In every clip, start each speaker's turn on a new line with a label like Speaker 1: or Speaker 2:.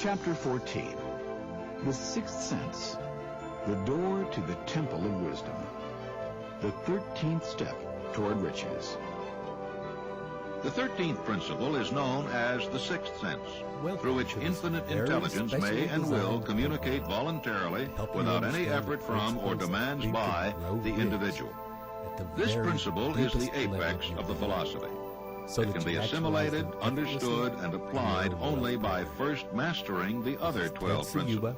Speaker 1: Chapter 14. The Sixth Sense. The Door to the Temple of Wisdom. The 13th Step Toward Riches.
Speaker 2: The 13th principle is known as the Sixth Sense, through which infinite intelligence may and will communicate voluntarily without any effort from or demands by the individual. This principle is the apex of the philosophy. It can be assimilated, understood, and applied only by first mastering the other 12 principles.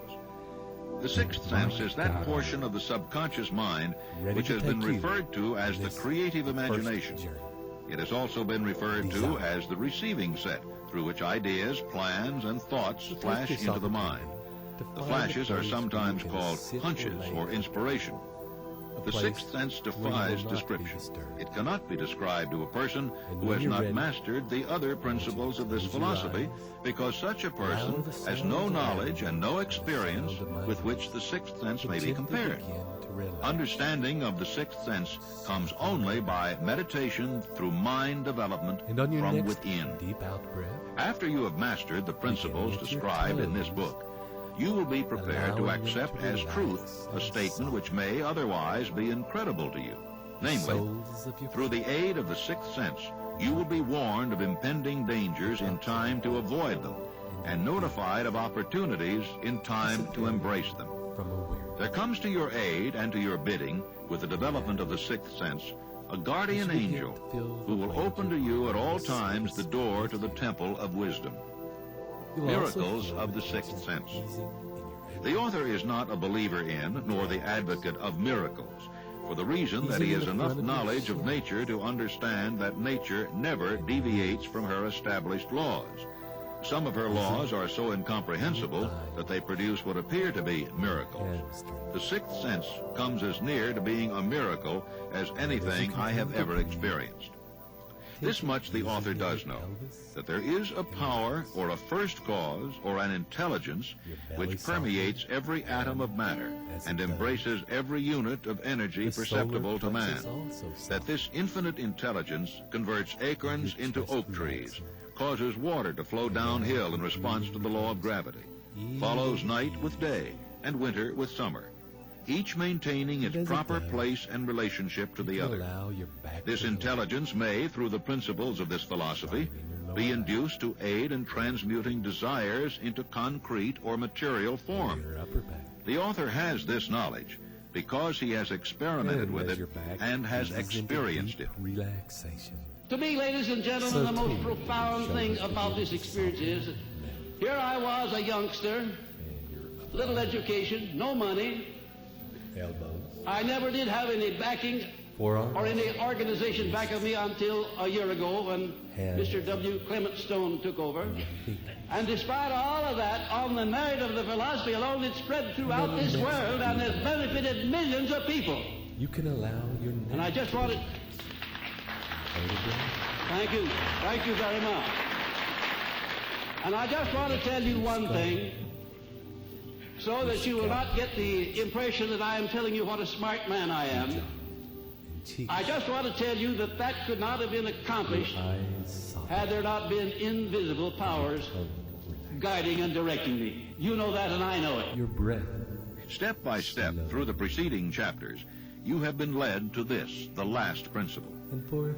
Speaker 2: The sixth sense is that portion of the subconscious mind which has been referred to as the creative imagination. It has also been referred to as the receiving set, through which ideas, plans, and thoughts flash into the mind. The flashes are sometimes called hunches or inspiration. The sixth sense defies description. It cannot be described to a person who has not mastered the other principles of this philosophy, because such a person has no knowledge and no experience with which the sixth sense may be compared. Understanding of the sixth sense comes only by meditation through mind development from within. After you have mastered the principles described in this book, you will be prepared to accept as truth a statement which may otherwise be incredible to you. Namely, through the aid of the sixth sense, you will be warned of impending dangers in time to avoid them, and notified of opportunities in time to embrace them. There comes to your aid and to your bidding, with the development of the sixth sense, a guardian angel who will open to you at all times the door to the temple of wisdom. Miracles of the sixth sense. The author is not a believer in, nor the advocate of miracles, for the reason that he has enough knowledge of nature to understand that nature never deviates from her established laws. Some of her laws are so incomprehensible that they produce what appear to be miracles. The sixth sense comes as near to being a miracle as anything I have ever experienced. This much the author does know, that there is a power or a first cause or an intelligence which permeates every atom of matter and embraces every unit of energy perceptible to man, that this infinite intelligence converts acorns into oak trees, causes water to flow downhill in response to the law of gravity, follows night with day and winter with summer, each maintaining its proper place and relationship to the other. This intelligence may, through the principles of this philosophy, be induced to aid in transmuting desires into concrete or material form. The author has this knowledge because he has experimented with it and has experienced it.
Speaker 3: To me, ladies and gentlemen, the most profound thing about this experience is that here I was, a youngster, little education, no money. I never did have any backing or any organization back of me until a year ago when Mr. W. Clement Stone took over. And despite all of that, on the merit of the philosophy alone, it spread throughout this world and has benefited millions of people.
Speaker 4: You can allow your name.
Speaker 3: And I just wanted... Thank you. Thank you very much. And I just want to tell you one thing, so that you will not get the impression that I am telling you what a smart man I am. I just want to tell you that that could not have been accomplished had there not been invisible powers guiding and directing me. You know that and I know it.
Speaker 4: Your breath.
Speaker 2: Step by step through the preceding chapters, you have been led to this, the last principle.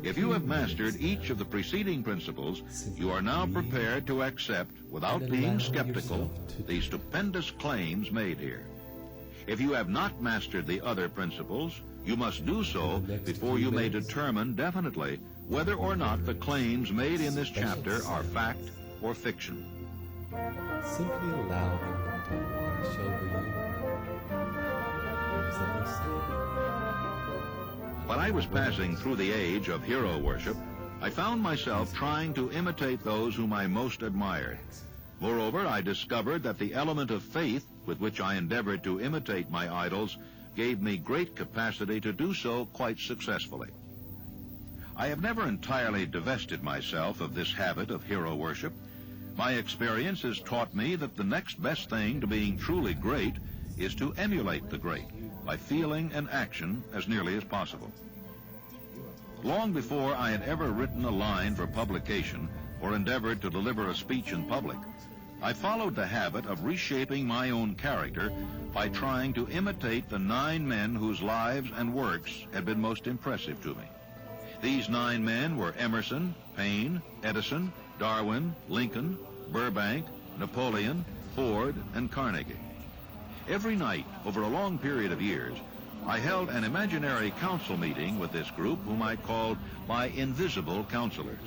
Speaker 2: If you have mastered each of the preceding principles, you are now prepared to accept, without being skeptical, the stupendous claims made here. If you have not mastered the other principles, you must do so before you may determine definitely whether or not the claims made in this chapter are fact or fiction.
Speaker 4: Simply allow them to wash over you.
Speaker 2: When I was passing through the age of hero worship, I found myself trying to imitate those whom I most admired. Moreover, I discovered that the element of faith with which I endeavored to imitate my idols gave me great capacity to do so quite successfully. I have never entirely divested myself of this habit of hero worship. My experience has taught me that the next best thing to being truly great is to emulate the great by feeling and action as nearly as possible. Long before I had ever written a line for publication or endeavored to deliver a speech in public, I followed the habit of reshaping my own character by trying to imitate the 9 men whose lives and works had been most impressive to me. These 9 men were Emerson, Paine, Edison, Darwin, Lincoln, Burbank, Napoleon, Ford, and Carnegie. Every night, over a long period of years, I held an imaginary council meeting with this group whom I called my invisible counselors.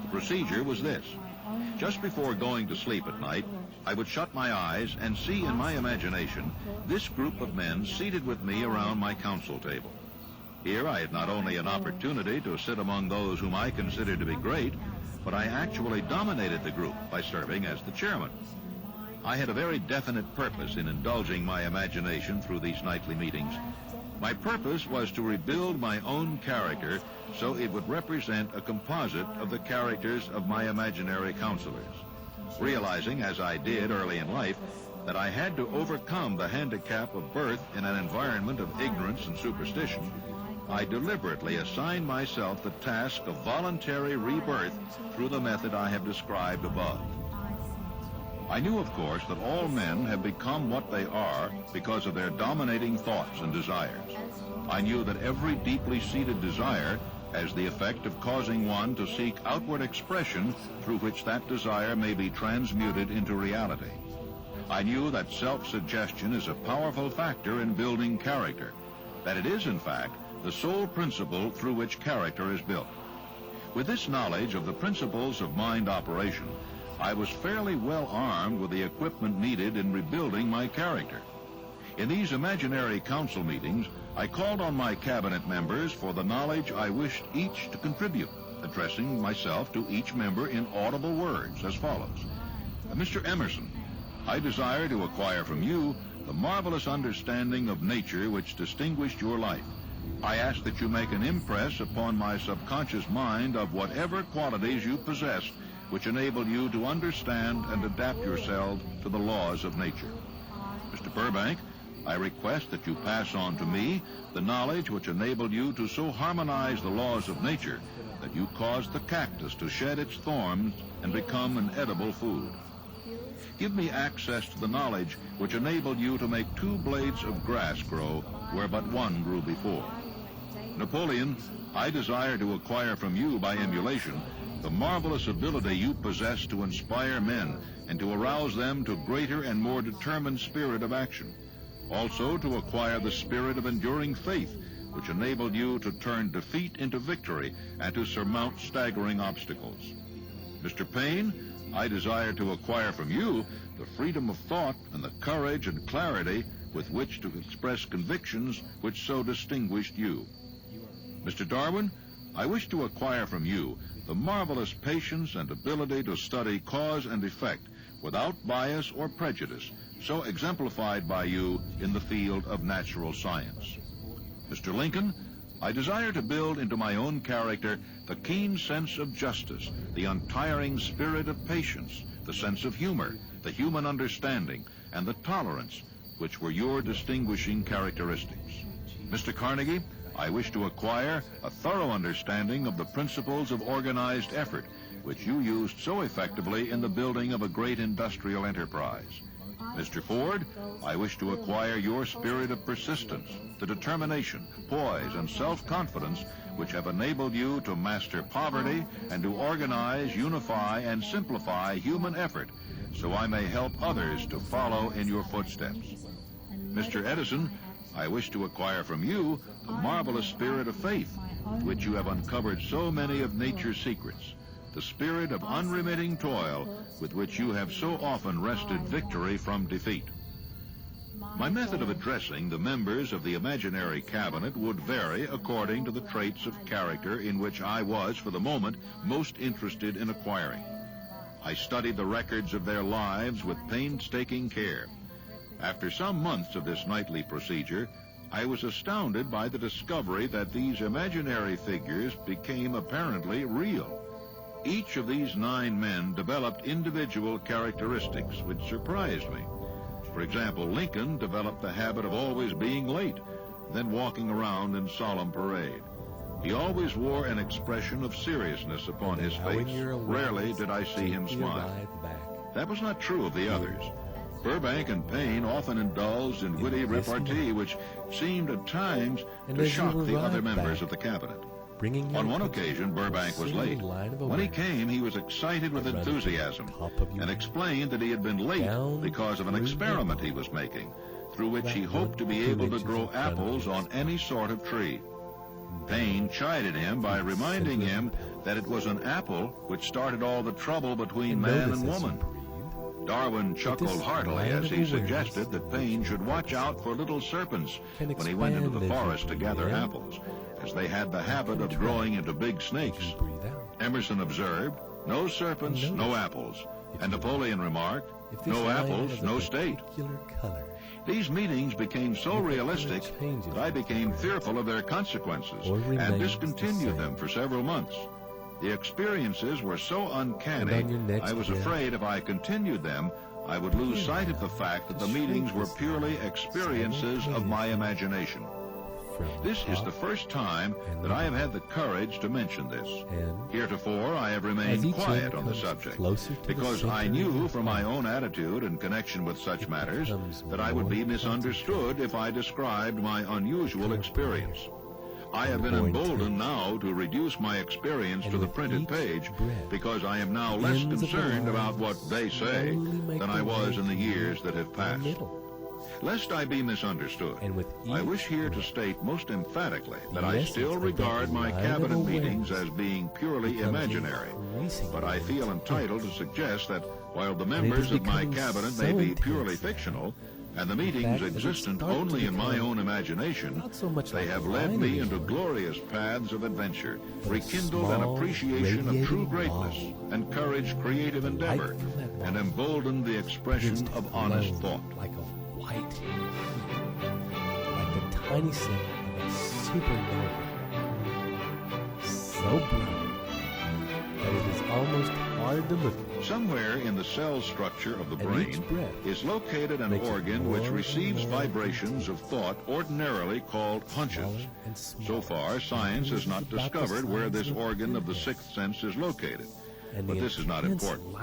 Speaker 2: The procedure was this. Just before going to sleep at night, I would shut my eyes and see in my imagination this group of men seated with me around my council table. Here I had not only an opportunity to sit among those whom I considered to be great, but I actually dominated the group by serving as the chairman. I had a very definite purpose in indulging my imagination through these nightly meetings. My purpose was to rebuild my own character so it would represent a composite of the characters of my imaginary counselors. Realizing, as I did early in life, that I had to overcome the handicap of birth in an environment of ignorance and superstition, I deliberately assigned myself the task of voluntary rebirth through the method I have described above. I knew, of course, that all men have become what they are because of their dominating thoughts and desires. I knew that every deeply seated desire has the effect of causing one to seek outward expression through which that desire may be transmuted into reality. I knew that self-suggestion is a powerful factor in building character, that it is, in fact, the sole principle through which character is built. With this knowledge of the principles of mind operation, I was fairly well armed with the equipment needed in rebuilding my character. In these imaginary council meetings, I called on my cabinet members for the knowledge I wished each to contribute, addressing myself to each member in audible words as follows. Mr. Emerson, I desire to acquire from you the marvelous understanding of nature which distinguished your life. I ask that you make an impress upon my subconscious mind of whatever qualities you possess which enable you to understand and adapt yourself to the laws of nature. Mr. Burbank, I request that you pass on to me the knowledge which enabled you to so harmonize the laws of nature that you caused the cactus to shed its thorns and become an edible food. Give me access to the knowledge which enabled you to make 2 blades of grass grow where but 1 grew before. Napoleon, I desire to acquire from you by emulation the marvelous ability you possess to inspire men and to arouse them to greater and more determined spirit of action. Also to acquire the spirit of enduring faith, which enabled you to turn defeat into victory and to surmount staggering obstacles. Mr. Paine, I desire to acquire from you the freedom of thought and the courage and clarity with which to express convictions which so distinguished you. Mr. Darwin, I wish to acquire from you the marvelous patience and ability to study cause and effect without bias or prejudice, so exemplified by you in the field of natural science. Mr. Lincoln, I desire to build into my own character the keen sense of justice, the untiring spirit of patience, the sense of humor, the human understanding, and the tolerance which were your distinguishing characteristics. Mr. Carnegie, I wish to acquire a thorough understanding of the principles of organized effort, which you used so effectively in the building of a great industrial enterprise. Mr. Ford, I wish to acquire your spirit of persistence, the determination, poise, and self-confidence which have enabled you to master poverty and to organize, unify, and simplify human effort, so I may help others to follow in your footsteps. Mr. Edison, I wish to acquire from you the marvelous spirit of faith, which you have uncovered so many of nature's secrets, the spirit of unremitting toil with which you have so often wrested victory from defeat. My method of addressing the members of the imaginary cabinet would vary according to the traits of character in which I was, for the moment, most interested in acquiring. I studied the records of their lives with painstaking care. After some months of this nightly procedure, I was astounded by the discovery that these imaginary figures became apparently real. Each of these 9 men developed individual characteristics which surprised me. For example, Lincoln developed the habit of always being late, then walking around in solemn parade. He always wore an expression of seriousness upon his face. Rarely did I see him smile. That was not true of the others. Burbank and Payne often indulged in witty repartee, which seemed at times to shock the other members of the cabinet. On one occasion, Burbank was late. When he came, he was excited with enthusiasm and explained that he had been late because of an experiment he was making, through which he hoped to be able to grow apples on any sort of tree. Payne chided him by reminding him that it was an apple which started all the trouble between man and woman. Darwin chuckled heartily as he suggested that Payne should watch out for little serpents when he went into the forest to gather apples, as they had the habit of growing into big snakes. Emerson observed, "No serpents, no apples." And Napoleon remarked, "No apples, no state." These meetings became so realistic that I became fearful of their consequences and discontinued them for several months. The experiences were so uncanny, I was afraid if I continued them, I would lose sight of the fact that the meetings were purely experiences of my imagination. This is the first time that I have had the courage to mention this. Heretofore, I have remained quiet on the subject, because I knew from my own attitude in connection with such matters that I would be misunderstood if I described my unusual experience. I have been emboldened now to reduce my experience to the printed page, because I am now less concerned about what they say than I was in the years that have passed. Lest I be misunderstood, I wish here to state most emphatically that I still regard my cabinet meetings as being purely imaginary, but I feel entitled to suggest that while the members of my cabinet may be purely fictional, and the meetings existent only in my own imagination, they have led me into glorious paths of adventure, rekindled an appreciation of true greatness, encouraged creative endeavor, and emboldened the expression of honest thought.
Speaker 4: Like a white heat, like the tiny center of a supernova, so bright that it is almost hard to look at.
Speaker 2: Somewhere in the cell structure of the brain is located an organ which receives vibrations of thought ordinarily called hunches. So far, science has not discovered where this organ of the sixth sense is located. But this is not important.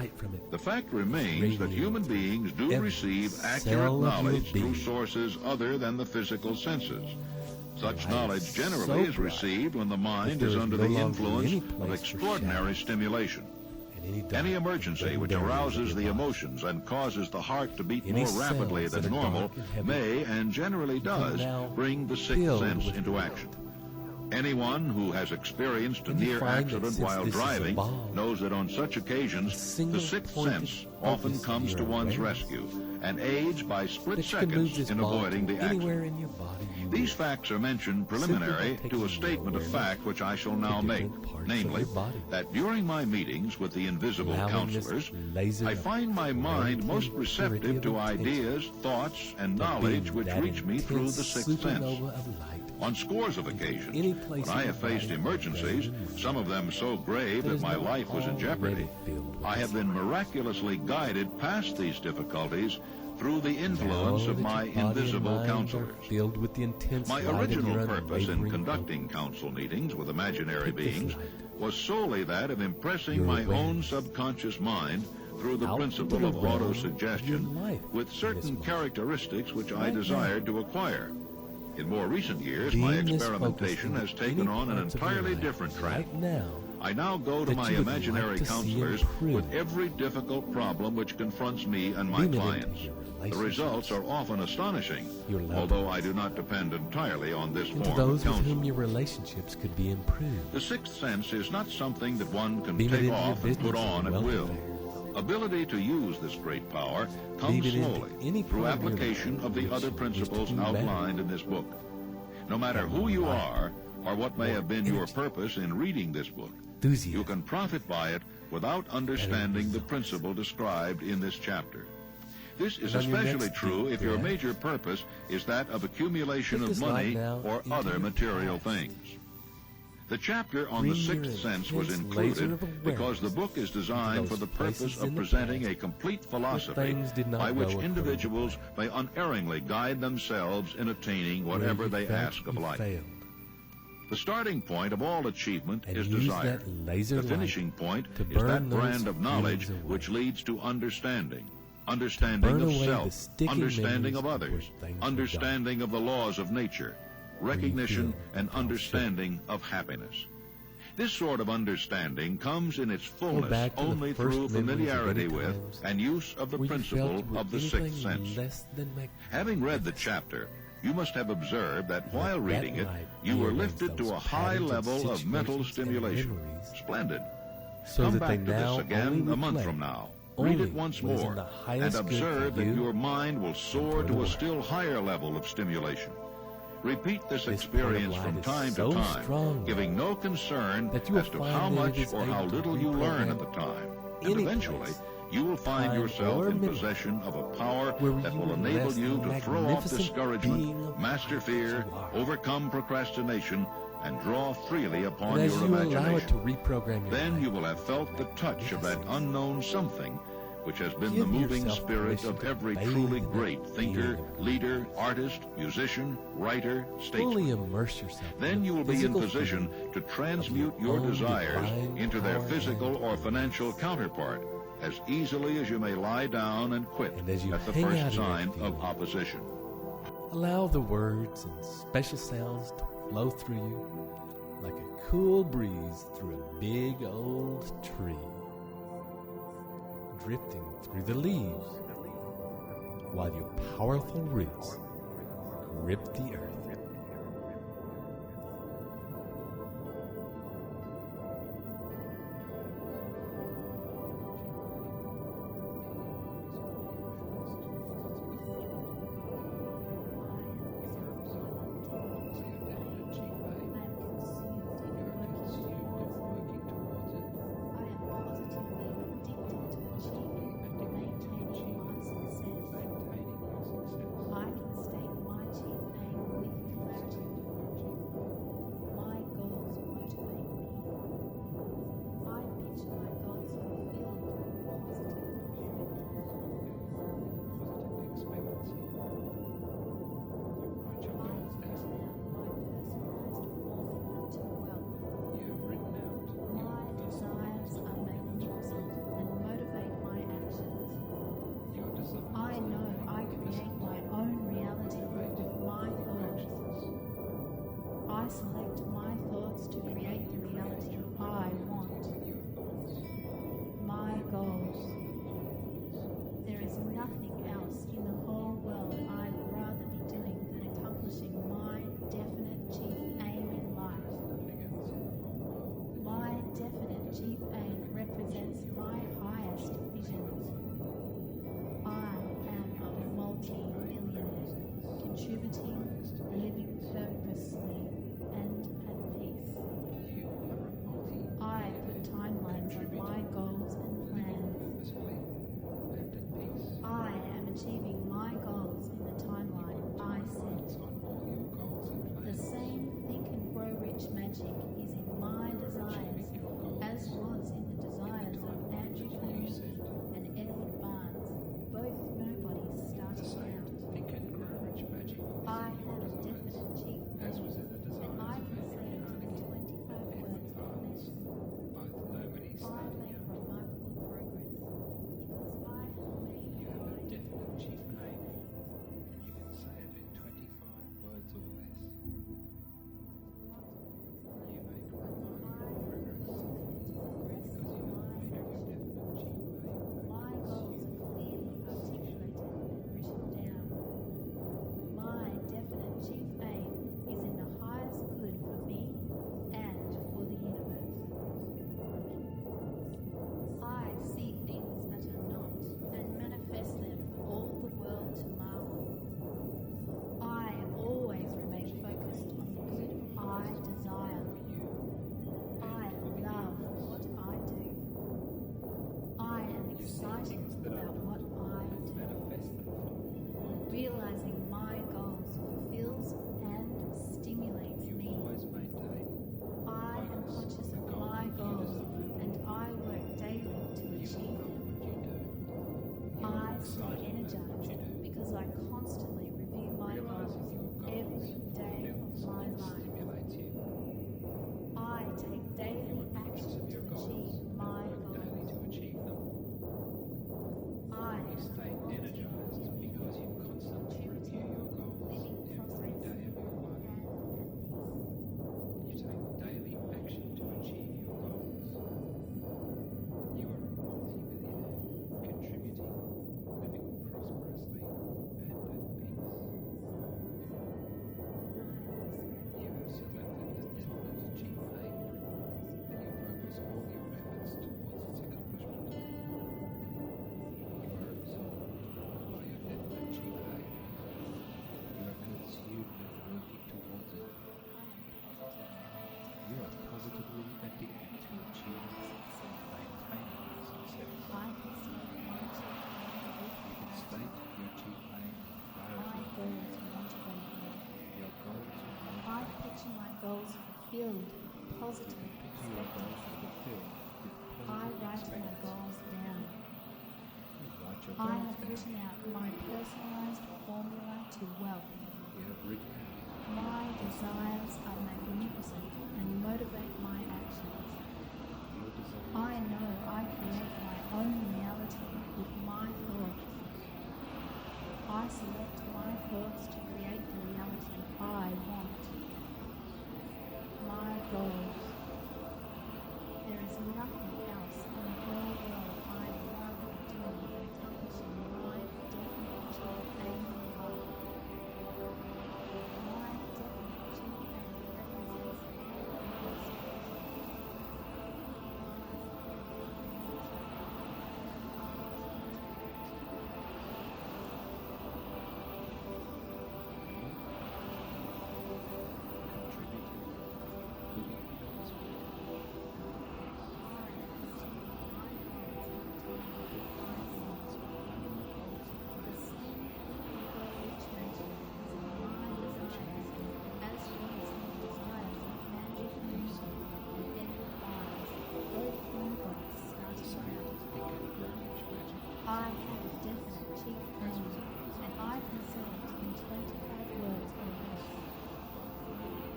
Speaker 2: The fact remains that human beings do receive accurate knowledge through sources other than the physical senses. Such knowledge generally is received when the mind is under the influence of extraordinary stimulation. Any emergency which arouses the emotions and causes the heart to beat more rapidly than normal may, and generally does, bring the sixth sense into action. Anyone who has experienced a near accident while driving knows that on such occasions, the sixth sense often comes to one's rescue and aids by split seconds in avoiding the accident. These facts are mentioned preliminary to a statement of fact which I shall now make, namely, that during my meetings with the invisible counselors, I find my mind most receptive to ideas, thoughts, and knowledge which reach me through the sixth sense. On scores of occasions, when I have faced emergencies, some of them so grave that my life was in jeopardy, I have been miraculously guided past these difficulties through the influence of my invisible counselors. My original purpose in conducting council meetings with imaginary beings was solely that of impressing my own subconscious mind through the principle of autosuggestion with certain characteristics which I desired to acquire. In more recent years, my experimentation has taken on an entirely different track. I now go to my imaginary counselors with every difficult problem which confronts me and my clients. The results are often astonishing, although I do not depend entirely on this form of counsel.
Speaker 4: With whom your relationships could be improved.
Speaker 2: The sixth sense is not something that one can take off and put on at will. Ability to use this great power comes slowly through application of the other principles outlined in this book. No matter who you are or what may have been your purpose in reading this book, you can profit by it without understanding the principle described in this chapter. This is especially true if your major purpose is that of accumulation of money or other material things. The chapter on the sixth sense was included because the book is designed for the purpose of presenting a complete philosophy by which individuals may unerringly guide themselves in attaining whatever they ask of life. The starting point of all achievement
Speaker 4: and
Speaker 2: is
Speaker 4: use
Speaker 2: desire.
Speaker 4: that laser
Speaker 2: The finishing point
Speaker 4: to
Speaker 2: is
Speaker 4: burn
Speaker 2: that
Speaker 4: those
Speaker 2: brand of knowledge
Speaker 4: feelings away.
Speaker 2: which leads to understanding.
Speaker 4: Burn
Speaker 2: Understanding of
Speaker 4: away the
Speaker 2: self,
Speaker 4: sticky
Speaker 2: understanding of
Speaker 4: memories
Speaker 2: others,
Speaker 4: where things were
Speaker 2: understanding of the laws of nature, recognition
Speaker 4: feel
Speaker 2: and
Speaker 4: how
Speaker 2: understanding of happiness. This sort of understanding comes in its fullness
Speaker 4: back to the
Speaker 2: only
Speaker 4: first
Speaker 2: through
Speaker 4: memories of
Speaker 2: familiarity
Speaker 4: any
Speaker 2: with
Speaker 4: times
Speaker 2: and use of the
Speaker 4: where you
Speaker 2: principle
Speaker 4: felt you were
Speaker 2: of the
Speaker 4: anything
Speaker 2: sixth sense.
Speaker 4: less than
Speaker 2: Having read the chapter, you must have observed that while
Speaker 4: that
Speaker 2: reading it,
Speaker 4: night
Speaker 2: you were
Speaker 4: realized
Speaker 2: lifted to
Speaker 4: those
Speaker 2: a high
Speaker 4: patterns and
Speaker 2: level of mental
Speaker 4: situations and
Speaker 2: stimulation.
Speaker 4: memories
Speaker 2: Splendid.
Speaker 4: so
Speaker 2: Come
Speaker 4: that they
Speaker 2: back to
Speaker 4: now
Speaker 2: this again
Speaker 4: only
Speaker 2: a month
Speaker 4: reflect
Speaker 2: from now.
Speaker 4: only
Speaker 2: Read it once
Speaker 4: what is in
Speaker 2: more
Speaker 4: the
Speaker 2: and
Speaker 4: highest good
Speaker 2: observe
Speaker 4: for
Speaker 2: that
Speaker 4: you
Speaker 2: your mind will soar
Speaker 4: and
Speaker 2: to a
Speaker 4: away.
Speaker 2: still higher level of stimulation. Repeat this
Speaker 4: This
Speaker 2: experience
Speaker 4: part of
Speaker 2: from
Speaker 4: light
Speaker 2: time
Speaker 4: is
Speaker 2: to
Speaker 4: so
Speaker 2: time,
Speaker 4: strong
Speaker 2: giving no concern
Speaker 4: that you will
Speaker 2: as to
Speaker 4: find
Speaker 2: how
Speaker 4: that it
Speaker 2: much
Speaker 4: is
Speaker 2: or how
Speaker 4: able to
Speaker 2: little you learn at the
Speaker 4: reprogram
Speaker 2: time. And
Speaker 4: any
Speaker 2: eventually,
Speaker 4: place,
Speaker 2: you will find
Speaker 4: time,
Speaker 2: yourself
Speaker 4: or
Speaker 2: in
Speaker 4: memory
Speaker 2: possession of a power
Speaker 4: where
Speaker 2: that
Speaker 4: you
Speaker 2: will
Speaker 4: will
Speaker 2: enable
Speaker 4: rest
Speaker 2: you
Speaker 4: in the
Speaker 2: to throw off
Speaker 4: magnificent being
Speaker 2: discouragement,
Speaker 4: of
Speaker 2: master
Speaker 4: life
Speaker 2: fear,
Speaker 4: that you are.
Speaker 2: overcome procrastination, and draw freely upon
Speaker 4: And as
Speaker 2: your
Speaker 4: you allow it
Speaker 2: imagination.
Speaker 4: to reprogram your
Speaker 2: Then
Speaker 4: life,
Speaker 2: you will have felt the touch of that unknown something which has been the
Speaker 4: give
Speaker 2: moving
Speaker 4: yourself
Speaker 2: spirit
Speaker 4: permission
Speaker 2: of
Speaker 4: to
Speaker 2: every
Speaker 4: bathe
Speaker 2: truly
Speaker 4: in that
Speaker 2: great thinker,
Speaker 4: feeling of
Speaker 2: leader, artist, musician, writer, statesman.
Speaker 4: fully immerse yourself
Speaker 2: Then
Speaker 4: in
Speaker 2: you
Speaker 4: the
Speaker 2: will be in
Speaker 4: physical
Speaker 2: position
Speaker 4: feeling
Speaker 2: to transmute
Speaker 4: of
Speaker 2: your
Speaker 4: own
Speaker 2: desires
Speaker 4: divine
Speaker 2: into their
Speaker 4: power
Speaker 2: physical
Speaker 4: and
Speaker 2: or financial counterpart as easily as you may lie down and quit
Speaker 4: And as you
Speaker 2: at the
Speaker 4: hang out
Speaker 2: first
Speaker 4: in that
Speaker 2: sign of
Speaker 4: feeling,
Speaker 2: opposition.
Speaker 4: allow the words and special sounds to flow through you like a cool breeze through a big old tree, drifting through the leaves while your powerful roots grip the earth.
Speaker 5: I select my thoughts to create the reality I want. My goals. There is nothing else in the whole world I'd rather be doing than accomplishing my definite chief aim in life. My definite chief aim represents my highest vision. I am a multi-millionaire, contributing, living purposely, and filled positive expectancy. I write my goals down. I have written out my personalized formula to wealth. My desires are magnificent and motivate my actions. I know I create my own reality with my thoughts. I select my thoughts to create the reality I want. My goals. There is nothing else in the whole world I'd rather be doing than accomplishing my definite chief aim in life. My definite chief aim represents I have a definite chief aim, and I can say it in 25 words or less.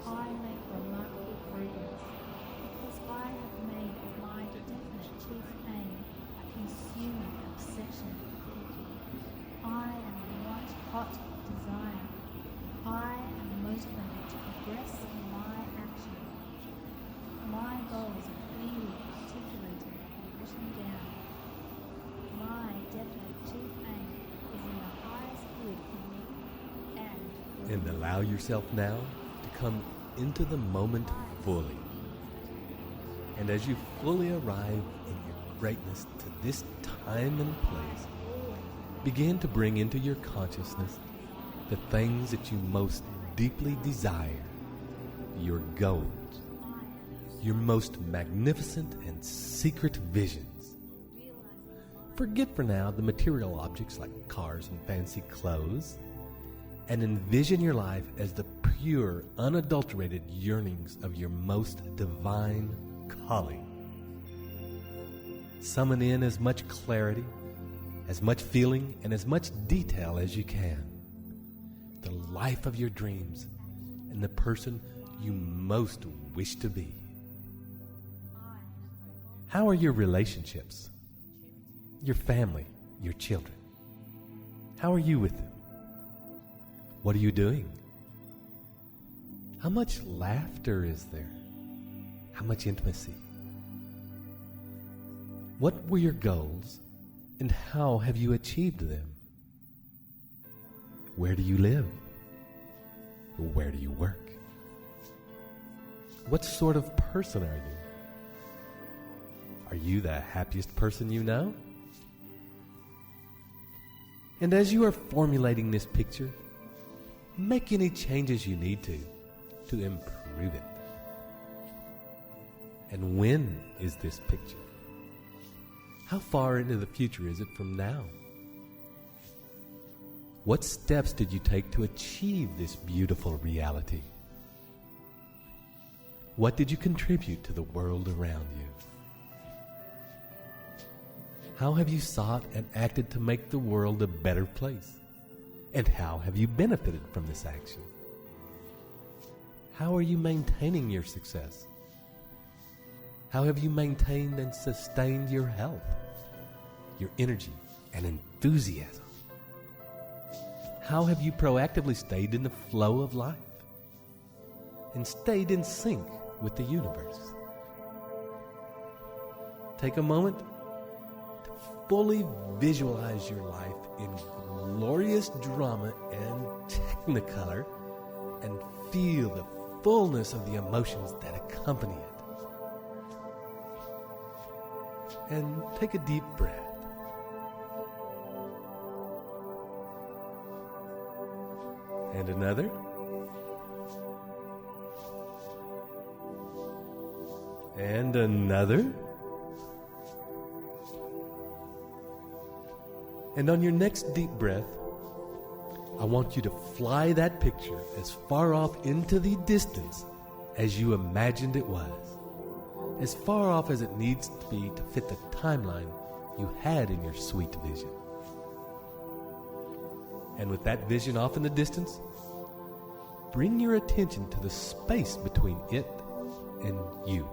Speaker 5: I make remarkable progress because I have made my definite chief aim a consuming obsession. I am a white-hot desire. I am motivated to progress in my action. My goals are clearly articulated and written down. My definite chief aim is in the highest good for me and for
Speaker 4: And allow yourself now to come into the moment fully. And as you fully arrive in your greatness to this time and place, begin to bring into your consciousness the things that you most deeply desire, your goals, your most magnificent and secret visions. Forget for now the material objects like cars and fancy clothes, and envision your life as the pure, unadulterated yearnings of your most divine calling. Summon in as much clarity, as much feeling, and as much detail as you can. The life of your dreams and the person you most wish to be. How are your relationships? Your family, your children. How are you with them? What are you doing? How much laughter is there? How much intimacy? What were your goals and how have you achieved them? Where do you live? Where do you work? What sort of person are you? Are you the happiest person you know? And as you are formulating this picture, make any changes you need to improve it. And when is this picture? How far into the future is it from now? What steps did you take to achieve this beautiful reality? What did you contribute to the world around you? How have you sought and acted to make the world a better place? And how have you benefited from this action? How are you maintaining your success? How have you maintained and sustained your health, your energy, and enthusiasm? How have you proactively stayed in the flow of life and stayed in sync with the universe? Take a moment to fully visualize your life in glorious drama and technicolor and feel the fullness of the emotions that accompany it. And take a deep breath. And another. And another. And on your next deep breath, I want you to fly that picture as far off into the distance as you imagined it was, as far off as it needs to be to fit the timeline you had in your sweet vision. And with that vision off in the distance, bring your attention to the space between it and you.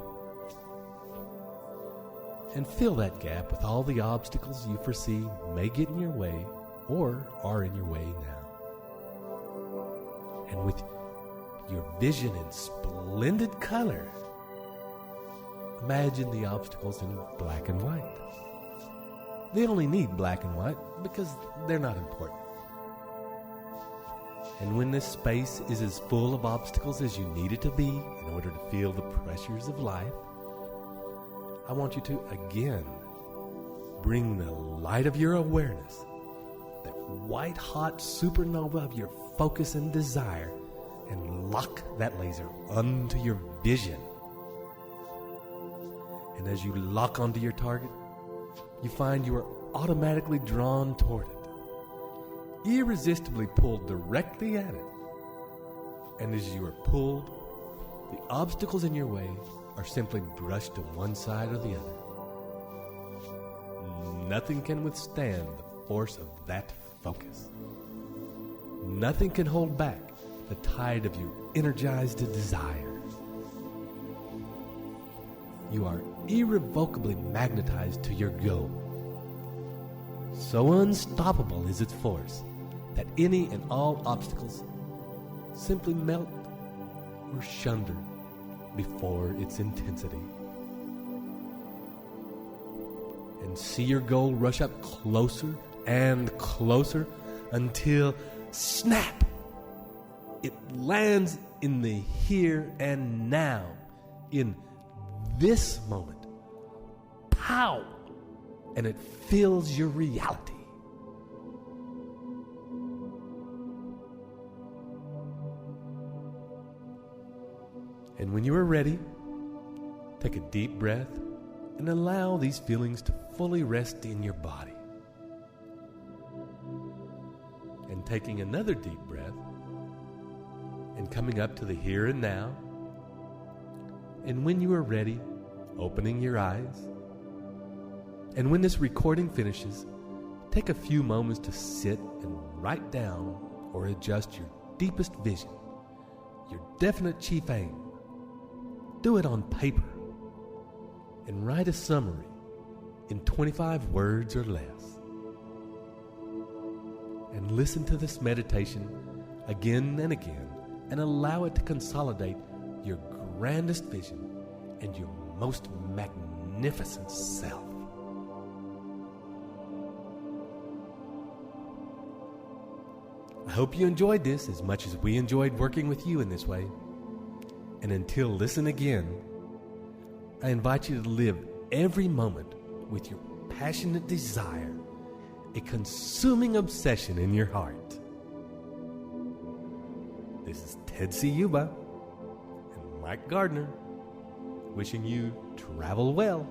Speaker 4: And fill that gap with all the obstacles you foresee may get in your way or are in your way now. And with your vision in splendid color, imagine the obstacles in black and white. They only need black and white because they're not important. And when this space is as full of obstacles as you need it to be in order to feel the pressures of life, I want you to again bring the light of your awareness, that white-hot supernova of your focus and desire, and lock that laser onto your vision. And as you lock onto your target, you find you are automatically drawn toward it, irresistibly pulled directly at it. And as you are pulled, the obstacles in your way are simply brushed to one side or the other. Nothing can withstand the force of that focus. Nothing can hold back the tide of your energized desire. You are irrevocably magnetized to your goal. So unstoppable is its force that any and all obstacles simply melt or shunder before its intensity. And see your goal rush up closer and closer until, snap, it lands in the here and now, in this moment. Pow! And it fills your reality. And when you are ready, take a deep breath and allow these feelings to fully rest in your body. And taking another deep breath and coming up to the here and now. And when you are ready, opening your eyes. And when this recording finishes, take a few moments to sit and write down or adjust your deepest vision, your definite chief aim. Do it on paper and write a summary in 25 words or less. And listen to this meditation again and again and allow it to consolidate your grandest vision and your most magnificent self. I hope you enjoyed this as much as we enjoyed working with you in this way. And until listen again, I invite you to live every moment with your passionate desire, a consuming obsession in your heart. This is Ted Ciuba and Mike Gardner wishing you travel well.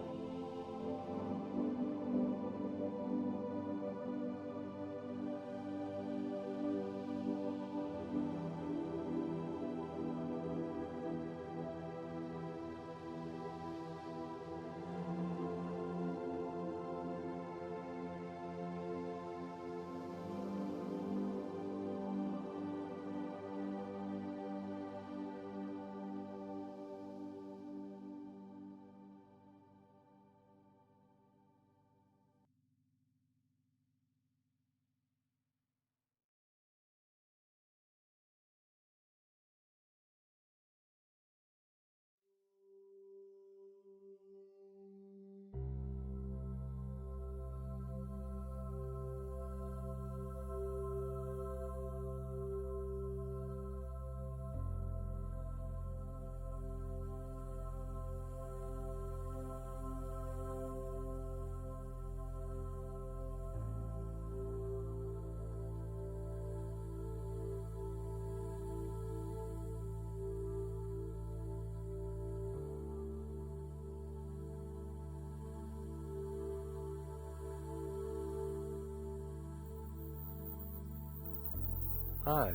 Speaker 4: Hi,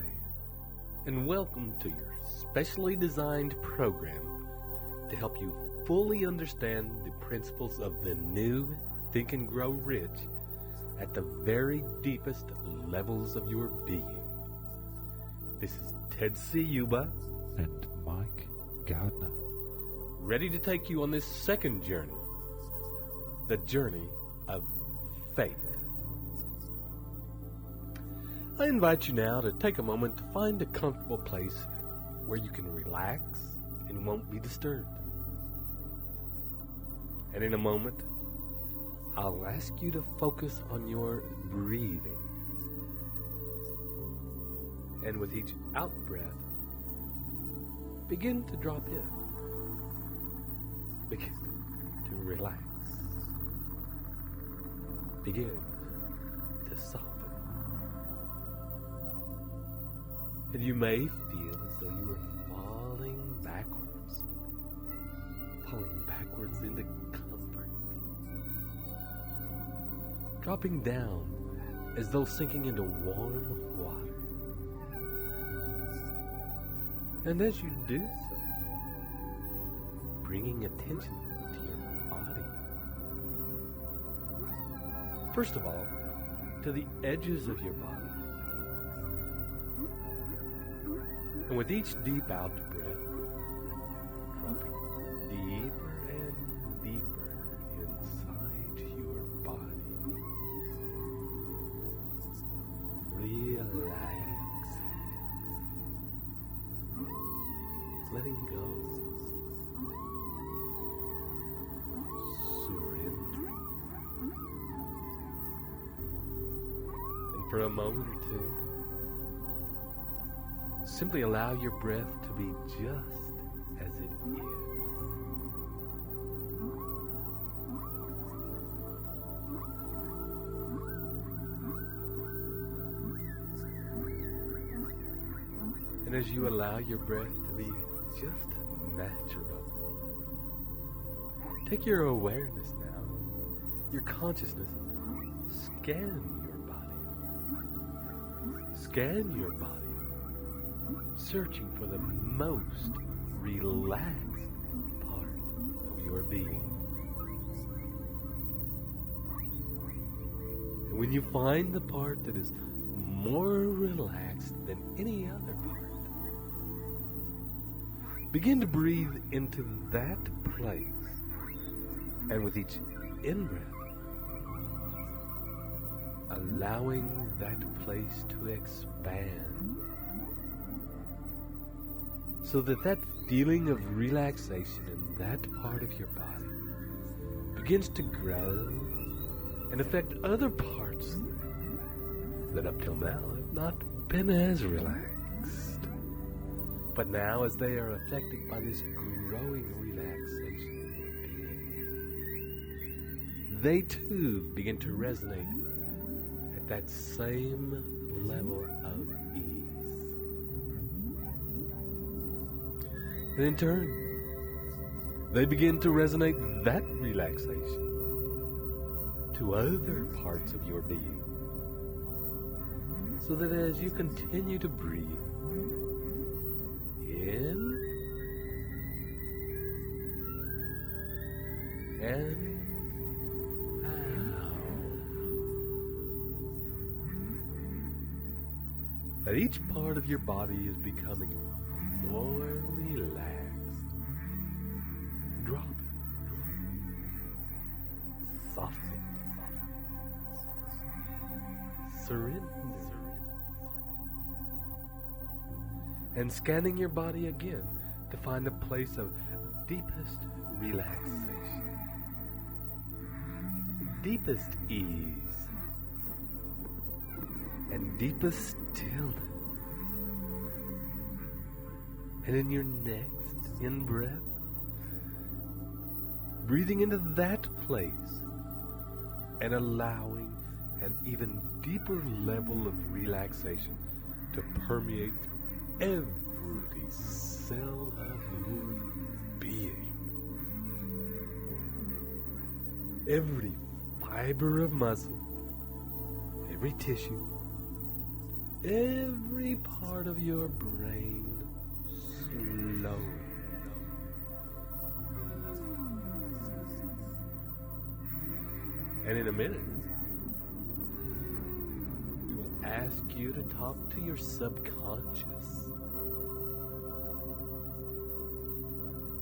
Speaker 4: and welcome to your specially designed program to help you fully understand the principles of the new Think and Grow Rich at the very deepest levels of your being. This is Ted Ciuba
Speaker 6: and Mike Gardner,
Speaker 4: ready to take you on this second journey, the journey of faith. I invite you now to take a moment to find a comfortable place where you can relax and won't be disturbed. And in a moment, I'll ask you to focus on your breathing. And with each out-breath, begin to drop in. Begin to relax. Begin to soften. And you may feel as though you are falling backwards into comfort. Dropping down as though sinking into warm water. And as you do so, bringing attention to your body. First of all, to the edges of your body. And with each deep out breath, dropping deeper and deeper inside your body. Relaxing. Letting go. Surrendering. And for a moment or two, simply allow your breath to be just as it is. And as you allow your breath to be just natural, take your awareness now, your consciousness, scan your body. Scan your body. Searching for the most relaxed part of your being. And when you find the part that is more relaxed than any other part, begin to breathe into that place. And with each in-breath, allowing that place to expand. So that feeling of relaxation in that part of your body begins to grow and affect other parts that up till now have not been as relaxed. But now, as they are affected by this growing relaxation in your being, they too begin to resonate at that same level of ease. And in turn, they begin to resonate that relaxation to other parts of your being. So that as you continue to breathe in and out, that each part of your body is becoming more relaxed, dropping, softening, surrendering, and scanning your body again to find a place of deepest relaxation, deepest ease, and deepest stillness. And in your next in-breath, breathing into that place and allowing an even deeper level of relaxation to permeate through every cell of your being. Every fiber of muscle, every tissue, every part of your brain slowly. And in a minute, we will ask you to talk to your subconscious.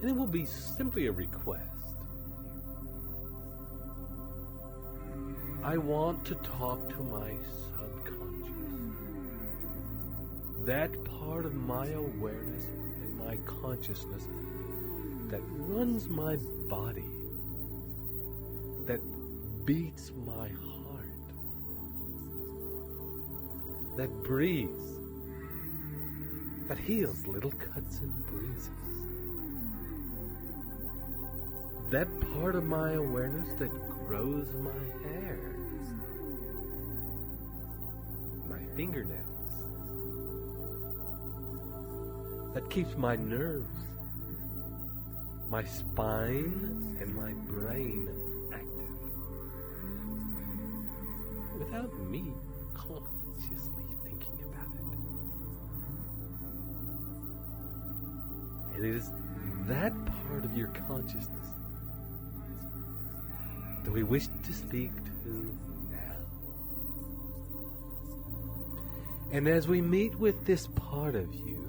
Speaker 4: And it will be simply a request. I want to talk to my subconscious. That part of my awareness and my consciousness that runs my body, that beats my heart, that breathes, that heals little cuts and bruises. That part of my awareness that grows my hair, my fingernails, that keeps my nerves, my spine, and my brain active, without me consciously thinking about it. And it is that part of your consciousness that we wish to speak to now. And as we meet with this part of you,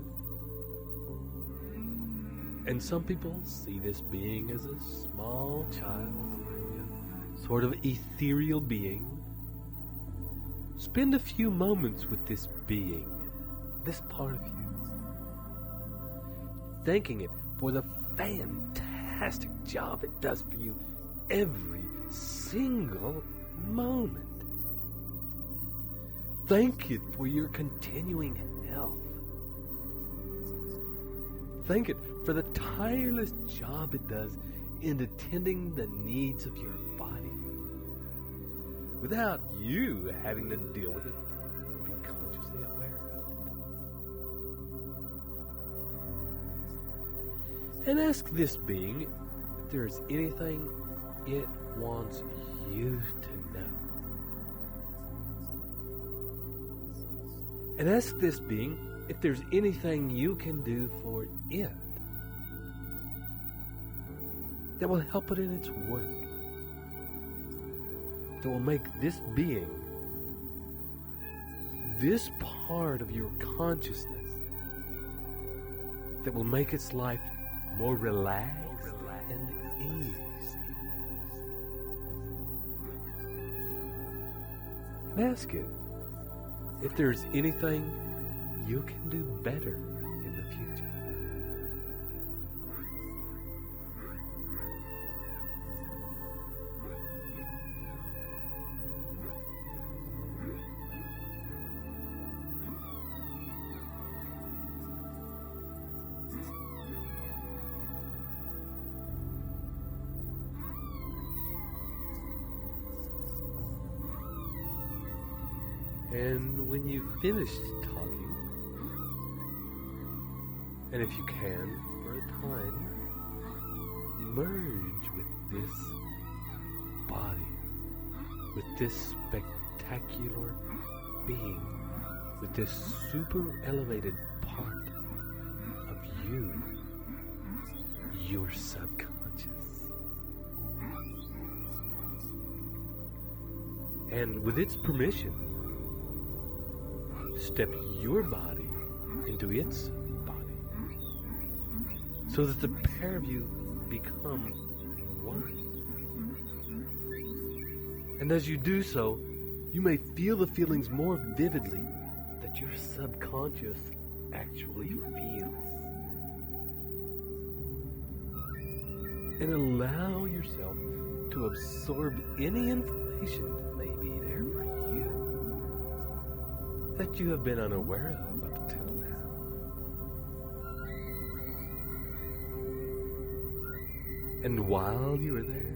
Speaker 4: and some people see this being as a small child or a sort of ethereal being, spend a few moments with this being, this part of you, thanking it for the fantastic job it does for you every single moment. Thank it for your continuing health. Thank it for the tireless job it does in attending the needs of your body without you having to deal with it or be consciously aware of it. And ask this being if there is anything it wants you to know. And ask this being if there's anything you can do for it that will help it in its work, that will make this being, this part of your consciousness, that will make its life more relaxed and easy. And ask it if there's anything you can do better in the future. And when you've finished talking, and if you can, for a time, merge with this body, with this spectacular being, with this super elevated part of you, your subconscious. And with its permission, step your body into its body so that the pair of you become one. And as you do so, you may feel the feelings more vividly that your subconscious actually feels. And allow yourself to absorb any information that may be there for you that you have been unaware of up till now. And while you are there,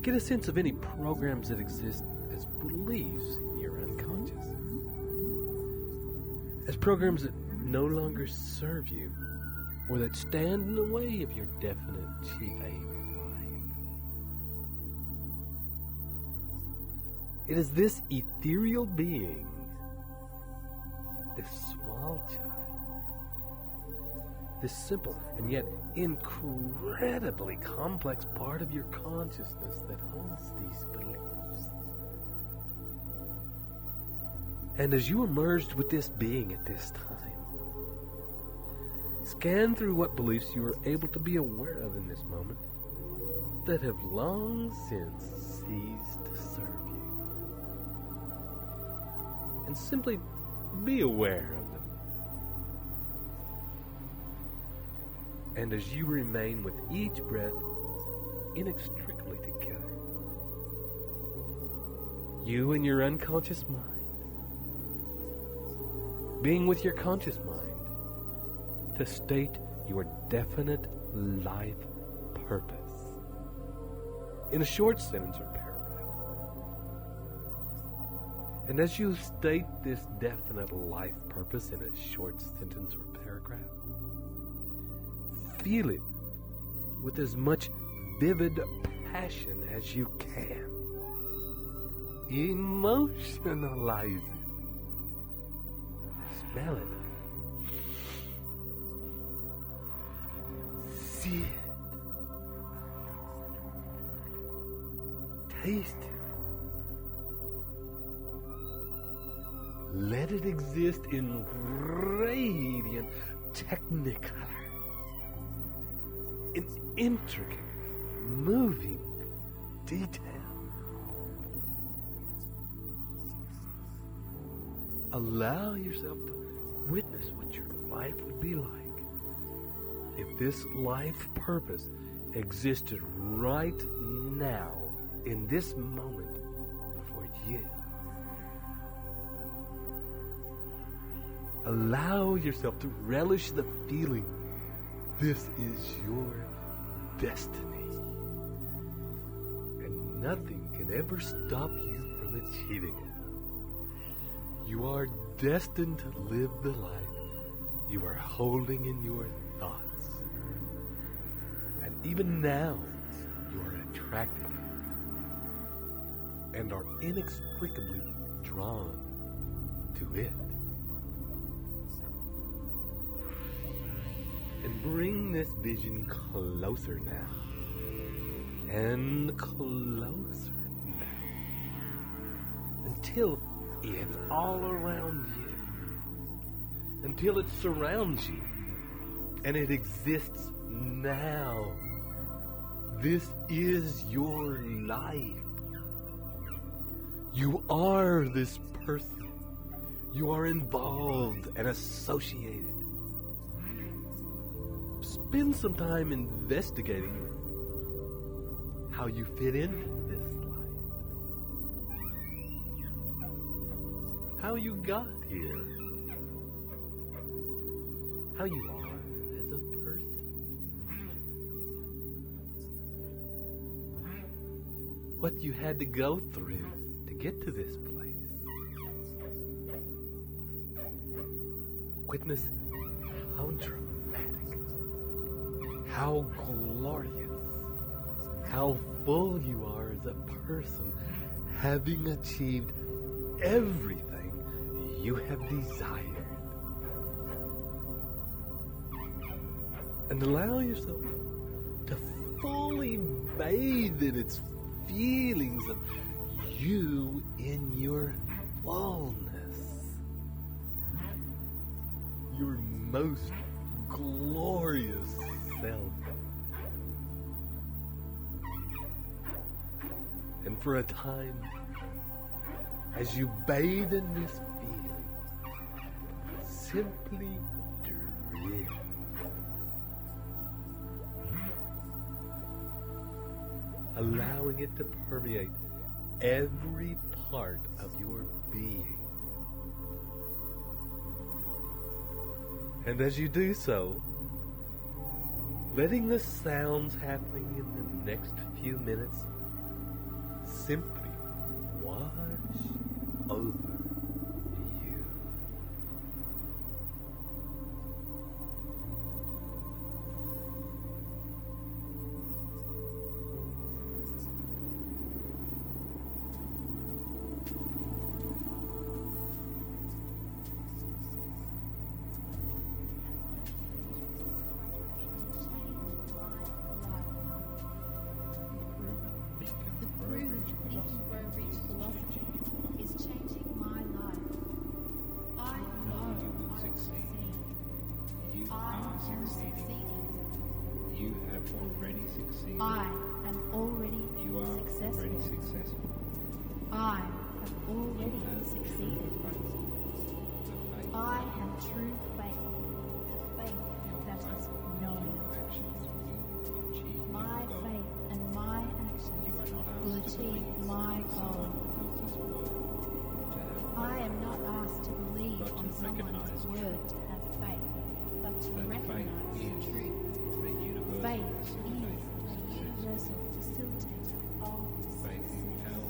Speaker 4: get a sense of any programs that exist as beliefs in your unconscious, as programs that no longer serve you or that stand in the way of your definite chief aim in life. It is this ethereal being this small child, this simple and yet incredibly complex part of your consciousness that holds these beliefs. And as you are merged with this being at this time, scan through what beliefs you are able to be aware of in this moment that have long since ceased to serve you. And simply be aware of them. And as you remain with each breath inextricably together, you and your unconscious mind, being with your conscious mind, to state your definite life purpose in a short sentence or paragraph. And as you state this definite life purpose in a short sentence or paragraph, feel it with as much vivid passion as you can. Emotionalize it. Smell it. See it. Taste it. Let it exist in radiant technicolor, in intricate, moving detail. Allow yourself to witness what your life would be like if this life purpose existed right now, in this moment, for you. Allow yourself to relish the feeling this is your destiny, and nothing can ever stop you from achieving it. You are destined to live the life you are holding in your thoughts. And even now, you are attracting it and are inextricably drawn to it. And bring this vision closer now. And closer now. Until it's all around you. Until it surrounds you. And it exists now. This is your life. You are this person. You are involved and associated. Spend some time investigating how you fit into this life. How you got here. How you are as a person. What you had to go through to get to this place. Witness how dramatic, how glorious, how full you are as a person, having achieved everything you have desired. And allow yourself to fully bathe in its feelings of you in your fullness. Your most glorious self. And for a time, as you bathe in this feeling, simply drift. Allowing it to permeate every part of your being. And as you do so, letting the sounds happening in the next few minutes simply wash over you.
Speaker 5: am succeeding.
Speaker 6: You have already succeeded.
Speaker 5: I am already
Speaker 6: You are
Speaker 5: successful.
Speaker 6: already successful.
Speaker 5: I have already succeeded. I have true faith, the faith that is knowing. My faith and my actions will achieve my goal. I am not asked to believe on someone's word to have faith, but to recognize truth. Faith is a universal facilitator of success.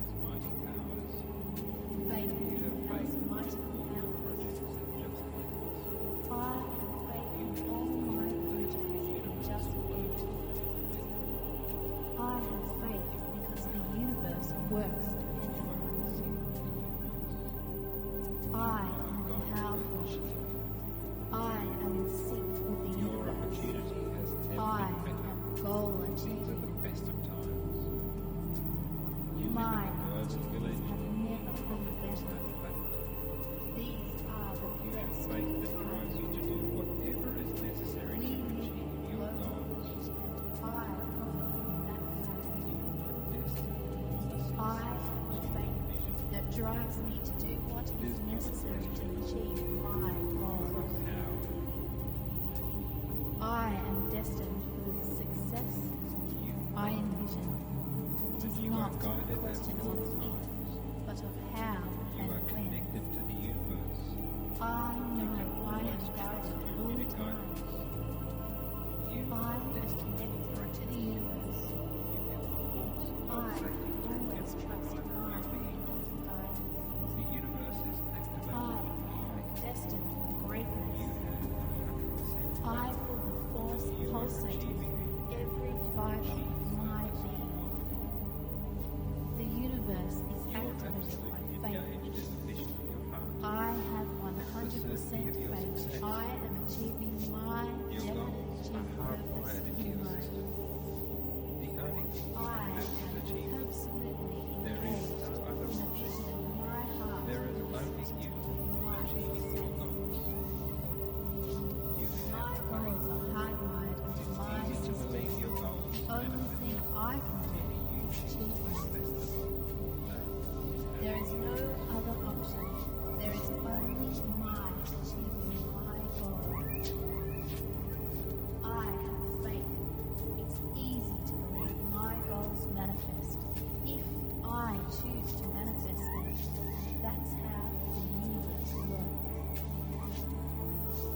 Speaker 5: Faith empowers mighty powers. I have faith in all my projects just end. I have faith because the universe works dependently. I am powerful. I am in sync with the universe. I am goal achieving. My opportunities have never been better. These are the best
Speaker 6: Faith that drives you to do whatever is necessary to achieve your goals.
Speaker 5: I profit from that fact. I have faith that drives me to do what is necessary to achieve my goals. I am destined for the success I envision. It is not a question of if, but of how
Speaker 6: You
Speaker 5: and
Speaker 6: are
Speaker 5: when.
Speaker 6: connected to the universe.
Speaker 5: I know I am guided all the time. I am connected to the universe. I always trust my guidance.
Speaker 6: The universe is activated.
Speaker 5: I am destined for greatness. I feel the force pulsating through every fiber of my being. The universe is activated by faith. I have 100% faith. I am achieving my definite purpose in life. I am absolutely engaged in the vision of my heart.
Speaker 6: There is only you achieving your goals.
Speaker 5: My goals are hardwired into my
Speaker 6: Easy to
Speaker 5: system.
Speaker 6: believe your goals.
Speaker 5: The only thing I can do is achieve them. There is no other option. There is only my achieving my goal. I have faith. It's easy to believe my goals manifest. If I choose to manifest them, that's how the universe works.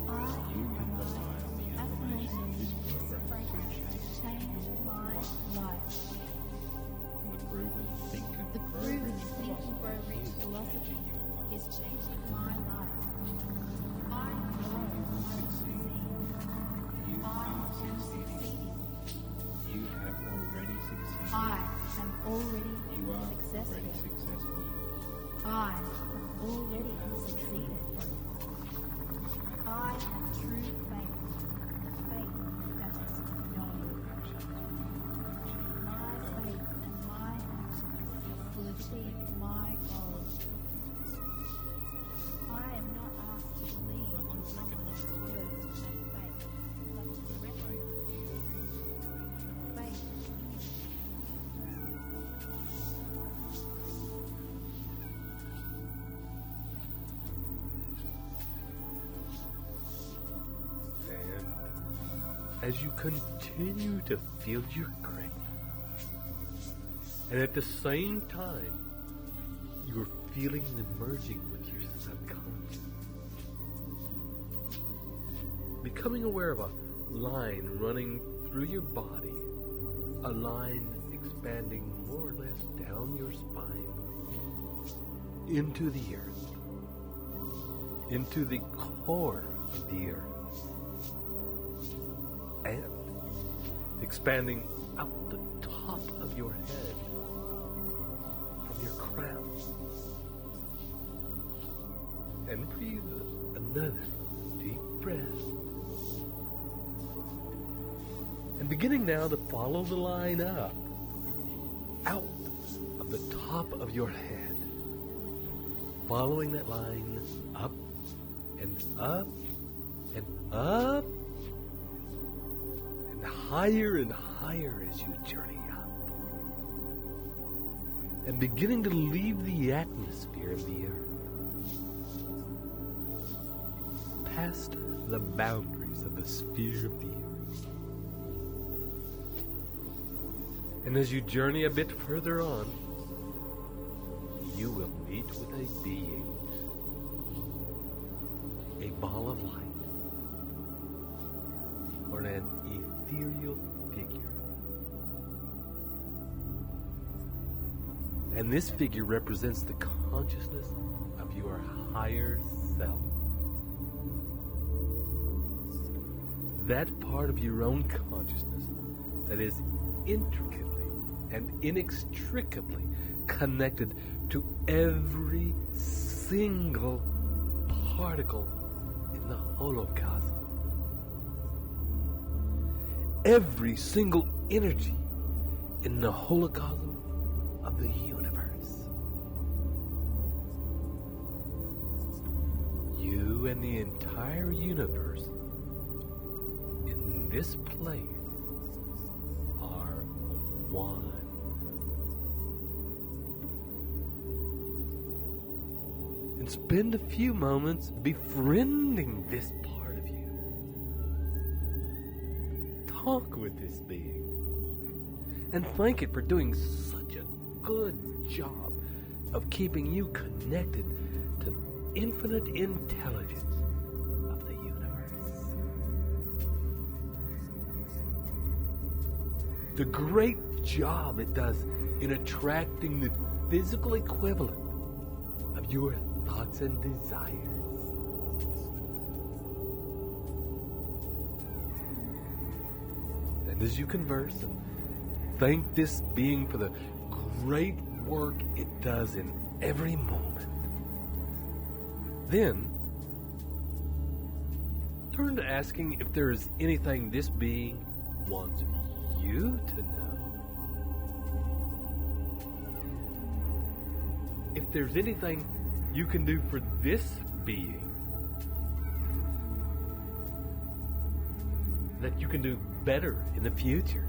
Speaker 5: I recognize the affirmation of this fragrance changed my life.
Speaker 6: The proven think and
Speaker 5: The
Speaker 6: grow
Speaker 5: proven
Speaker 6: rich
Speaker 5: think and grow rich
Speaker 6: philosophy
Speaker 5: philosophy
Speaker 6: is changing your life.
Speaker 5: is changing my life. I know I will succeed.
Speaker 6: You
Speaker 5: I
Speaker 6: are
Speaker 5: am
Speaker 6: succeeding.
Speaker 5: succeeding.
Speaker 6: You have already succeeded.
Speaker 5: I am already
Speaker 6: You are
Speaker 5: successful.
Speaker 6: already successful.
Speaker 5: I have already succeeded. I have true faith, the faith that is knowing. My faith and my actions will achieve my goals. I am not asked to believe on someone's words to have faith, but to recognize faith.
Speaker 4: And as you continue to feel your greatness, and at the same time, you're feeling the merging with your subconscious, becoming aware of a line running through your body, a line expanding more or less down your spine, into the earth, into the core of the earth, and expanding out the top of your head from your crown. And breathe another deep breath. And beginning now to follow the line up, out of the top of your head. Following that line up and up and up higher and higher as you journey up, and beginning to leave the atmosphere of the earth, past the boundaries of the sphere of the earth. And as you journey a bit further on, you will meet with a being, a ball of light, or an ethereal figure. And this figure represents the consciousness of your higher self. That part of your own consciousness that is intricately and inextricably connected to every single particle in the holocosm. Every single energy in the holocosm of the universe. You and the entire universe in this place are one. And spend a few moments befriending this part of you. Talk with this being and thank it for doing such a good job of keeping you connected to the infinite intelligence of the universe. The great job it does in attracting the physical equivalent of your thoughts and desires. And as you converse and thank this being for the great work it does in every moment, then turn to asking if there is anything this being wants you to know. If there's anything you can do for this being that you can do better in the future.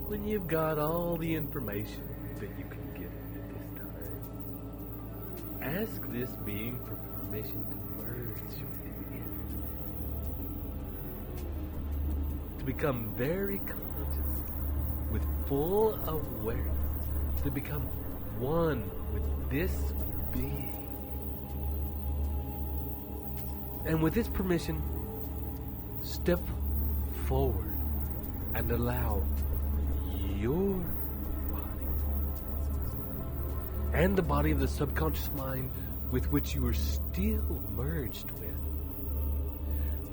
Speaker 4: When you've got all the information that you can get at this time, ask this being for permission to merge with it. To become very conscious with full awareness, to become one with this being. And with this permission, step forward and allow your body and the body of the subconscious mind with which you are still merged with,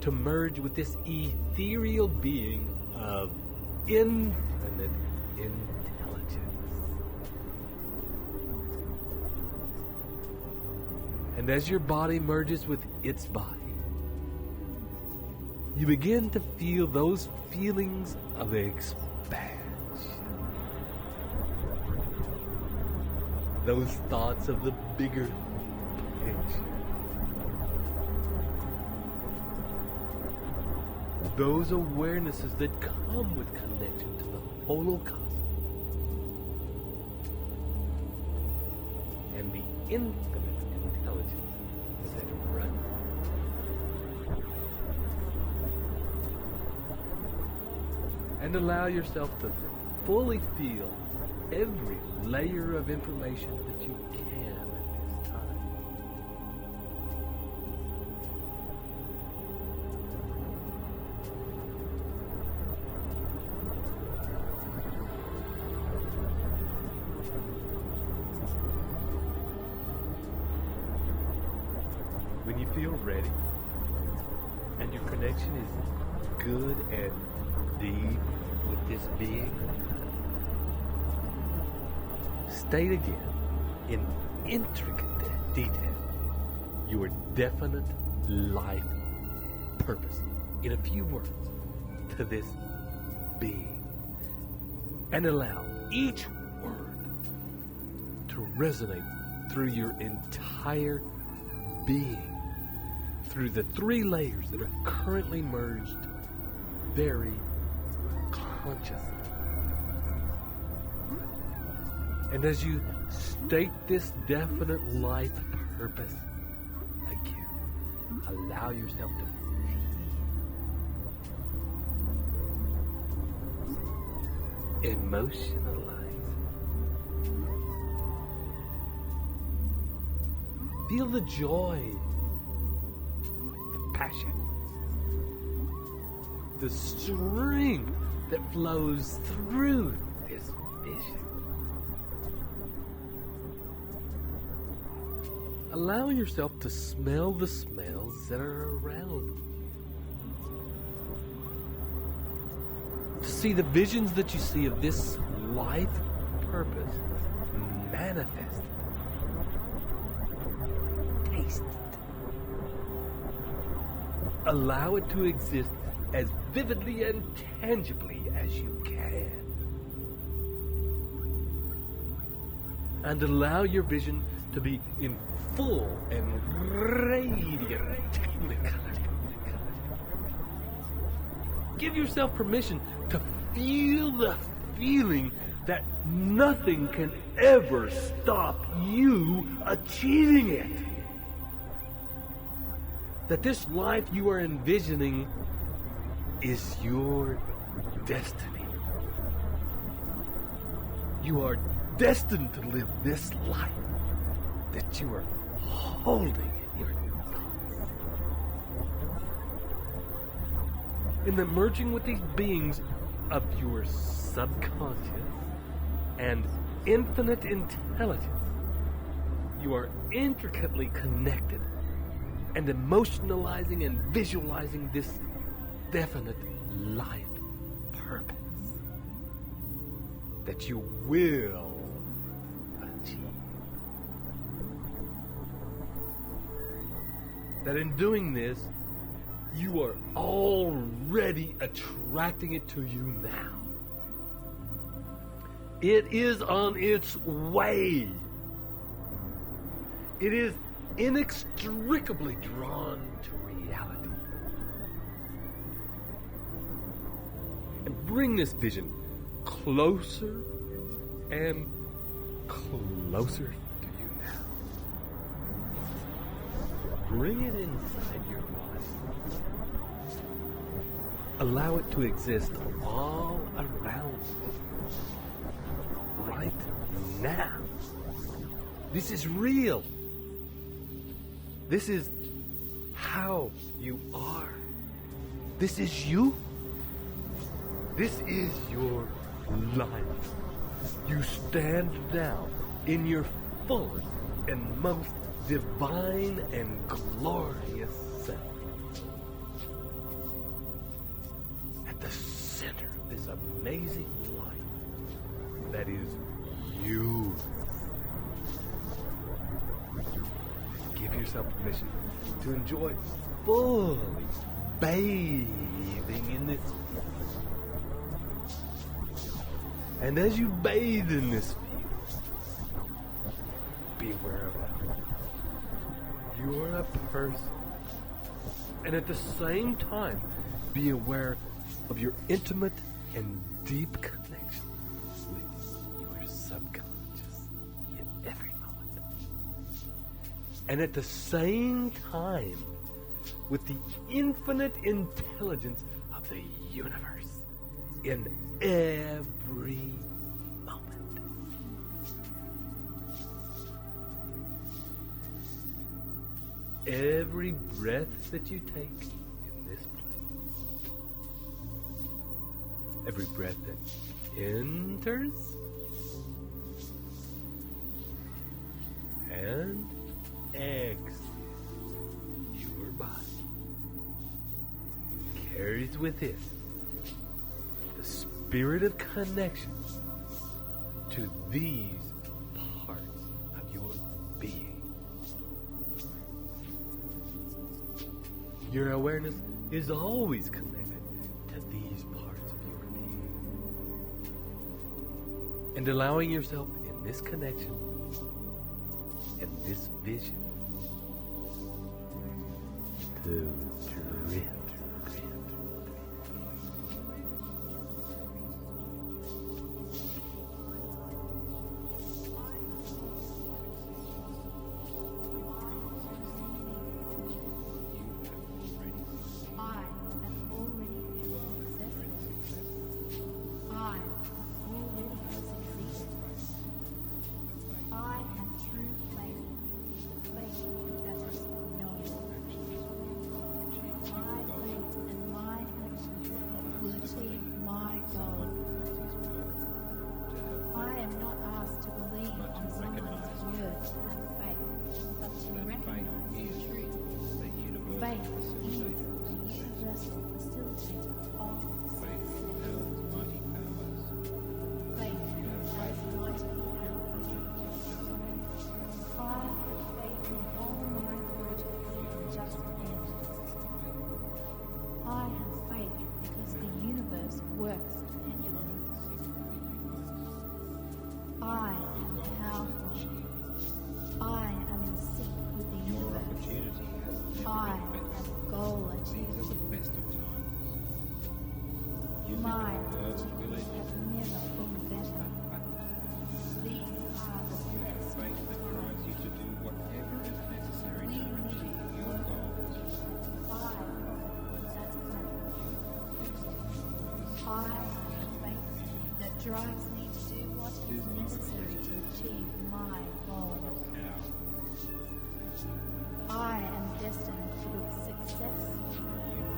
Speaker 4: to merge with this ethereal being of infinite intelligence. And as your body merges with its body, you begin to feel those feelings of expansion. Those thoughts of the bigger picture. Those awarenesses that come with connection to the holocosm and the infinite intelligence that runs. And allow yourself to fully feel every layer of information that you can at this time. When you feel ready and your connection is good and deep with this being, state again in intricate detail your definite life purpose in a few words to this being, and allow each word to resonate through your entire being through the 3 layers that are currently merged very consciously. And as you state this definite life purpose again, allow yourself to emotionalize. Feel the joy, the passion, the strength that flows through this vision. Allow yourself to smell the smells that are around you. To see the visions that you see of this life purpose manifested. Taste it. Allow it to exist as vividly and tangibly as you can. And allow your vision to be in full and radiant technicolor. Give yourself permission to feel the feeling that nothing can ever stop you achieving it. That this life you are envisioning is your destiny. You are destined to live this life that you are holding in your thoughts. In the merging with these beings of your subconscious and infinite intelligence, you are intricately connected and emotionalizing and visualizing this definite life purpose that you will achieve. That in doing this, you are already attracting it to you now. It is on its way. It is inextricably drawn to reality. And bring this vision closer and closer to you now. Bring it inside your body. Allow it to exist all around you. Right now. This is real. This is how you are. This is you. This is your life. You stand now in your fullest and most divine and glorious self. At the center of this amazing life that is you. Give yourself permission to enjoy fully bathing in this. And as you bathe in this field, be aware of it. You are a person. And at the same time, be aware of your intimate and deep connection with your subconscious in every moment. And at the same time, with the infinite intelligence of the universe in every moment. Every breath that you take in this place, every breath that enters and exhales your body carries with it the spirit of connection to these parts of your being. Your awareness is always connected to these parts of your being. And allowing yourself in this connection and this vision do drift.
Speaker 5: Drives me to do what is necessary to achieve my goals. I am destined to success.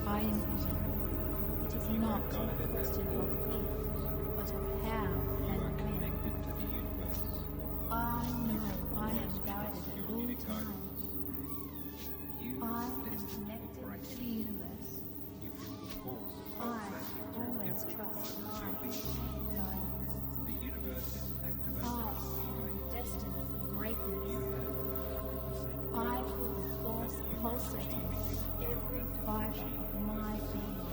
Speaker 5: I envision. It is not a question of if, but of how and when. I know I am guided at all times. I am connected to the universe. I always trust my guidance. I am destined for greatness. I feel the force pulsating in every fiber of my being.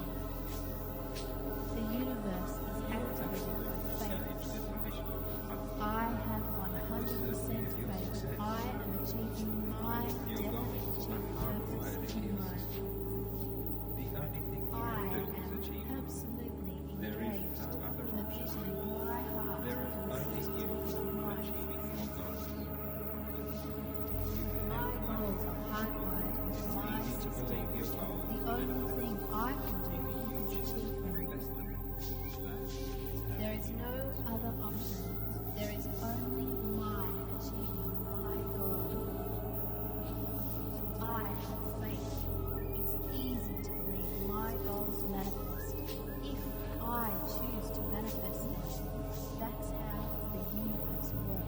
Speaker 5: The universe is activated by faith. I have 100% faith. I am achieving my definite purpose in life. I am absolutely engaged in a vision in my heart. My goals are hardwired into my system. The only thing I can do is achieve them. There is no other option. There is only my achieving my goal. I have faith. It's easy to believe my goals manifest. If I choose to manifest them, that's how the universe works.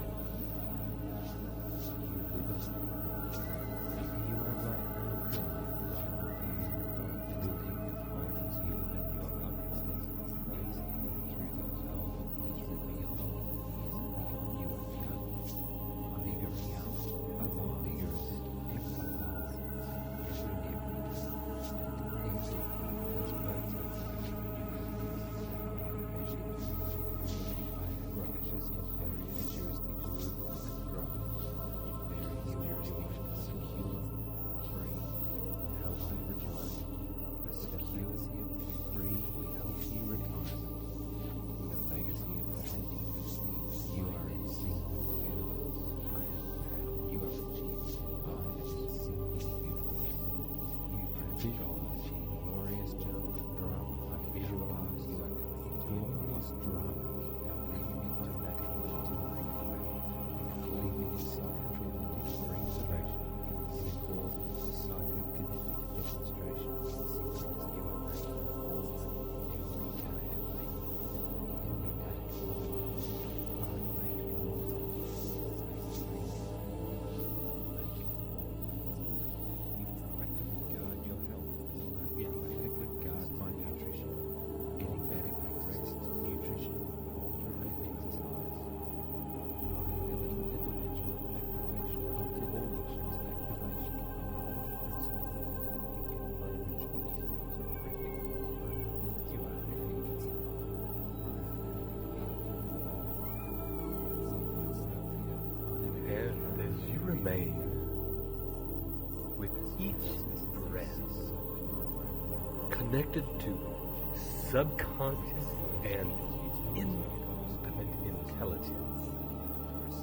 Speaker 4: with each breath, connected to subconscious and infinite intelligence.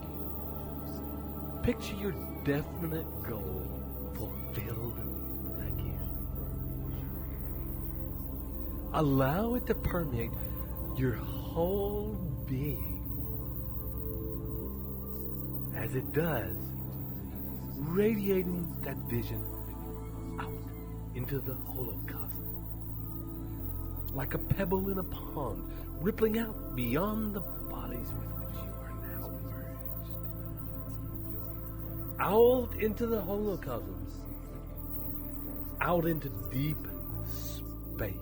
Speaker 4: Picture your definite goal fulfilled again. Allow it to permeate your whole being. As it does, radiating that vision out into the holocosm, like a pebble in a pond, rippling out beyond the bodies with which you are now merged. Out into the holocosm, out into deep space.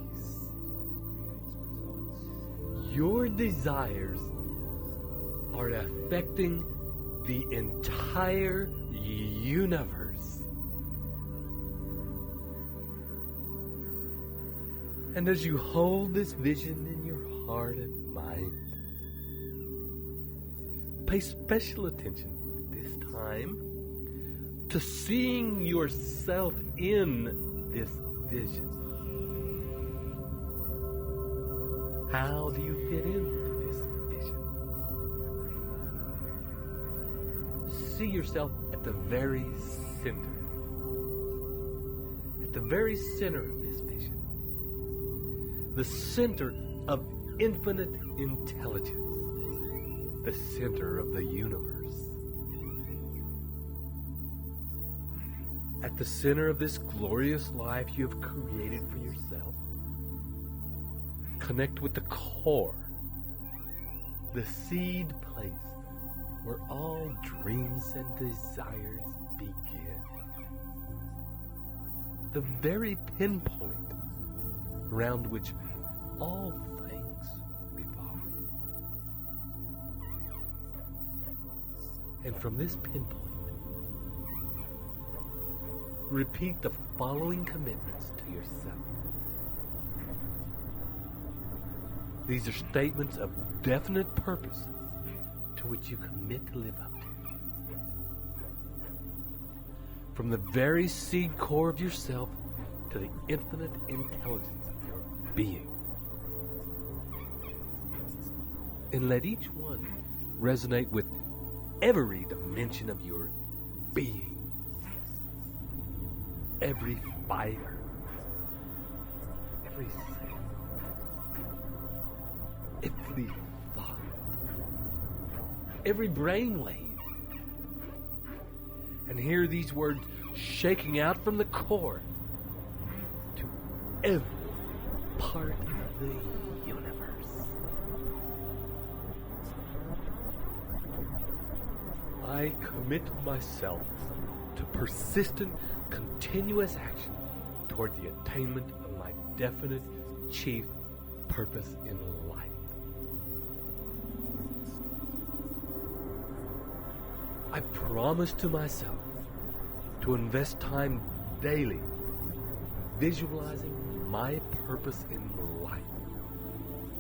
Speaker 4: Your desires are affecting the entire universe. And as you hold this vision in your heart and mind, pay special attention this time to seeing yourself in this vision. How do you fit into this vision? See yourself at the very center. At the very center of this vision. The center of infinite intelligence. The center of the universe. At the center of this glorious life you have created for yourself, connect with the core, the seed place where all dreams and desires begin. The very pinpoint around which all things revolve. And from this pinpoint, repeat the following commitments to yourself. These are statements of definite purpose to which you commit to live up to. From the very seed core of yourself to the infinite intelligence of your being. And let each one resonate with every dimension of your being. Every fiber, every cell, every thought, every brainwave. And hear these words shaking out from the core to every part of the universe. I commit myself to persistent, continuous action toward the attainment of my definite chief purpose in life. I promise to myself to invest time daily visualizing my purpose in life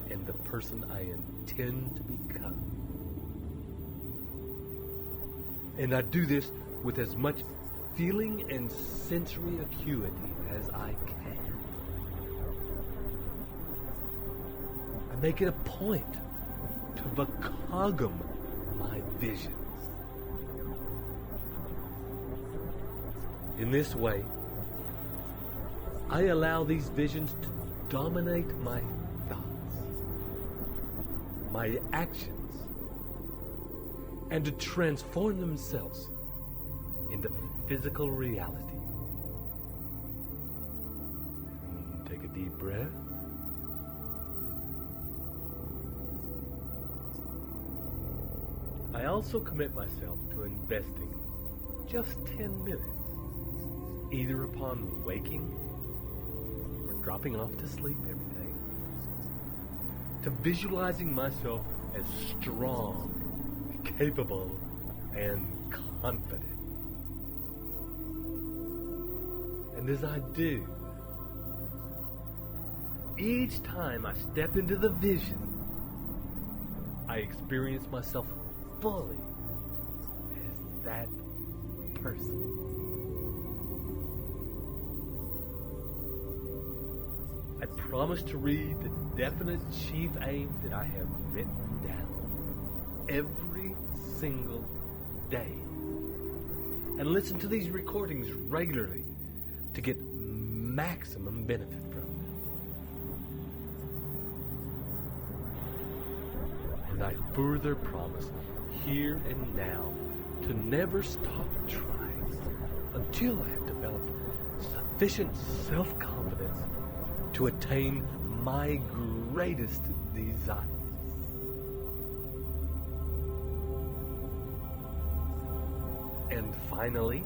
Speaker 4: and the person I intend to become. And I do this with as much feeling and sensory acuity as I can. I make it a point to vakagam my visions. In this way, I allow these visions to dominate my thoughts, my actions, and to transform themselves into physical reality. Take a deep breath. I also commit myself to investing just 10 minutes, either upon waking or dropping off to sleep every day, to visualizing myself as strong, capable, and confident. And as I do, each time I step into the vision, I experience myself fully as that person. I promise to read the definite chief aim that I have written down every single day, and listen to these recordings regularly to get maximum benefit from them. And I further promise here and now to never stop trying until I have developed sufficient self-confidence to attain my greatest desires. And finally,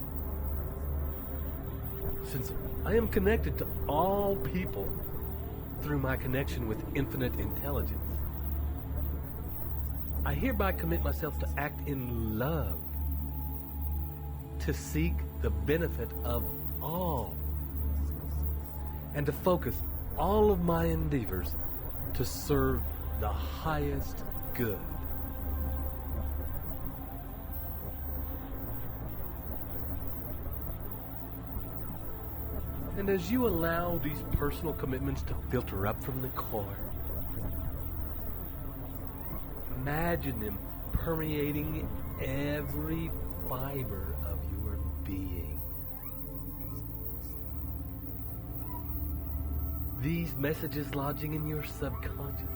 Speaker 4: since I am connected to all people through my connection with infinite intelligence, I hereby commit myself to act in love, to seek the benefit of all, and to focus all of my endeavors to serve the highest good. And as you allow these personal commitments to filter up from the core, imagine them permeating every fiber of your being. These messages lodging in your subconscious,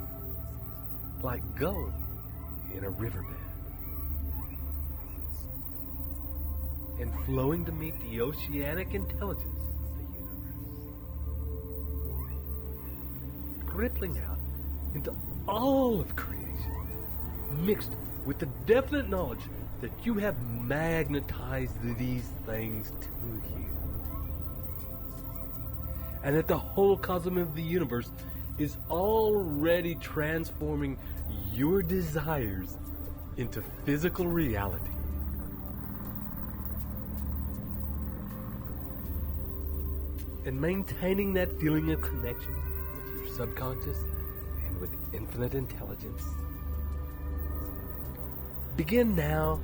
Speaker 4: like gold in a riverbed, and flowing to meet the oceanic intelligence of the universe, rippling out into all of creation, mixed with the definite knowledge that you have magnetized these things to you, and that the whole cosmos of the universe is already transforming your desires into physical reality. And maintaining that feeling of connection with your subconscious and with infinite intelligence. Begin now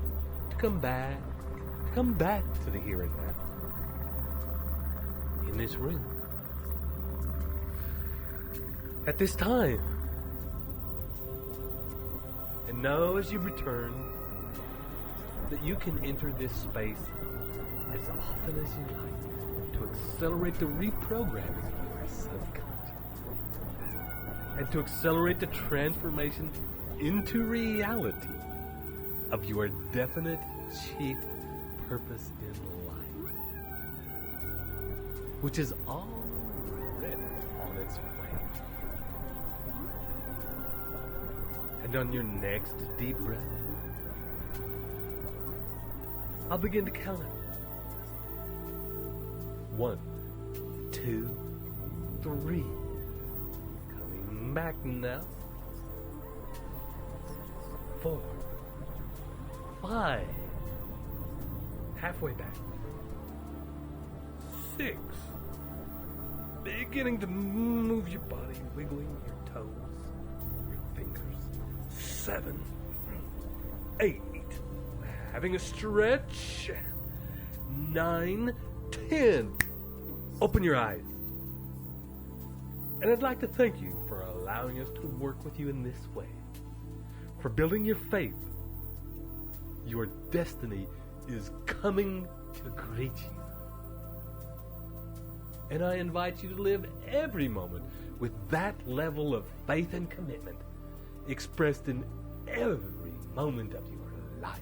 Speaker 4: to come back to the here and now. In this room. At this time. And know as you return that you can enter this space as often as you like to accelerate the reprogramming of your subconscious and to accelerate the transformation into reality of your definite chief purpose in life, which is already on its way. And on your next deep breath, I'll begin to count it. 1, 2, 3. Coming back now. 4, 5. Halfway back. 6. Beginning to move your body, wiggling your toes, your fingers. 7, 8. Having a stretch. 9, 10. Open your eyes. And I'd like to thank you for allowing us to work with you in this way. For building your faith. Your destiny is coming to greet you. And I invite you to live every moment with that level of faith and commitment expressed in every moment of your life.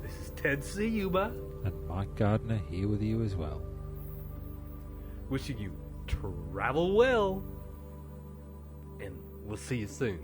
Speaker 4: This is Ted Ciuba.
Speaker 7: And Mike Gardner here with you as well.
Speaker 4: Wishing you travel well. And we'll see you soon.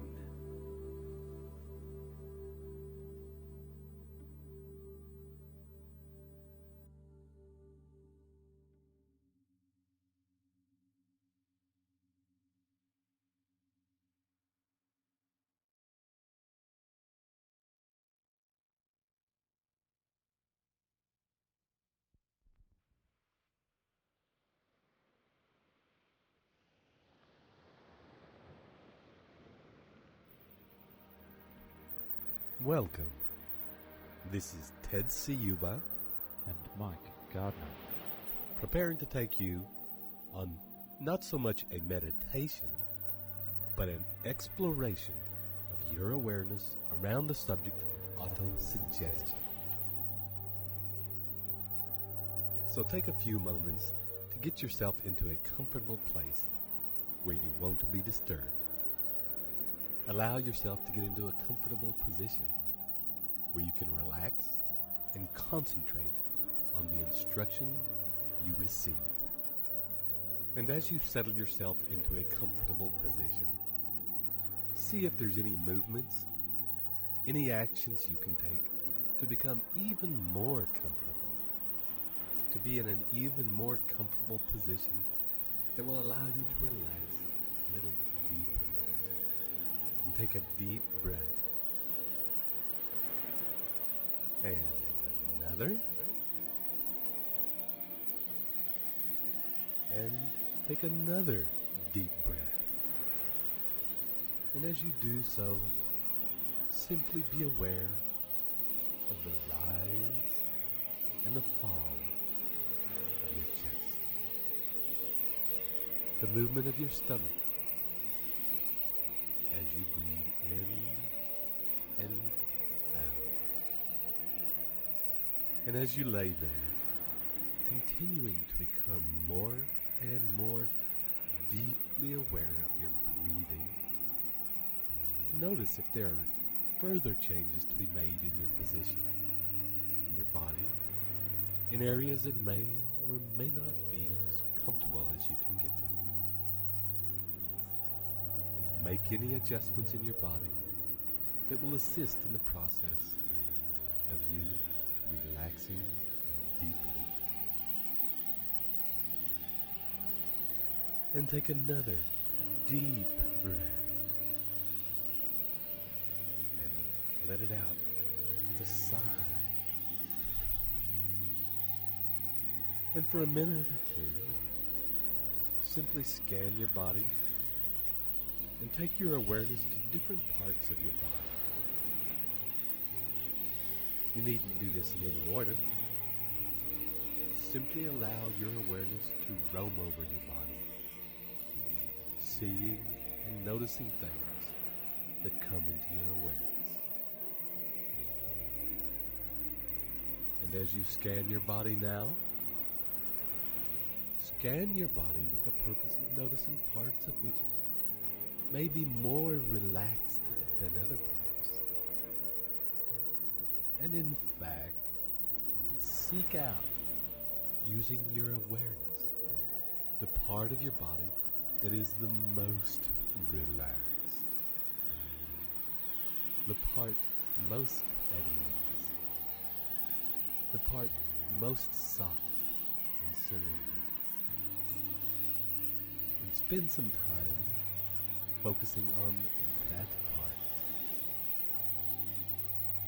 Speaker 4: Welcome. This is Ted Ciuba
Speaker 7: and Mike Gardner,
Speaker 4: preparing to take you on not so much a meditation, but an exploration of your awareness around the subject of auto-suggestion. So take a few moments to get yourself into a comfortable place where you won't be disturbed. Allow yourself to get into a comfortable position where you can relax and concentrate on the instruction you receive. And as you settle yourself into a comfortable position, see if there's any movements, any actions you can take to become even more comfortable, to be in an even more comfortable position that will allow you to relax a little deeper. And take a deep breath. And another. And take another deep breath. And as you do so, simply be aware of the rise and the fall of your chest. The movement of your stomach as you breathe in and out. And as you lay there, continuing to become more and more deeply aware of your breathing, notice if there are further changes to be made in your position, in your body, in areas that may or may not be as comfortable as you can get them. And make any adjustments in your body that will assist in the process of you relaxing deeply. And take another deep breath. Let it out with a sigh. And for a minute or two, simply scan your body and take your awareness to different parts of your body. You needn't do this in any order. Simply allow your awareness to roam over your body, seeing and noticing things that come into your awareness. And as you scan your body now, scan your body with the purpose of noticing parts of which may be more relaxed than other parts. And in fact, seek out, using your awareness, the part of your body that is the most relaxed, the part most at ease, the part most soft and surrendered. And spend some time focusing on that part,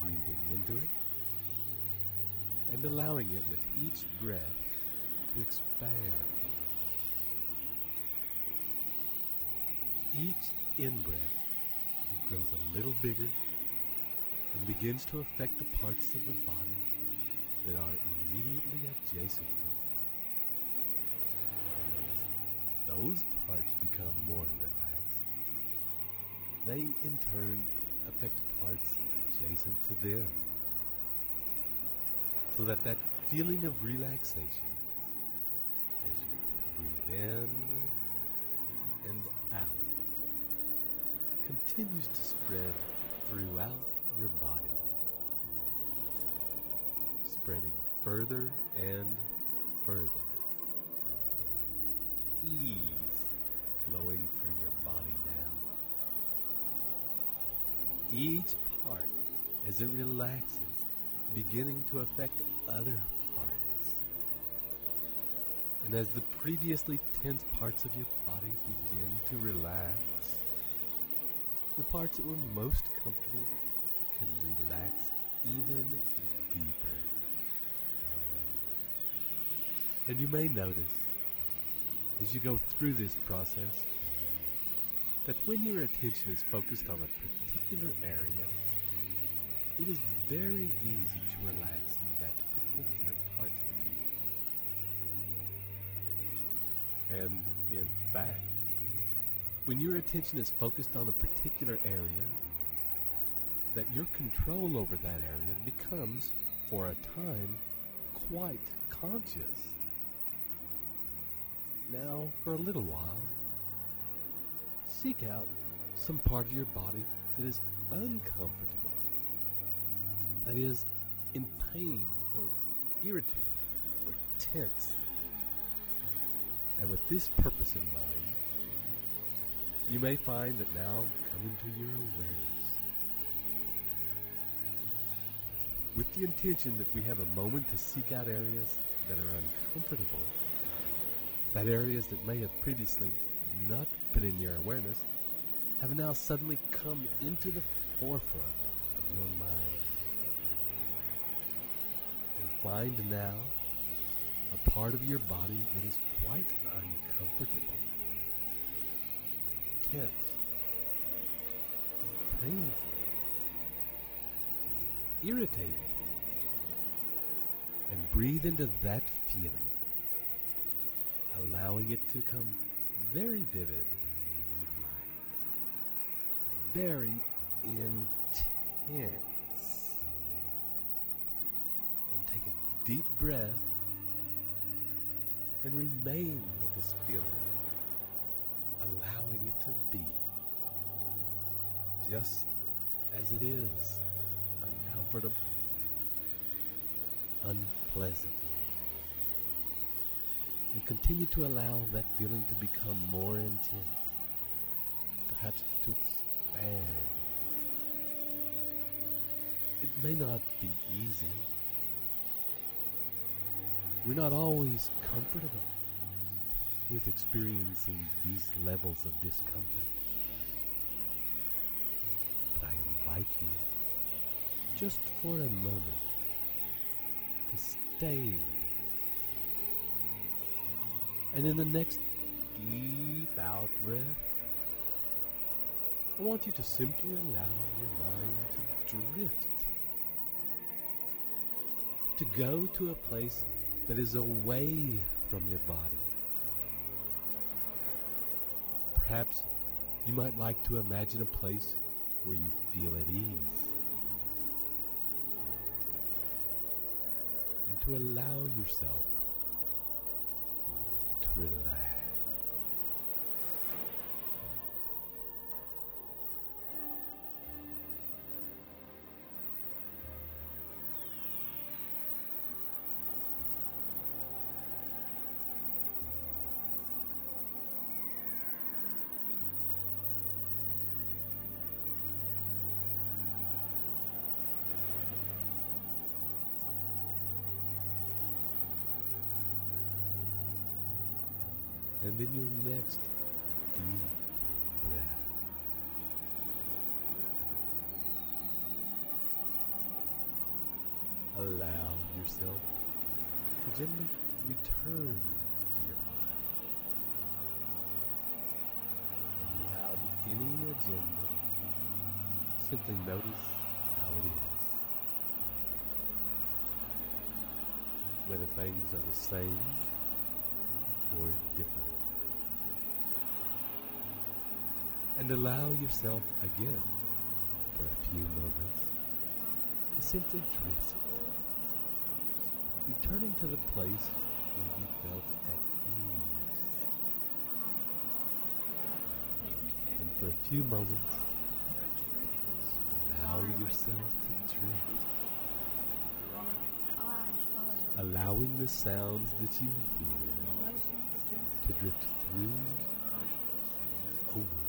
Speaker 4: breathing into it and allowing it with each breath to expand. Each in-breath, it grows a little bigger and begins to affect the parts of the body that are immediately adjacent to it. As those parts become more relaxed, they in turn affect parts adjacent to them, so that that feeling of relaxation as you breathe in and out continues to spread throughout your body, spreading further and further. Ease flowing through your body now. Each part, as it relaxes, beginning to affect other parts. And as the previously tense parts of your body begin to relax, the parts that were most comfortable can relax even deeper. And you may notice, as you go through this process, that when your attention is focused on a particular area, it is very easy to relax in that particular part of you. And in fact, when your attention is focused on a particular area, that your control over that area becomes, for a time, quite conscious. Now, for a little while, seek out some part of your body that is uncomfortable, that is in pain or irritated or tense. And with this purpose in mind, you may find that now come into your awareness with the intention that we have a moment to seek out areas that are uncomfortable, that areas that may have previously not been in your awareness have now suddenly come into the forefront of your mind. And find now a part of your body that is quite uncomfortable, tense, painful, irritated, and breathe into that feeling, allowing it to come very vivid in your mind, very intense. And take a deep breath and remain with this feeling, allowing it to be just as it is, uncomfortable, unpleasant. And continue to allow that feeling to become more intense, perhaps to expand. It may not be easy. We're not always comfortable with experiencing these levels of discomfort. But I invite you, just for a moment, to stay with it. And in the next deep out breath, I want you to simply allow your mind to drift, to go to a place that is away from your body. Perhaps you might like to imagine a place where you feel at ease, and to allow yourself to relax. And in your next deep breath, allow yourself to gently return to your body. And without any agenda, simply notice how it is. Whether things are the same or different. And allow yourself again, for a few moments, to simply drift, returning to the place where you felt at ease. And for a few moments, allow yourself to drift, allowing the sounds that you hear to drift through and over.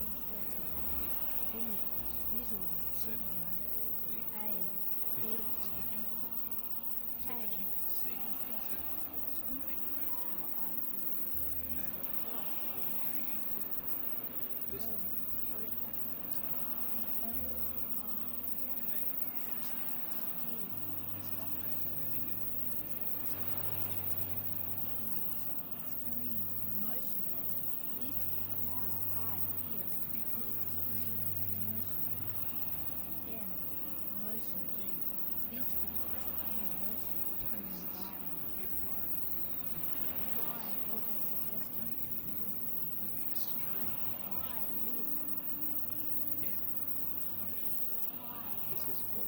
Speaker 6: This is what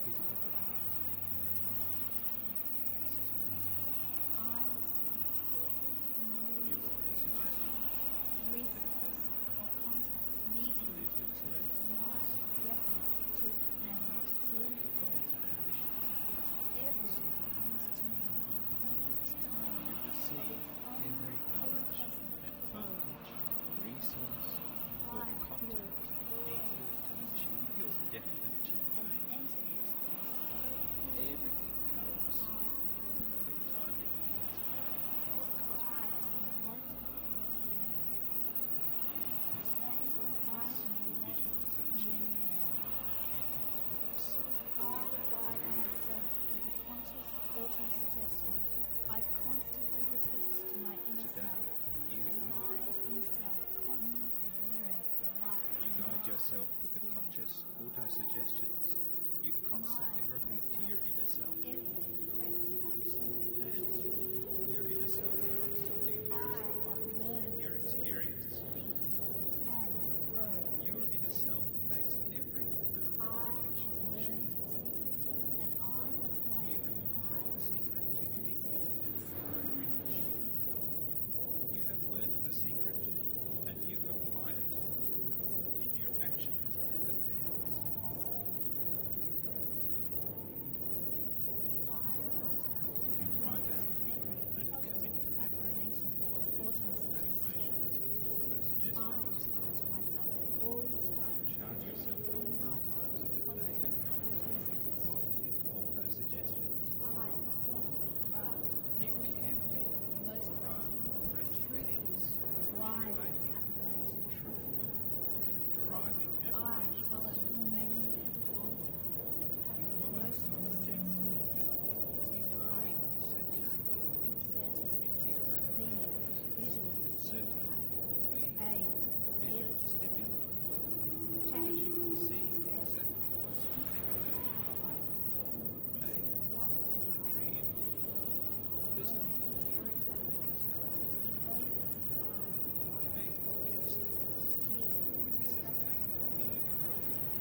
Speaker 6: is information. This is what is
Speaker 5: I receive every
Speaker 6: your
Speaker 5: knowledge,
Speaker 6: suggestion.
Speaker 5: resource, or contact needed to achieve my definite truth and
Speaker 6: Ask all your goals and ambitions.
Speaker 5: everything comes to me in perfect time.
Speaker 6: You receive every knowledge, advantage, resource, or contact needed to achieve your definite chief
Speaker 5: and
Speaker 6: aim.
Speaker 5: enter it so
Speaker 6: Everything comes in perfect timing as part of our cosmic plan. Visions of change. Enter into them so fully that
Speaker 5: conscious auto-suggestion I constantly repeat to my inner
Speaker 6: Today,
Speaker 5: self,
Speaker 6: you
Speaker 5: and my inner self constantly mirrors the light.
Speaker 6: You guide yourself with the conscious auto-suggestions you constantly repeat to your inner self.
Speaker 5: Every correct action
Speaker 6: And your inner self constantly mirrors the light in your experience.
Speaker 5: and grow.
Speaker 6: Your inner self makes every correct
Speaker 5: I
Speaker 6: action
Speaker 5: learned
Speaker 6: shoot.
Speaker 5: the secret, and I apply
Speaker 6: You
Speaker 5: it.
Speaker 6: have learned the secret to think and grow rich. You have learned the secret and you apply it in your actions and affairs. You write out and commit to memory
Speaker 5: Auto-suggestions.
Speaker 6: auto-suggestions.
Speaker 5: I charge myself at all times
Speaker 6: Charge yourself at all times of the day and night with positive auto-suggestions. You carefully craft present tense, motivating, truthful, and driving
Speaker 5: I
Speaker 6: affirmations.
Speaker 5: follow Vacant's
Speaker 6: You follow
Speaker 5: emotional
Speaker 6: sensory
Speaker 5: sensory
Speaker 6: abilities, bringing emotional sensory
Speaker 5: inserting
Speaker 6: into your affirmations.
Speaker 5: visual
Speaker 6: Inserting
Speaker 5: stimuli,
Speaker 6: the
Speaker 5: A,
Speaker 6: visual stimuli so that you can see exactly what you think about.
Speaker 5: this is what
Speaker 6: Auditory input, listening and hearing what is happening. K, kinesthetics. This is how you feel.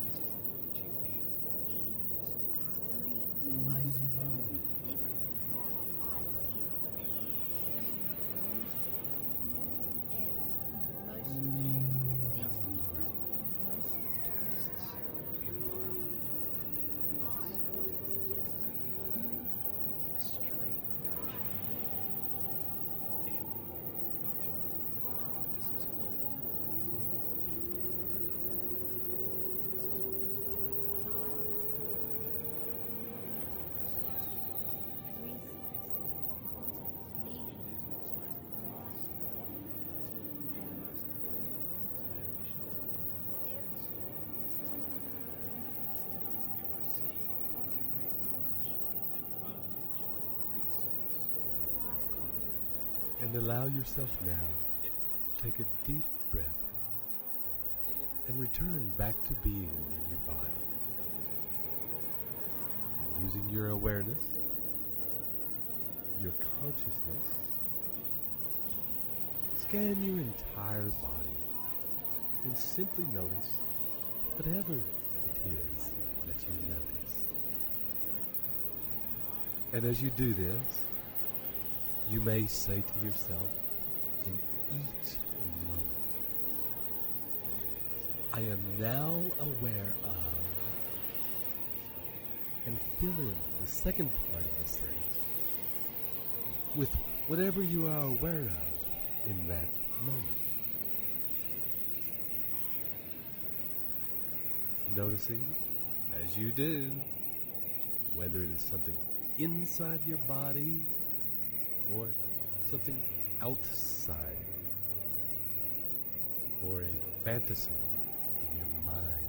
Speaker 6: This is what you feel in this environment.
Speaker 5: extreme emotion. This is how I feel. Extreme emotion. M, emotion.
Speaker 6: G,
Speaker 5: This is
Speaker 6: nothing
Speaker 5: what
Speaker 6: great.
Speaker 5: emotion
Speaker 6: Tastes the environment.
Speaker 5: My
Speaker 6: How
Speaker 5: auto-suggestion.
Speaker 6: you feel with extreme emotion. M, emotion. This is what is in emotion. This is what is
Speaker 4: And allow yourself now to take a deep breath and return back to being in your body. And using your awareness, your consciousness, scan your entire body and simply notice whatever it is that you notice. And as you do this, you may say to yourself in each moment, I am now aware of, and fill in the second part of the sentence with whatever you are aware of in that moment. Noticing, as you do, whether it is something inside your body or something outside, or a fantasy in your mind.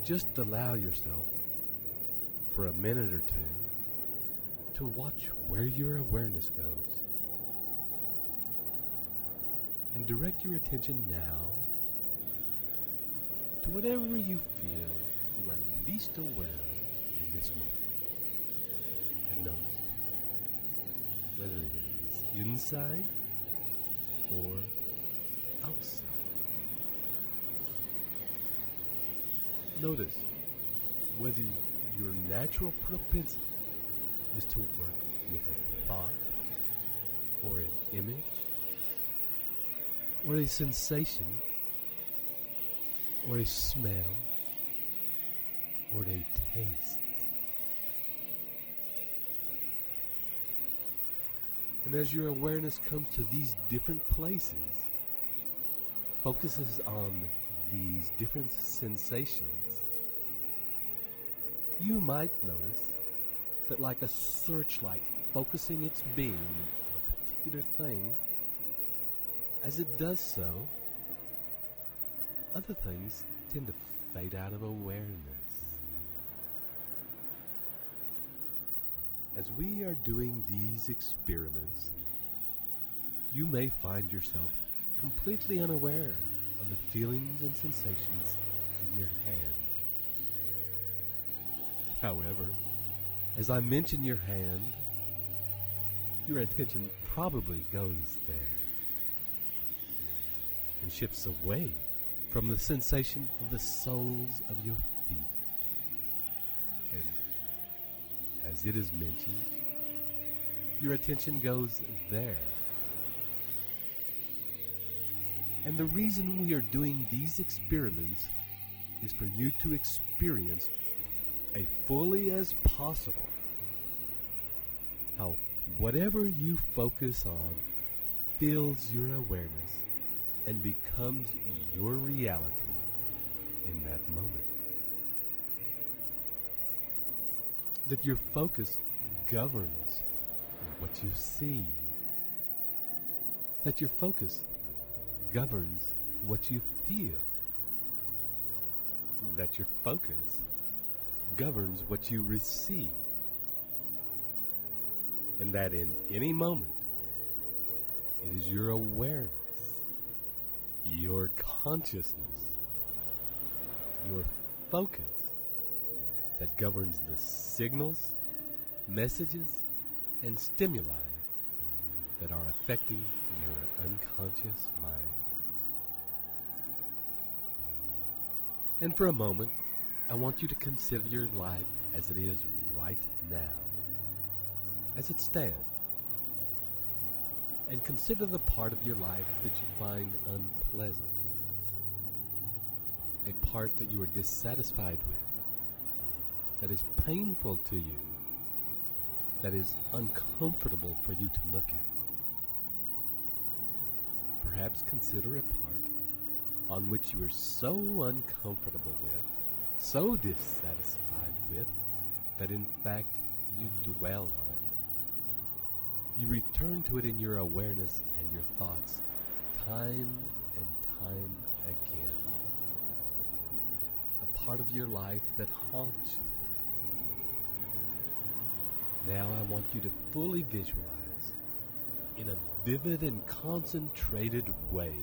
Speaker 4: Just allow yourself for a minute or two to watch where your awareness goes, and direct your attention now to whatever you feel you are least aware of in this moment. And notice whether it is inside or outside. Notice whether your natural propensity is to work with a thought or an image or a sensation or a smell or a taste. And as your awareness comes to these different places, focuses on these different sensations, you might notice that like a searchlight focusing its beam on a particular thing, as it does so, other things tend to fade out of awareness. As we are doing these experiments, you may find yourself completely unaware of the feelings and sensations in your hand. However, as I mention your hand, your attention probably goes there and shifts away from the sensation of the soles of your feet. And as it is mentioned, your attention goes there. And the reason we are doing these experiments is for you to experience as fully as possible how whatever you focus on fills your awareness and becomes your reality in that moment. That your focus governs what you see. That your focus governs what you feel. That your focus governs what you receive. And that in any moment, it is your awareness, your consciousness, your focus that governs the signals, messages, and stimuli that are affecting your unconscious mind. And for a moment, I want you to consider your life as it is right now, as it stands, and consider the part of your life that you find unpleasant, a part that you are dissatisfied with, that is painful to you, that is uncomfortable for you to look at. Perhaps consider a part on which you are so uncomfortable with, so dissatisfied with, that in fact you dwell on it. You return to it in your awareness and your thoughts time and time again. A part of your life that haunts you. Now I want you to fully visualize in a vivid and concentrated way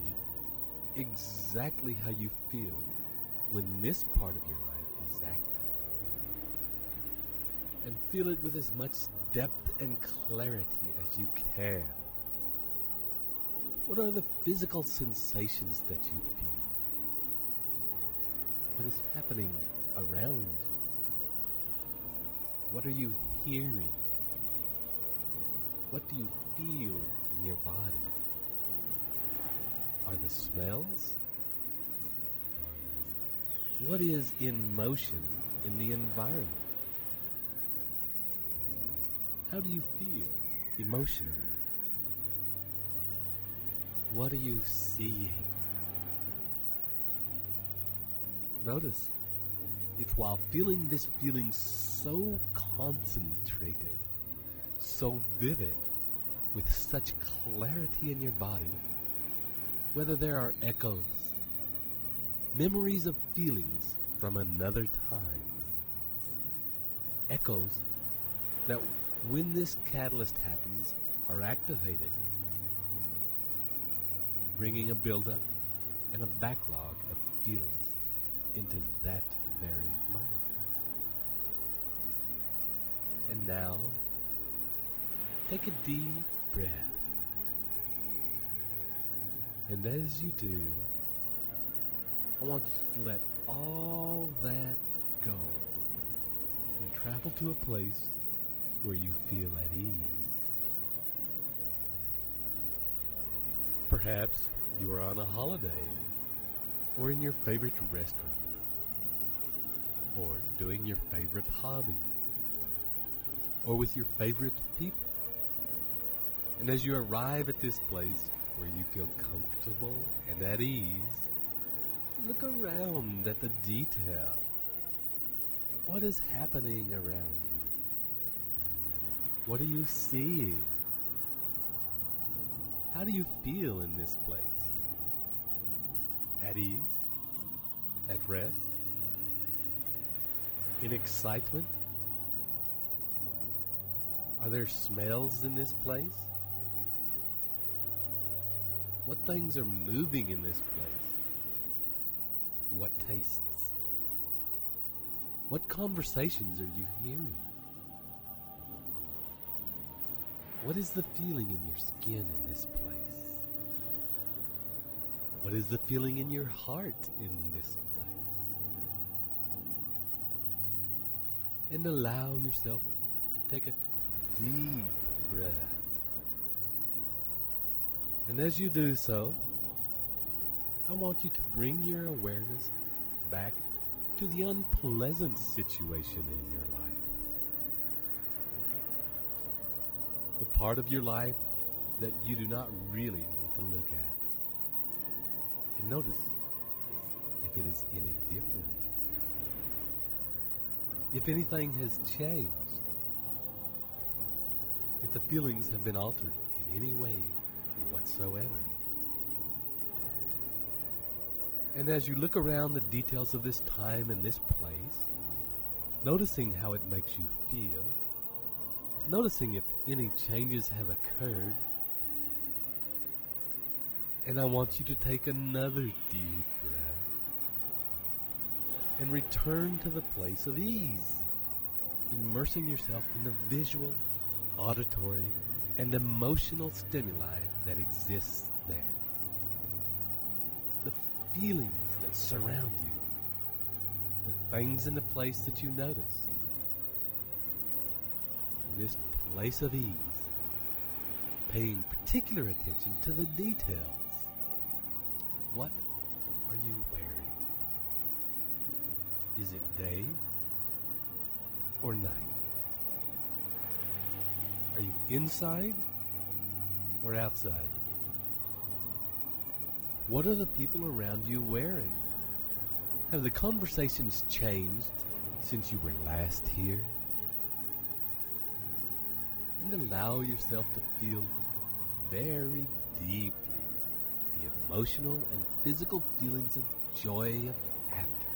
Speaker 4: exactly how you feel when this part of your life is active. And feel it with as much depth and clarity as you can. What are the physical sensations that you feel? What is happening around you? What are you hearing? What do you feel in your body? Are the smells? What is in motion in the environment? How do you feel emotionally? What are you seeing? Notice if while feeling this feeling so concentrated, so vivid, with such clarity in your body, whether there are echoes, memories of feelings from another time, echoes that when this catalyst happens are activated, bringing a buildup and a backlog of feelings into that very moment. And now, take a deep breath. And as you do, I want you to let all that go and travel to a place where you feel at ease. Perhaps you are on a holiday, or in your favorite restaurant, or doing your favorite hobby, or with your favorite people. And as you arrive at this place where you feel comfortable and at ease, look around at the detail. What is happening around you? What are you seeing? How do you feel in this place? At ease? At rest? In excitement? Are there smells in this place? What things are moving in this place? What tastes? What conversations are you hearing? What is the feeling in your skin in this place? What is the feeling in your heart in this place? And allow yourself to take a deep breath. And as you do so, I want you to bring your awareness back to the unpleasant situation in your life. The part of your life that you do not really want to look at. And notice if it is any different. If anything has changed. If the feelings have been altered in any way whatsoever. And as you look around the details of this time and this place, noticing how it makes you feel, noticing if any changes have occurred, and I want you to take another deep breath and return to the place of ease, immersing yourself in the visual, auditory, and emotional stimuli that exists there. The feelings that surround you, the things in the place that you notice. In this place of ease, paying particular attention to the details. What are you wearing? Is it day or night? Are you inside or outside? What are the people around you wearing? Have the conversations changed since you were last here? And allow yourself to feel very deeply the emotional and physical feelings of joy, of laughter.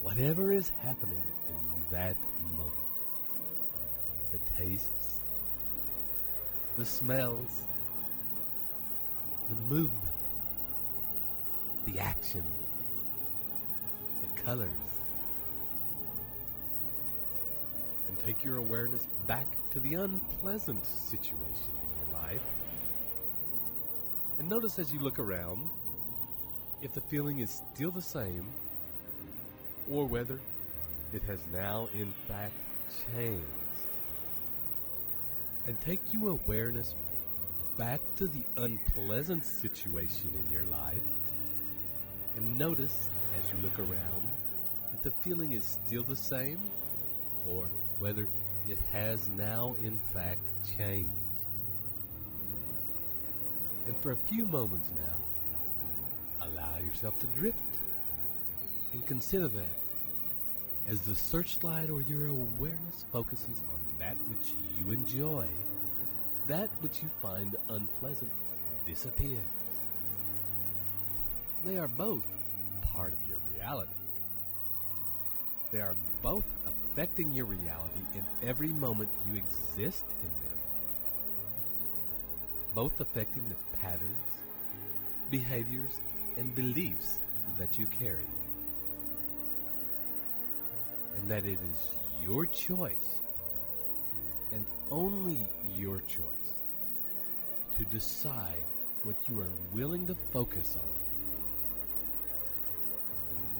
Speaker 4: Whatever is happening in that moment. The tastes, the smells, the movement, the action, the colors. And take your awareness back to the unpleasant situation in your life. And notice as you look around if the feeling is still the same or whether it has now in fact changed. And take your awareness back to the unpleasant situation in your life and notice as you look around if the feeling is still the same or whether it has now in fact changed. And for a few moments now, allow yourself to drift and consider that as the searchlight or your awareness focuses on that which you enjoy, that which you find unpleasant disappears. They are both part of your reality. They are both affecting your reality in every moment you exist in them. Both affecting the patterns, behaviors, and beliefs that you carry. And that it is your choice, and only your choice, to decide what you are willing to focus on.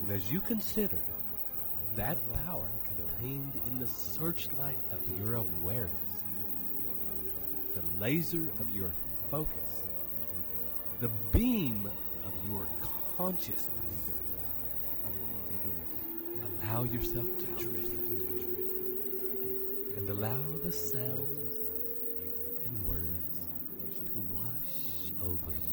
Speaker 4: And as you consider that power contained in the searchlight of your awareness, the laser of your focus, the beam of your consciousness, allow yourself to drift and allow the sounds and words to wash over you.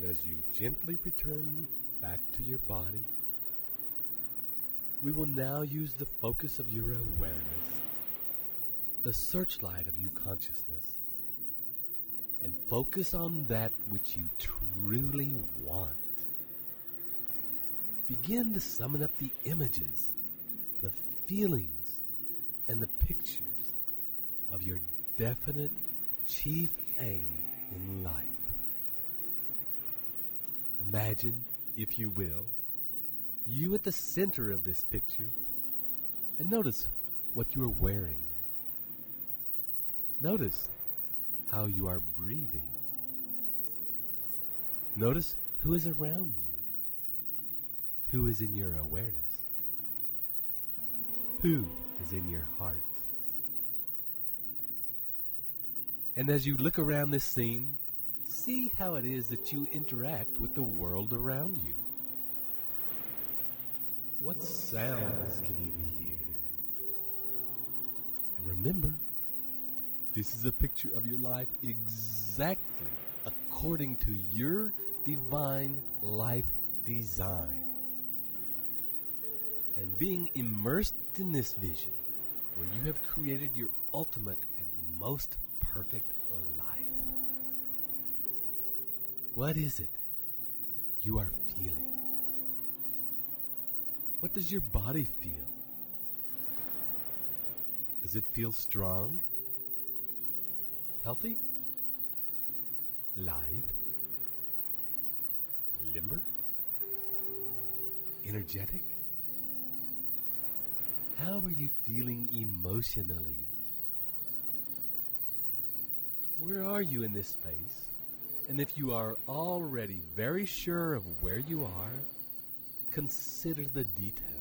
Speaker 4: As you gently return back to your body, we will now use the focus of your awareness, the searchlight of your consciousness, and focus on that which you truly want. Begin to summon up the images, the feelings, and the pictures of your definite chief aim in life. Imagine, if you will, you at the center of this picture, and notice what you are wearing. Notice how you are breathing. Notice who is around you, who is in your awareness, who is in your heart. And as you look around this scene, see how it is that you interact with the world around you. What sounds can you hear? And remember, this is a picture of your life exactly according to your divine life design. And being immersed in this vision, where you have created your ultimate and most perfect life. What is it that you are feeling? What does your body feel? Does it feel strong? Healthy? Light? Limber? Energetic? How are you feeling emotionally? Where are you in this space? And if you are already very sure of where you are, consider the details.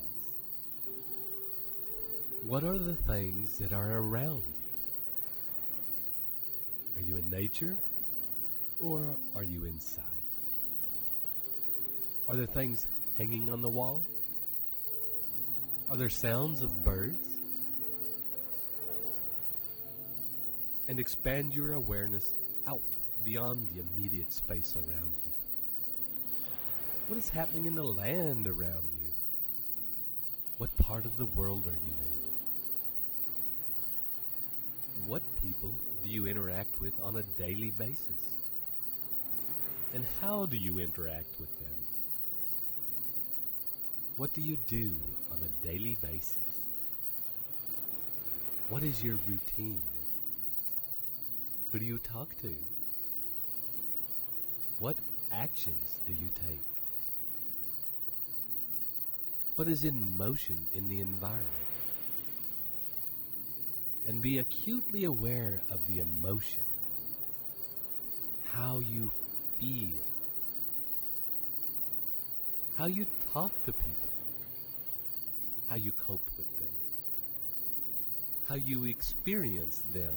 Speaker 4: What are the things that are around you? Are you in nature or are you inside? Are there things hanging on the wall? Are there sounds of birds? And expand your awareness out beyond the immediate space around you. What is happening in the land around you? What part of the world are you in? What people do you interact with on a daily basis? And how do you interact with them? What do you do on a daily basis? What is your routine? Who do you talk to? What actions do you take? What is in motion in the environment? And be acutely aware of the emotion, how you feel, how you talk to people, how you cope with them, how you experience them.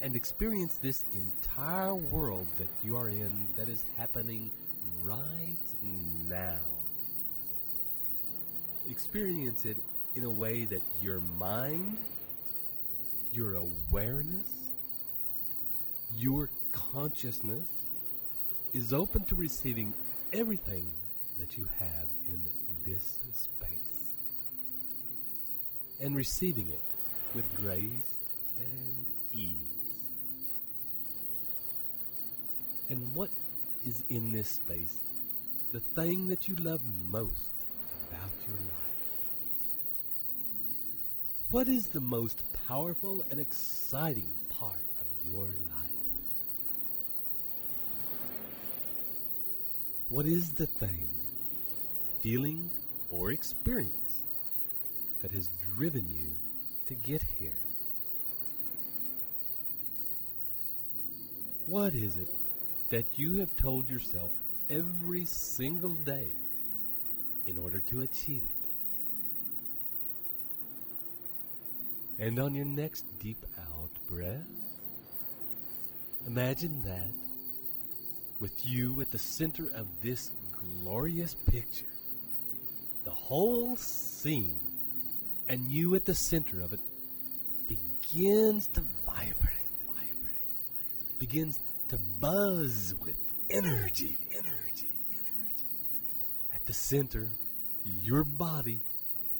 Speaker 4: And experience this entire world that you are in that is happening right now. Experience it in a way that your mind, your awareness, your consciousness is open to receiving everything that you have in this space. And receiving it with grace and ease. And what is in this space the thing that you love most about your life? What is the most powerful and exciting part of your life? What is the thing, feeling, or experience that has driven you to get here? What is it that you have told yourself every single day in order to achieve it? And on your next deep out breath, imagine that with you at the center of this glorious picture, the whole scene, and you at the center of it begins to vibrate, begins to buzz with energy. At the center, your body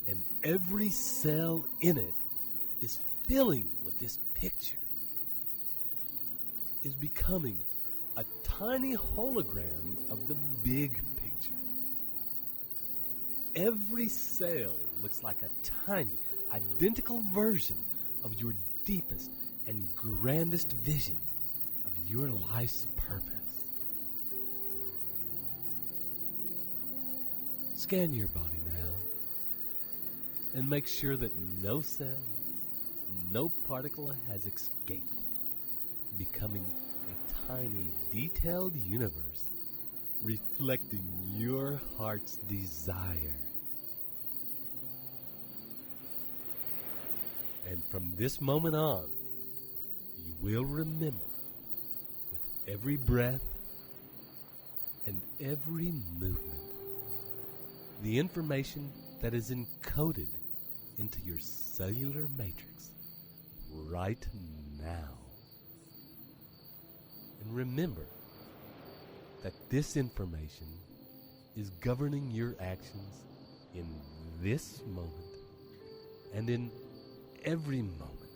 Speaker 4: and every cell in it is filling with this picture. is becoming a tiny hologram of the big picture. Every cell looks like a tiny, identical version of your deepest and grandest vision of your life's purpose. Scan your body now and make sure that no cell, no particle has escaped, becoming a tiny, detailed universe reflecting your heart's desire. And from this moment on, you will remember with every breath and every movement the information that is encoded into your cellular matrix right now. And remember that this information is governing your actions in this moment and in every moment,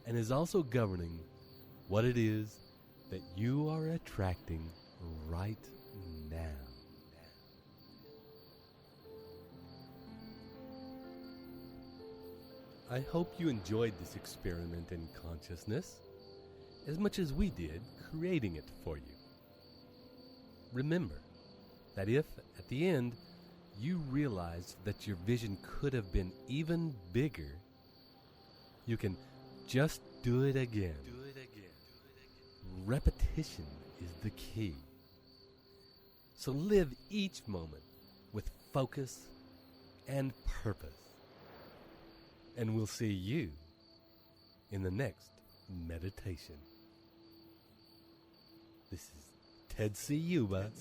Speaker 4: and is also governing what it is that you are attracting right now. I hope you enjoyed this experiment in consciousness as much as we did creating it for you. Remember that if, at the end, you realized that your vision could have been even bigger, you can just do it again. Repetition is the key. So live each moment with focus and purpose. And we'll see you in the next meditation. This is Ted Ciuba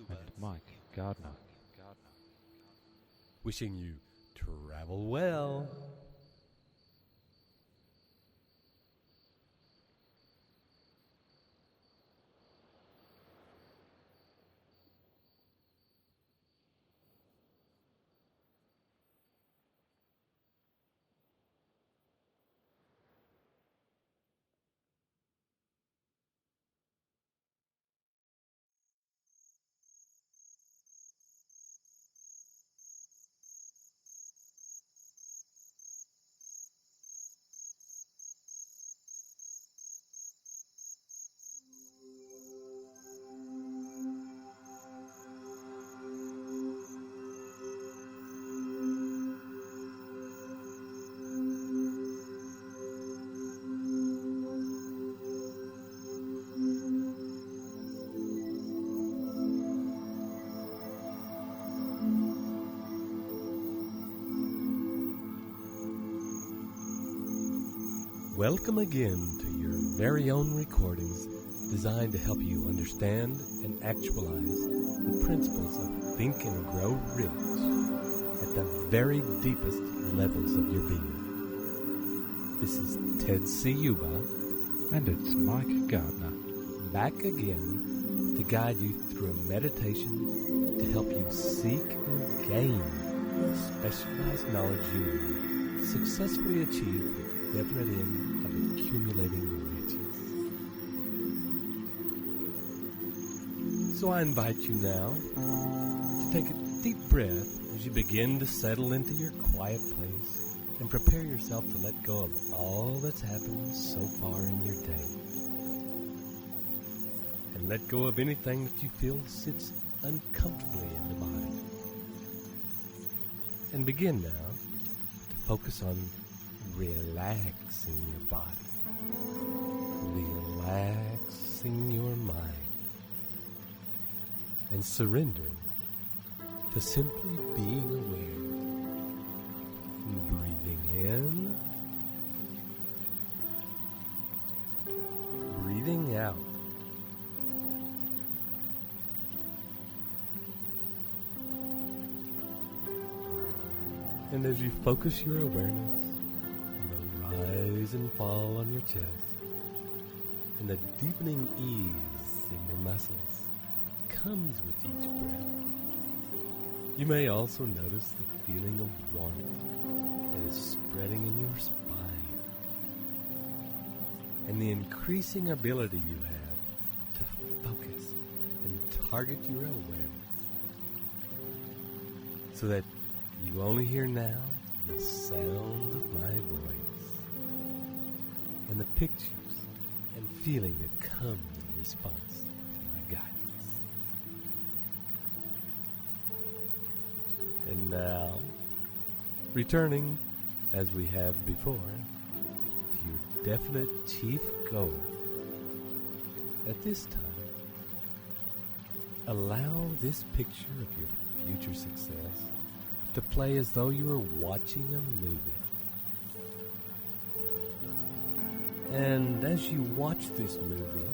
Speaker 7: and Mike Gardner.
Speaker 4: Wishing you travel well. Welcome again to your very own recordings designed to help you understand and actualize the principles of Think and Grow Rich at the very deepest levels of your being. This is Ted Ciuba.
Speaker 7: And it's Mike Gardner.
Speaker 4: Back again to guide you through a meditation to help you seek and gain the specialized knowledge you need to successfully achieve the definite end of accumulating riches. So I invite you now to take a deep breath as you begin to settle into your quiet place and prepare yourself to let go of all that's happened so far in your day. And let go of anything that you feel sits uncomfortably in the body. And begin now to focus on relaxing your body, relaxing your mind, and surrendering to simply being aware, breathing in, breathing out. And as you focus your awareness on the rise and fall on your chest, and the deepening ease in your muscles comes with each breath, you may also notice the feeling of warmth that is spreading in your spine. and the increasing ability you have to focus and target your awareness so that you only hear now the sound of my voice and the pictures and feeling that come in response to my guidance. And now, returning as we have before to your definite chief goal, at this time, allow this picture of your future success to play as though you were watching a movie. And as you watch this movie,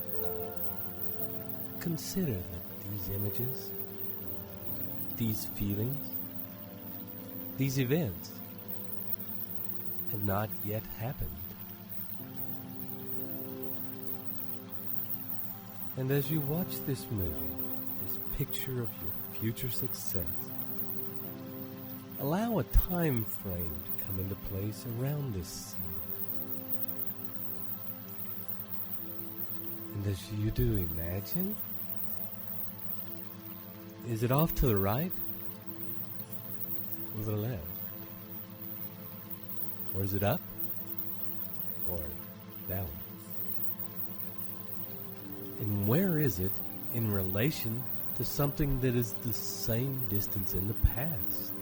Speaker 4: consider that these images, these feelings, these events have not yet happened. And as you watch this movie, this picture of your future success, allow a time frame to come into place around this scene. And as you do, imagine, is it off to the right or the left? Or is it up or down? And where is it in relation to something that is the same distance in the past?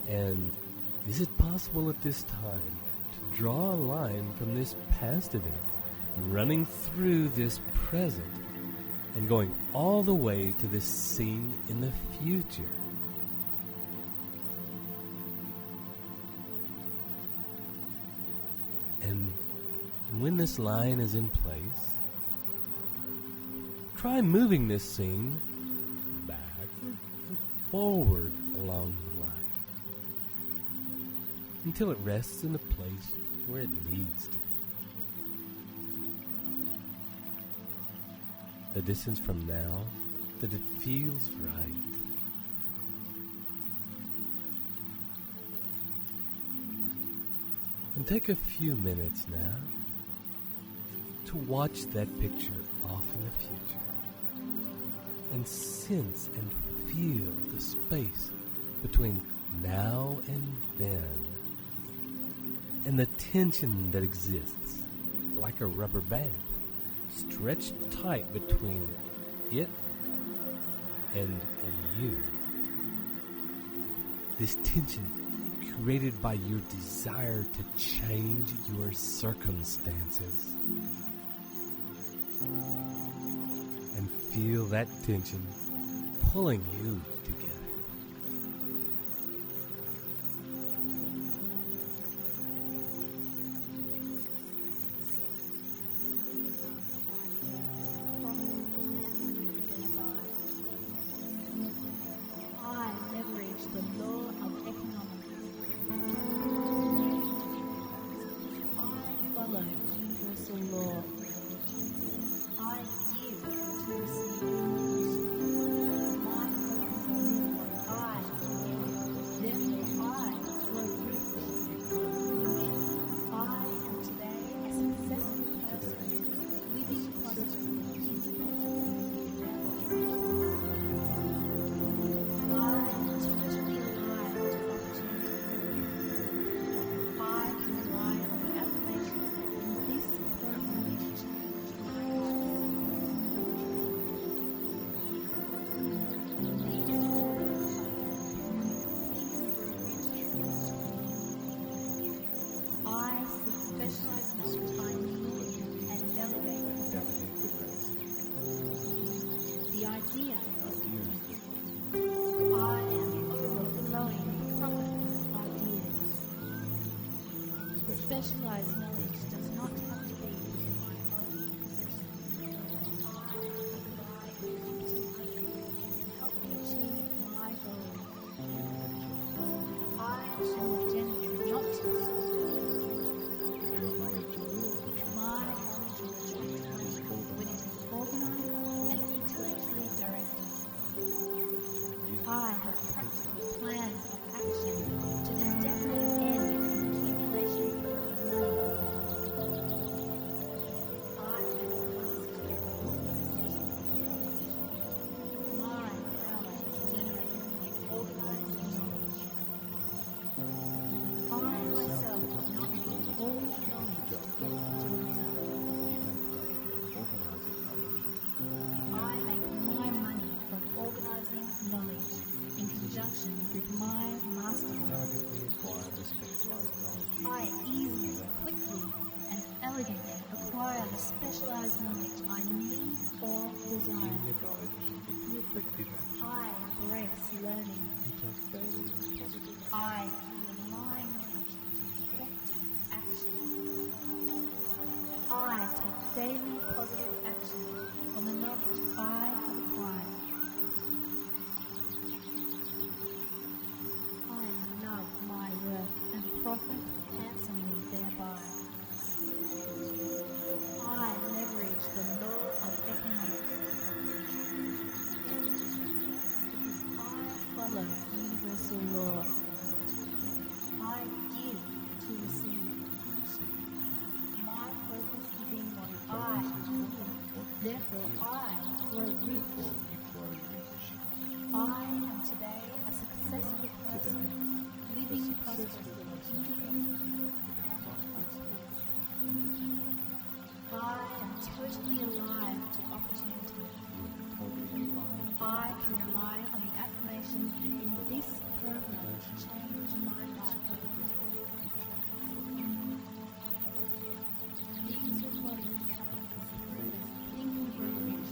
Speaker 4: And is it possible at this time to draw a line from this past event, running through this present, and going all the way to this scene in the future? And when this line is in place, try moving this scene backward or forward along the line until it rests in a place where it needs to be. The distance from now that it feels right. And take a few minutes now to watch that picture off in the future and sense and feel the space between now and then and the tension that exists like a rubber band stretched tight between it and you. This tension created by your desire to change your circumstances. And feel that tension pulling you together.
Speaker 5: I leverage the law of economics. I follow universal law. I give to receive. My focus is master. I easily, quickly, and elegantly acquire the specialized knowledge I need or desire. I embrace learning. I use my knowledge to effective action. I take daily positive action on the knowledge I have acquired. I love my work and profit handsomely thereby. I leverage the law of economics. Because I follow universal law. I give to receive. My focus is in what I do. Therefore, I grow rich. I am today a successful person, living prosperously, independently, and prosperously. I am totally alive to opportunity. I can rely on the affirmation in this program to change my life. These recordings come from thinking programs.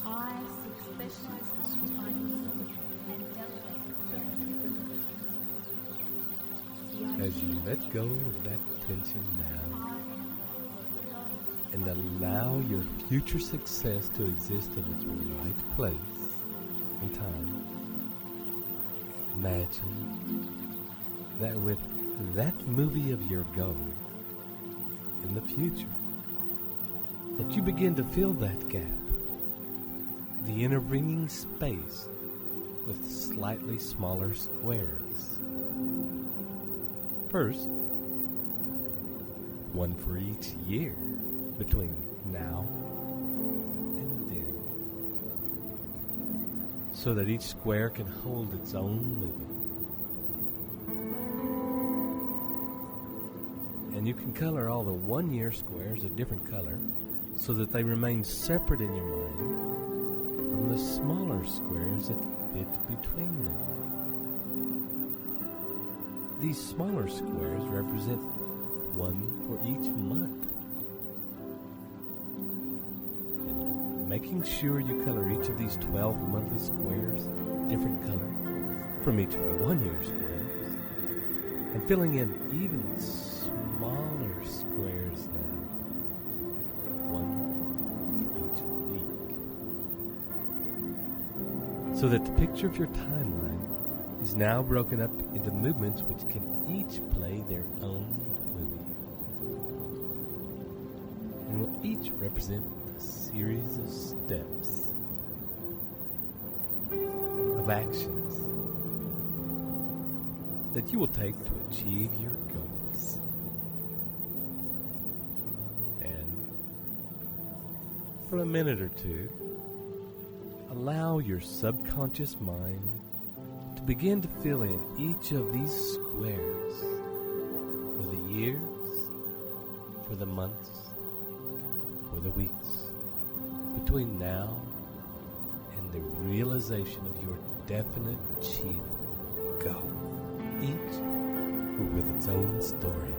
Speaker 5: I seek specialized knowledge I need and delegate it.
Speaker 4: As you let go of that tension now and allow your future success to exist in its right place and time, imagine that with that movie of your goal in the future, that you begin to fill that gap, the intervening space, with slightly smaller squares. First, one for each year between now and then, so that each square can hold its own movement. And you can color all the 1 year squares a different color so that they remain separate in your mind from the smaller squares that fit between them. These smaller squares represent one for each month. And making sure you color each of these 12 monthly squares a different color from each of the 1 year squares, and filling in even smaller squares now, one for each week, so that the picture of your timeline is now broken up into movements which can each play their own movie, and will each represent a series of steps, of actions that you will take to achieve your goals. And for a minute or two, allow your subconscious mind to begin to fill in each of these squares for the years, for the months, for the weeks, between now and the realization of your definite chief goal, each with its own story.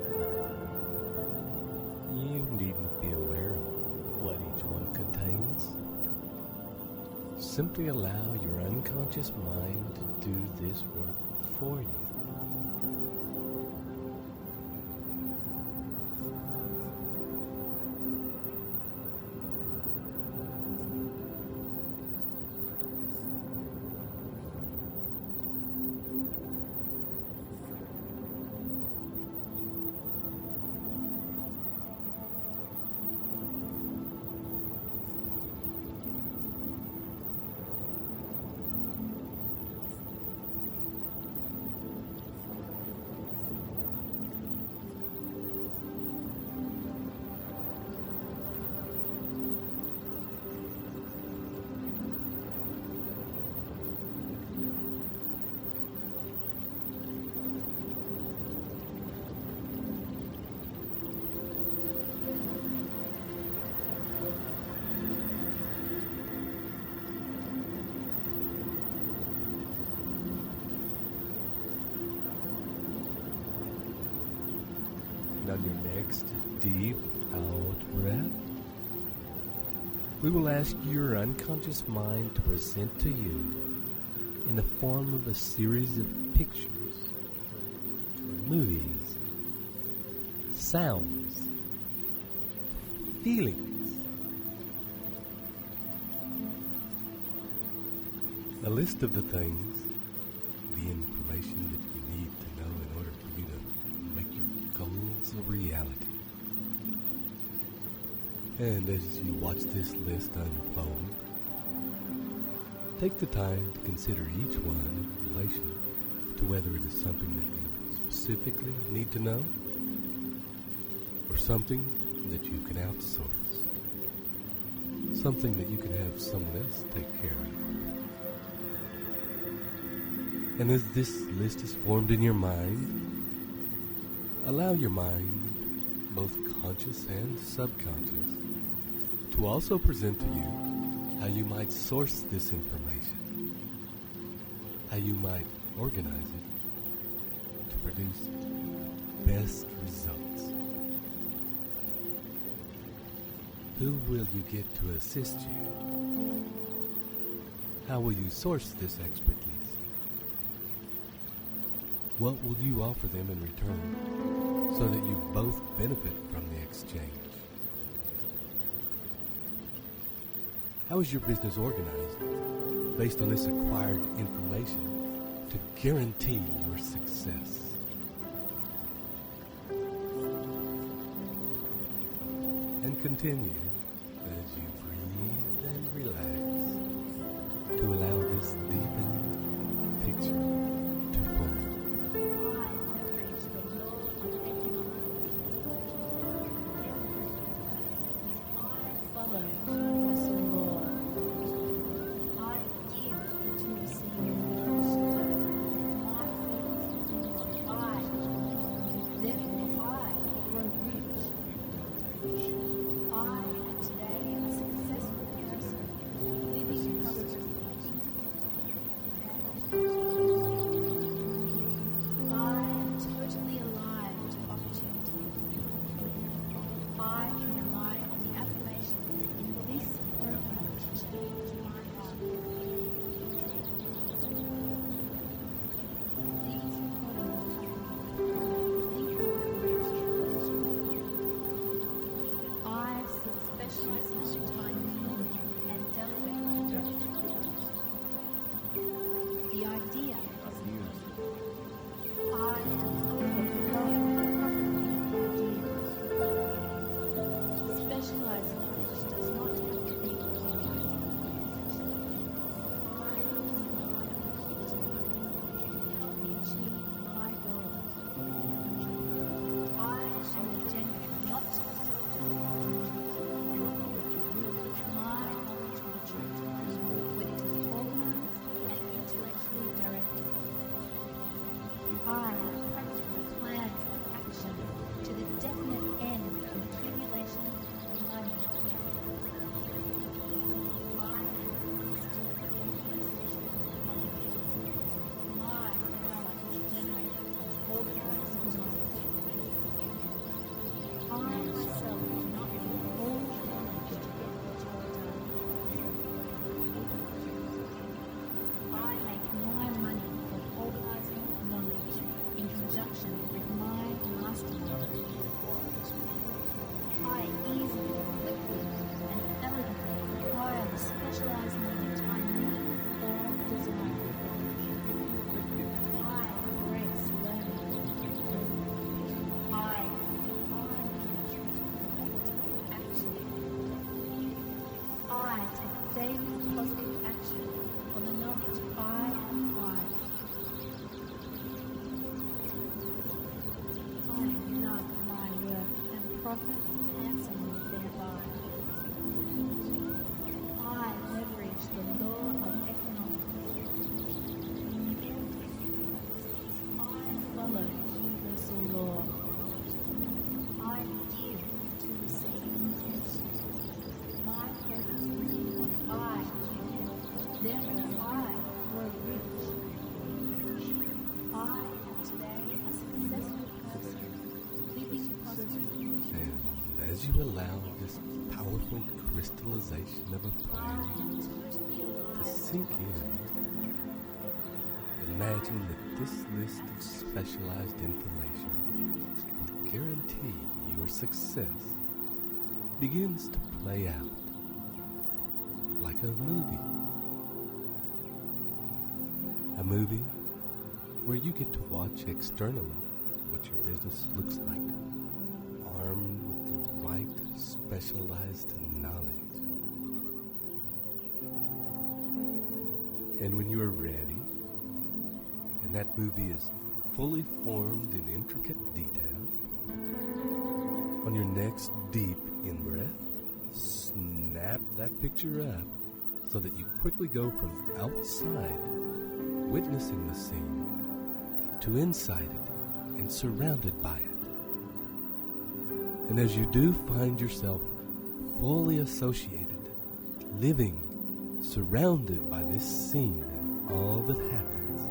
Speaker 4: You needn't be aware of what each one contains. Simply allow your unconscious mind to do this work for you. on your next deep out breath, we will ask your unconscious mind to present to you in the form of a series of pictures, movies, sounds, feelings, a list of the things, the information that you need to know in order for you to make your goals a reality. And as you watch this list unfold, take the time to consider each one in relation to whether it is something that you specifically need to know or something that you can outsource, something that you can have someone else take care of. And as this list is formed in your mind, allow your mind, both conscious and subconscious, to also present to you how you might source this information, how you might organize it to produce the best results. Who will you get to assist you? How will you source this expertise? What will you offer them in return so that you both benefit from the exchange? How is your business organized based on this acquired information to guarantee your success? And continue as you breathe and relax to allow this deepened picture to form.
Speaker 5: Today, a successful person living positive
Speaker 4: as you allow this powerful crystallization of a plan to sink in, imagine that this list of specialized information will guarantee your success begins to play out like a movie. A movie where you get to watch externally what your business looks like, armed with the right specialized knowledge. And when you are ready, and that movie is fully formed in intricate detail, on your next deep in-breath, snap that picture up so that you quickly go from outside, witnessing the scene, to inside it and surrounded by it. And as you do find yourself fully associated, living, surrounded by this scene and all that happens,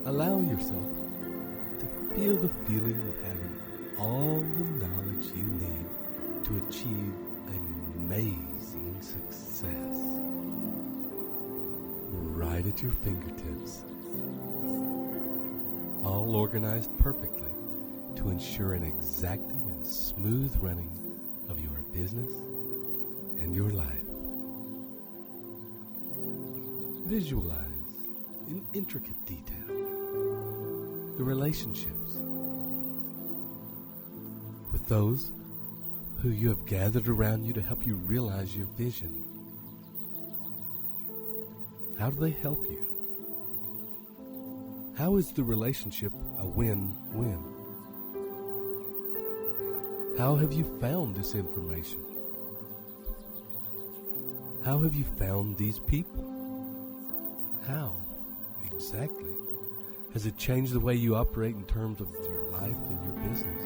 Speaker 4: allow yourself to feel the feeling of having all the knowledge you need to achieve amazing success right at your fingertips, all organized perfectly to ensure an exacting and smooth running of your business and your life. Visualize in intricate detail the relationships with those who you have gathered around you to help you realize your vision. How do they help you? How is the relationship a win-win? How have you found this information? How have you found these people? How, exactly, has it changed the way you operate in terms of your life and your business?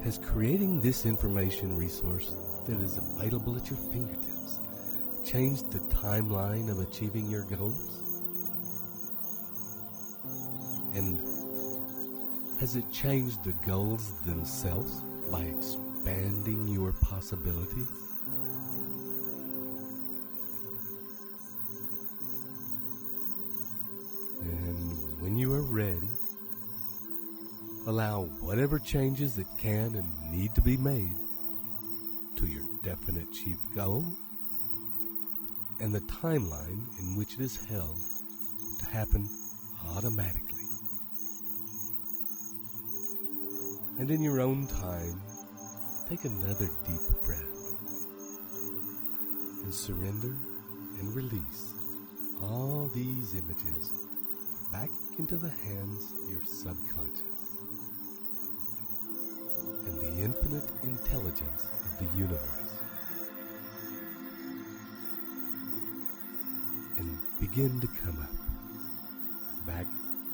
Speaker 4: Has creating this information resource that is available at your fingertips changed the timeline of achieving your goals? And has it changed the goals themselves by expanding your possibilities? And when you are ready, allow whatever changes that can and need to be made to your definite chief goal and the timeline in which it is held to happen automatically. And in your own time, take another deep breath and surrender and release all these images back into the hands of your subconscious and the infinite intelligence of the universe, and begin to come up, back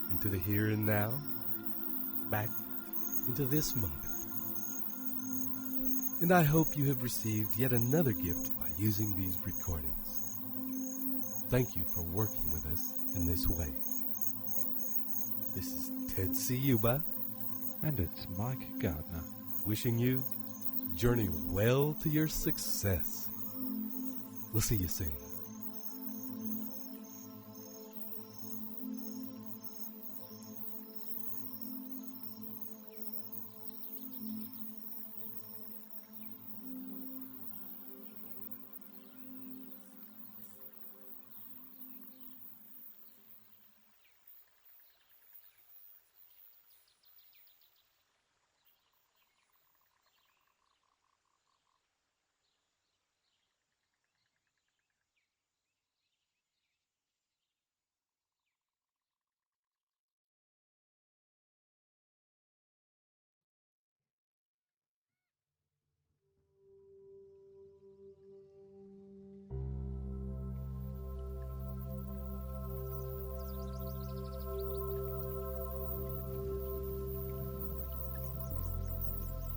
Speaker 4: into the here and now, back into this moment. And I hope you have received yet another gift by using these recordings. Thank you for working with us in this way. This is Ted Ciuba,
Speaker 7: and it's Mike Gardner,
Speaker 4: wishing you journey well to your success. We'll see you soon.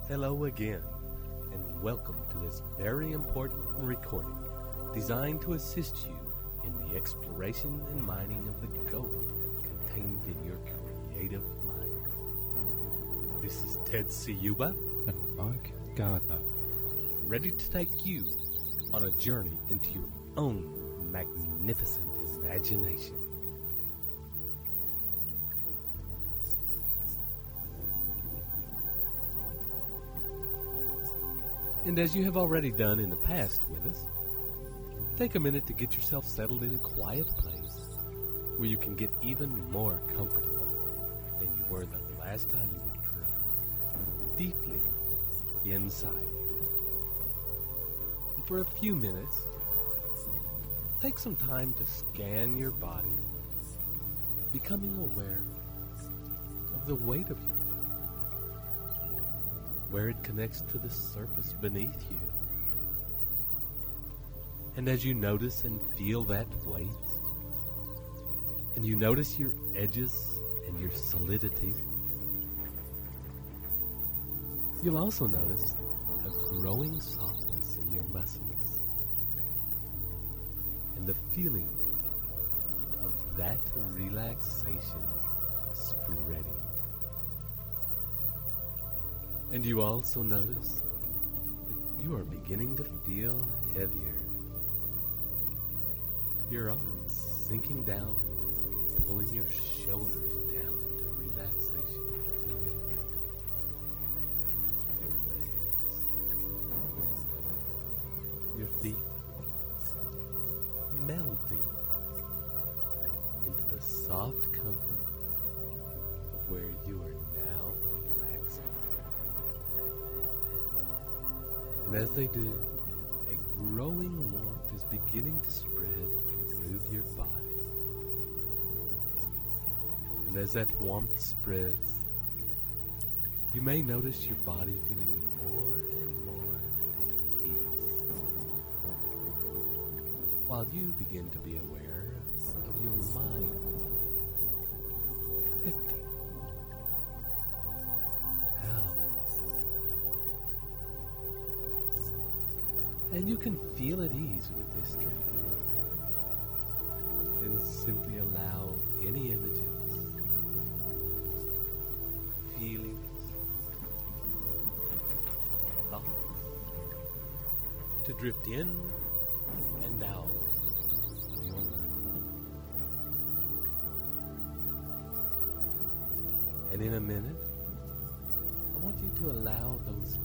Speaker 4: Hello again, and welcome to this very important recording designed to assist you in the exploration and mining of the gold contained in your creative mind. This is Ted Ciuba
Speaker 7: and Mike Gardner,
Speaker 4: ready to take you on a journey into your own magnificent imagination. And as you have already done in the past with us, take a minute to get yourself settled in a quiet place where you can get even more comfortable than you were the last time you were drunk, deeply inside. And for a few minutes, take some time to scan your body, becoming aware of the weight of your body, where it connects to the surface beneath you. And as you notice and feel that weight, and you notice your edges and your solidity, you'll also notice a growing softness in your muscles and the feeling of that relaxation spreading. And you also notice that you are beginning to feel heavier. Your arms sinking down, pulling your shoulders down into relaxation. Your legs, your feet melting into the soft comfort of where you are now relaxing. And as they do, a growing warmth is beginning to spread through your body. And as that warmth spreads, you may notice your body feeling more and more at peace, while you begin to be aware of your mind drifting out. And you can feel at ease with this drifting. And simply allow any images, feelings, thoughts to drift in and out of your mind. And in a minute, I want you to allow those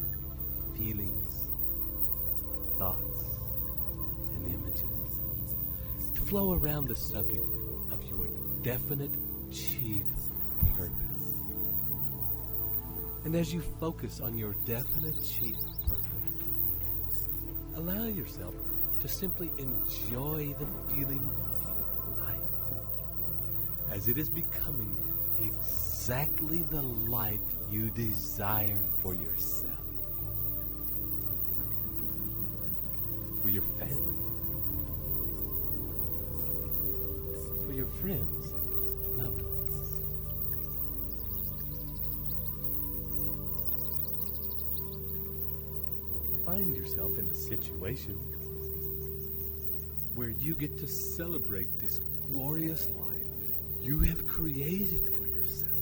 Speaker 4: feelings, thoughts, and images to flow around the subject of your definite chief purpose. And as you focus on your definite chief purpose, allow yourself to simply enjoy the feeling of your life as it is becoming exactly the life you desire for yourself, for your family, for your friends and loved ones. Find yourself in a situation where you get to celebrate this glorious life you have created for yourself.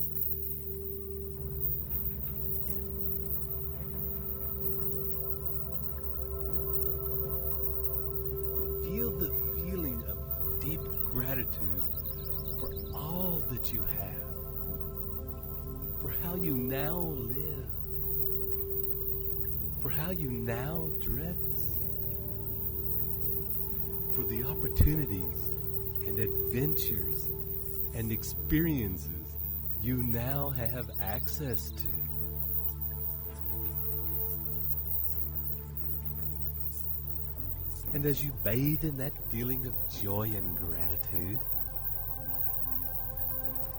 Speaker 4: Feel the feeling of deep gratitude for all that you have, for how you now live, for how you now dress, for the opportunities and adventures and experiences you now have access to. And as you bathe in that feeling of joy and gratitude,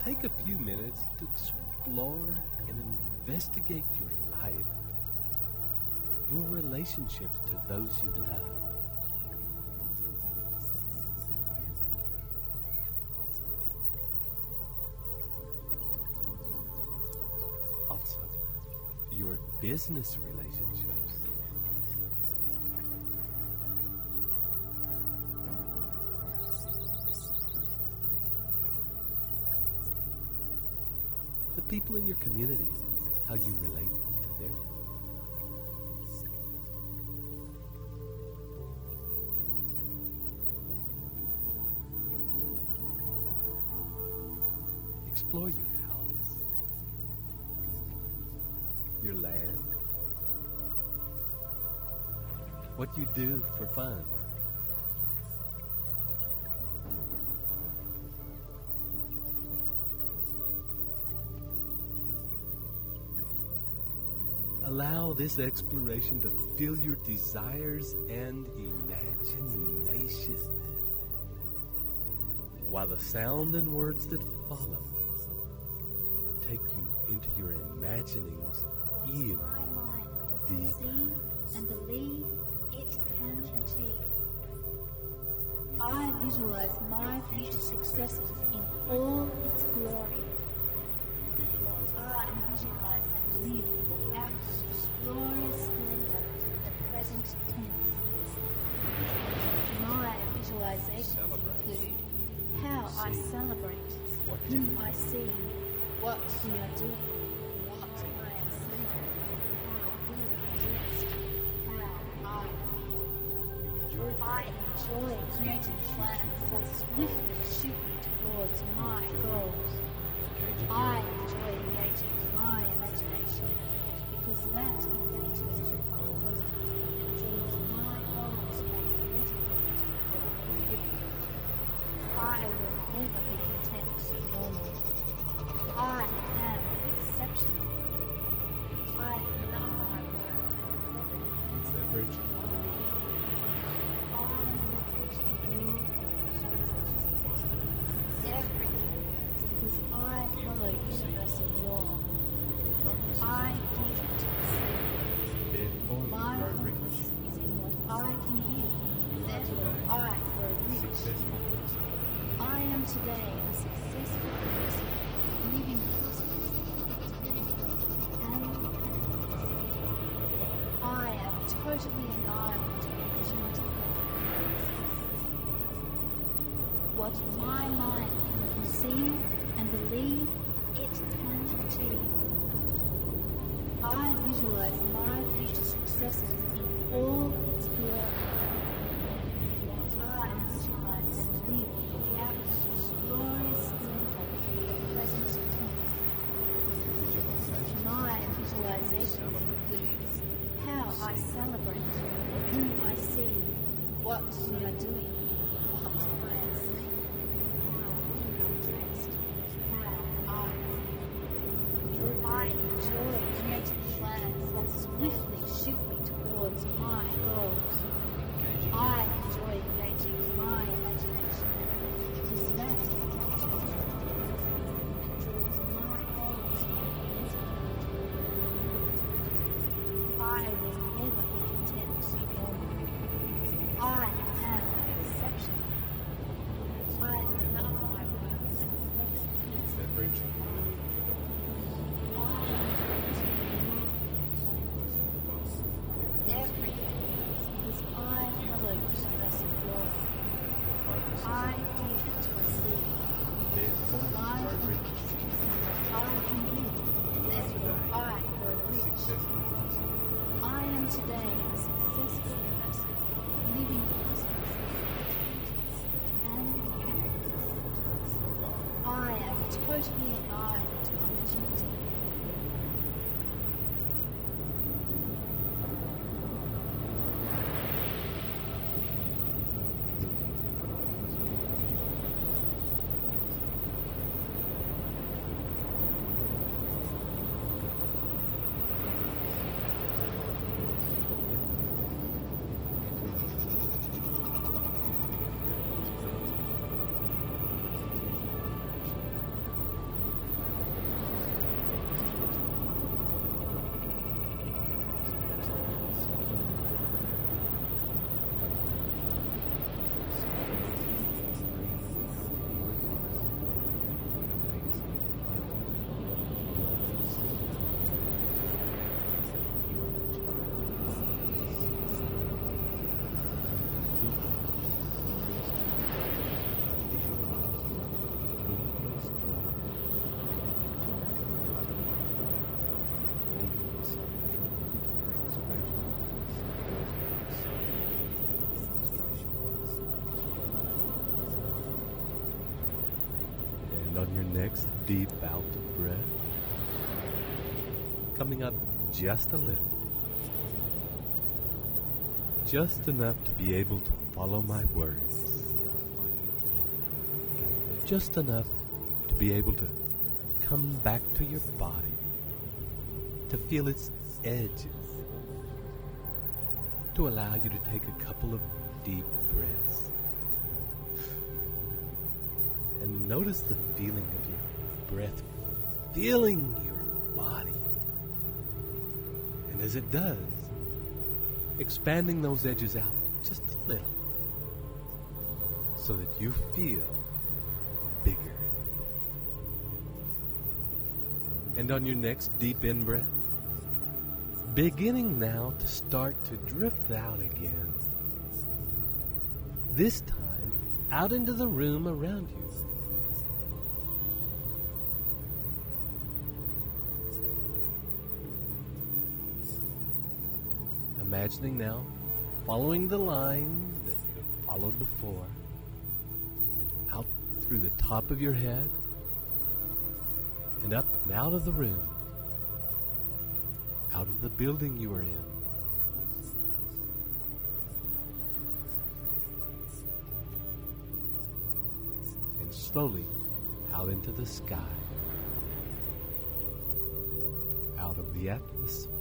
Speaker 4: take a few minutes to explore and investigate your life, your relationships to those you love. Also, your business relationships. The people in your community how you relate to them. Explore your house, your land, what you do for fun. Allow this exploration to fill your desires and imagination, while the sound and words that follow take you into your imaginings even deeper.
Speaker 5: And believe it can achieve. I visualize my future successes in all its glory. I visualize and live out its glorious splendor in the present tense. My visualizations include how I celebrate, whom I see, what we are doing, what I am saying, how we are dressed, how I feel. I enjoy creating plans that swiftly shoot me towards my goals. I enjoy engaging my imagination because that engagement with my present and draws my goals magnetically toward me. I will never be content with normal. I am exceptional. I love my work and
Speaker 4: Leverage.
Speaker 5: everything works because I follow universal law. I give to receive. My purpose is in what I can give, therefore I grow rich. I am today a successful person, living prosperously and I am totally aligned to opportunity. What my mind can conceive and believe, it can achieve. I visualize my future successes in all its glory. I visualize and live out its glorious splendor in the present tense. My visualizations include how I celebrate, whom I see, what we are doing, what I am saying, how we are dressed, how I feel. I enjoy creating plans that swiftly shoot me towards my goals. I enjoy engaging my imagination because that engages me and draws my goals magnetically. I will never be content with normal. I am exceptional. I love my work and perfect
Speaker 4: Leverage.
Speaker 5: everything because I follow universal law. I give to receive. My purpose is in what I can give, therefore I grow rich. I am today a successful person, living prosperously and happiness. I am totally alive to opportunity.
Speaker 4: your next deep out breath, coming up just a little. Just enough to be able to follow my words. Just enough to be able to come back to your body, to feel its edges, to allow you to take a couple of deep breaths. And notice the feeling of your breath filling your body. And as it does, expanding those edges out just a little so that you feel bigger. And on your next deep in-breath, beginning now to start to drift out again. This time, out into the room around you. Imagining now, following the line that you have followed before, out through the top of your head, and up and out of the room, out of the building you are in. And slowly out into the sky, out of the atmosphere.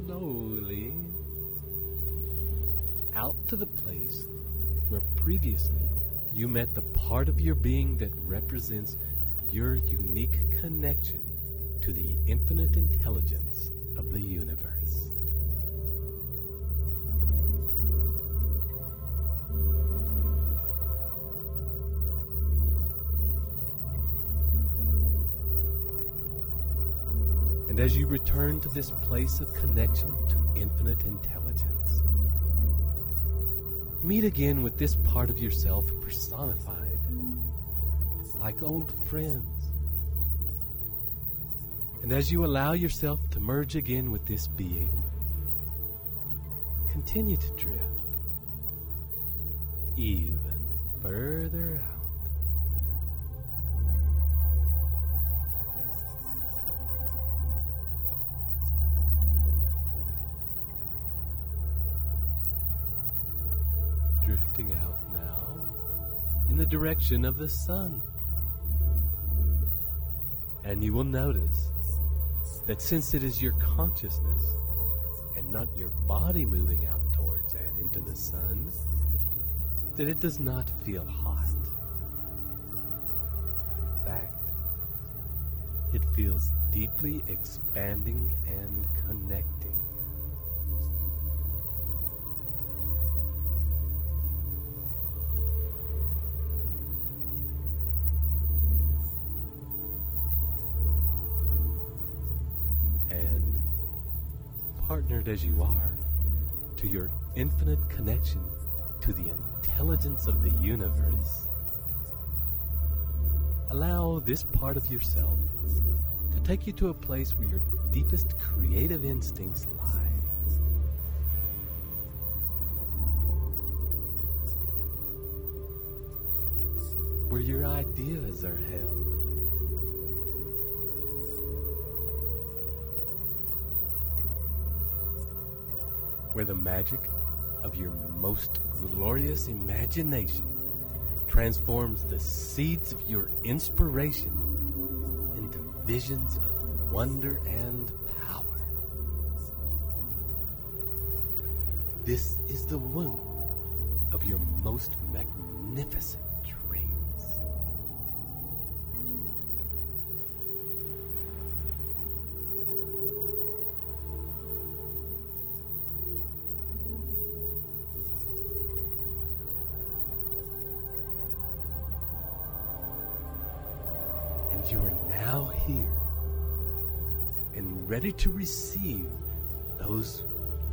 Speaker 4: Slowly out to the place where previously you met the part of your being that represents your unique connection to the infinite intelligence of the universe. And as you return to this place of connection to infinite intelligence, meet again with this part of yourself personified, like old friends. And as you allow yourself to merge again with this being, continue to drift even further out. Drifting out now in the direction of the sun. And you will notice that since it is your consciousness and not your body moving out towards and into the sun, that it does not feel hot. In fact, it feels deeply expanding and connecting. Partnered as you are to your infinite connection to the intelligence of the universe, allow this part of yourself to take you to a place where your deepest creative instincts lie. Where your ideas are held. Where the magic of your most glorious imagination transforms the seeds of your inspiration into visions of wonder and power. This is the womb of your most magnificent dreams. You are now here and ready to receive those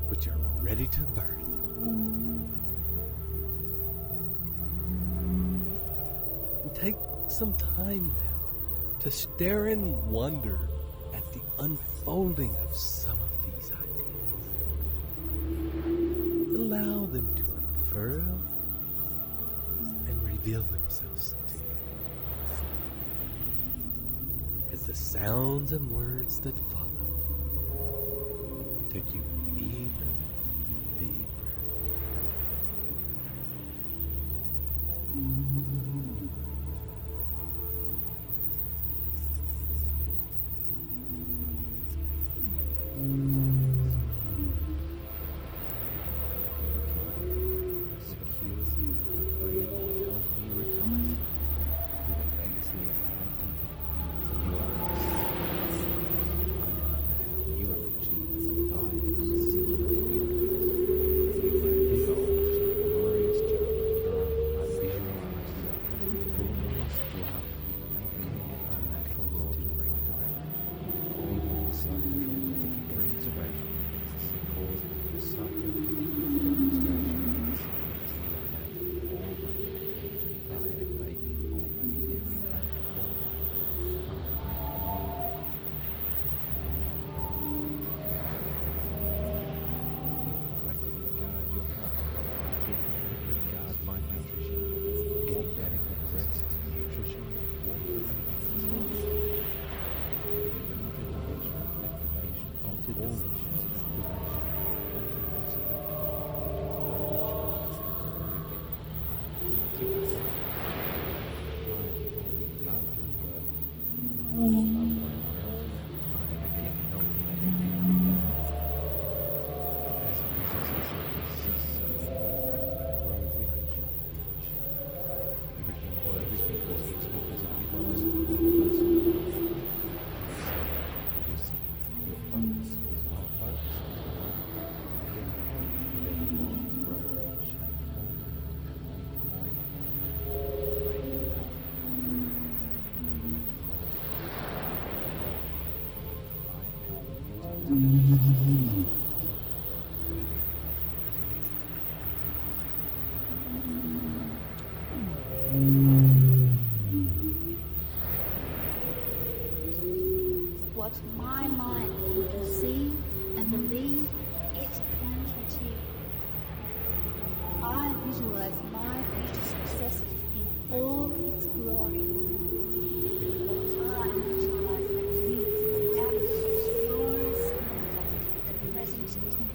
Speaker 4: which are ready to birth. And take some time now to stare in wonder at the unfolding of some of these ideas. them to unfurl and reveal themselves to you. As the sounds and words that follow take you even deeper.
Speaker 5: What my mind can conceive and believe, it can achieve. I visualize my future success in all its glory. I visualize and live out of glorious splendor the present tense.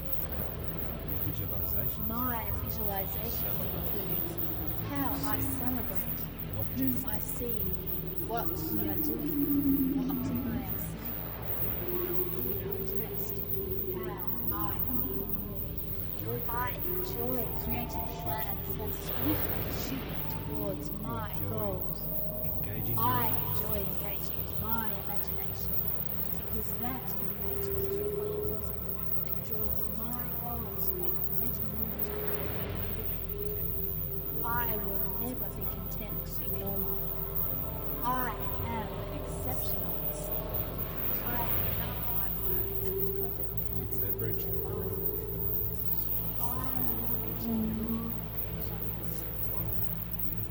Speaker 5: My visualizations include how I celebrate, whom I see, what we are doing, what I am saying, how we are dressed, how I feel. I enjoy creating plans that swiftly shoot towards my goals. I enjoy engaging my imagination because that engages my bosom and draws my goals to make better moment. I will never be content to be normal. I am exceptional. I love my work and the perfect answer to life. I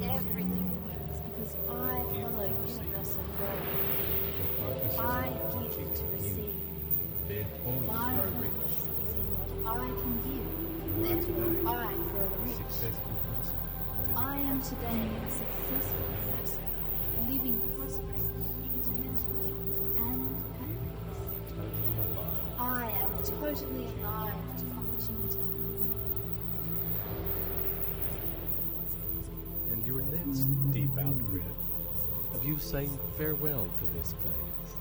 Speaker 5: everything works because I follow universal law. I give to receive. My purpose is in what I can give, therefore I grow rich. I am today a successful person, living prosperous, independently, and happiness. I am totally alive to opportunity.
Speaker 4: And your next deep out breath of you saying farewell to this place,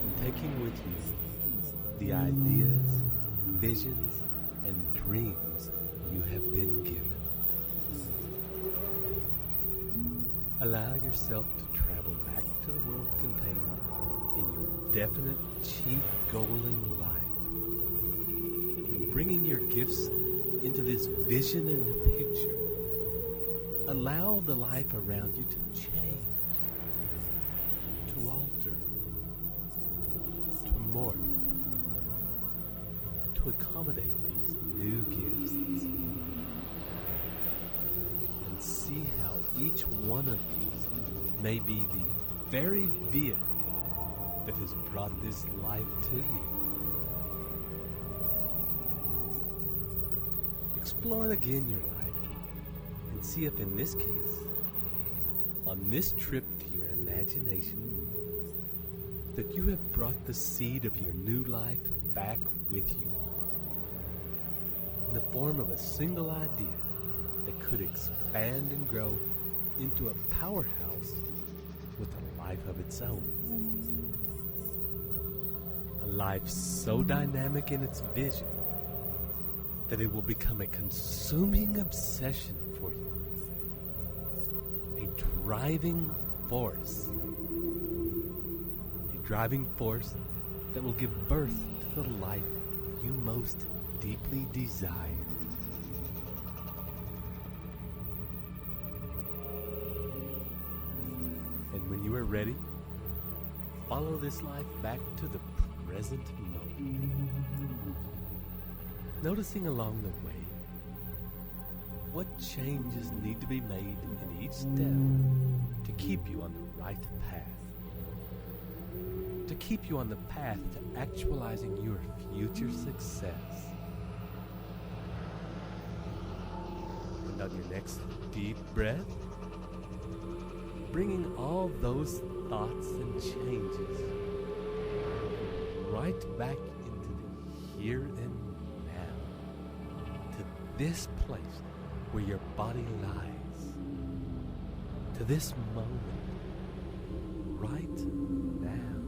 Speaker 4: and taking with you the ideas, visions, and dreams you have been given. Allow yourself to travel back to the world contained in your definite chief goal in life. And bringing your gifts into this vision and picture, allow the life around you to change, to alter, to morph, to accommodate these new gifts. And see how each one of these may be the very vehicle that has brought this life to you. explore again your life and see if in this case, on this trip to your imagination, that you have brought the seed of your new life back with you in the form of a single idea that could expand and grow into a powerhouse with a life of its own. A life so dynamic in its vision that it will become a consuming obsession for you. A driving force. A driving force that will give birth to the life you most deeply desire. And when you are ready, follow this life back to the present moment. Noticing along the way what changes need to be made in each step to keep you on the right path. To keep you on the path to actualizing your future success. And on your next deep breath, bringing all those thoughts and changes right back into the here and now, to this place where your body lies, to this moment, right now.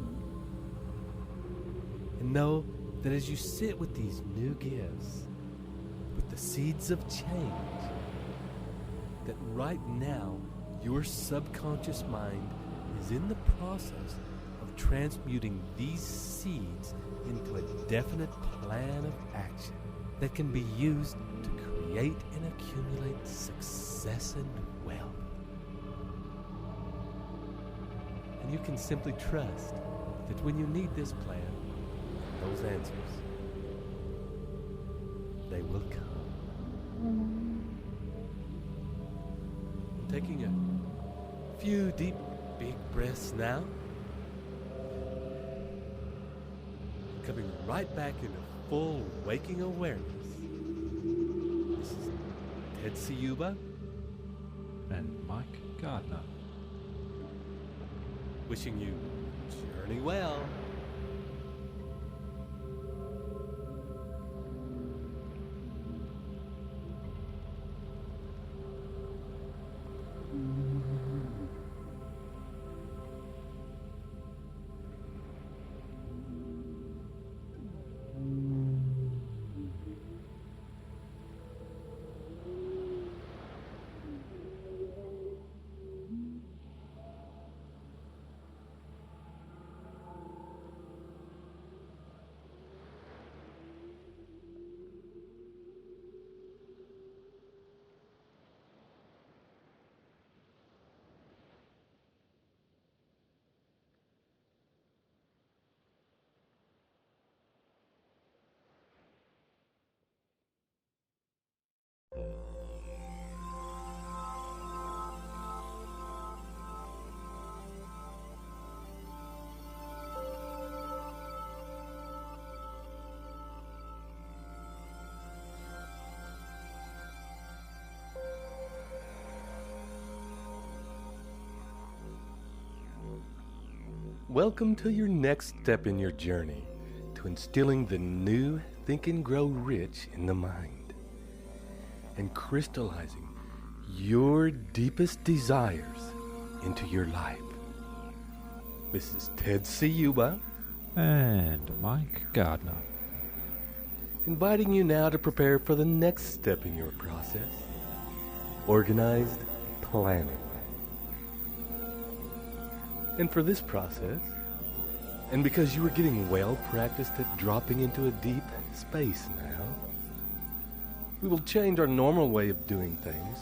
Speaker 4: And know that as you sit with these new gifts, with the seeds of change, that right now your subconscious mind is in the process of transmuting these seeds into a definite plan of action that can be used to create and accumulate success and wealth. And you can simply trust that when you need this plan, those answers, they will come. Taking a few deep, big breaths now. Coming right back into full waking awareness. This is Ted Ciuba
Speaker 7: and Mike Gardner.
Speaker 4: Wishing you journey well. Welcome to your next step in your journey to instilling the new Think and Grow Rich in the mind and crystallizing your deepest desires into your life. This is Ted Ciuba
Speaker 7: and Mike Gardner,
Speaker 4: inviting you now to prepare for the next step in your process, organized planning. And for this process, and because you are getting well practiced at dropping into a deep space now, we will change our normal way of doing things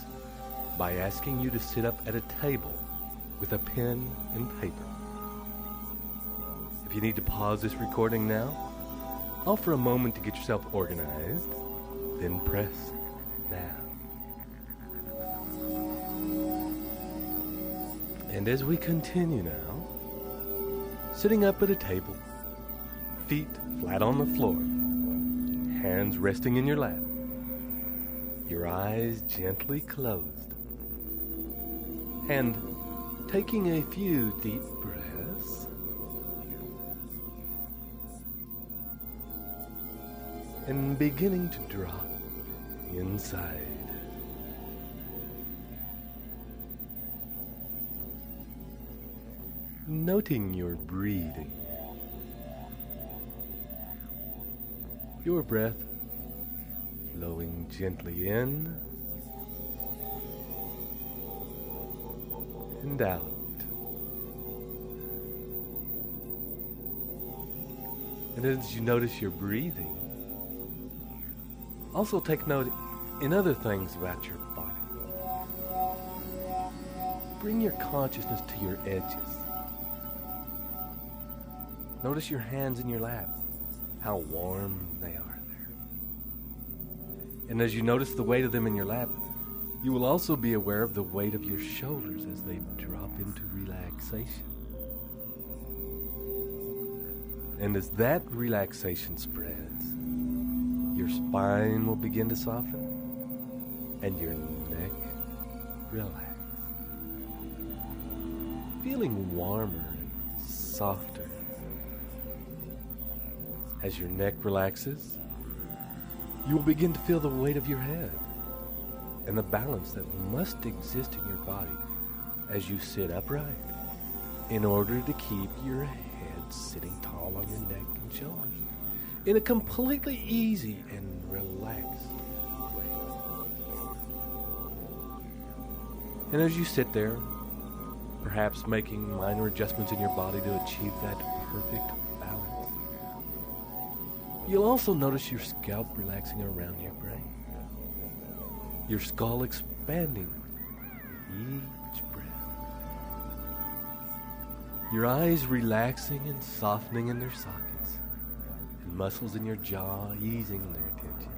Speaker 4: by asking you to sit up at a table with a pen and paper. If you need to pause this recording now, offer a moment to get yourself organized, then press now. And as we continue now, sitting up at a table, feet flat on the floor, hands resting in your lap, your eyes gently closed, and taking a few deep breaths, and beginning to drop inside. Noting your breathing, your breath flowing gently in and out. And as you notice your breathing, also take note in other things about your body. Bring your consciousness to your edges. Notice your hands in your lap, how warm they are there. And as you notice the weight of them in your lap, you will also be aware of the weight of your shoulders as they drop into relaxation. And as that relaxation spreads, your spine will begin to soften and your neck relax. Feeling warmer and softer. As your neck relaxes, you will begin to feel the weight of your head and the balance that must exist in your body as you sit upright in order to keep your head sitting tall on your neck and shoulders in a completely easy and relaxed way. And as you sit there, perhaps making minor adjustments in your body to achieve that perfect balance, you'll also notice your scalp relaxing around your brain, your skull expanding with each breath, your eyes relaxing and softening in their sockets, and muscles in your jaw easing their tension,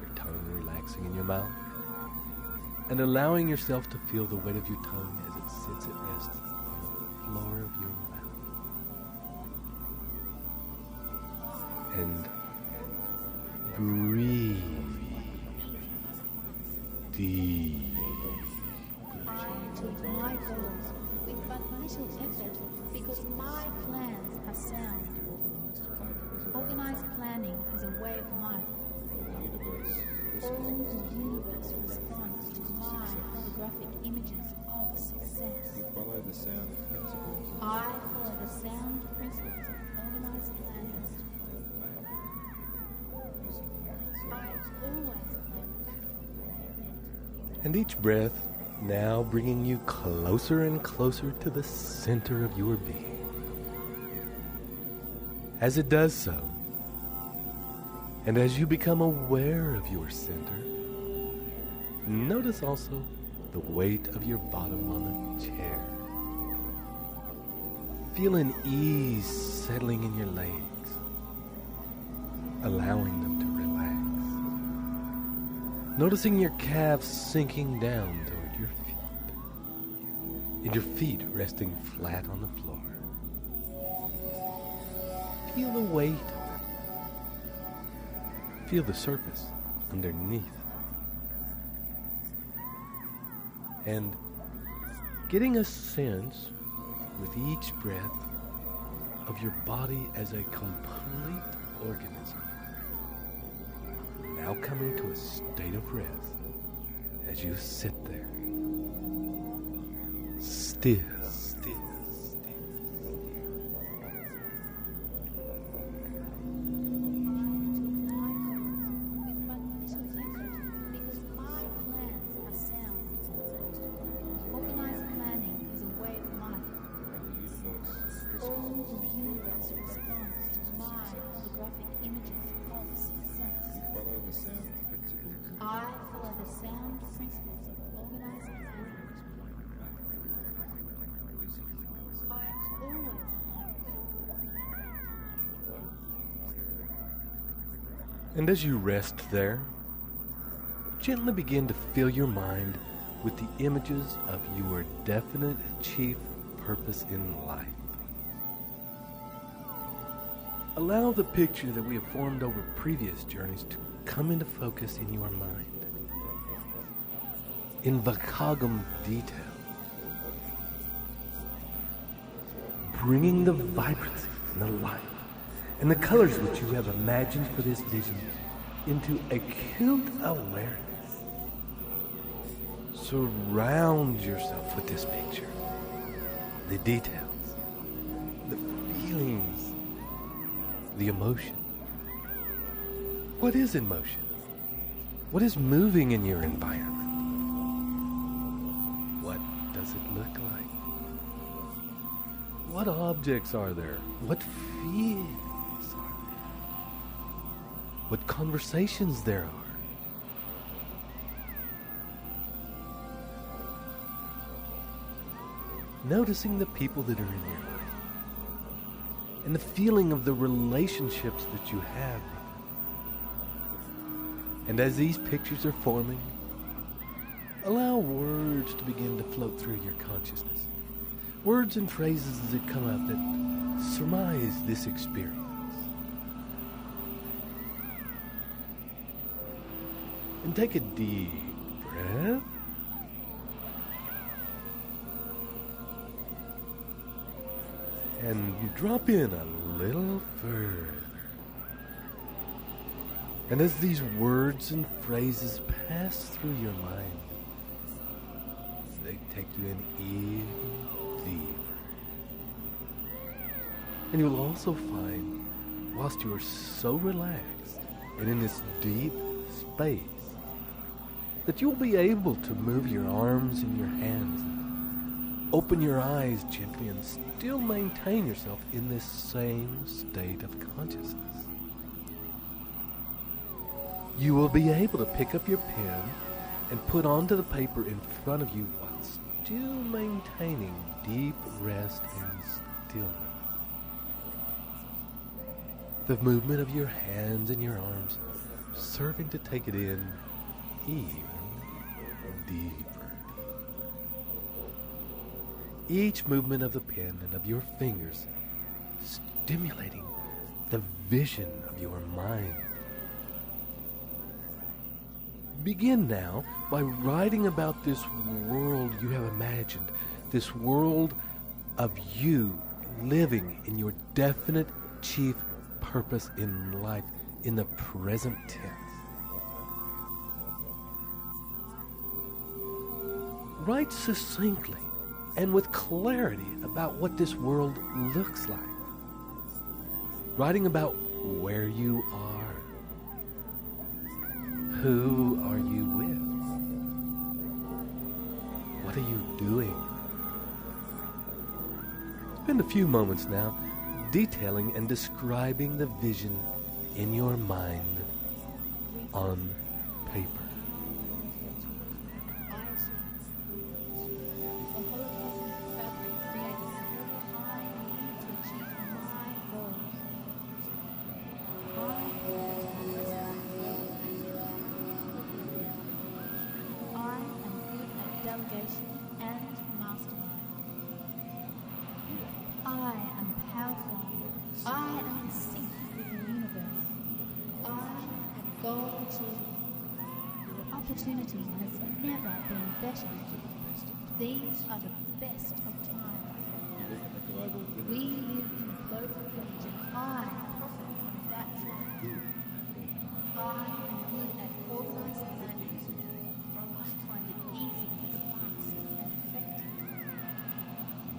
Speaker 4: your tongue relaxing in your mouth, and allowing yourself to feel the weight of your tongue as it sits at rest on the floor of your mouth. And breathe deep.
Speaker 5: To my goals with but little effort, because my plans are sound. Organized planning is a way of life. All the universe responds to my holographic images of success.
Speaker 6: You follow the sound principles.
Speaker 5: I follow the sound principles of organized planning. I always plan.
Speaker 4: And each breath now bringing you closer and closer to the center of your being. As it does so, and as you become aware of your center, notice also the weight of your bottom on the chair. Feel an ease settling in your legs, allowing them to relax. Noticing your calves sinking down toward your feet, and your feet resting flat on the floor. Feel the weight. Feel the surface underneath. And getting a sense with each breath of your body as a complete organism. Now coming to a state of rest as you sit there. Still.
Speaker 5: I follow the sound principles of organized planning. I always plan.
Speaker 4: And as you rest there, gently begin to fill your mind with the images of your definite chief purpose in life. Allow the picture that we have formed over previous journeys to come into focus in your mind. In vacagum detail. Bringing the vibrancy and the light and the colors which you have imagined for this vision into acute awareness. Surround yourself with this picture. The details, the feelings, the emotion. What is in motion? What is moving in your environment? What does it look like? What objects are there? What feelings are there? What conversations there are? Noticing the people that are in your life and the feeling of the relationships that you have. And as these pictures are forming, allow words to begin to float through your consciousness. Words and phrases that come up that surmise this experience. And take a deep breath. And drop in a little further. And as these words and phrases pass through your mind, they take you in even deeper. And you'll also find, whilst you are so relaxed and in this deep space, that you'll be able to move your arms and your hands, and open your eyes gently, and still maintain yourself in this same state of consciousness. You will be able to pick up your pen and put onto the paper in front of you while still maintaining deep rest and stillness. The movement of your hands and your arms serving to take it in even deeper. Each movement of the pen and of your fingers stimulating the vision of your mind. Begin now by writing about this world you have imagined, this world of you living in your definite chief purpose in life in the present tense. Write succinctly and with clarity about what this world looks like. Writing about where you are. Who are you with? What are you doing? Spend a few moments now detailing and describing the vision in your mind on paper.
Speaker 5: Opportunity has never been better. These are the best of times. We live in a global village, and I profit from that fact. I am good at organized planning. I find it easy, fast, and effective.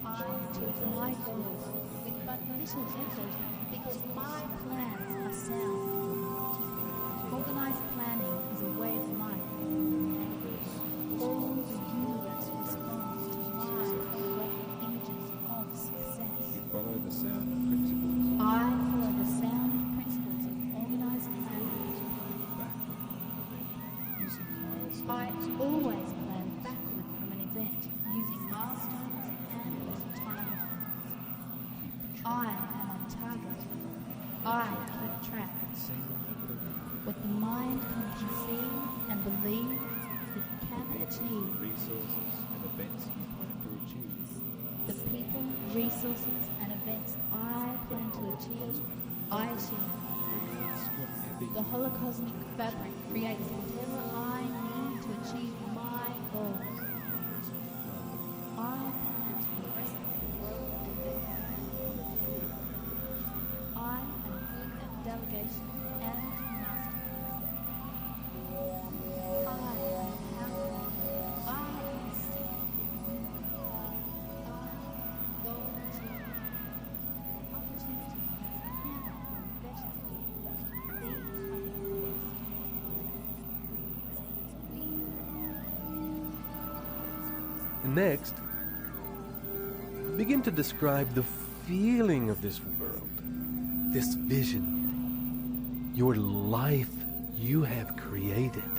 Speaker 5: I achieve my goals with but little effort because my plans are sound. Organized planning is a way of life. All the universe responds to my rough images of success.
Speaker 6: You follow the sound principles.
Speaker 5: I follow the sound principles of organized planning. I always plan backward from an event using milestones and timelines. I am on target. I keep track. What the mind can conceive and believe it can achieve.
Speaker 6: Resources and events you plan to achieve.
Speaker 5: The people, resources, and events I plan to achieve, I achieve. The holocosmic fabric creates whatever I need to achieve my goals. I plan to progress and grow and develop. I am good at delegation and mastery. I am powerful. I am sick. I go achieve. Opportunity has never been better. These are the best.
Speaker 4: And next, begin to describe the feeling of this world, this vision, your life you have created.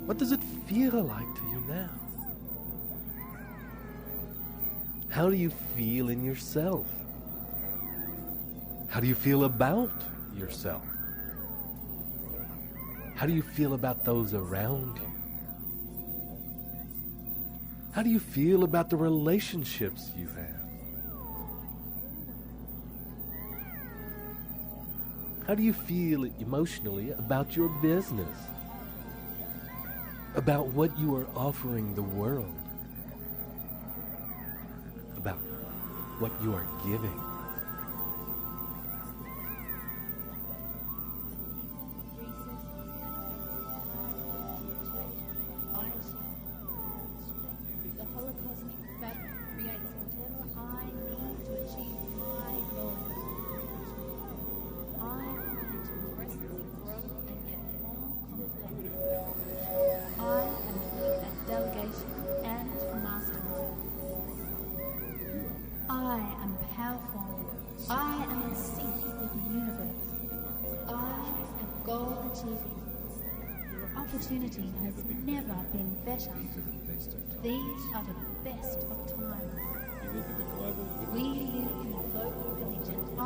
Speaker 4: What does it feel like to you now? How do you feel in yourself? How do you feel about yourself? How do you feel about those around you? How do you feel about the relationships you have? How do you feel emotionally about your business? About what you are offering the world? About what you are giving?
Speaker 5: The holocosmic fabric creates whatever I need to achieve my goals. I plan to progressively grow and get more complex. I am good at delegation and mastery. I am powerful. I am in sync with the universe. I am goal achieving. Opportunity has never been better. These are the best of times. We live in a global village and I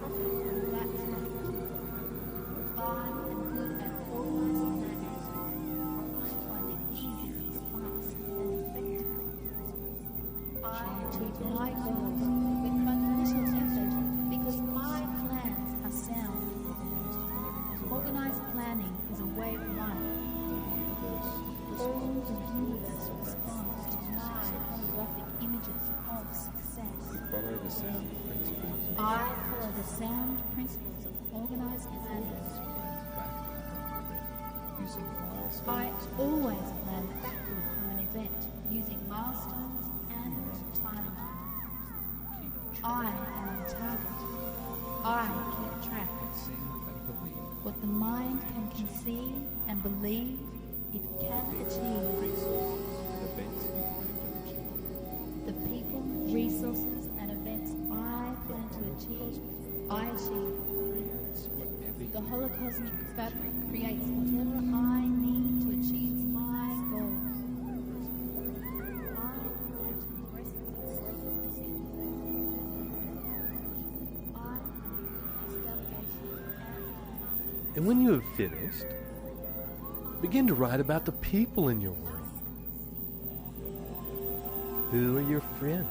Speaker 5: profit from that fact. I am good at organizing matters. I find it easy, fast and effective. I achieve my goals with but little effort because my plans are sound. Organized planning is a way of life. All the universe responds to my holographic images of success. I follow the sound principles of organized planning. I always plan backward from an event using milestones and timing. I am on target. I keep track. What the mind can conceive and believe, it can achieve. The people, resources, and events I plan to achieve, I achieve. The holocosmic fabric creates whatever I need to achieve my goals. I plan to progressively grow and get I am delegation and mastery.
Speaker 4: And when you have finished, begin to write about the people in your world. Who are your friends?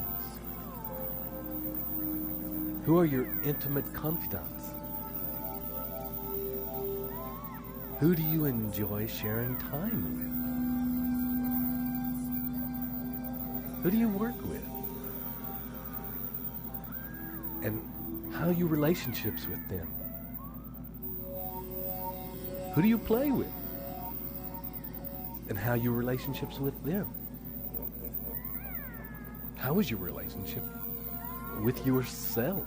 Speaker 4: Who are your intimate confidants? Who do you enjoy sharing time with? Who do you work with? And how are your relationships with them? Who do you play with? And how are your relationships with them? How is your relationship with yourself?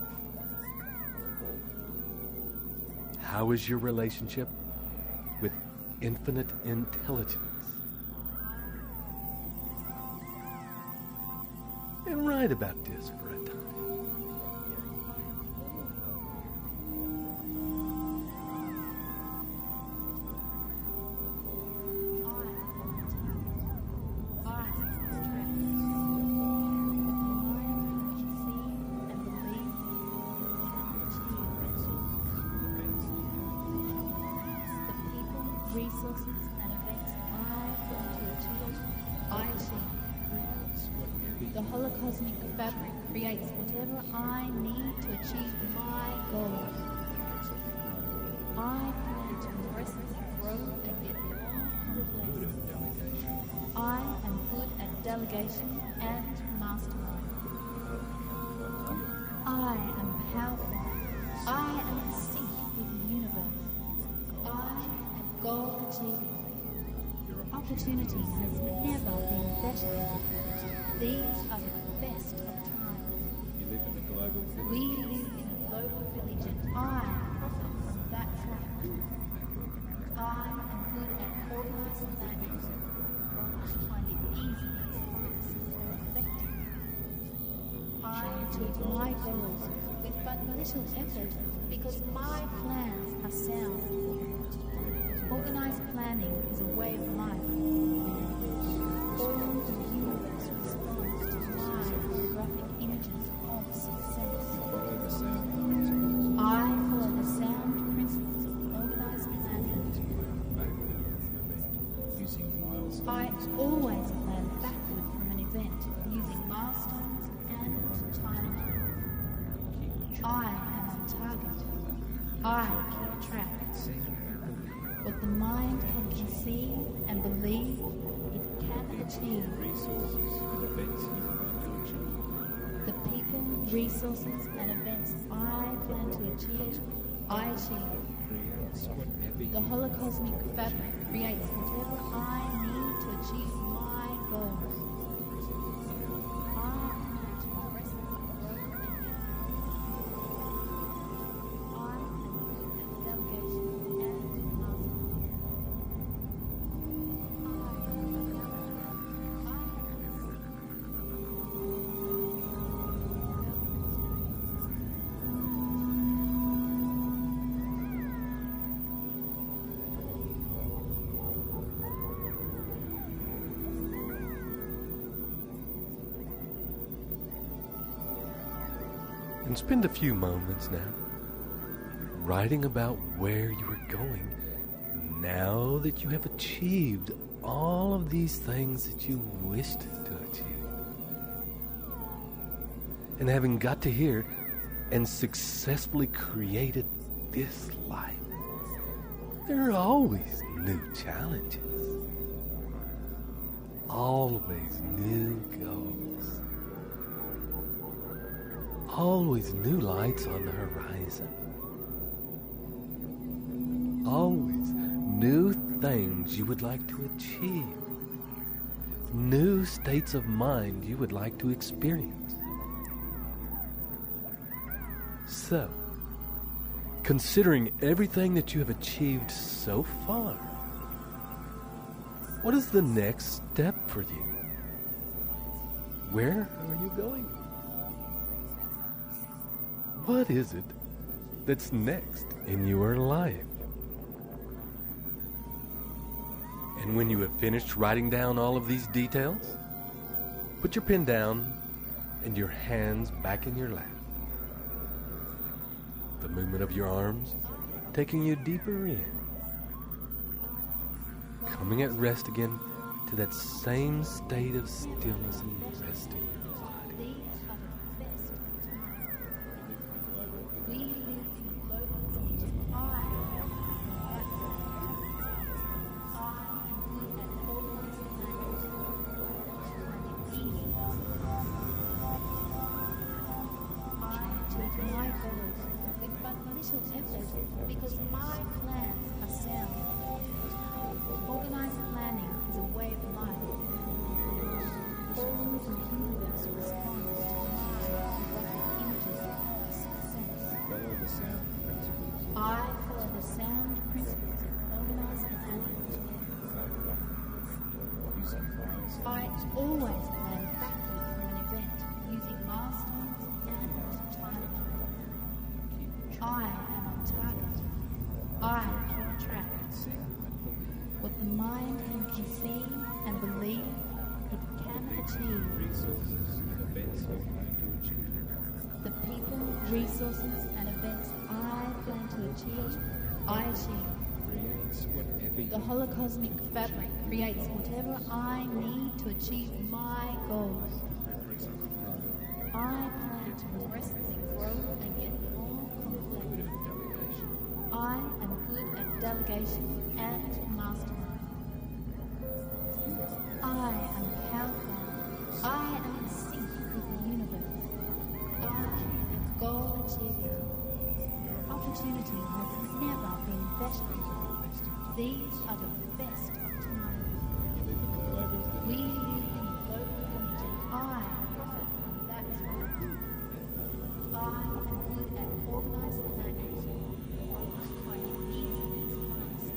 Speaker 4: How is your relationship with infinite intelligence? And write about this for a time.
Speaker 5: Resources and events I plan to achieve, I achieve. The holocosmic fabric creates whatever I need to achieve my goals. I plan to progressively grow and get more complex. I am good at delegation and mastermind. I am powerful. I am in sync with the universe. I am goal achieving. Opportunity has never been better. These are the best of times. We live in a global village and I profit from that fact. I am good at organizing planning. I find it easy, fast, and effective. I achieve my goals with but little effort because my plans are sound. Organized planning is a way of life. All the universe responds to my graphic images of success. I follow the sound principles of organized planning. I always plan backward from an event using milestones and time. I am on target. I keep track. What the mind can conceive and believe, it can achieve. The people, resources, and events I plan to achieve, I achieve. The holocosmic fabric creates whatever I need to achieve my goals. I plan to progressively grow and get I am good at delegation and mastery.
Speaker 4: And spend a few moments now writing about where you are going now that you have achieved all of these things that you wished to achieve. And having got to here and successfully created this life, there are always new challenges, always new goals. Always new lights on the horizon. Always new things you would like to achieve. New states of mind you would like to experience. So, considering everything that you have achieved so far, what is the next step for you? Where are you going? What is it that's next in your life? And when you have finished writing down all of these details, put your pen down and your hands back in your lap. The movement of your arms taking you deeper in. Coming at rest again to that same state of stillness and resting.
Speaker 5: Because my plans are sound. Organized planning is a way of life. All the universe responds to my graphic images of success. I follow the sound principles of organized planning. I always plan backward from an event using milestones and time. I am on target. I keep track. What the mind can conceive and believe, it can achieve. The people, resources, and events I plan to achieve, I achieve. The holocosmic fabric creates whatever I need to achieve my goals. I plan to progressively grow and get more complex. I am good at delegation and mastermind. I am powerful. I am in sync with the universe. I am a goal achiever. Opportunity has never been better. These are the best of times. We live in global community. I am that one. I am good at organized planning. I am easy fast.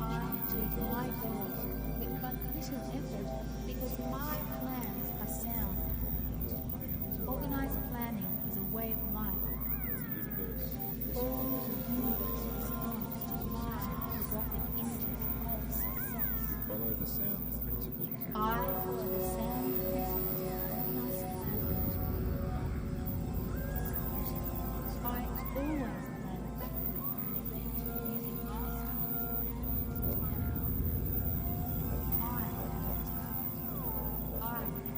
Speaker 5: I achieve my goals with but little effort because my plans are sound. Organized planning is a way of life. All the universe responds to my photographic images of success.
Speaker 6: Follow the sound principles.
Speaker 5: I follow the sound principles of organized planning. I always plan using my style. I attract.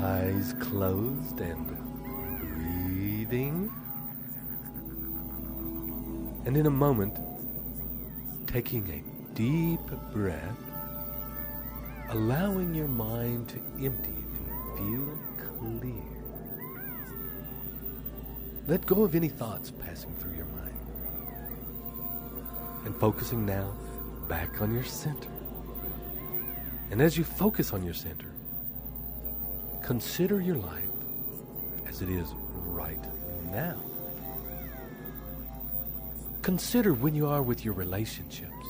Speaker 4: Eyes closed and breathing. And in a moment, taking a deep breath, allowing your mind to empty and feel clear. Let go of any thoughts passing through your mind. And focusing now back on your center. And as you focus on your center, consider your life as it is right now. Consider when you are with your relationships,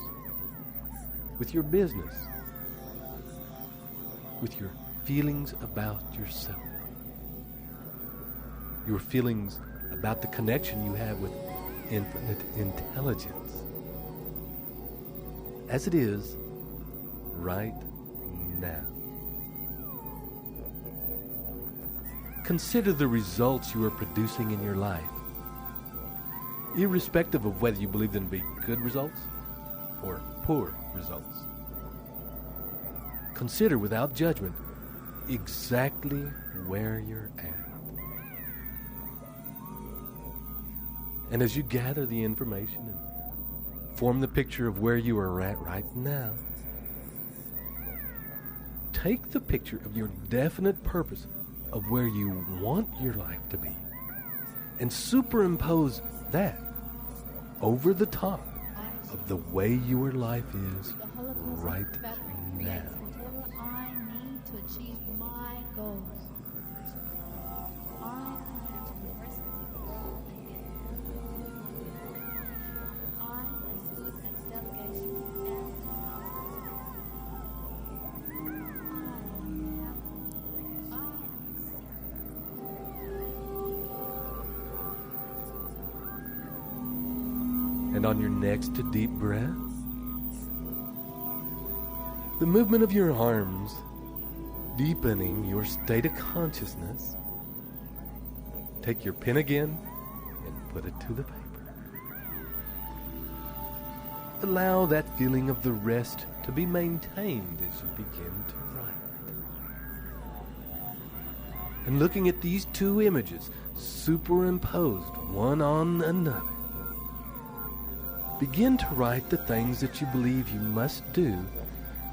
Speaker 4: with your business, with your feelings about yourself, your feelings about the connection you have with infinite intelligence, as it is right now. Consider the results you are producing in your life, irrespective of whether you believe them to be good results or poor results. Consider without judgment exactly where you're at. And as you gather the information and form the picture of where you are at right now, take the picture of your definite purpose of where you want your life to be and superimpose that over the top of the way your life is right now.
Speaker 5: Whatever I need to achieve my goals. I plan to progressively grow and get more. I am good at delegation and
Speaker 4: And on your next deep breath, the movement of your arms deepening your state of consciousness. Take your pen again and put it to the paper. Allow that feeling of the rest to be maintained as you begin to write. And looking at these two images superimposed one on another, begin to write the things that you believe you must do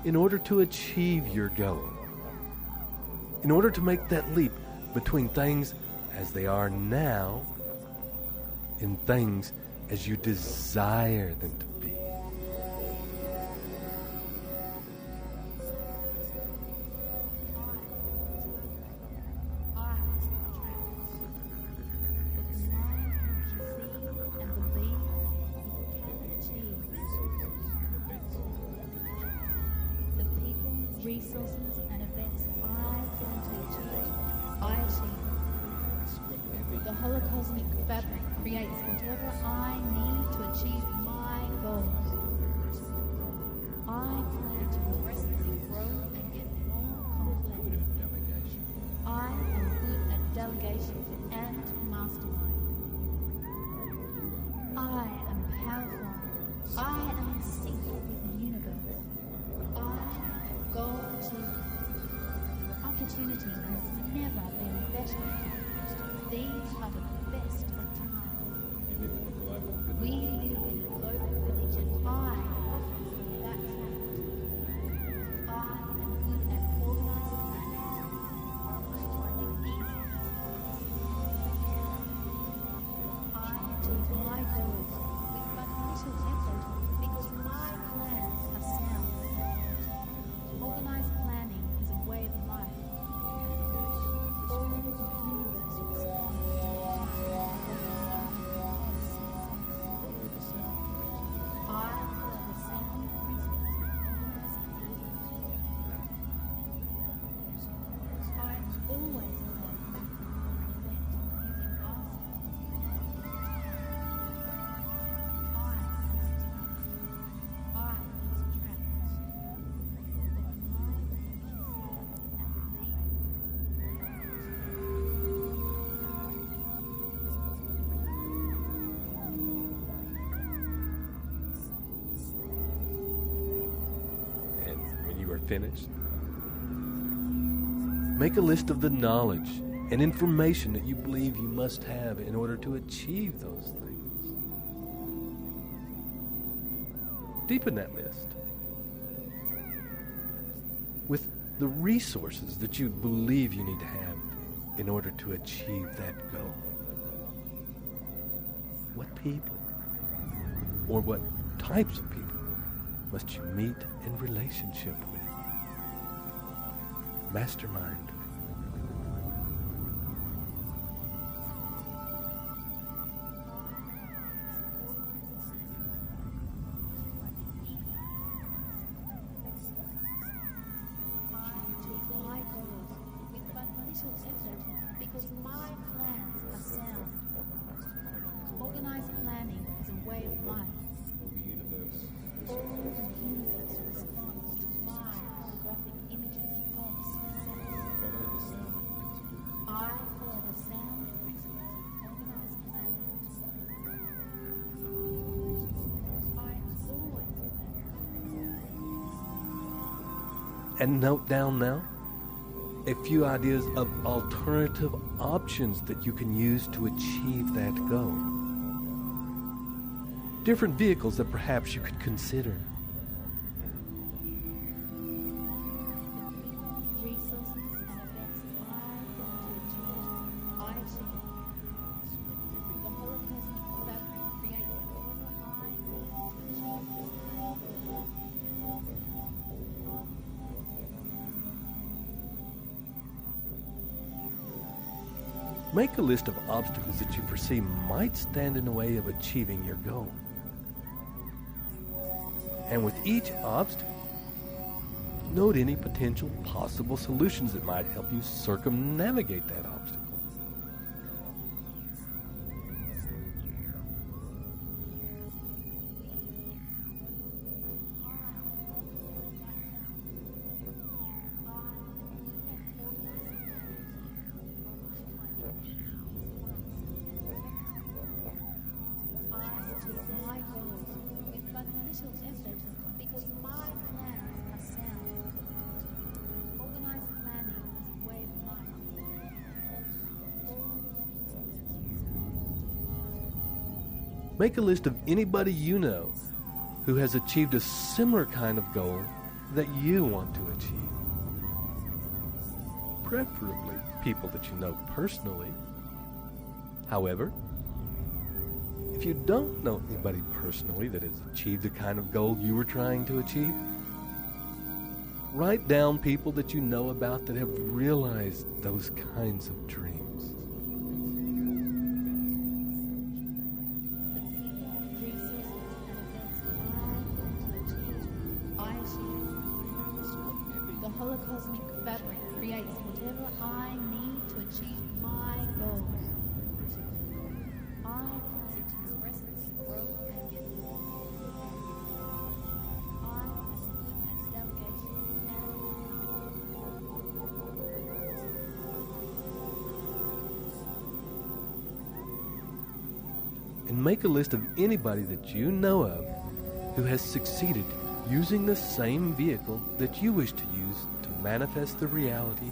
Speaker 4: in order to achieve your goal. In order to make that leap between things as they are now and things as you desire them to be.
Speaker 5: resources and events I plan to achieve, I achieve. The holocosmic fabric creates whatever I need to achieve my goals. I plan to progressively grow and get more confident. I am good at delegation and mastermind. I am powerful. opportunity has never been better. These are the best of times. We live in a global village and I offer that fact. I am good at organizing planning, finding easy. I achieve my goals with but little effort because my plans are sound. Organized planning is a way of life. All the universe responds to I follow the sound principles of organized planning. I always plan using vast
Speaker 4: finished, make a list of the knowledge and information that you believe you must have in order to achieve those things. Deepen that list with the resources that you believe you need to have in order to achieve that goal. What people or what types of people must you meet in relationship with? Mastermind.
Speaker 5: Because my plans are sound. Organized planning is a way of life. All the universe responds to my holographic images of success. I follow the sound principles of organized planning. I always plan.
Speaker 4: And note down now a few ideas of alternative options that you can use to achieve that goal. Different vehicles that perhaps you could consider. Make a list of obstacles that you foresee might stand in the way of achieving your goal. And with each obstacle, note any potential possible solutions that might help you circumnavigate that obstacle.
Speaker 5: Because my plans are sound. Organized planning is a way of life.
Speaker 4: Make a list of anybody you know who has achieved a similar kind of goal that you want to achieve. Preferably people that you know personally. However, if you don't know anybody personally that has achieved the kind of goal you were trying to achieve, write down people that you know about that have realized those kinds of dreams.
Speaker 5: The holocosmic fabric creates whatever I need to achieve my goals. I plan to progress, grow, and get more. I am good at delegation
Speaker 4: And make a list of anybody that you know of who has succeeded using the same vehicle that you wish to use to manifest the reality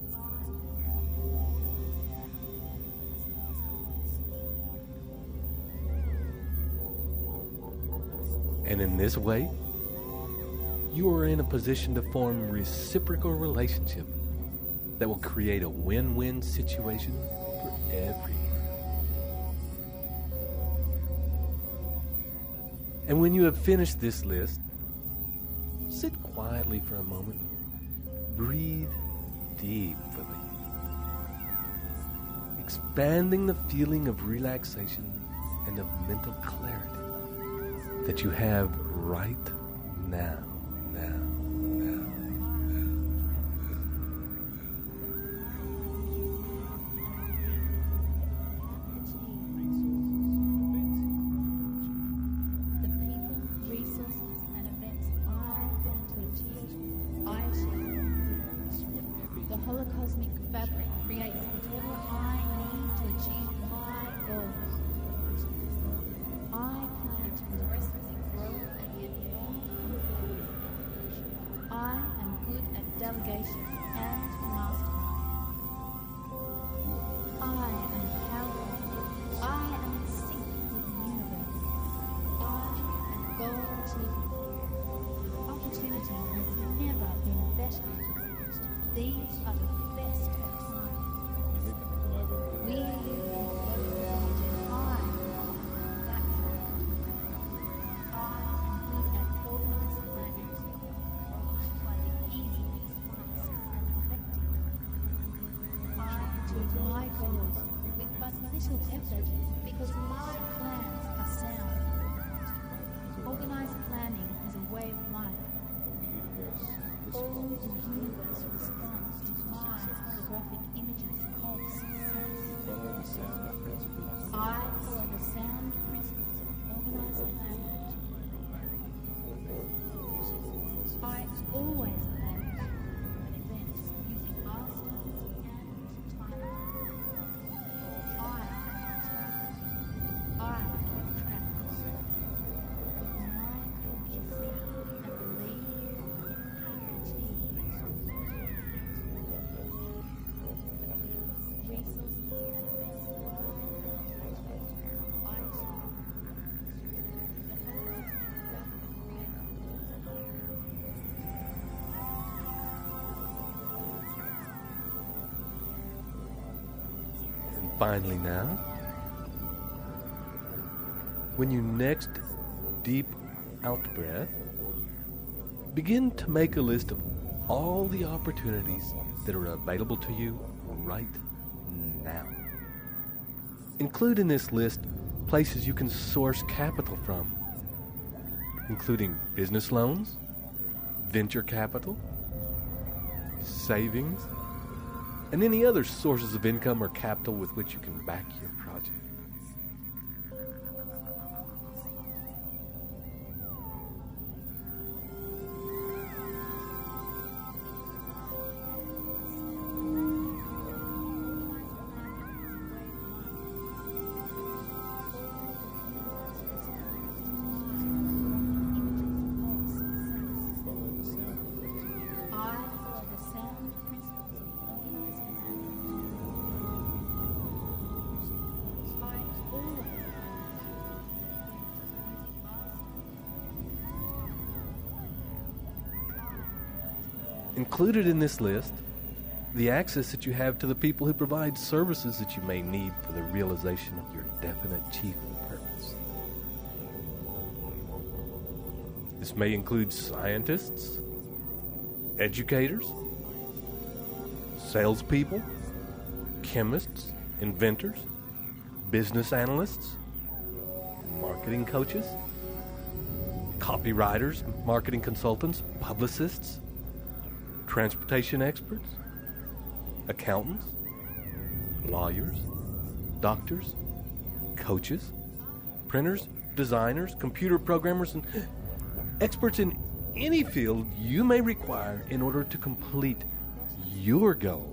Speaker 4: And in this way, you are in a position to form reciprocal relationship that will create a win-win situation for everyone. And when you have finished this list, sit quietly for a moment. Breathe deeply, expanding the feeling of relaxation and of mental clarity that you have right now.
Speaker 5: Delegation and mastermind. I am powerful. I am in sync with the universe. I am goal achievement. Opportunity has never been better. These are the best of times. We live in global high. That's right. I am good at organizing planning. My goals with but little effort because my plans are sound. Organized planning is a way of life. All the universe responds to my holographic images of success. I follow the sound principles of organized planning. I always plan events using milestones and time. I keep track. With my cohesive and believe I achieve. Resources and events I achieve.
Speaker 4: And finally now, when you next deep out breath, begin to make a list of all the opportunities that are available to you right now. Include in this list places you can source capital from, including business loans, venture capital, savings, and any other sources of income or capital with which you can back your project. Included in this list, the access that you have to the people who provide services that you may need for the realization of your definite chief purpose. This may include scientists, educators, salespeople, chemists, inventors, business analysts, marketing coaches, copywriters, marketing consultants, publicists, transportation experts, accountants, lawyers, doctors, coaches, printers, designers, computer programmers, and experts in any field you may require in order to complete your goal.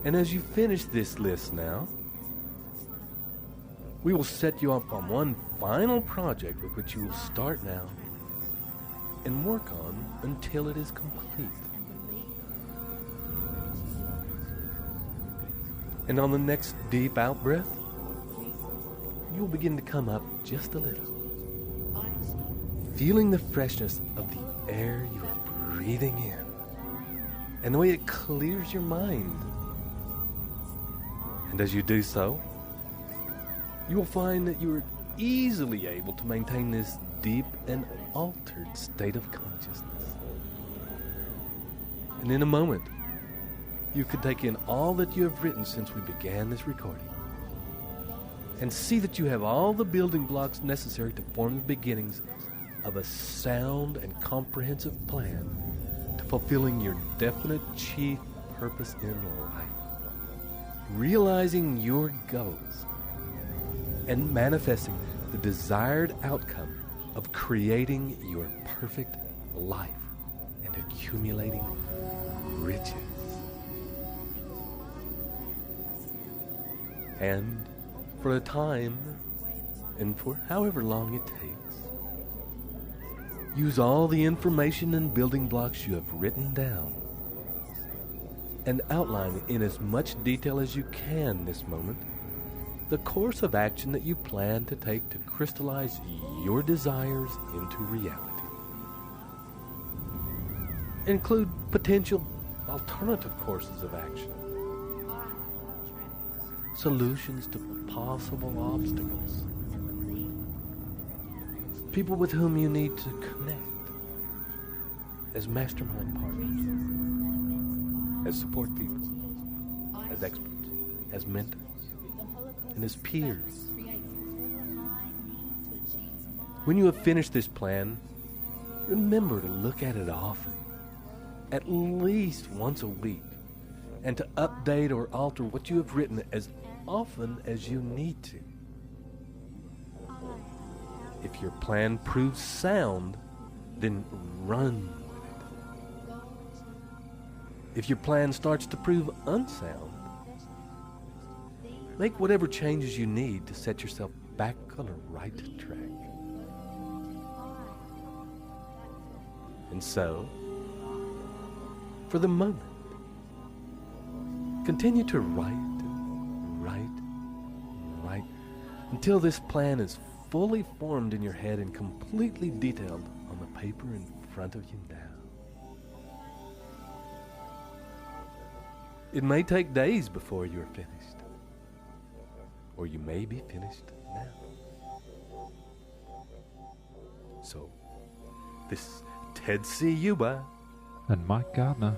Speaker 4: And as you finish this list now, we will set you up on one final project with which you will start now and work on until it is complete. And on the next deep out-breath, you will begin to come up just a little, feeling the freshness of the air you are breathing in and the way it clears your mind. And as you do so, you will find that you are easily able to maintain this deep and altered state of consciousness. And in a moment, you can take in all that you have written since we began this recording and see that you have all the building blocks necessary to form the beginnings of a sound and comprehensive plan to fulfilling your definite chief purpose in life, realizing your goals and manifesting the desired outcome of creating your perfect life and accumulating riches. And for a time, and for however long it takes, use all the information and building blocks you have written down and outline in as much detail as you can this moment the course of action that you plan to take to crystallize your desires into reality. Include potential alternative courses of action, solutions to possible obstacles, people with whom you need to connect as mastermind partners, as support people, as experts, as mentors, and as peers. When you have finished this plan, remember to look at it often, at least once a week, and to update or alter what you have written as often as you need to. If your plan proves sound, then run with it. If your plan starts to prove unsound, make whatever changes you need to set yourself back on the right track. And so, for the moment, continue to write until this plan is fully formed in your head and completely detailed on the paper in front of you now. It may take days before you are finished, or you may be finished now. So, this is Ted Ciuba
Speaker 7: and Mike Gardner,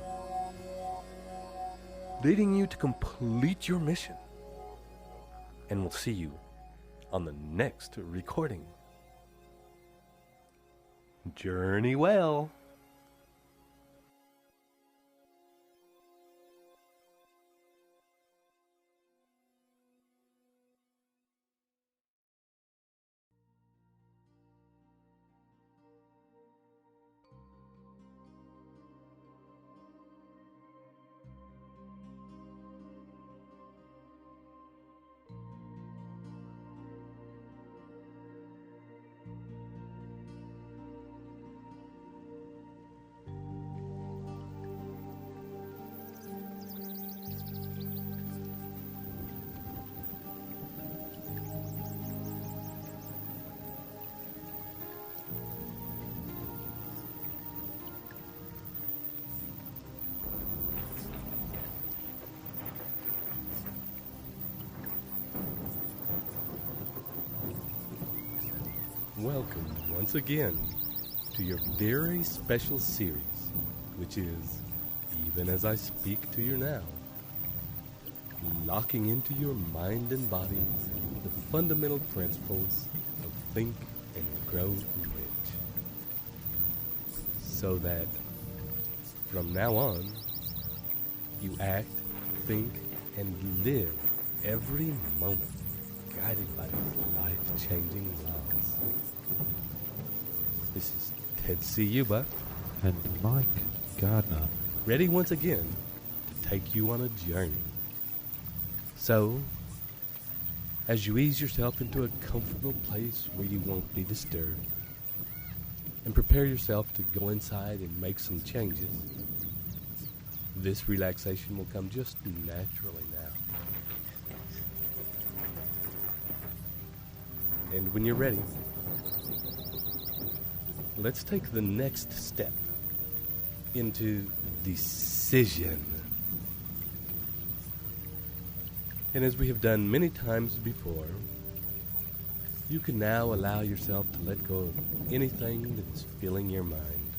Speaker 4: leading you to complete your mission. And we'll see you on the next recording. Journey well. Welcome once again to your very special series, which is, even as I speak to you now, locking into your mind and body the fundamental principles of Think and Grow Rich. So that from now on, you act, think, and live every moment guided by these life-changing laws. This is Ted Ciuba
Speaker 7: and Mike Gardner,
Speaker 4: ready once again to take you on a journey So, as you ease yourself into a comfortable place where you won't be disturbed, and prepare yourself to go inside and make some changes, this relaxation will come just naturally now. And when you're ready, let's take the next step into decision. And as we have done many times before, you can now allow yourself to let go of anything that's filling your mind.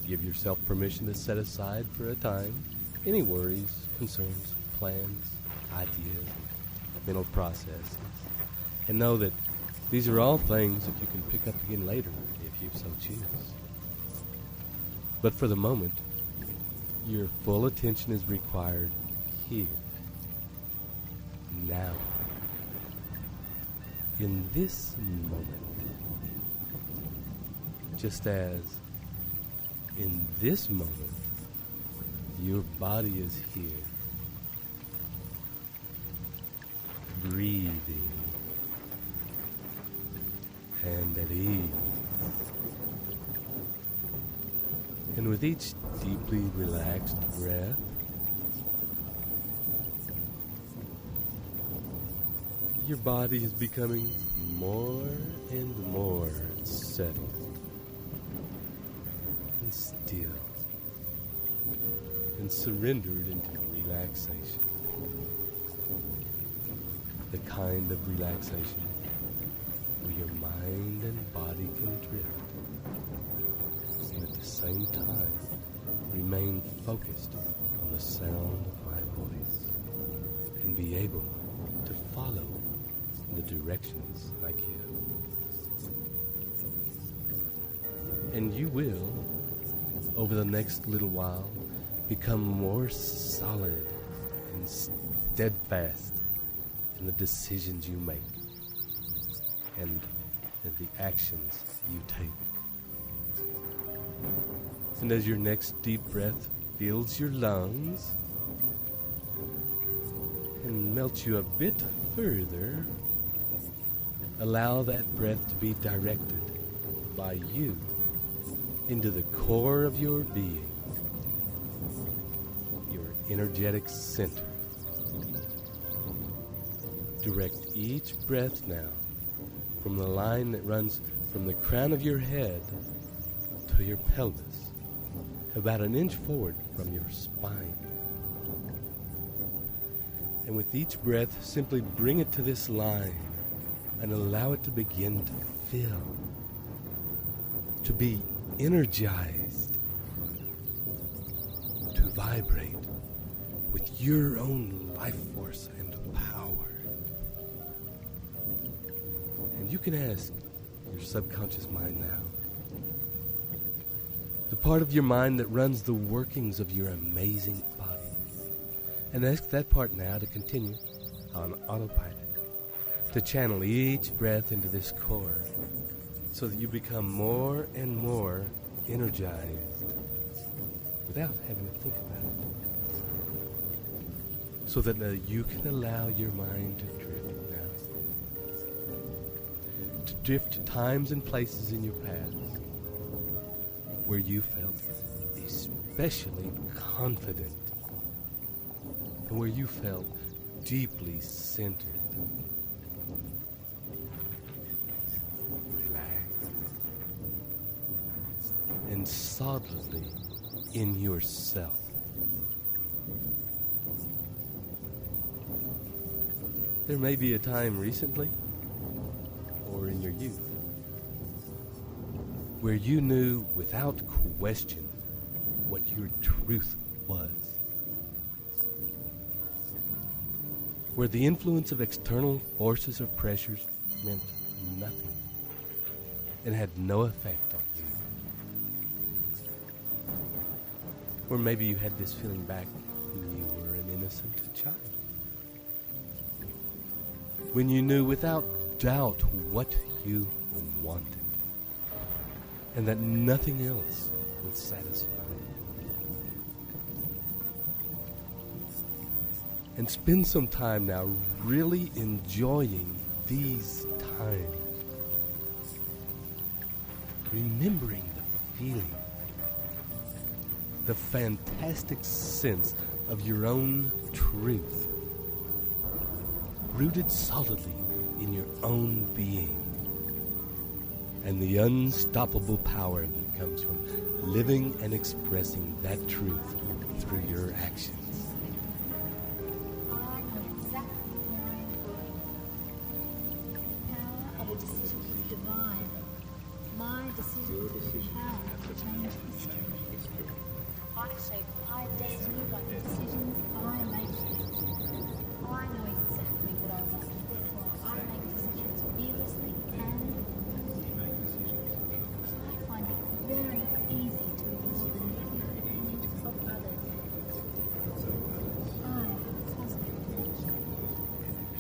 Speaker 4: Give yourself permission to set aside for a time any worries, concerns, plans, ideas, mental processes, and know that these are all things that you can pick up again later if you so choose. But for the moment, your full attention is required here, now, in this moment. Just as in this moment, your body is here, breathing and at ease. And with each deeply relaxed breath, your body is becoming more and more settled and still and surrendered into relaxation. The kind of relaxation where your mind and body can drift and at the same time remain focused on the sound of my voice and be able to follow the directions I give. And you will, over the next little while, become more solid and steadfast in the decisions you make and in the actions you take. And as your next deep breath fills your lungs and melts you a bit further, allow that breath to be directed by you into the core of your being, your energetic center. Direct each breath now from the line that runs from the crown of your head to your pelvis, about an inch forward from your spine. And with each breath, simply bring it to this line and allow it to begin to fill, to be energized, to vibrate with your own life force and power. And you can ask your subconscious mind now, the part of your mind that runs the workings of your amazing body, and ask that part now to continue on autopilot, to channel each breath into this core so that you become more and more energized without having to think about it. So that you can allow your mind to drift now. To drift to times and places in your past where you felt especially confident and where you felt deeply centered. And solidly in yourself. There may be a time recently or in your youth where you knew without question what your truth was, where the influence of external forces or pressures meant nothing and had no effect on you. Or maybe you had this feeling back when you were an innocent child, when you knew without doubt what you wanted, and that nothing else would satisfy you. And spend some time now really enjoying these times. Remembering the feeling, the fantastic sense of your own truth, rooted solidly in your own being, and the unstoppable power that comes from living and expressing that truth through your actions.
Speaker 5: I know exactly where I am going. The power of a decision is divine. My decisions have the power to change history. I shape my destiny by the decisions I make. I know exactly what I want, therefore I make decisions fearlessly and I find it very easy to ignore the negative opinions of others. I have a positive connection.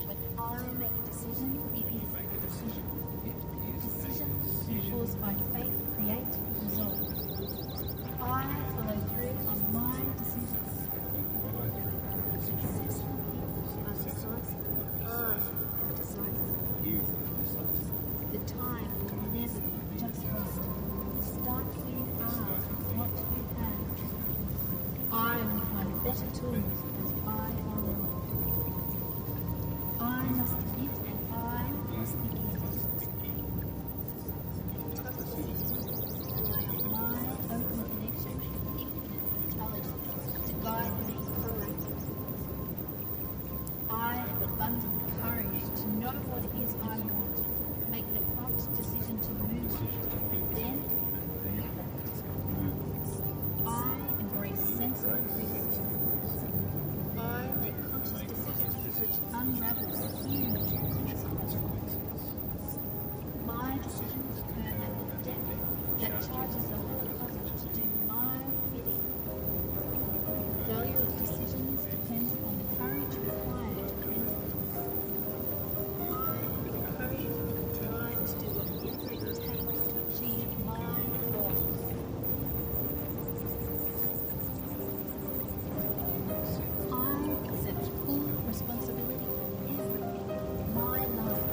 Speaker 5: When I make a decision, it is a decision. Decisions enforced by faith create results. I follow through on my decisions. Successful people are decisive. I am decisive. The time will never be just right. Start where you are, what you have. I will find better tools as I go along. I must admit and I must begin. Rely on my open connection with infinite intelligence to guide me correctly. I have abundant courage to know what it is I want, make the prompt decision to move, and then I embrace sensible risk. I make conscious decisions which unravel huge consequences. My decisions occur at the depth that charges the whole cosmos to do my bidding. The value of decisions depends on the courage required to make them. I have the courage and drive to do whatever it takes to achieve my goals. I accept full responsibility for everything in my life.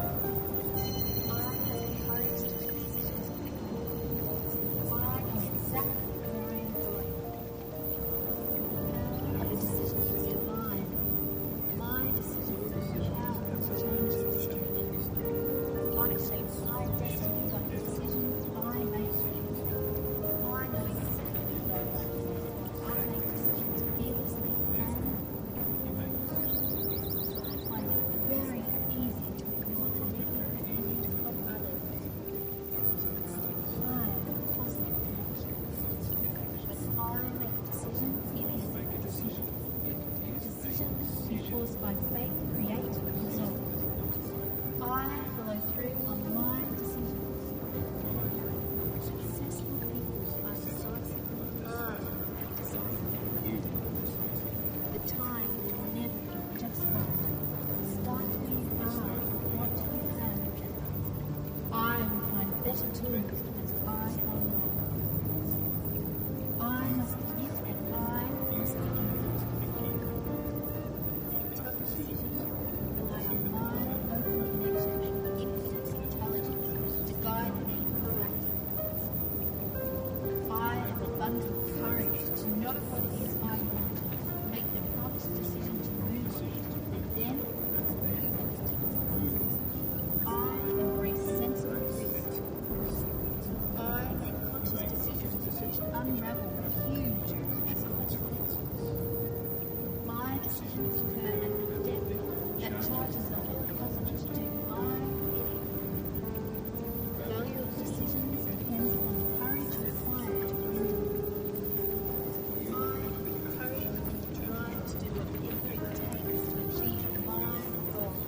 Speaker 5: I have the courage to make decisions quickly. I know exactly where I am going. The power of a decision is divine. My decisions have the power to change history. I shape my destiny by the decisions I make. I know exactly what I want. I make decisions fearlessly and I find it very easy to ignore the negative opinions of others. I have a positive connection. When I make a decision, it is a decision. Decisions enforced by faith create results. I follow through on my decisions. Successful people are decisive. I am decisive. The time will never be just right. Start where you are, what you have. I will find better tools as I go along. I must admit and I must begin. Rely on my open connection with infinite intelligence to guide me correctly. I have abundant courage to know what it is I want, make the prompt decision to move, and then I embrace sensible risk. I make conscious decisions which unravel huge consequences. My decisions occur at the depth that charges the whole cosmos to do my bidding. The value of decisions depends on the courage required to bring them. I have the courage and the drive to do whatever it takes to achieve my goals.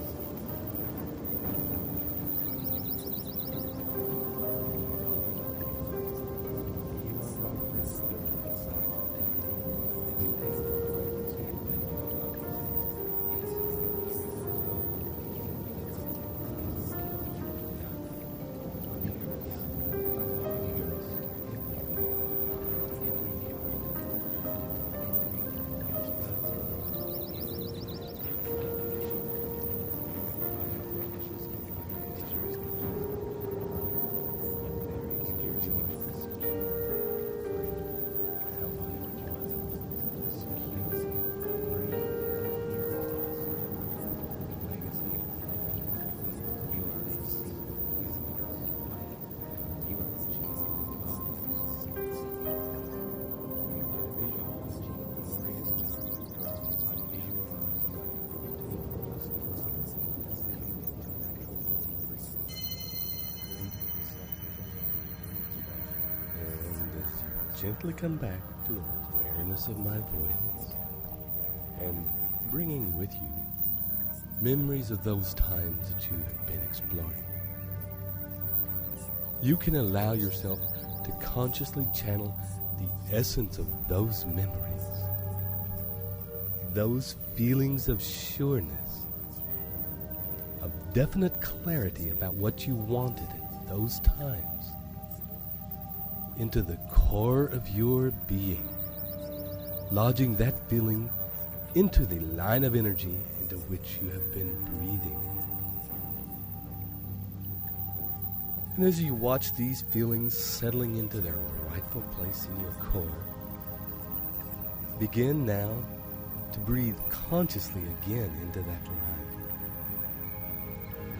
Speaker 4: gently come back to awareness of my voice and bringing with you memories of those times that you have been exploring. You can allow yourself to consciously channel the essence of those memories, those feelings of sureness, of definite clarity about what you wanted at those times, into the core of your being, lodging that feeling into the line of energy into which you have been breathing. And as you watch these feelings settling into their rightful place in your core, begin now to breathe consciously again into that line,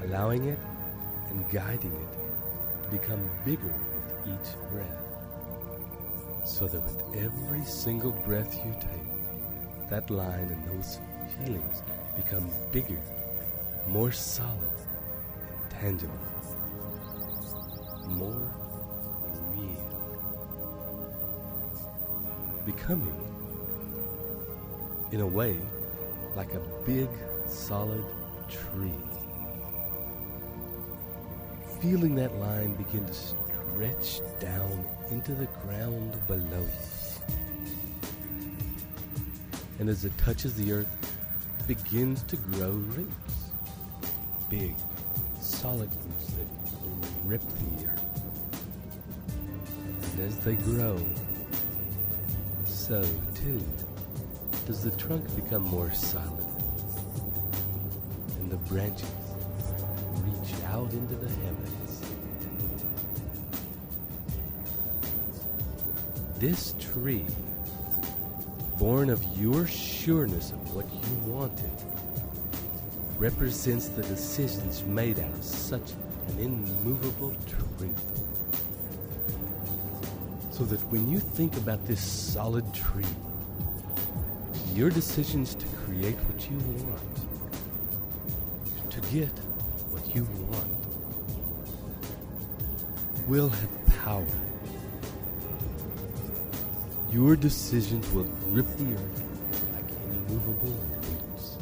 Speaker 4: allowing it and guiding it to become bigger with each breath, so that with every single breath you take, that line and those feelings become bigger, more solid and tangible, more real, becoming, in a way, like a big, solid tree. Feeling that line begin to stretch down into the ground below you. And as it touches the earth, it begins to grow roots. Big, solid roots that rip the earth. And as they grow, so too does the trunk become more solid. And the branches reach out into the heavens. This tree, born of your sureness of what you wanted, represents the decisions made out of such an immovable truth. So that when you think about this solid tree, your decisions to create what you want, to get what you want, will have power. Your decisions will grip the earth like immovable roots.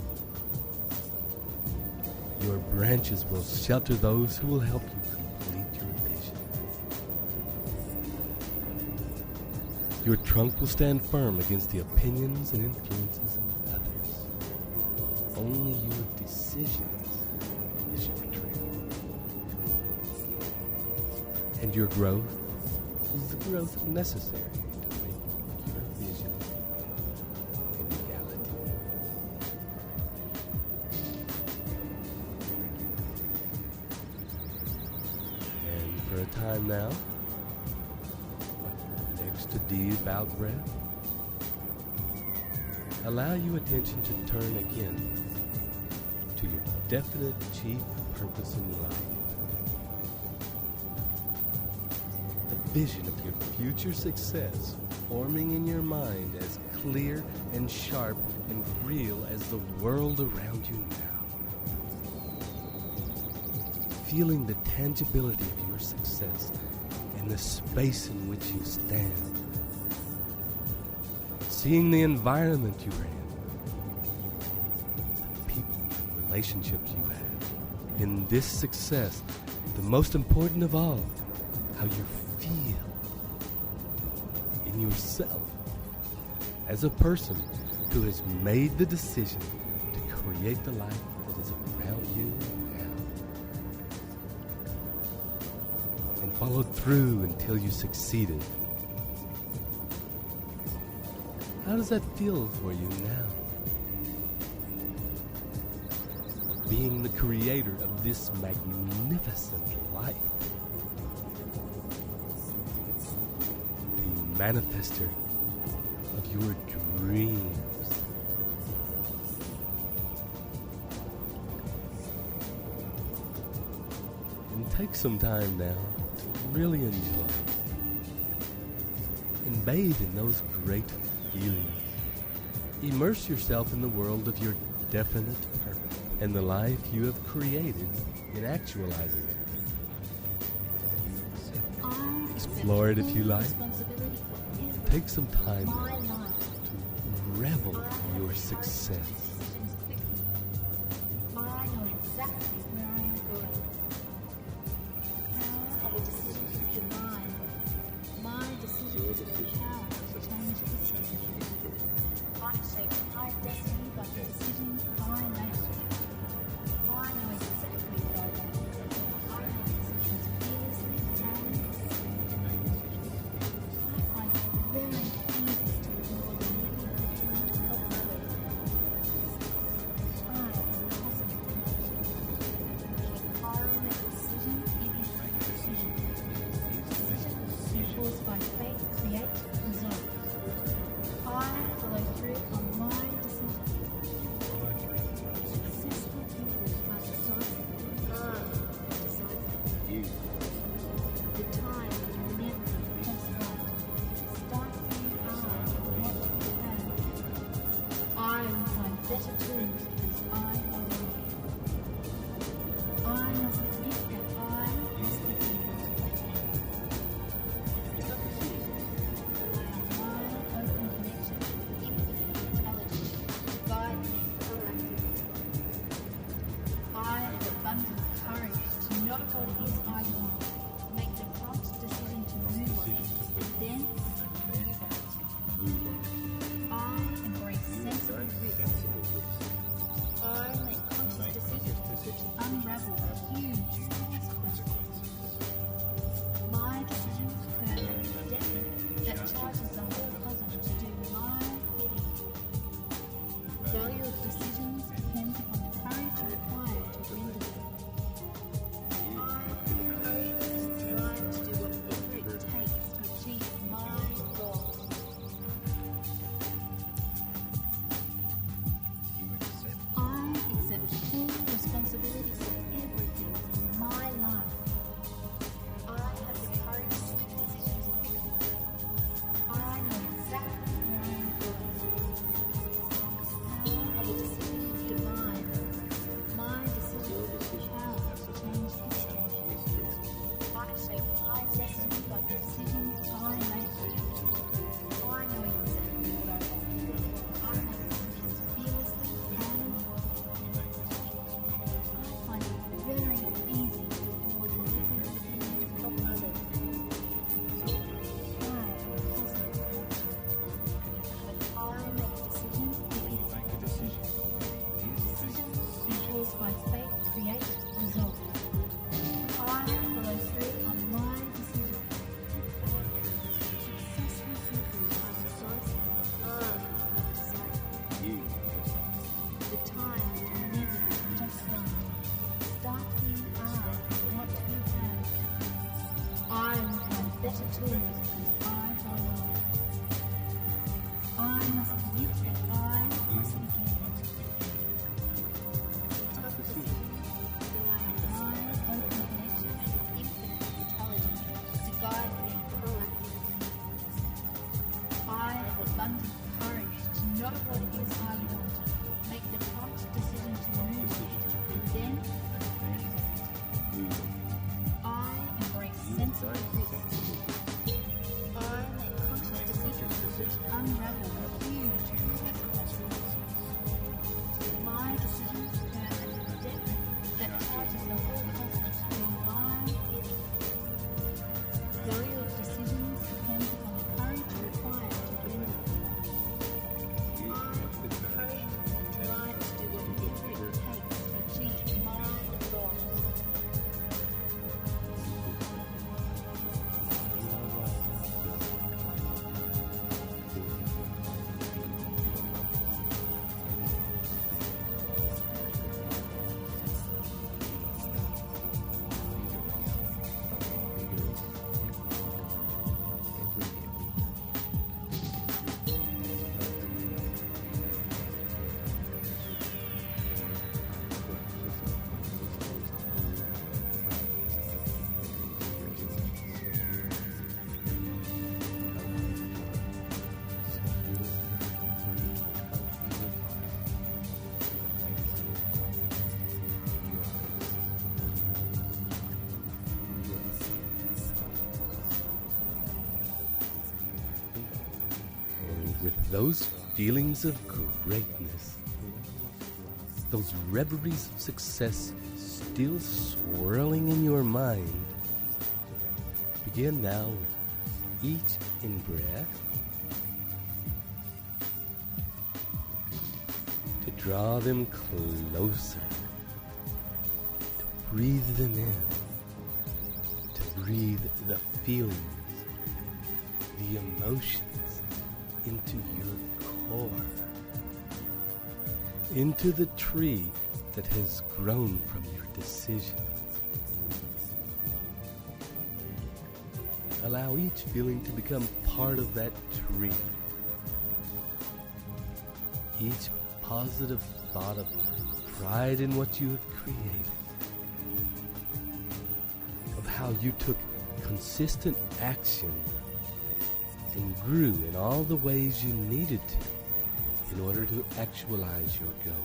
Speaker 4: Your branches will shelter those who will help you complete your vision. Your trunk will stand firm against the opinions and influences of others. Only your decisions is your tree. And your growth is the growth necessary to make your vision a reality. And for a time now, next to deep out breath, allow your attention to turn again to your definite chief purpose in life. The vision of your future success forming in your mind as clear and sharp and real as the world around you now. Feeling the tangibility of your success in the space in which you stand. Seeing the environment you're in, the people and relationships you have. In this success, the most important of all, how you feel in yourself as a person who has made the decision to create the life that is around you now. And followed through until you succeeded. How does that feel for you now? Being the creator of this magnificent life. The manifester of your dreams. And take some time now to really enjoy and bathe in those great feelings. Immerse yourself in the world of your definite purpose and the life you have created in actualizing it. Explore it if you like. take some time
Speaker 5: My life.
Speaker 4: to revel in your success.
Speaker 5: I know exactly where I am going. The power of a decision is divine. My decision is the power to change history. I shape my destiny by the decisions I make. I know exactly what I want. I make decisions fearlessly and I find it very easy to ignore the negative opinions of others. I am positive. I make decisions, it is a decision. Decisions enforced by faith create results. I follow through on my decisions. Successful people are decisive. Decisive. The time is never just right. Start where you are, not what you have. I will find better tools as I go along. I must admit that I must be open connection, infinite intelligence, guide me proactively. I have abundant courage to not what it is I want, make the prompt decision to move on, then move on. I embrace sensible risk. I make conscious decisions which unravel huge consequences. My decisions earn a debt that charges the whole cosmos to do my bidding. The value of decisions depends upon the courage required to render them. I have the courage and drive to do whatever it takes to achieve my goals. I accept full responsibility for everything in my life. I have the courage to make decisions quickly. I know exactly where I am going. The power of a decision is divine. My decision is the power to change history. I shape my destiny by the decisions I make. I know exactly what I want. I make decisions fearlessly and I find it very easy to ignore the negative opinions of others. I am positive. But I make decisions, it is a decision. Decisions enforced by faith create results. I follow through on my decisions. Successful people are decisive. The time will never be just right. Start where you are, not what you have. I will find better tools as I go along. I must admit that I must begin. Tough decisions rely on my open connection and infinite intelligence to guide me proactively. I have abundant courage to know what it is I want, make the prompt decision
Speaker 4: those feelings of greatness, those reveries of success still swirling in your mind, begin now with each in-breath to draw them closer, to breathe them in, to breathe the feelings, the emotions into your core, into the tree that has grown from your decision. Allow each feeling to become part of that tree. Each positive thought of pride in what you have created, of how you took consistent action and grew in all the ways you needed to in order to actualize your goals.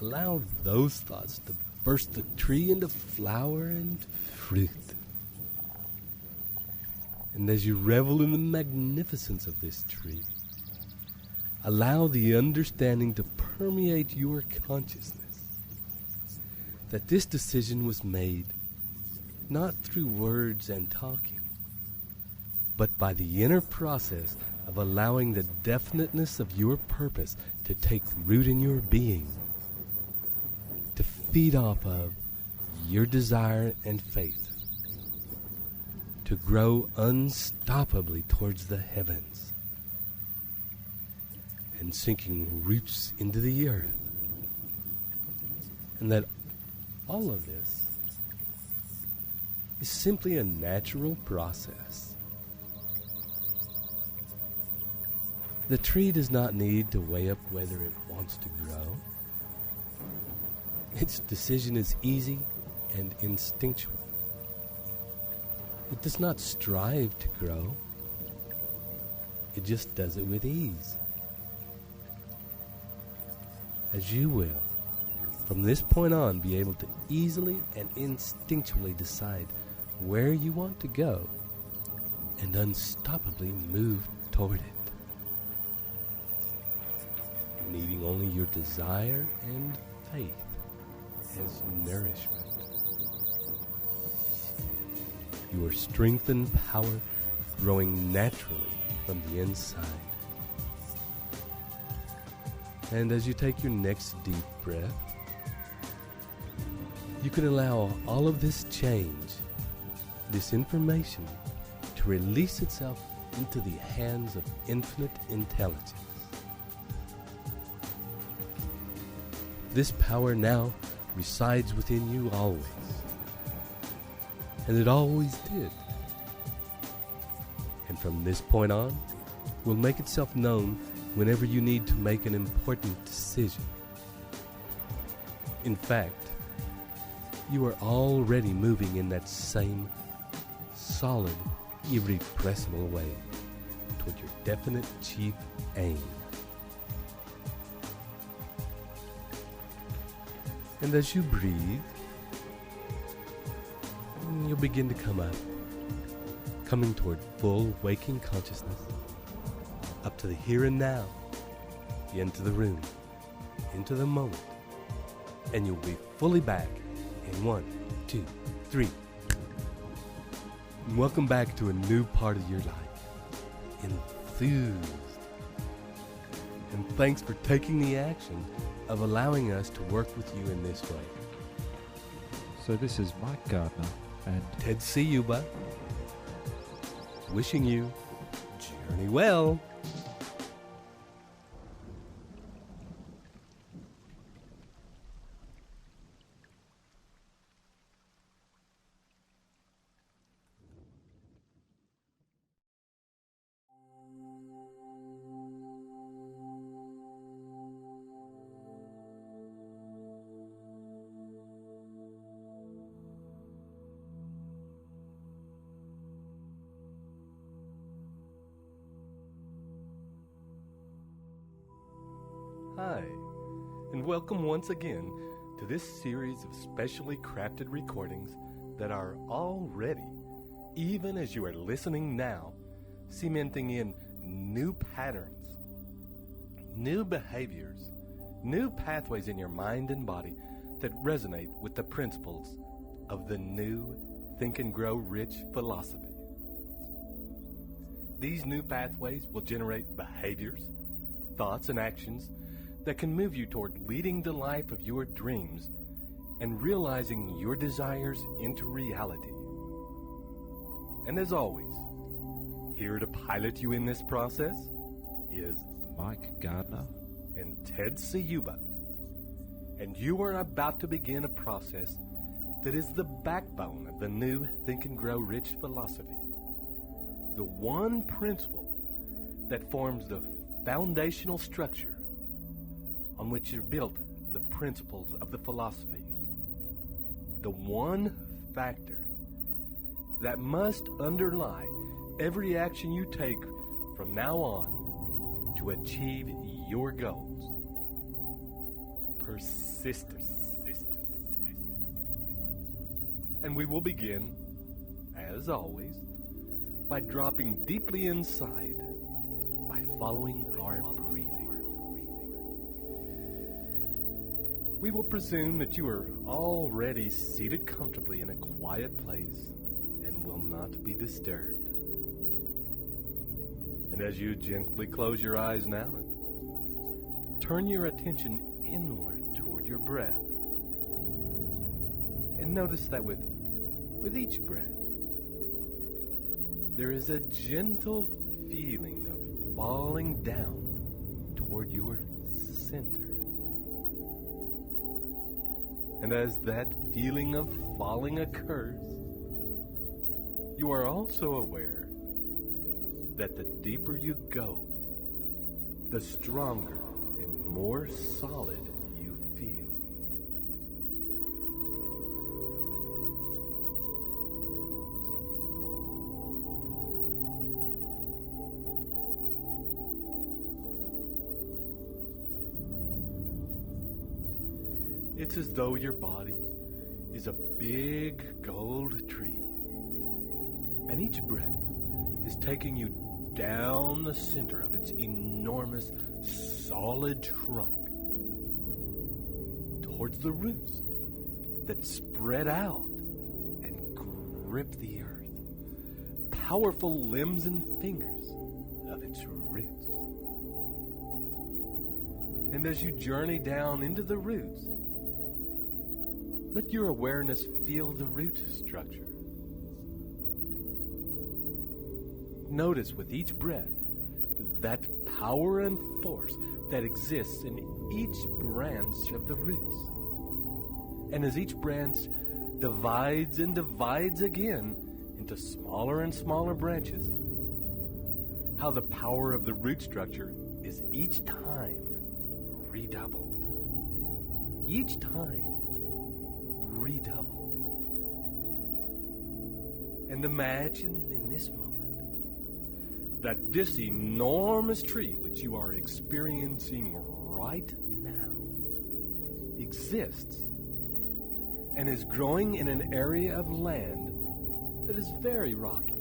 Speaker 4: Allow those thoughts to burst the tree into flower and fruit. And as you revel in the magnificence of this tree, allow the understanding to permeate your consciousness that this decision was made not through words and talking, but by the inner process of allowing the definiteness of your purpose to take root in your being, to feed off of your desire and faith, to grow unstoppably towards the heavens and sinking roots into the earth. And that all of this is simply a natural process. The tree does not need to weigh up whether it wants to grow. Its decision is easy and instinctual. It does not strive to grow. It just does it with ease. As you will, from this point on, be able to easily and instinctually decide where you want to go and unstoppably move toward it, needing only your desire and faith as nourishment. Your strength and power growing naturally from the inside. And as you take your next deep breath, you can allow all of this change, this information, to release itself into the hands of infinite intelligence. This power now resides within you always, and it always did. And from this point on, will make itself known whenever you need to make an important decision. In fact, you are already moving in that same solid, irrepressible way toward your definite chief aim. And as you breathe, you'll begin to come up, coming toward full waking consciousness, up to the here and now, into the room, into the moment, and you'll be fully back in 1, 2, 3. And welcome back to a new part of your life, enthused. And thanks for taking the action of allowing us to work with you in this way.
Speaker 7: So this is Mike Gardner and
Speaker 4: Ted Ciuba, wishing you journey well. Hi, and welcome once again to this series of specially crafted recordings that are already, even as you are listening now, cementing in new patterns, new behaviors, new pathways in your mind and body that resonate with the principles of the new Think and Grow Rich philosophy. These new pathways will generate behaviors, thoughts, and actions that can move you toward leading the life of your dreams and realizing your desires into reality. And as always, here to pilot you in this process is
Speaker 7: Mike Gardner
Speaker 4: and Ted Ciuba. And you are about to begin a process that is the backbone of the new Think and Grow Rich philosophy. The one principle that forms the foundational structure on which are built the principles of the philosophy. The one factor that must underlie every action you take from now on to achieve your goals. Persistence. And we will begin, as always, by dropping deeply inside by following our breathing. We will presume that you are already seated comfortably in a quiet place and will not be disturbed. And as you gently close your eyes now and turn your attention inward toward your breath, and notice that with each breath, there is a gentle feeling of falling down toward your center. And as that feeling of falling occurs, you are also aware that the deeper you go, the stronger and more solid you feel. It's as though your body is a big gold tree, and each breath is taking you down the center of its enormous, solid trunk towards the roots that spread out and grip the earth, powerful limbs and fingers of its roots. And as you journey down into the roots, let your awareness feel the root structure. Notice with each breath that power and force that exists in each branch of the roots. And as each branch divides and divides again into smaller and smaller branches, how the power of the root structure is each time redoubled. Each time redoubled. And imagine in this moment that this enormous tree which you are experiencing right now exists and is growing in an area of land that is very rocky.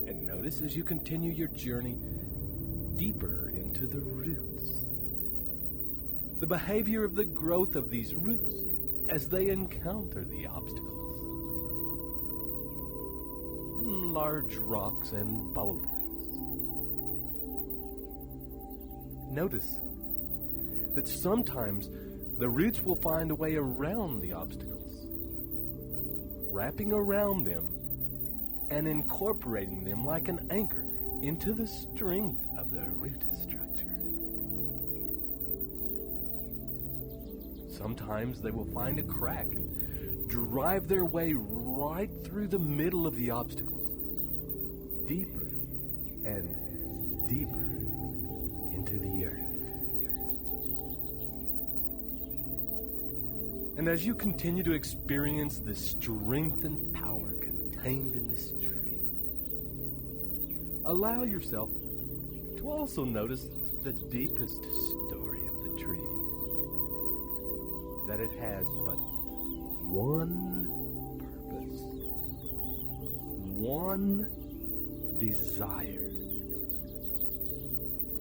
Speaker 4: And notice as you continue your journey deeper into the roots, the behavior of the growth of these roots as they encounter the obstacles. Large rocks and boulders. Notice that sometimes the roots will find a way around the obstacles, wrapping around them and incorporating them like an anchor into the strength of the root structure. Sometimes they will find a crack and drive their way right through the middle of the obstacles, deeper and deeper into the earth. And as you continue to experience the strength and power contained in this tree, allow yourself to also notice the deepest story of the tree, that it has but one purpose, one desire,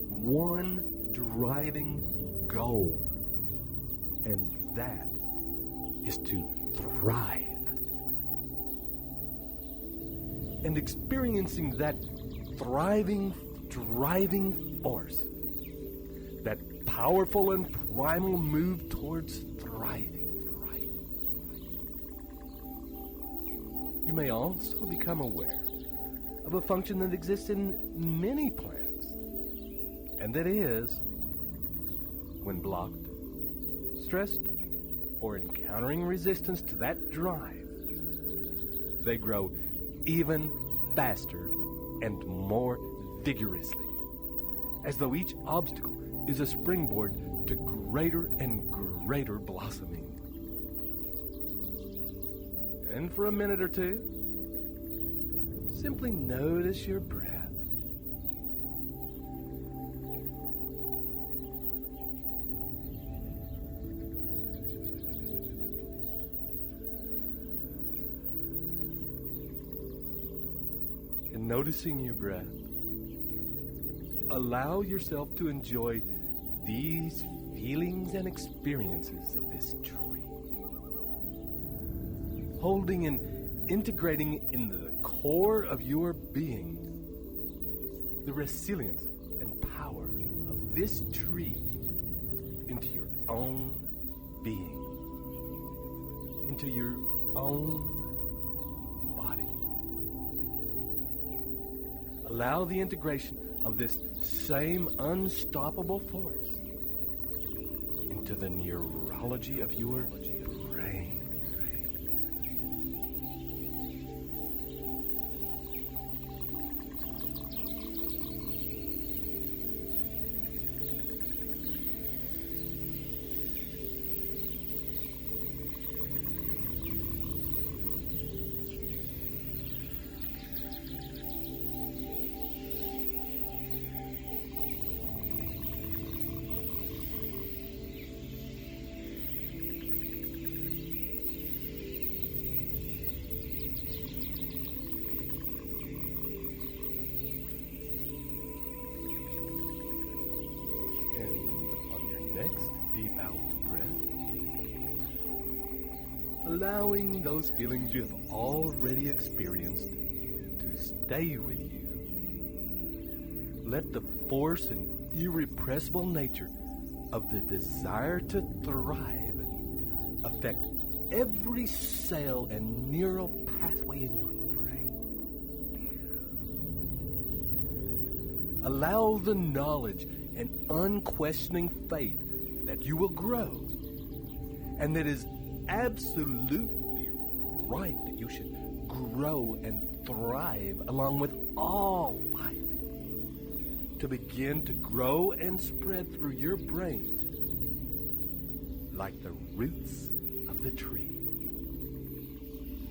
Speaker 4: one driving goal, and that is to thrive. And experiencing that thriving, driving force, that powerful and primal move towards thriving. You may also become aware of a function that exists in many plants, and that is, when blocked, stressed, or encountering resistance to that drive, they grow even faster and more vigorously, as though each obstacle is a springboard to greater and greater blossoming. And for a minute or two, simply notice your breath. And noticing your breath, allow yourself to enjoy these feelings and experiences of this tree. Holding and integrating into the core of your being the resilience and power of this tree into your own being, into your own body. Allow the integration of this same unstoppable force into the neurology of your brain. Next, deep out breath. Allowing those feelings you have already experienced to stay with you. Let the force and irrepressible nature of the desire to thrive affect every cell and neural pathway in your brain. Allow the knowledge and unquestioning faith that you will grow, and that is absolutely right that you should grow and thrive along with all life, to begin to grow and spread through your brain like the roots of the tree,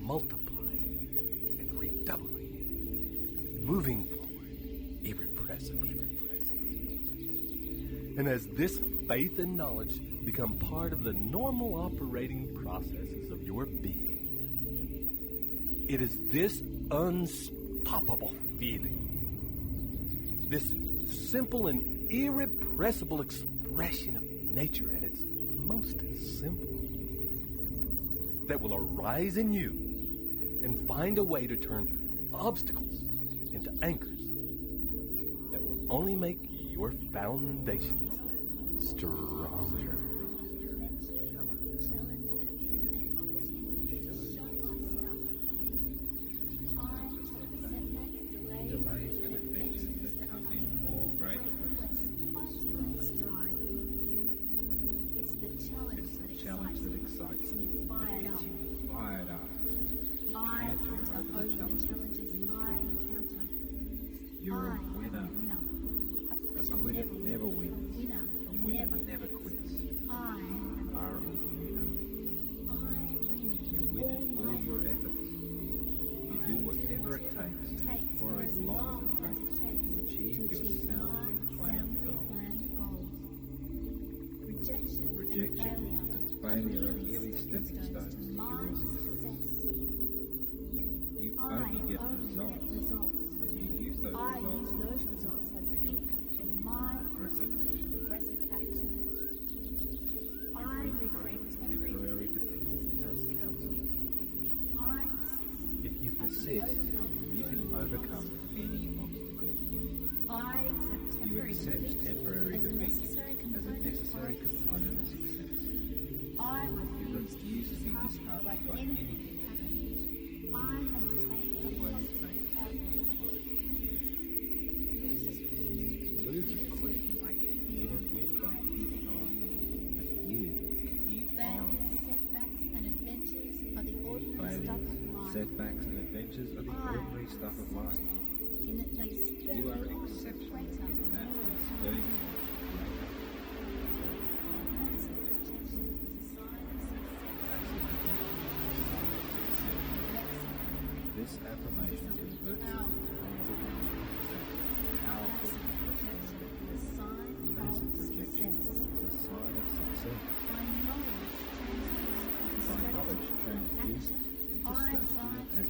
Speaker 4: multiplying and redoubling, moving forward irrepressibly. And as this faith and knowledge become part of the normal operating processes of your being, it is this unstoppable feeling, this simple and irrepressible expression of nature at its most simple, that will arise in you and find a way to turn obstacles into anchors that will only make your foundations stronger.
Speaker 6: Delays and adventures that come in all great quests.
Speaker 5: It's the challenge that excites me, gets me fired up. I hunter over the challenges I encounter.
Speaker 6: You're a winner. A quitter never wins. A winner never quits.
Speaker 5: I
Speaker 6: are a winner. You win in all your efforts. You do whatever it takes, for as long as it takes, to achieve your soundly planned goals. Rejection and failure are merely stepping stones to your success. You only get results, and you use those
Speaker 5: results as input for my progressive action. I reframe temporary defeat as counsel.
Speaker 6: If you persist, you can overcome any obstacle. You accept temporary defeat as a necessary component of success. You refuse to be disheartened by anything.
Speaker 5: I maintain a positive outlook. Losers win by keeping on.
Speaker 6: And you keep on.
Speaker 5: Setbacks and adventures are the ordinary stuff of life.
Speaker 6: Setbacks and adventures are the ordinary stuff of life.
Speaker 5: In that they spur
Speaker 6: You are
Speaker 5: you on
Speaker 6: exceptional
Speaker 5: greater,
Speaker 6: in that and spur you on greater.
Speaker 5: Massive rejection is a sign of success.
Speaker 6: This affirmation converts
Speaker 5: Power.
Speaker 6: Powerful
Speaker 5: Rejection is a sign
Speaker 6: Massive
Speaker 5: of
Speaker 6: rejection
Speaker 5: success.
Speaker 6: is a sign of success.
Speaker 5: By knowledge transduced into
Speaker 6: By knowledge
Speaker 5: strategy
Speaker 6: transduced
Speaker 5: and
Speaker 6: into
Speaker 5: action.
Speaker 6: strategy
Speaker 5: I
Speaker 6: and
Speaker 5: drive
Speaker 6: action.
Speaker 5: the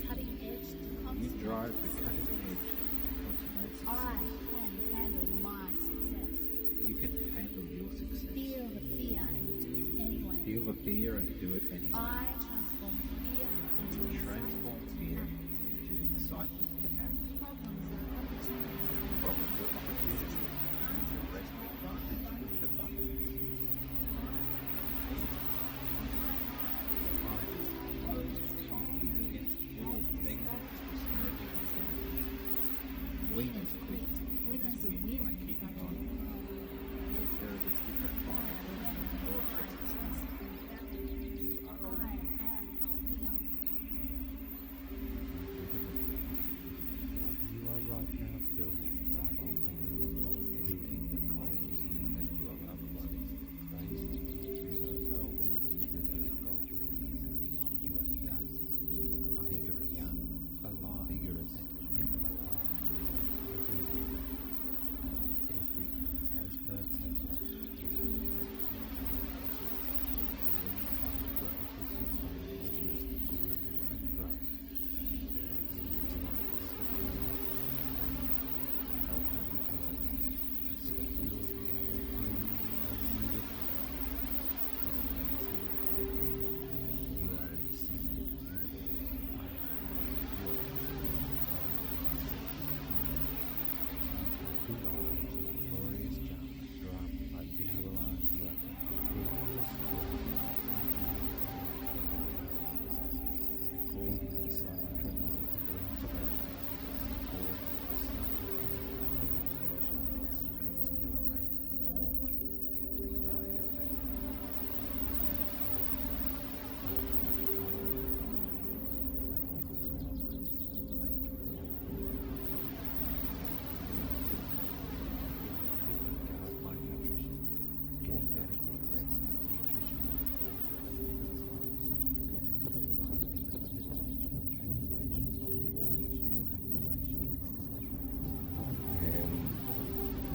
Speaker 6: You
Speaker 5: cutting
Speaker 6: drive
Speaker 5: edge
Speaker 6: the
Speaker 5: to
Speaker 6: cutting edge to
Speaker 5: consummate
Speaker 6: consummate
Speaker 5: I
Speaker 6: success.
Speaker 5: can handle my success.
Speaker 6: You can handle your success.
Speaker 5: Feel the fear and do it anyway.
Speaker 6: Feel the fear and do it anyway.
Speaker 5: I transform fear into
Speaker 6: Transform fear into excitement to act.
Speaker 5: problems and opportunities.
Speaker 6: Problems are opportunities. And to rest advantage with abundance. Life is closed against all negative prosperity and success. Winners quit. Winners win by keeping on. There is a different fire in your chest. You are a winner.
Speaker 7: You are right now building right on believing the causes that you are uploading. Christ through those golden, through those golden years and beyond. You are young, vigorous, alive, vigorous, and alive. Every as per template, you have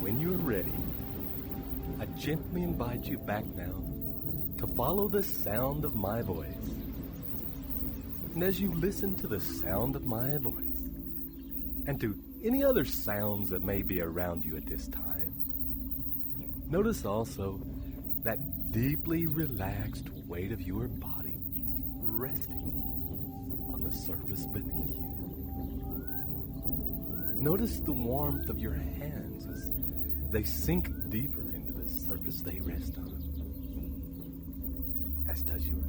Speaker 4: When you're ready, I gently invite you back now to follow the sound of my voice. And as you listen to the sound of my voice, and to any other sounds that may be around you at this time, notice also that deeply relaxed weight of your body resting on the surface beneath you. Notice the warmth of your hands as they sink deeper into the surface they rest on, as does your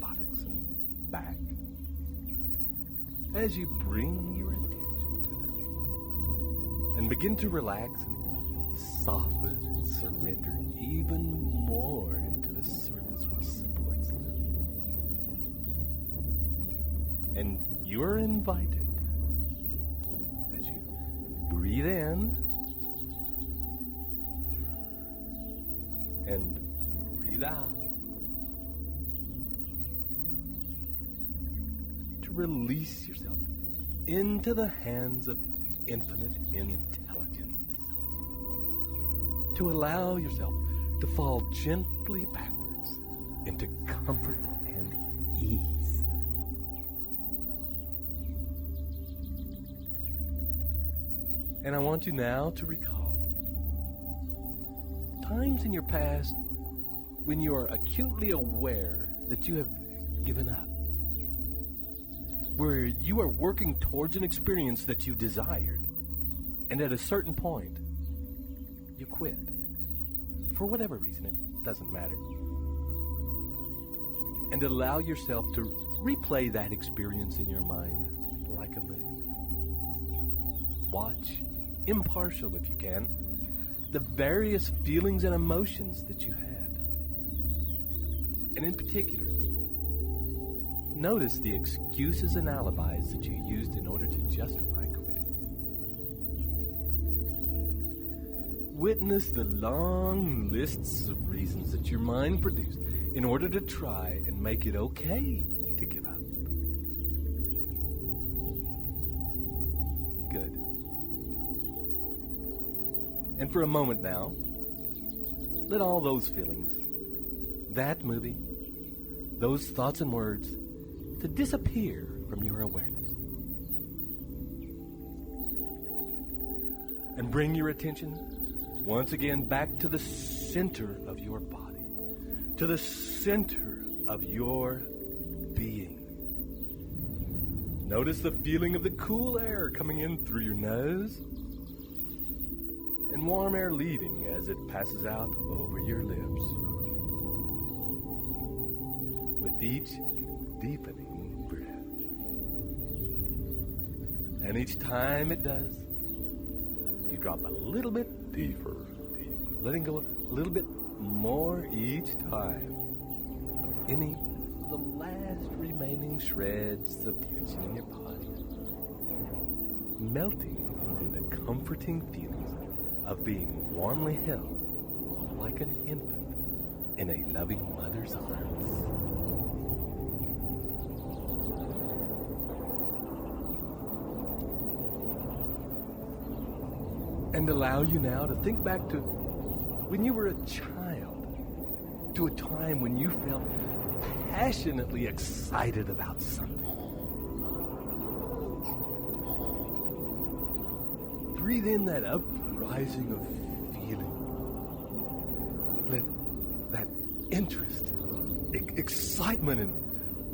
Speaker 4: buttocks and back. As you bring your attention to them and begin to relax and soften and surrender even more into the surface which supports them. And you're invited, as you breathe in and breathe out, to release yourself into the hands of infinite intelligence, to allow yourself to fall gently backwards into comfort and ease. And I want you now to recall times in your past when you are acutely aware that you have given up, where you are working towards an experience that you desired, and at a certain point, you quit. For whatever reason, it doesn't matter. And allow yourself to replay that experience in your mind like a movie. Watch, impartial if you can, the various feelings and emotions that you had. And in particular, notice the excuses and alibis that you used in order to justify quitting. Witness the long lists of reasons that your mind produced in order to try and make it okay to give up. Good. And for a moment now, let all those feelings, that movie, those thoughts and words, to disappear from your awareness. And bring your attention once again back to the center of your body, to the center of your being. Notice the feeling of the cool air coming in through your nose and warm air leaving as it passes out over your lips. With each deepening breath. And each time it does, you drop a little bit deeper, letting go a little bit more each time of any of the last remaining shreds of tension in your body, melting into the comforting feelings of being warmly held like an infant in a loving mother's arms. And allow you now to think back to when you were a child, to a time when you felt passionately excited about something. Breathe in that uprising of feeling. Let that interest, excitement, and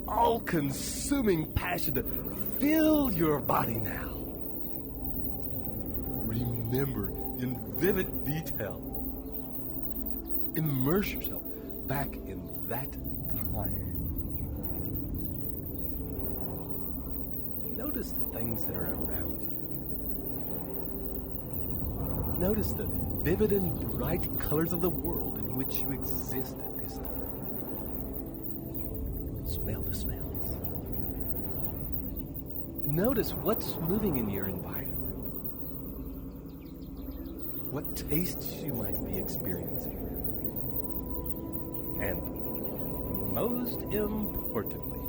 Speaker 4: all-consuming passion to fill your body now. Remember in vivid detail. Immerse yourself back in that time. Notice the things that are around you. Notice the vivid and bright colors of the world in which you exist at this time. Smell the smells. Notice what's moving in your environment. What tastes you might be experiencing. And most importantly,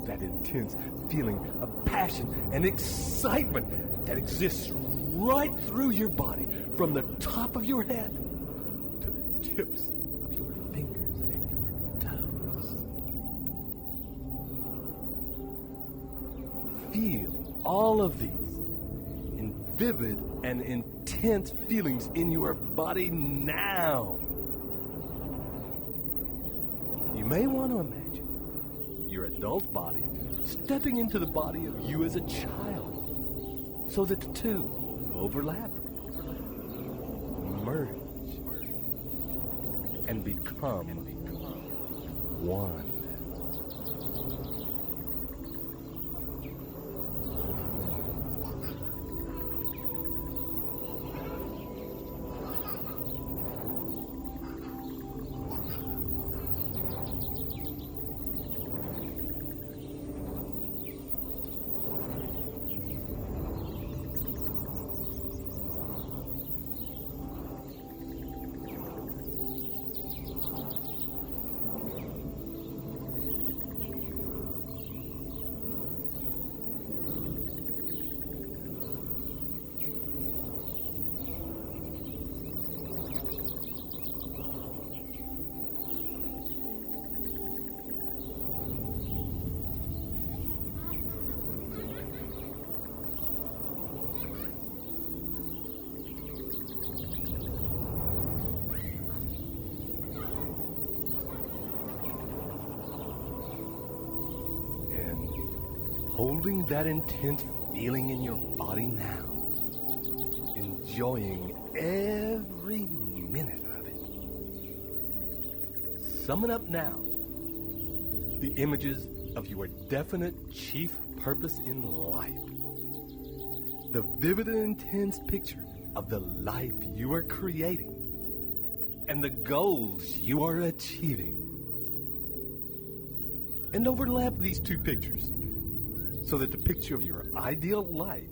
Speaker 4: that intense feeling of passion and excitement that exists right through your body, from the top of your head to the tips of your fingers and your toes. Feel all of these in vivid and intense feelings in your body now. You may want to imagine your adult body stepping into the body of you as a child, so that the two overlap, merge, and become one. holding that intense feeling in your body now, enjoying every minute of it. Summon up now the images of your definite chief purpose in life. The vivid and intense picture of the life you are creating and the goals you are achieving. And overlap these two pictures so that the picture of your ideal life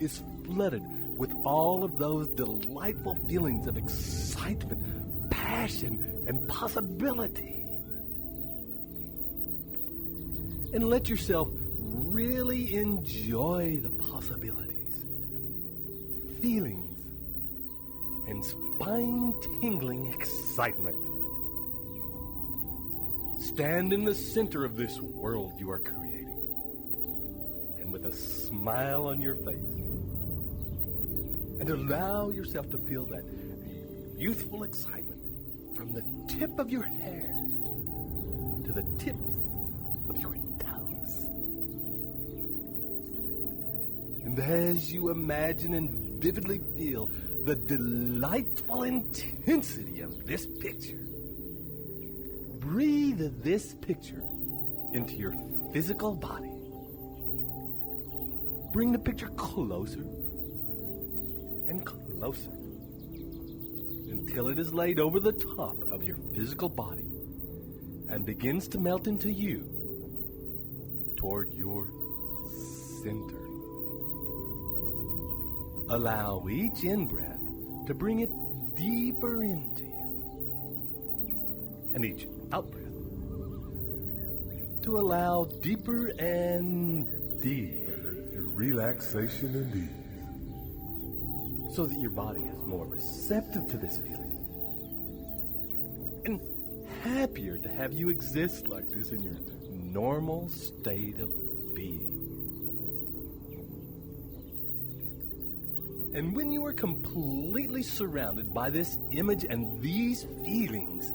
Speaker 4: is flooded with all of those delightful feelings of excitement, passion, and possibility. And let yourself really enjoy the possibilities, feelings, and spine-tingling excitement. Stand in the center of this world you are creating, and with a smile on your face, and allow yourself to feel that youthful excitement from the tip of your hair to the tips of your toes. And as you imagine and vividly feel the delightful intensity of this picture, breathe this picture into your physical body. Bring the picture closer and closer until it is laid over the top of your physical body and begins to melt into you toward your center. Allow each in-breath to bring it deeper into you, and each out-breath to allow deeper and deeper relaxation and ease, so that your body is more receptive to this feeling and happier to have you exist like this in your normal state of being. And when you are completely surrounded by this image and these feelings,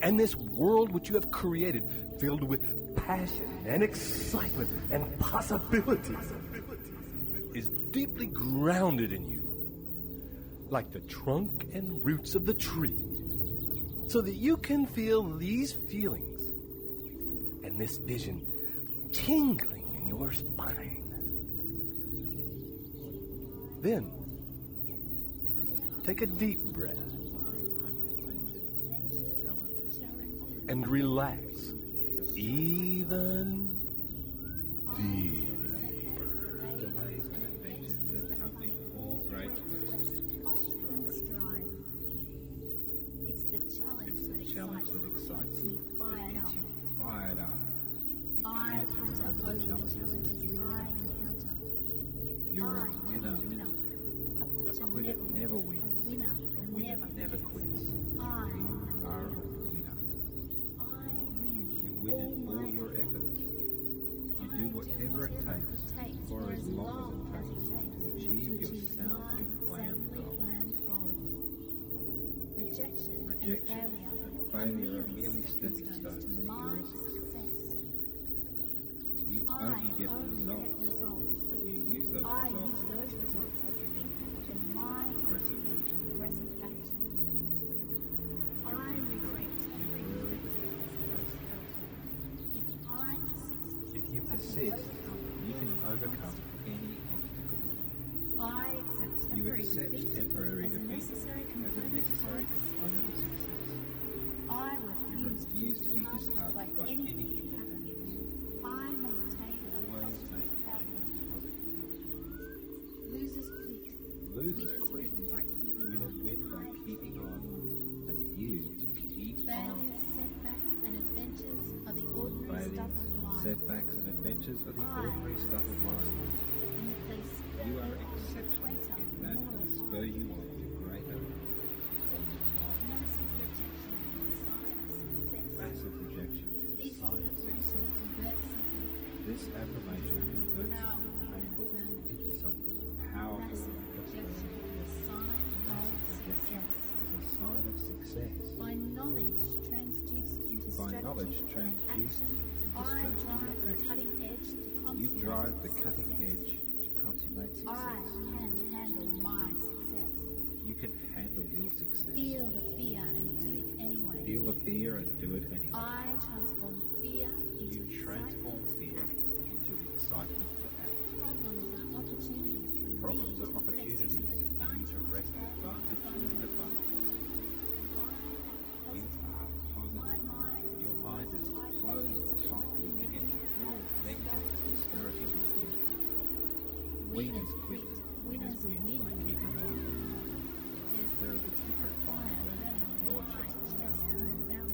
Speaker 4: and this world which you have created filled with passion and excitement and possibilities is deeply grounded in you, like the trunk and roots of the tree, so that you can feel these feelings and this vision tingling in your spine. Then, take a deep breath and relax even deeper.
Speaker 6: Delays and adventures that come in all great quests.
Speaker 5: It's the challenge that
Speaker 6: excites
Speaker 5: me
Speaker 6: you, that gets you fired up.
Speaker 5: I hunter over the challenges I encounter.
Speaker 6: You're a winner.
Speaker 5: A
Speaker 6: quitter never wins.
Speaker 5: A winner
Speaker 6: never quits.
Speaker 5: I
Speaker 6: You are a winner. You win in all your efforts. You do whatever it takes for as long as it takes to achieve your soundly planned goals.
Speaker 5: Rejection
Speaker 6: and failure are merely stepping stones to your success. You only get results, and you use those results
Speaker 5: as the input to my aggressive action. I reflect
Speaker 6: temporary If you persist, you can overcome any obstacle. You accept temporary defeat as a necessary component of success.
Speaker 5: I
Speaker 6: You refuse to be disheartened by anything happening.
Speaker 5: I maintain a positive outlook. Losers quit.
Speaker 6: Winners win by keeping on. And you keep on.
Speaker 5: Failures, setbacks, and adventures are the ordinary stuff of life.
Speaker 6: Setbacks and adventures are the ordinary stuff of life. You are exceptional in that and spur you on to greater. Massive rejection is a sign of success. This affirmation converts something painful into something powerful.
Speaker 5: Massive rejection is a sign
Speaker 6: of success.
Speaker 5: By knowledge transduced into strategy and action, I drive the cutting edge to
Speaker 6: You drive the cutting edge to consummate success.
Speaker 5: I can handle my success.
Speaker 6: You can handle your success.
Speaker 5: Feel the fear and do it anyway.
Speaker 6: Feel the fear and do it anyway.
Speaker 5: I transform fear into
Speaker 6: You transform fear into excitement to act.
Speaker 5: Problems are opportunities for me
Speaker 6: for you to wrest advantage in the fun. You are positive. Your mind is closed tightly against all negative discouraging influences. Winners quit. Winners win by keeping on. There is a different fire burning in your chest now.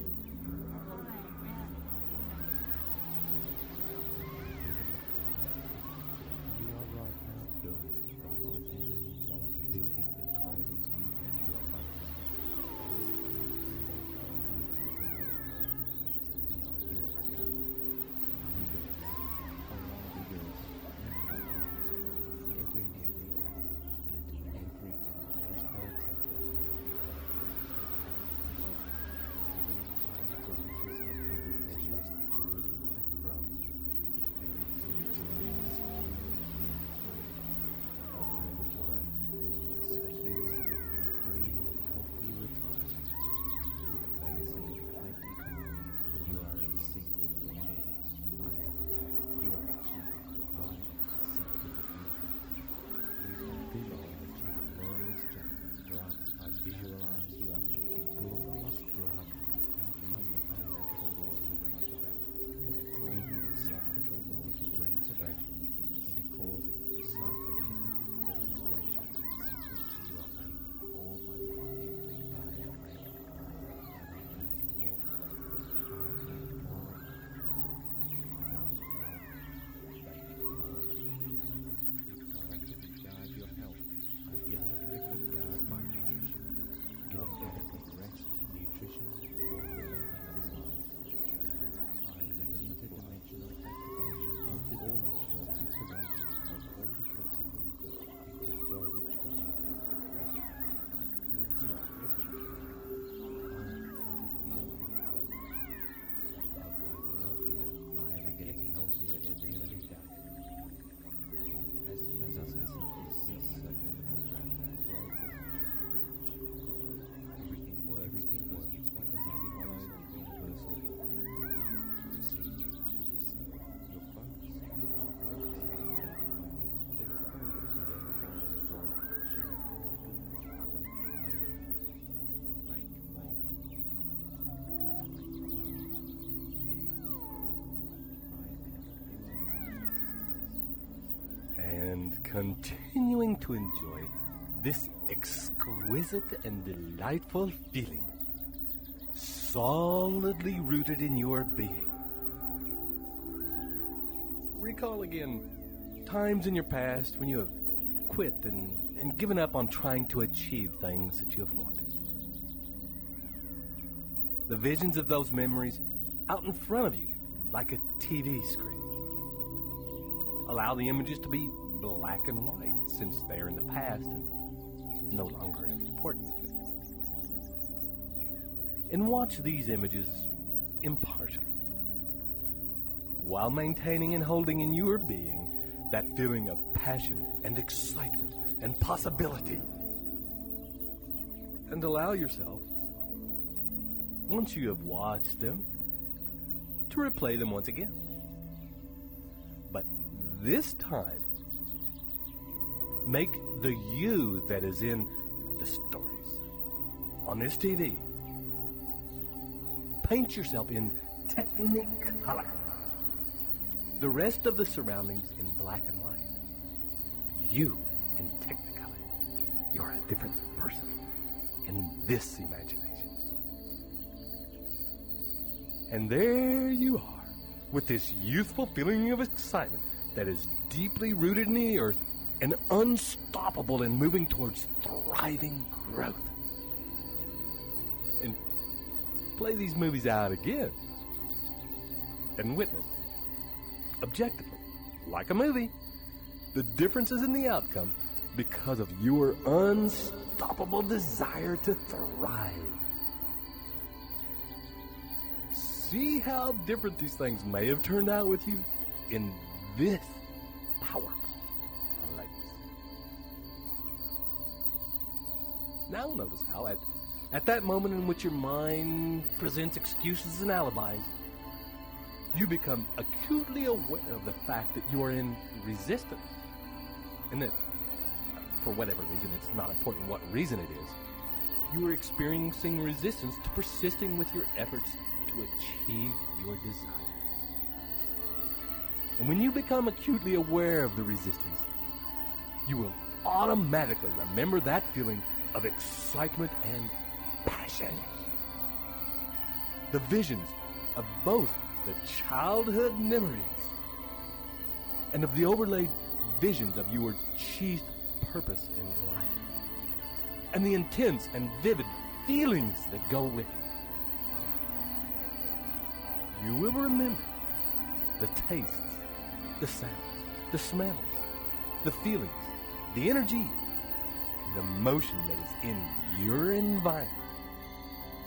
Speaker 7: You are right now building right on building the greatest you and your life.
Speaker 4: And continuing to enjoy this exquisite and delightful feeling, solidly rooted in your being. Recall again times in your past when you have quit and given up on trying to achieve things that you have wanted. The visions of those memories out in front of you like a TV screen. Allow the images to be black and white since they are in the past and no longer important. And watch these images impartially while maintaining and holding in your being that feeling of passion and excitement and possibility. And allow yourself, once you have watched them, to replay them once again. But this time, make the you that is in the stories on this TV. Paint yourself in Technicolor. The rest of the surroundings in black and white. You in Technicolor. You're a different person in this imagination. And there you are, with this youthful feeling of excitement that is deeply rooted in the earth and unstoppable in moving towards thriving growth. And play these movies out again and witness, objectively, like a movie, the differences in the outcome because of your unstoppable desire to thrive. See how different these things may have turned out with you in this powerful place. Now notice how at that moment in which your mind presents excuses and alibis, you become acutely aware of the fact that you are in resistance. And that, for whatever reason, it's not important what reason it is, you are experiencing resistance to persisting with your efforts to achieve your desire. And when you become acutely aware of the resistance, you will automatically remember that feeling of excitement and passion. The visions of both the childhood memories and of the overlaid visions of your chief purpose in life, and the intense and vivid feelings that go with it. You will remember the tastes, the sounds, the smells, the feelings, the energy, and the motion that is in your environment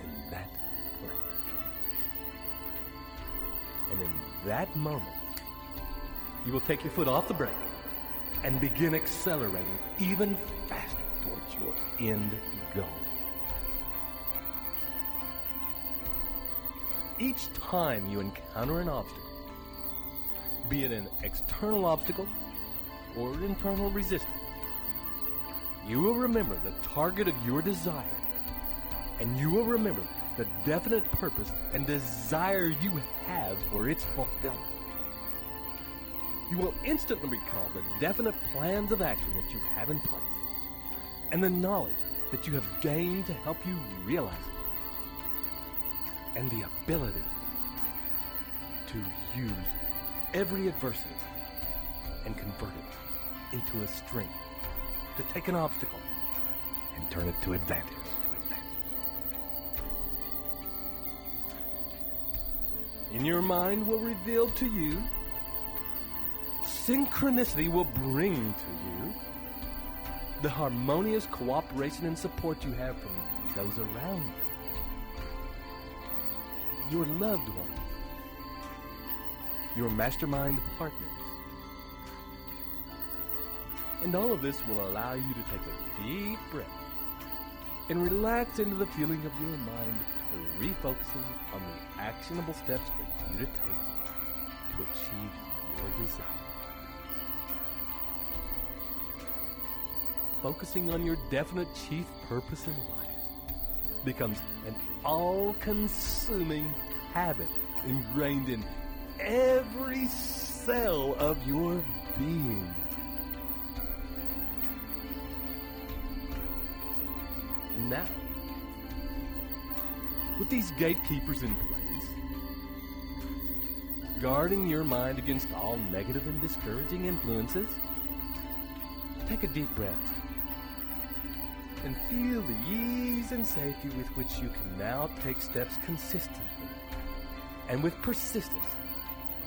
Speaker 4: in that place. And in that moment, you will take your foot off the brake and begin accelerating even faster towards your end goal. Each time you encounter an obstacle, be it an external obstacle or internal resistance, you will remember the target of your desire, and you will remember the definite purpose and desire you have for its fulfillment. You will instantly recall the definite plans of action that you have in place, and the knowledge that you have gained to help you realize it, and the ability to use every adversity and convert it into a strength, to take an obstacle and turn it to advantage. In your mind will reveal to you, synchronicity will bring to you the harmonious cooperation and support you have from those around you, your loved ones, your mastermind partners. And all of this will allow you to take a deep breath and relax into the feeling of your mind, refocusing on the actionable steps for you to take to achieve your desire. Focusing on your definite chief purpose in life becomes an all-consuming habit ingrained in every cell of your being. And now, with these gatekeepers in place, guarding your mind against all negative and discouraging influences, take a deep breath and feel the ease and safety with which you can now take steps consistently and with persistence,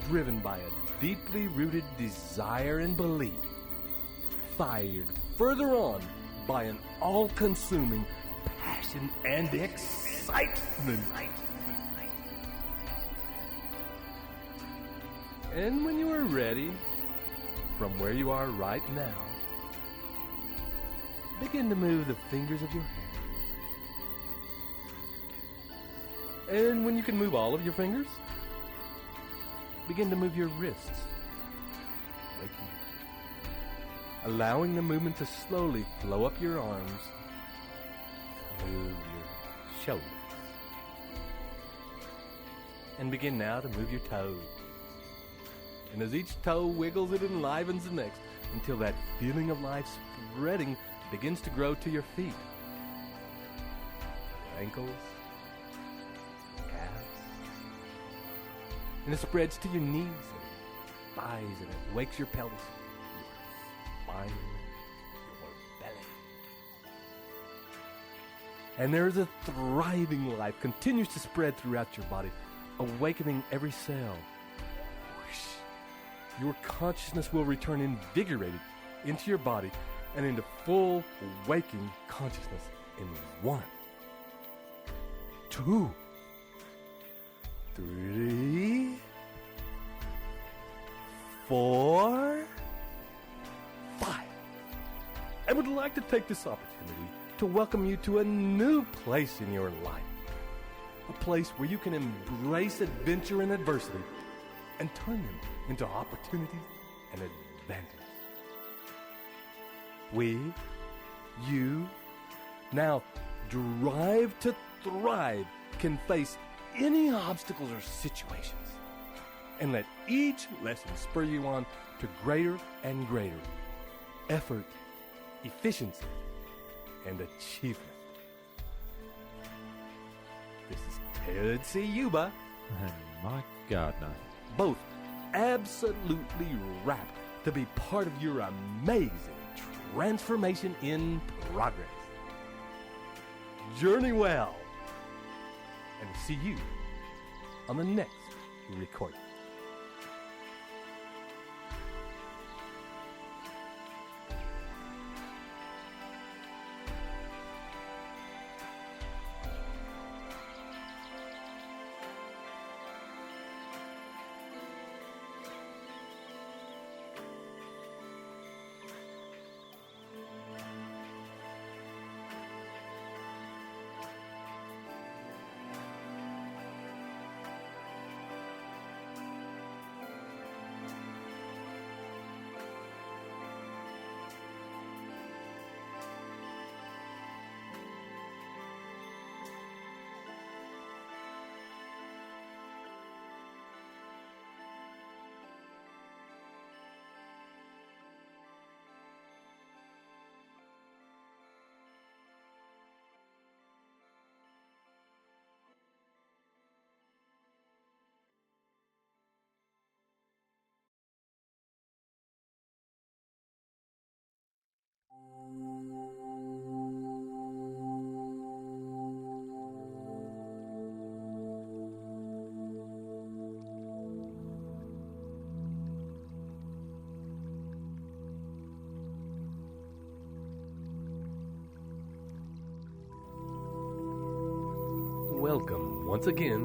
Speaker 4: driven by a deeply rooted desire and belief, fired further on by an all-consuming passion and excitement. And when you are ready, from where you are right now, begin to move the fingers of your hand. And when you can move all of your fingers, begin to move your wrists, waking, allowing the movement to slowly flow up your arms, move your shoulders, and begin now to move your toes. And as each toe wiggles, it enlivens the next until that feeling of life spreading begins to grow to your feet, your ankles, calves, and it spreads to your knees and thighs, and it wakes your pelvis, your spine, your belly. And there is a thriving life continues to spread throughout your body, awakening every cell. Your consciousness will return invigorated into your body and into full waking consciousness in 1, 2, 3, 4, 5. I would like to take this opportunity to welcome you to a new place in your life. A place where you can embrace adventure and adversity and turn them into opportunities and advantages. We, you, now drive to thrive, can face any obstacles or situations and let each lesson spur you on to greater and greater effort, efficiency, and achievement. This is Ted Ciuba
Speaker 7: and Mike Gardner,
Speaker 4: both absolutely rapt to be part of your amazing transformation in progress. Journey well, and see you on the next recording. Welcome once again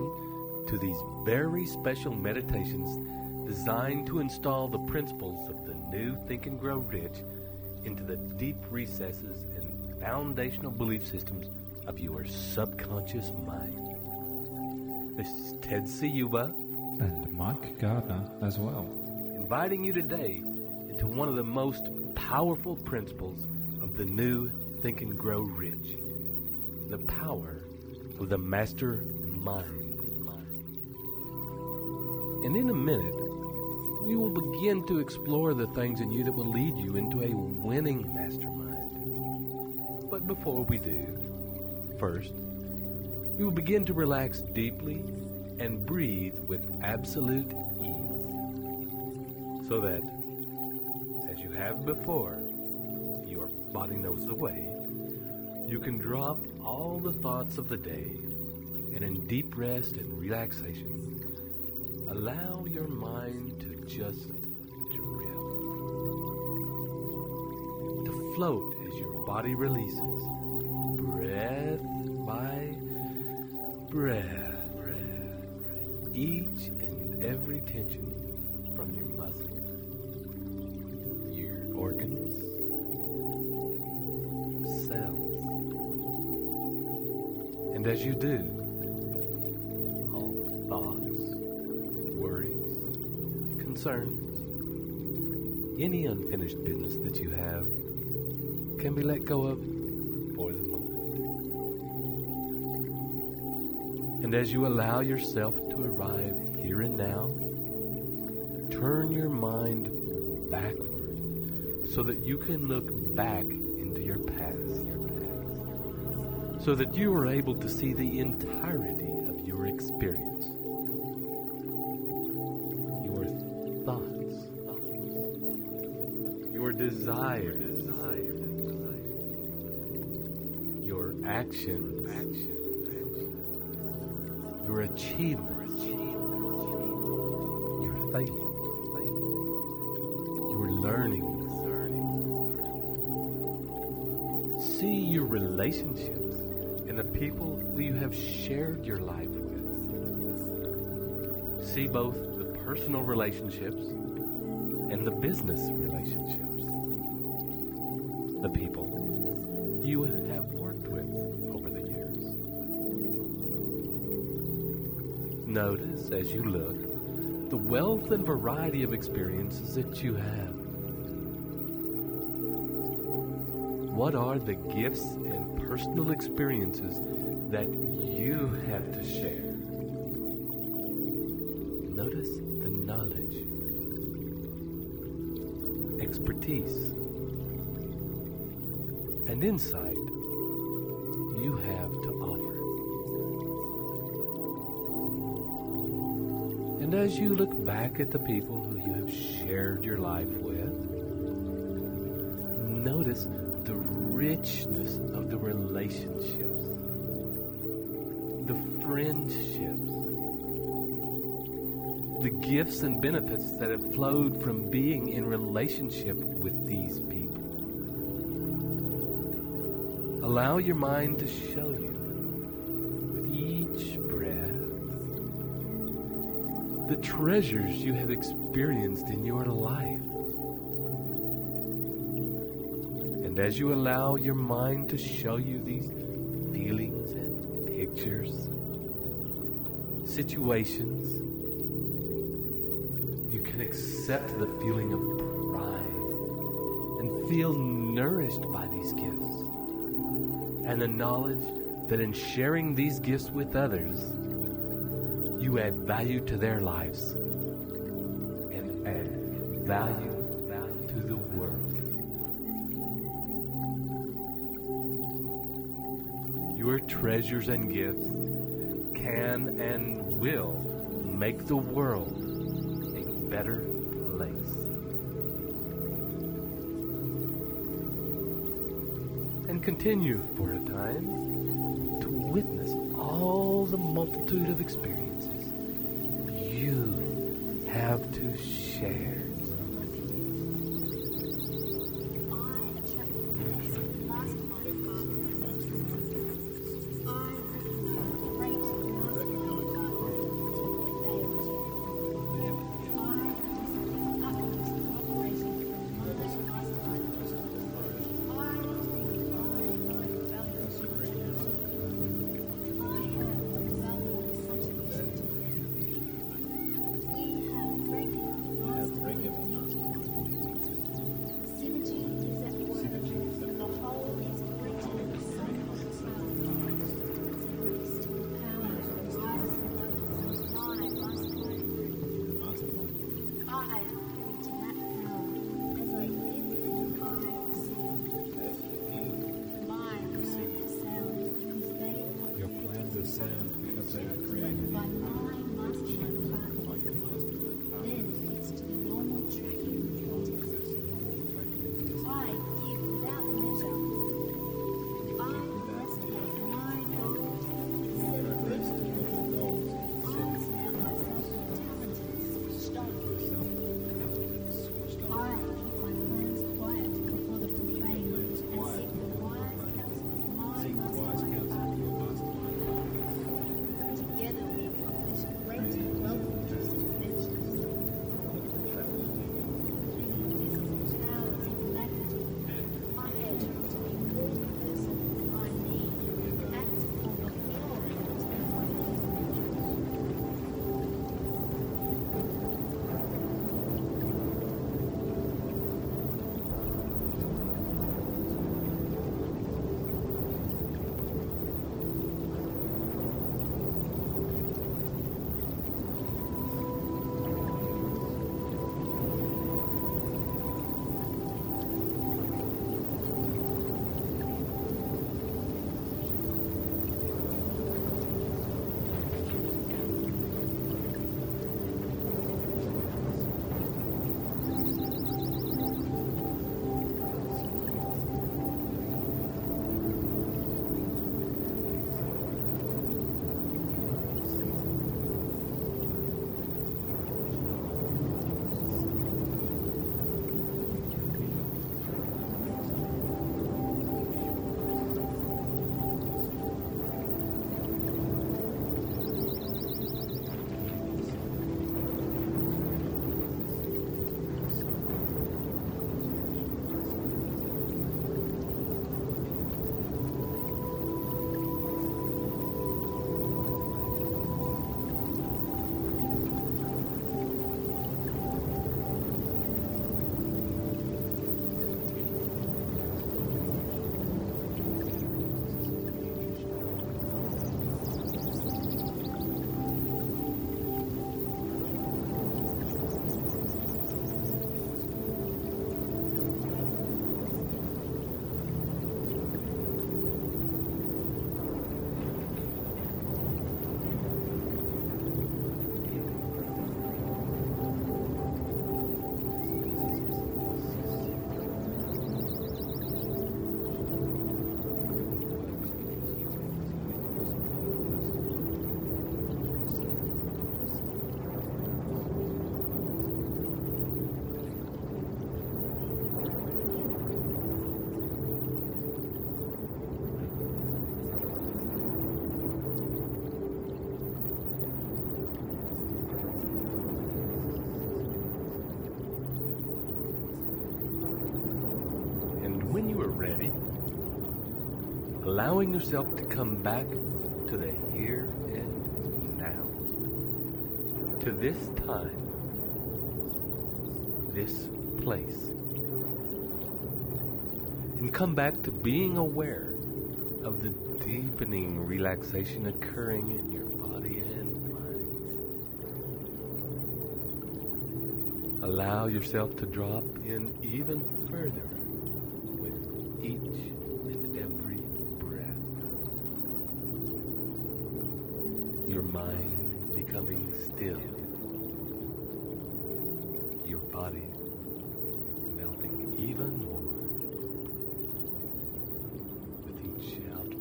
Speaker 4: to these very special meditations designed to install the principles of the new Think and Grow Rich into the deep recesses and foundational belief systems of your subconscious mind. This is Ted Ciuba
Speaker 7: and Mike Gardner as well,
Speaker 4: inviting you today into one of the most powerful principles of the new Think and Grow Rich, the power of the master mind. And in a minute, we will begin to explore the things in you that will lead you into a winning mastermind. But before we do, first, we will begin to relax deeply and breathe with absolute ease, so that, as you have before, your body knows the way, you can drop all the thoughts of the day, and in deep rest and relaxation, allow your mind to just drift, to float as your body releases, breath by breath, each and every tension from your muscles, your organs, cells. And as you do, all thoughts, worries, concerns, any unfinished business that you have can be let go of for the moment. And as you allow yourself to arrive here and now, turn your mind backward so that you can look back into your past, so that you are able to see the entirety of your experience, your thoughts, your desires, your actions, your achievements, your failures, your learnings. See your relationships and the people who you have shared your life with. See both the personal relationships and the business relationships, the people you have worked with over the years. Notice as you look the wealth and variety of experiences that you have. What are the gifts and personal experiences that you have to share? Notice the knowledge, expertise, and insight you have to offer. And as you look back at the people who you have shared your life with, notice the richness of the relationships, the friendships, the gifts and benefits that have flowed from being in relationship with these people. Allow your mind to show you, with each breath, the treasures you have experienced in your life. And as you allow your mind to show you these feelings and pictures, situations, you can accept the feeling of pride and feel nourished by these gifts, and the knowledge that in sharing these gifts with others, you add value to their lives and add value to the world. Your treasures and gifts can and will make the world a better place. And continue for a time to witness all the multitude of experiences you have to share. allowing yourself to come back to the here and now, to this time, this place, and come back to being aware of the deepening relaxation occurring in your body and mind. Allow yourself to drop in even further with each and every breath. Your mind becoming still. Your body melting even more.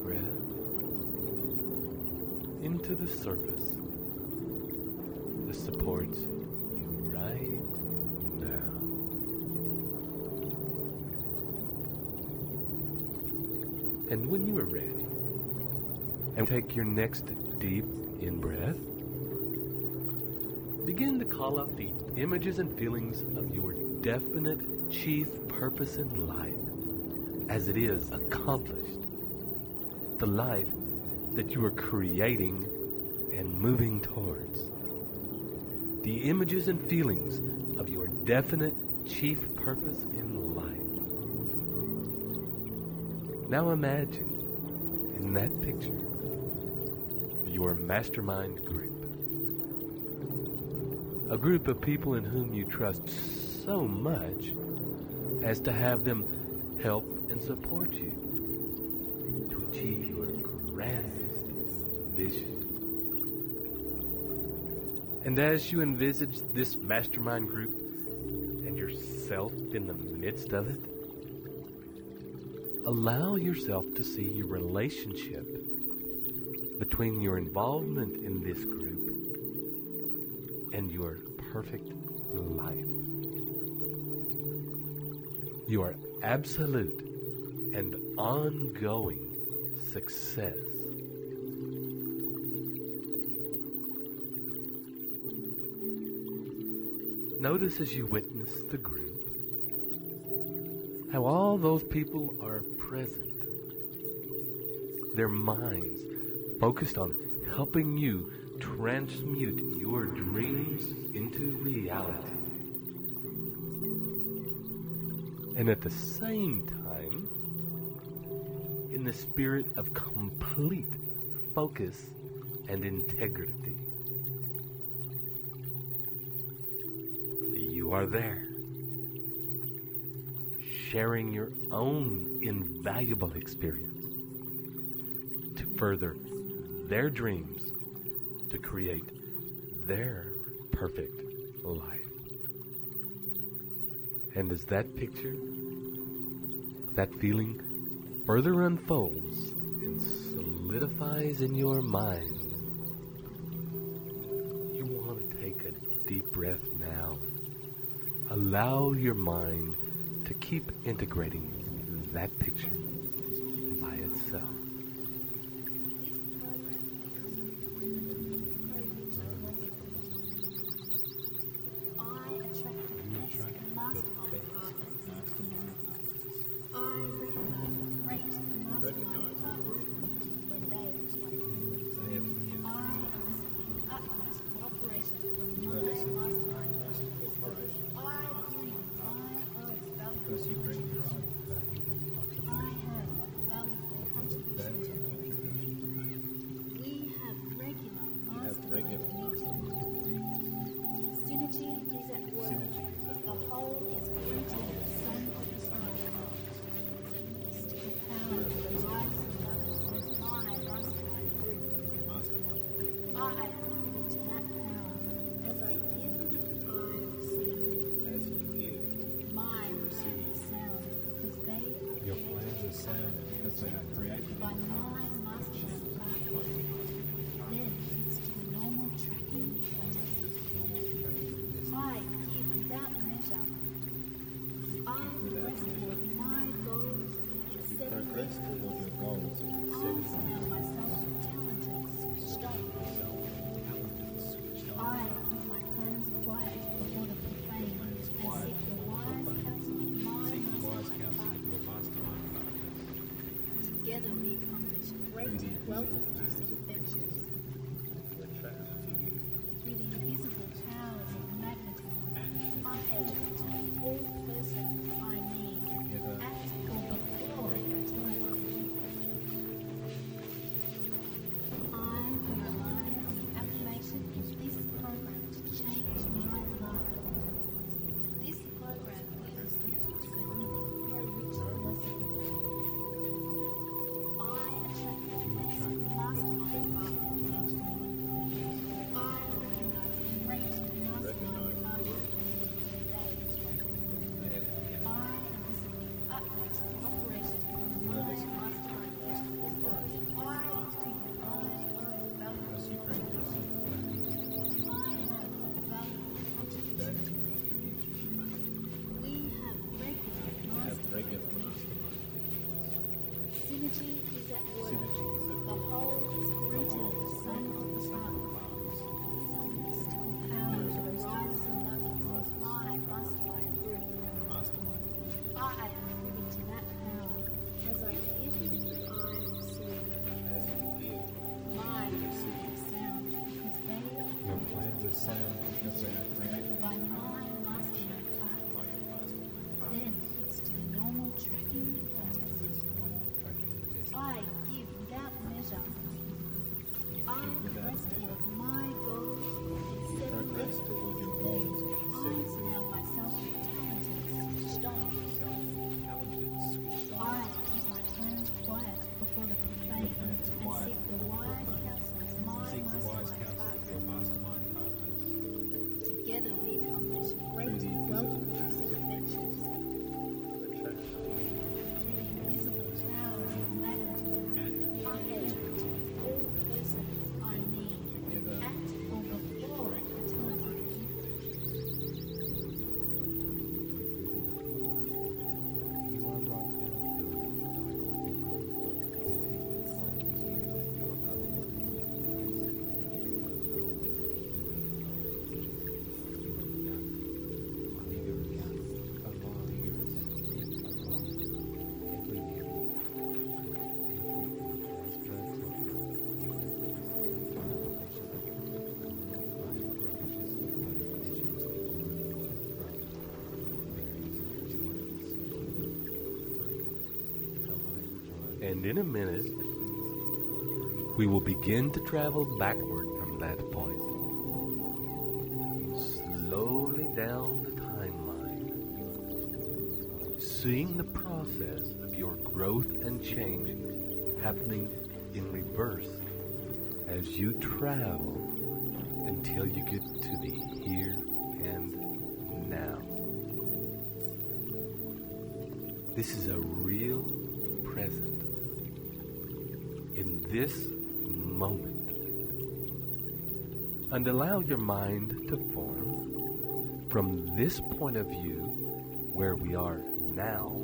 Speaker 4: Breath into the surface that supports you right now. And when you are ready, and take your next deep in-breath, begin to call up the images and feelings of your definite chief purpose in life as it is accomplished. The life that you are creating and moving towards. The images and feelings of your definite chief purpose in life. Now imagine in that picture your mastermind group. A group of people in whom you trust so much as to have them help and support you to achieve your grandest vision. And as you envisage this mastermind group and yourself in the midst of it, allow yourself to see your relationship between your involvement in this group and your perfect life. Your absolute and ongoing success. Notice as you witness the group, how all those people are present. Their minds focused on helping you transmute your dreams into reality. And at the same time, in the spirit of complete focus and integrity. You are there, sharing your own invaluable experience to further their dreams, to create their perfect life. And as that picture, that feeling further unfolds and solidifies in your mind, you want to take a deep breath now. Allow your mind to keep integrating that picture by itself.
Speaker 5: wealth-producing adventures. Through the invisible powers of magnetism, I educate all persons I meet at or before a time. I realize the affirmation of this program to change my life. This program uses computer mimic for a richer lesson. I attract the best mastermind partners into me. I recognize great mastermind partners in they instruct me. I elicit the utmost cooperation from my mastermind partners. I think I am valuable. I have a valuable contribution to make. We have regular mastermind. Synergy is at work. The whole is greater than the sum of the parts. Some mystical powers arise among us. My mastermind group. I am privy to that power. As I give, I receive. Mine is sound because they
Speaker 7: Your plans are sound because they are created
Speaker 5: by my mastermind partners. Then it's to the normal tracking and testing. I give without measure. I press toward my goals and set
Speaker 7: progress
Speaker 5: limits.
Speaker 7: towards your goals.
Speaker 5: I surround myself with talented, switched on. I keep my plans quiet before the profane and seek the wise counsel of my mastermind partners. Together we accomplish great wealth-producing adventures. Through the invisible powers of magnetism, I educate all persons I meet at or before a time.
Speaker 7: You are right now building
Speaker 4: And in a minute, we will begin to travel backward from that point. Slowly down the timeline, seeing the process of your growth and change happening in reverse as you travel until you get to the here and now. This is a real present. In this moment, and allow your mind to form from this point of view where we are now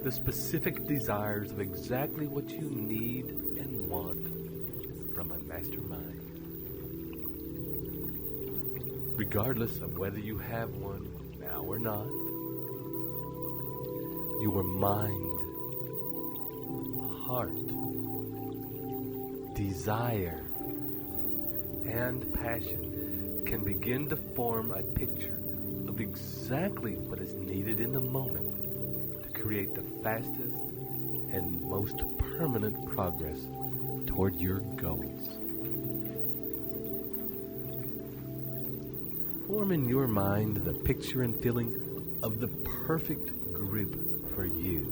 Speaker 4: the specific desires of exactly what you need and want from a mastermind, regardless of whether you have one now or not. Your mind, heart, desire, and passion can begin to form a picture of exactly what is needed in the moment to create the fastest and most permanent progress toward your goals. Form in your mind the picture and feeling of the perfect group for you,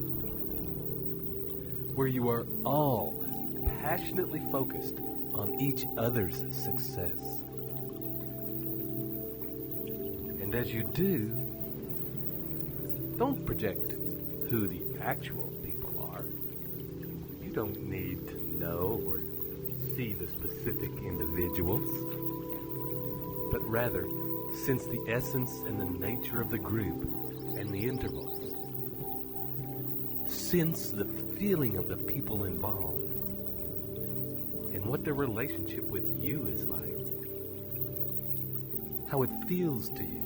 Speaker 4: where you are all passionately focused on each other's success. And as you do, don't project who the actual people are. You don't need to know or see the specific individuals, but rather sense the essence and the nature of the group and the intervals. Sense the feeling of the people involved and what their relationship with you is like. How it feels to you.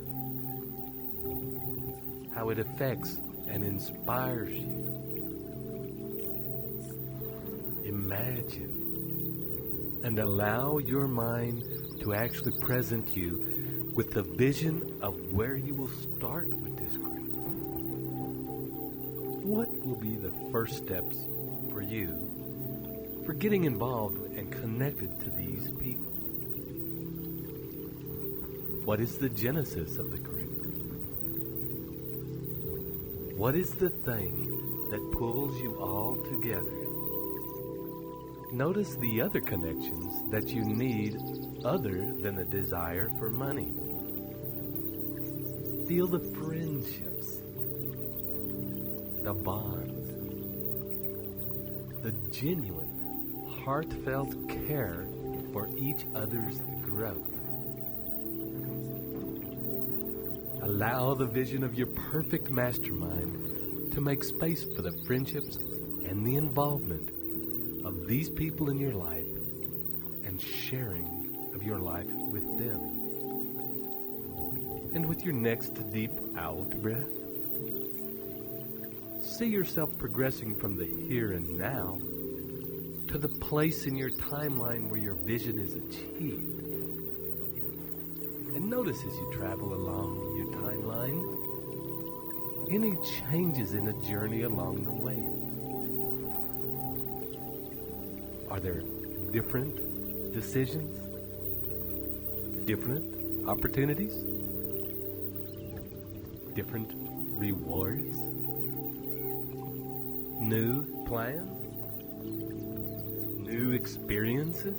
Speaker 4: How it affects and inspires you. Imagine imagine and allow your mind to actually present you with the vision of where you will start with this group. What will be the first steps for you for getting involved and connected to these people? What is the genesis of the group? What is the thing that pulls you all together? Notice the other connections that you need other than a desire for money. Feel the friendships, the bond, the genuine, heartfelt care for each other's growth. Allow the vision of your perfect mastermind to make space for the friendships and the involvement of these people in your life and sharing of your life with them. And with your next deep out breath, see yourself progressing from the here and now to the place in your timeline where your vision is achieved. And notice as you travel along your timeline, any changes in the journey along the way. Are there different decisions? Different opportunities? Different rewards? New plans? New experiences?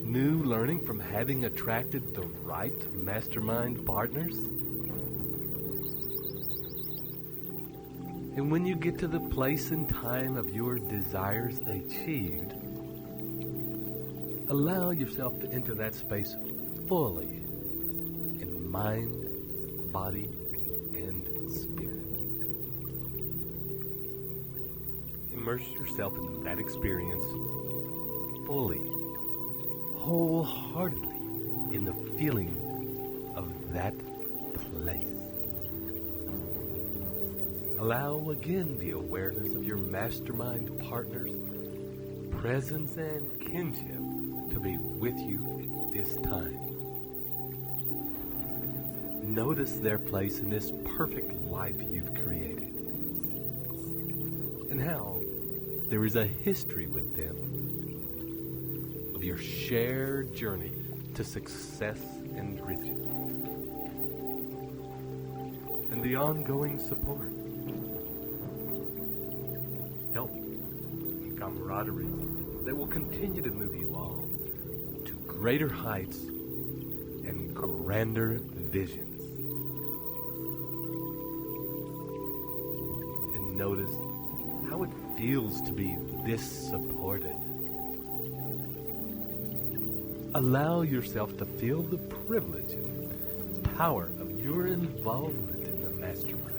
Speaker 4: New learning from having attracted the right mastermind partners? And when you get to the place and time of your desires achieved, allow yourself to enter that space fully in mind, body, and spirit. Immerse yourself in that experience fully, wholeheartedly in the feeling of that place. Allow again the awareness of your mastermind partner's presence and kinship to be with you at this time. Notice their place in this perfect life you've created, and how there is a history with them of your shared journey to success and riches, and the ongoing support, help, and camaraderie that will continue to move you all to greater heights and grander visions. And notice how it feels to be this supported. Allow yourself to feel the privilege and power of your involvement in the mastermind.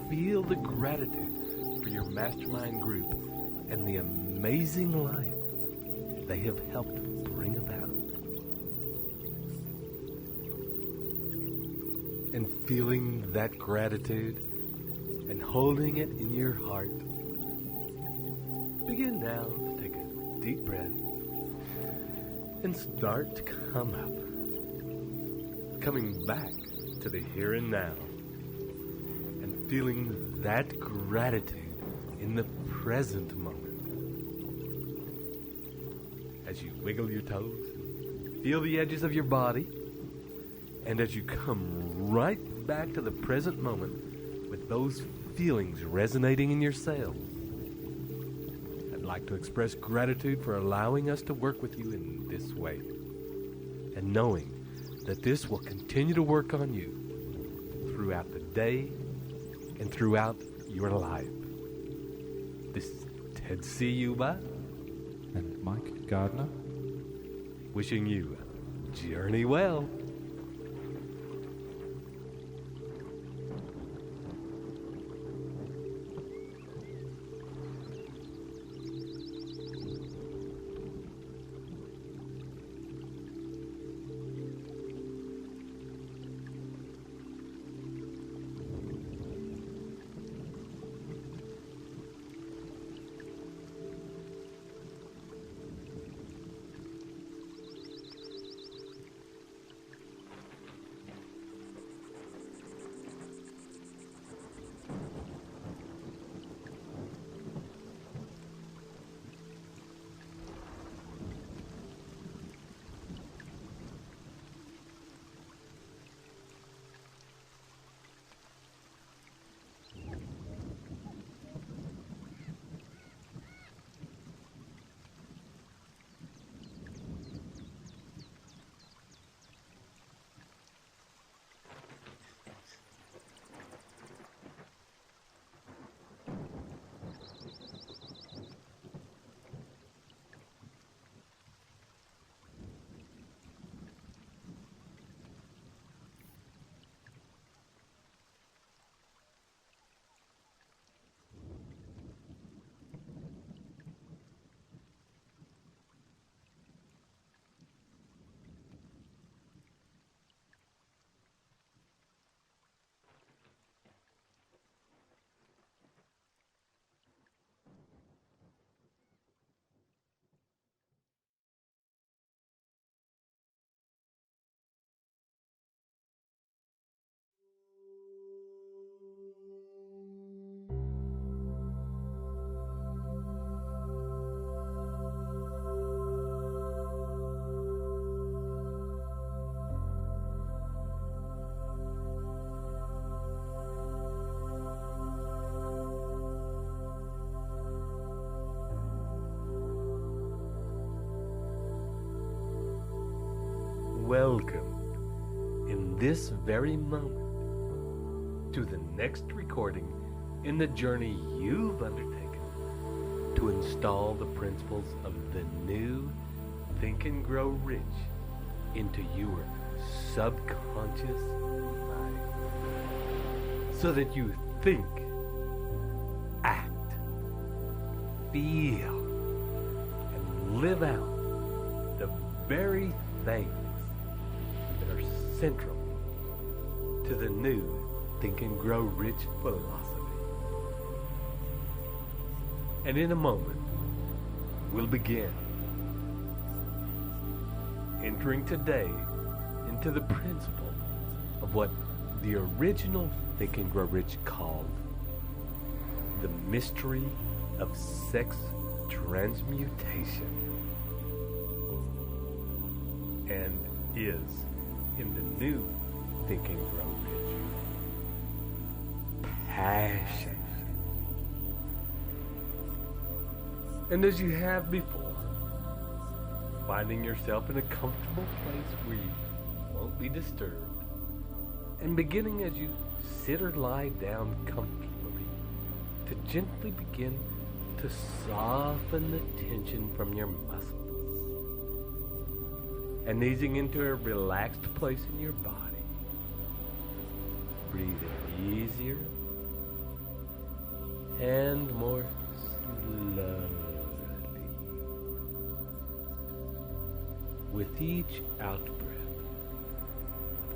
Speaker 4: Feel the gratitude for your mastermind group and the amazing life they have helped bring about. And feeling that gratitude and holding it in your heart, begin now to take a deep breath and start to come up, coming back to the here and now, and feeling that gratitude in the present moment. As you wiggle your toes, feel the edges of your body, and as you come right back to the present moment with those feelings resonating in your cells, I'd like to express gratitude for allowing us to work with you in this way, and knowing that this will continue to work on you throughout the day and throughout your life. This is Ted Ciuba
Speaker 7: and Mike Gardner,
Speaker 4: wishing you journey well. welcomed in this very moment to the next recording in the journey you've undertaken to install the principles of the new Think and Grow Rich into your subconscious mind, so that you think, act, feel, and live out the very things that are central to the new Think and Grow Rich philosophy. And in a moment, we'll begin entering today into the principle of what the original Think and Grow Rich called the mystery of sex transmutation, and is in the new Think and Grow Rich passion. And as you have before, finding yourself in a comfortable place where you won't be disturbed, and beginning as you sit or lie down comfortably to gently begin to soften the tension from your muscles, and easing into a relaxed place in your body, breathing easier and more slowly. With each out-breath,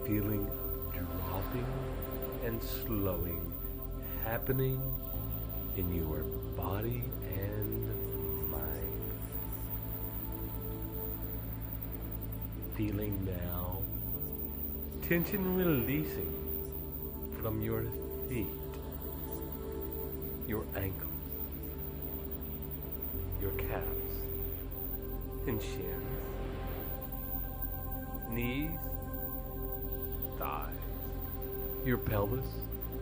Speaker 4: feeling of dropping and slowing happening in your body and mind. Feeling now tension releasing from your feet, your ankles, your calves and shins, knees, thighs, your pelvis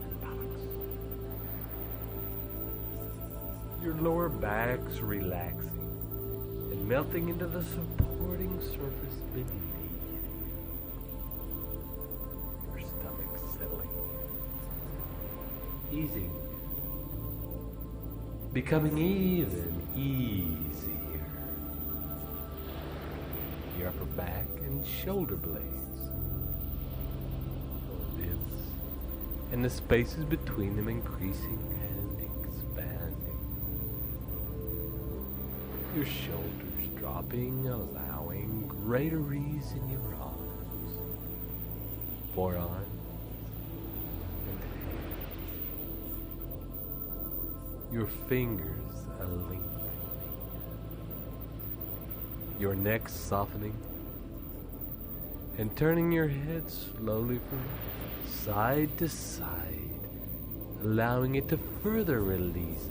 Speaker 4: and buttocks. Your lower back's relaxing and melting into the supporting surface beneath. Your stomach settling, easing, becoming even easier. Your upper back and shoulder blades, the ribs, and the spaces between them increasing and expanding. Your shoulders dropping, allowing greater ease in your arms, forearms, and hands. Your fingers are lengthening. Your neck softening, and turning your head slowly from side to side, allowing it to further release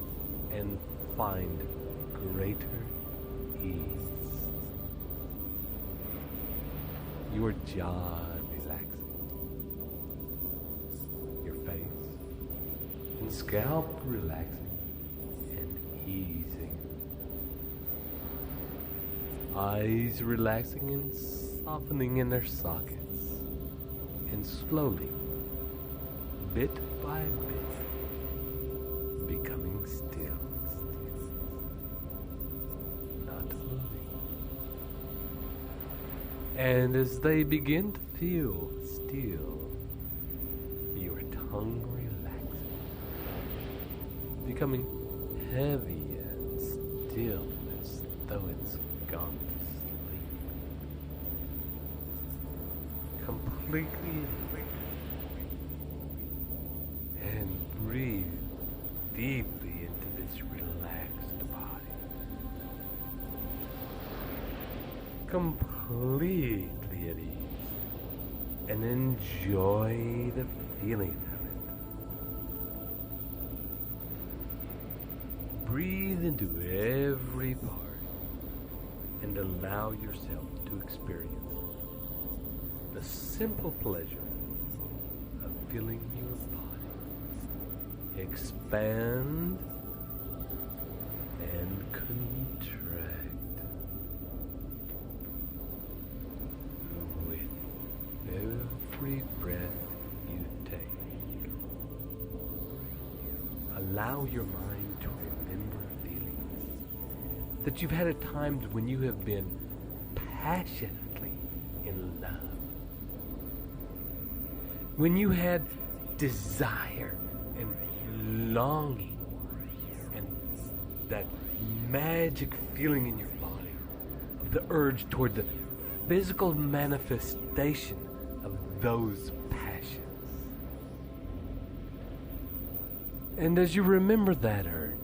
Speaker 4: and find greater ease. Your jaw relaxing, your face and scalp relaxing and easing. Eyes relaxing and softening in their sockets, and slowly, bit by bit, becoming still, not moving. And as they begin to feel still, your tongue relaxing, becoming heavy and still as though it's gone to sleep. Completely and breathe deeply into this relaxed body. Completely at ease, and enjoy the feeling of it. Breathe into every part and allow yourself to experience the simple pleasure of feeling your body expand and contract with allow your mind to remember feelings that you've had at times when you have been passionately in love. When you had desire and longing and that magic feeling in your body of the urge toward the physical manifestation of those passions. And as you remember that urge,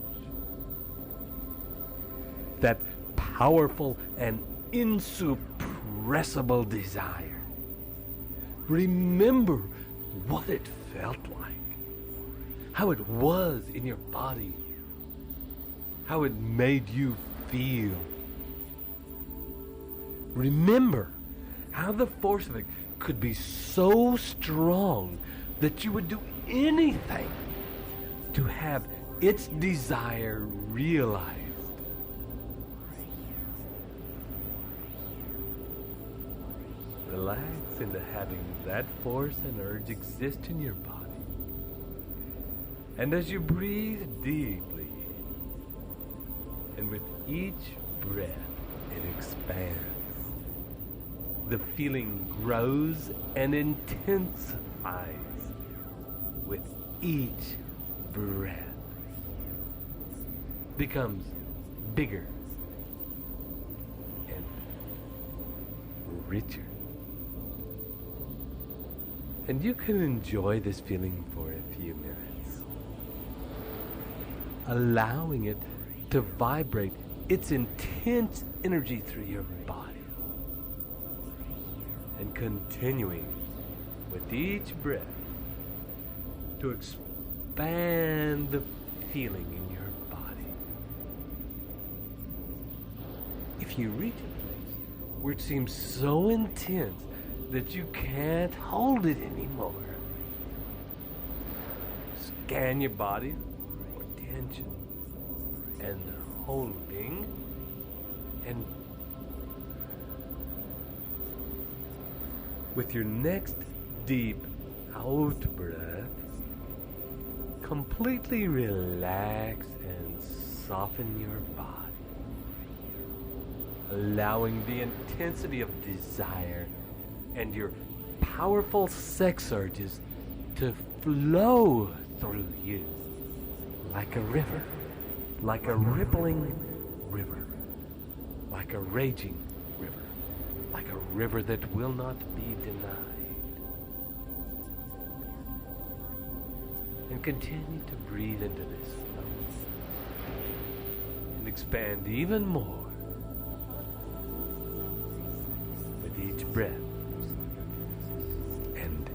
Speaker 4: that powerful and insuppressible desire, remember what it felt like, how it was in your body, how it made you feel. Remember how the force of it could be so strong that you would do anything to have its desire realized. Relax into having that force and urge exist in your body. And as you breathe deeply, and with each breath it expands, the feeling grows and intensifies with each breath. Becomes bigger and richer. And you can enjoy this feeling for a few minutes, allowing it to vibrate its intense energy through your body, and continuing with each breath to expand the feeling in your body. If you reach a place where it seems so intense that you can't hold it anymore, scan your body for tension and holding, and with your next deep out breath, completely relax and soften your body, allowing the intensity of desire and your powerful sex urges to flow through you like a river, like a rippling river, like a raging river, like a river that will not be denied. And continue to breathe into this flow and expand even more with each breath and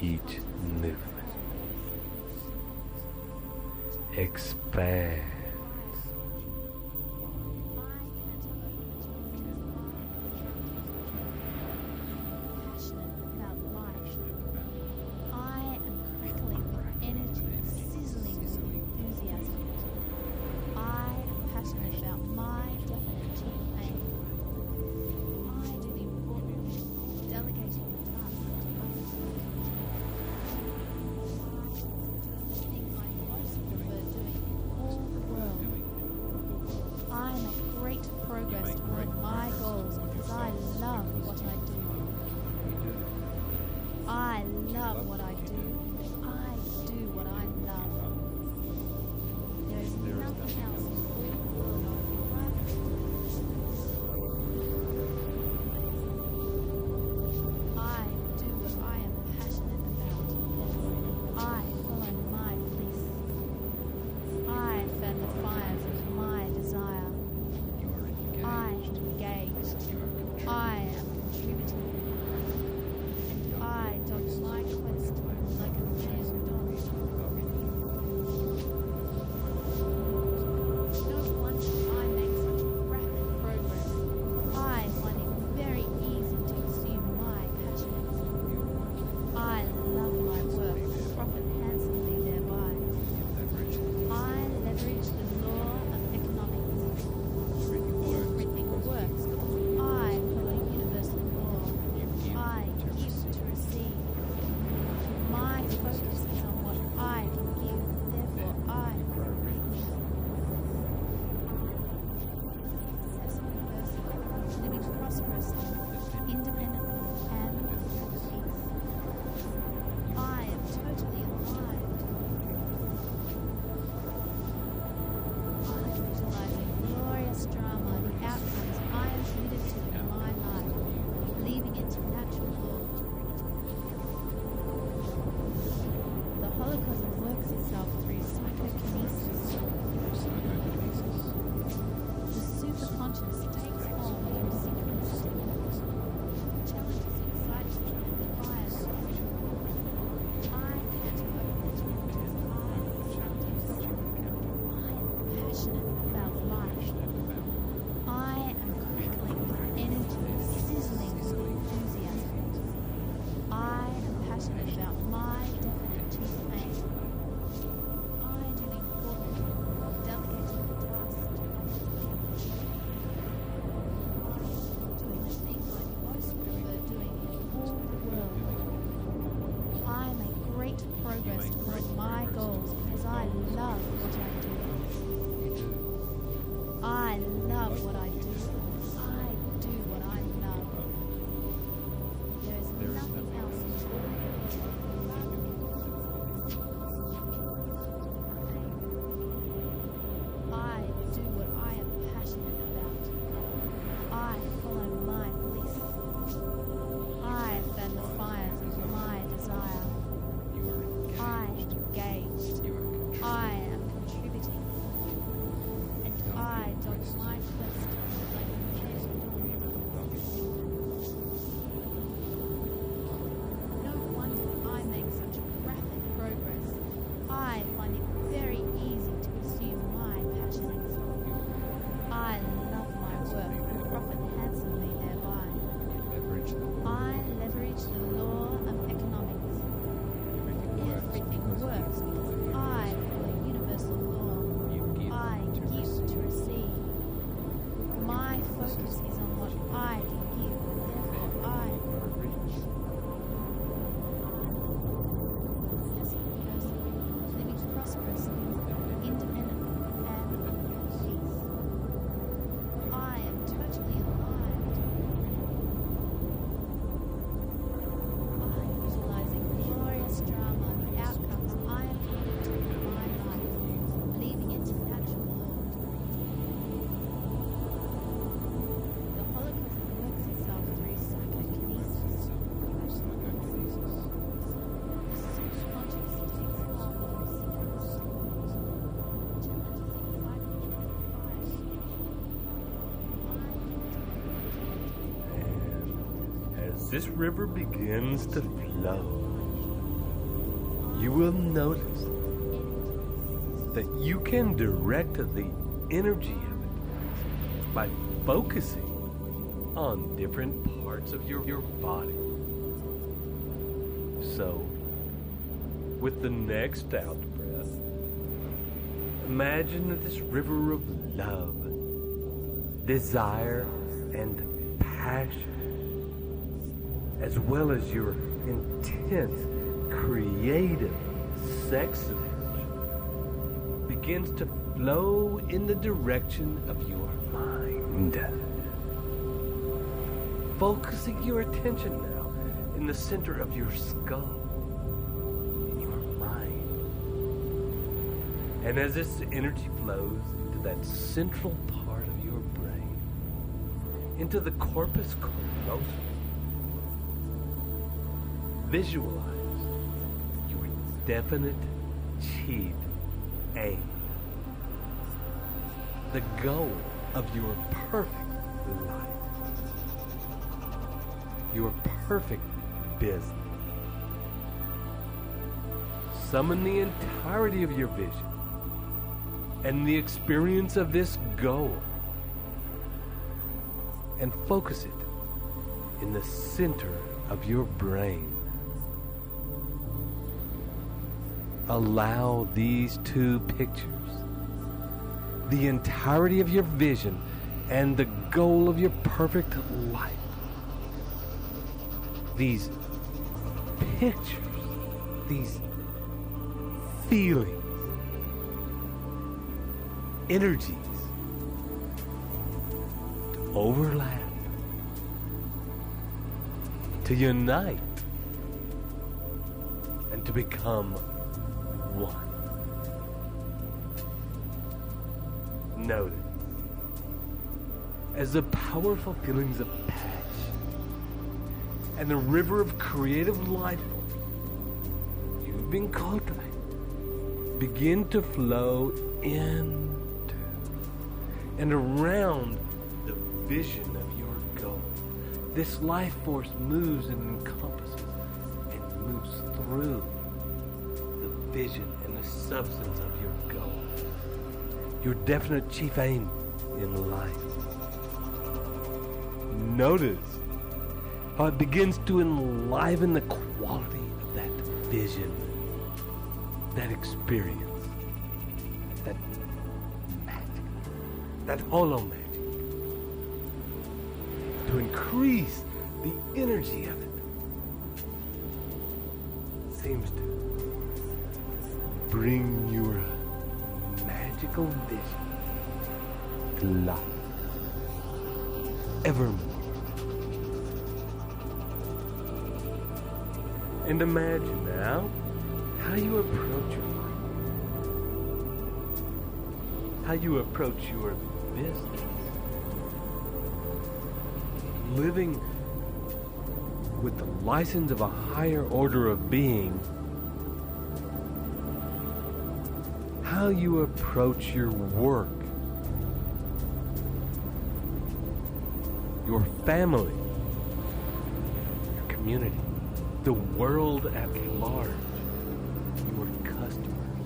Speaker 4: each movement. Expand. this river begins to flow, you will notice that you can direct the energy of it by focusing on different parts of your body. So, with the next out breath, imagine that this river of love, desire, and passion, as well as your intense, creative sex energy, begins to flow in the direction of your mind. Focusing your attention now in the center of your skull, in your mind. And as this energy flows into that central part of your brain, into the corpus callosum, visualize your definite chief aim, the goal of your perfect life, your perfect business. Summon the entirety of your vision and the experience of this goal and focus it in the center of your brain. Allow these two pictures, the entirety of your vision and the goal of your perfect life, these pictures, these feelings, energies to overlap, to unite, and to become one. Notice as the powerful feelings of passion and the river of creative life force you've been cultivating begin to flow into and around the vision of your goal. This life force moves and encompasses and moves through the vision and the substance of your goal, your definite chief aim in life. Notice how it begins to enliven the quality of that vision, that experience, that magic, that hollow magic, to increase the energy of it. Seems to bring your magical vision to life evermore. And imagine now how you approach your life, how you approach your business, living with the license of a higher order of being, how you approach your work, your family, your community, the world at large, your customers.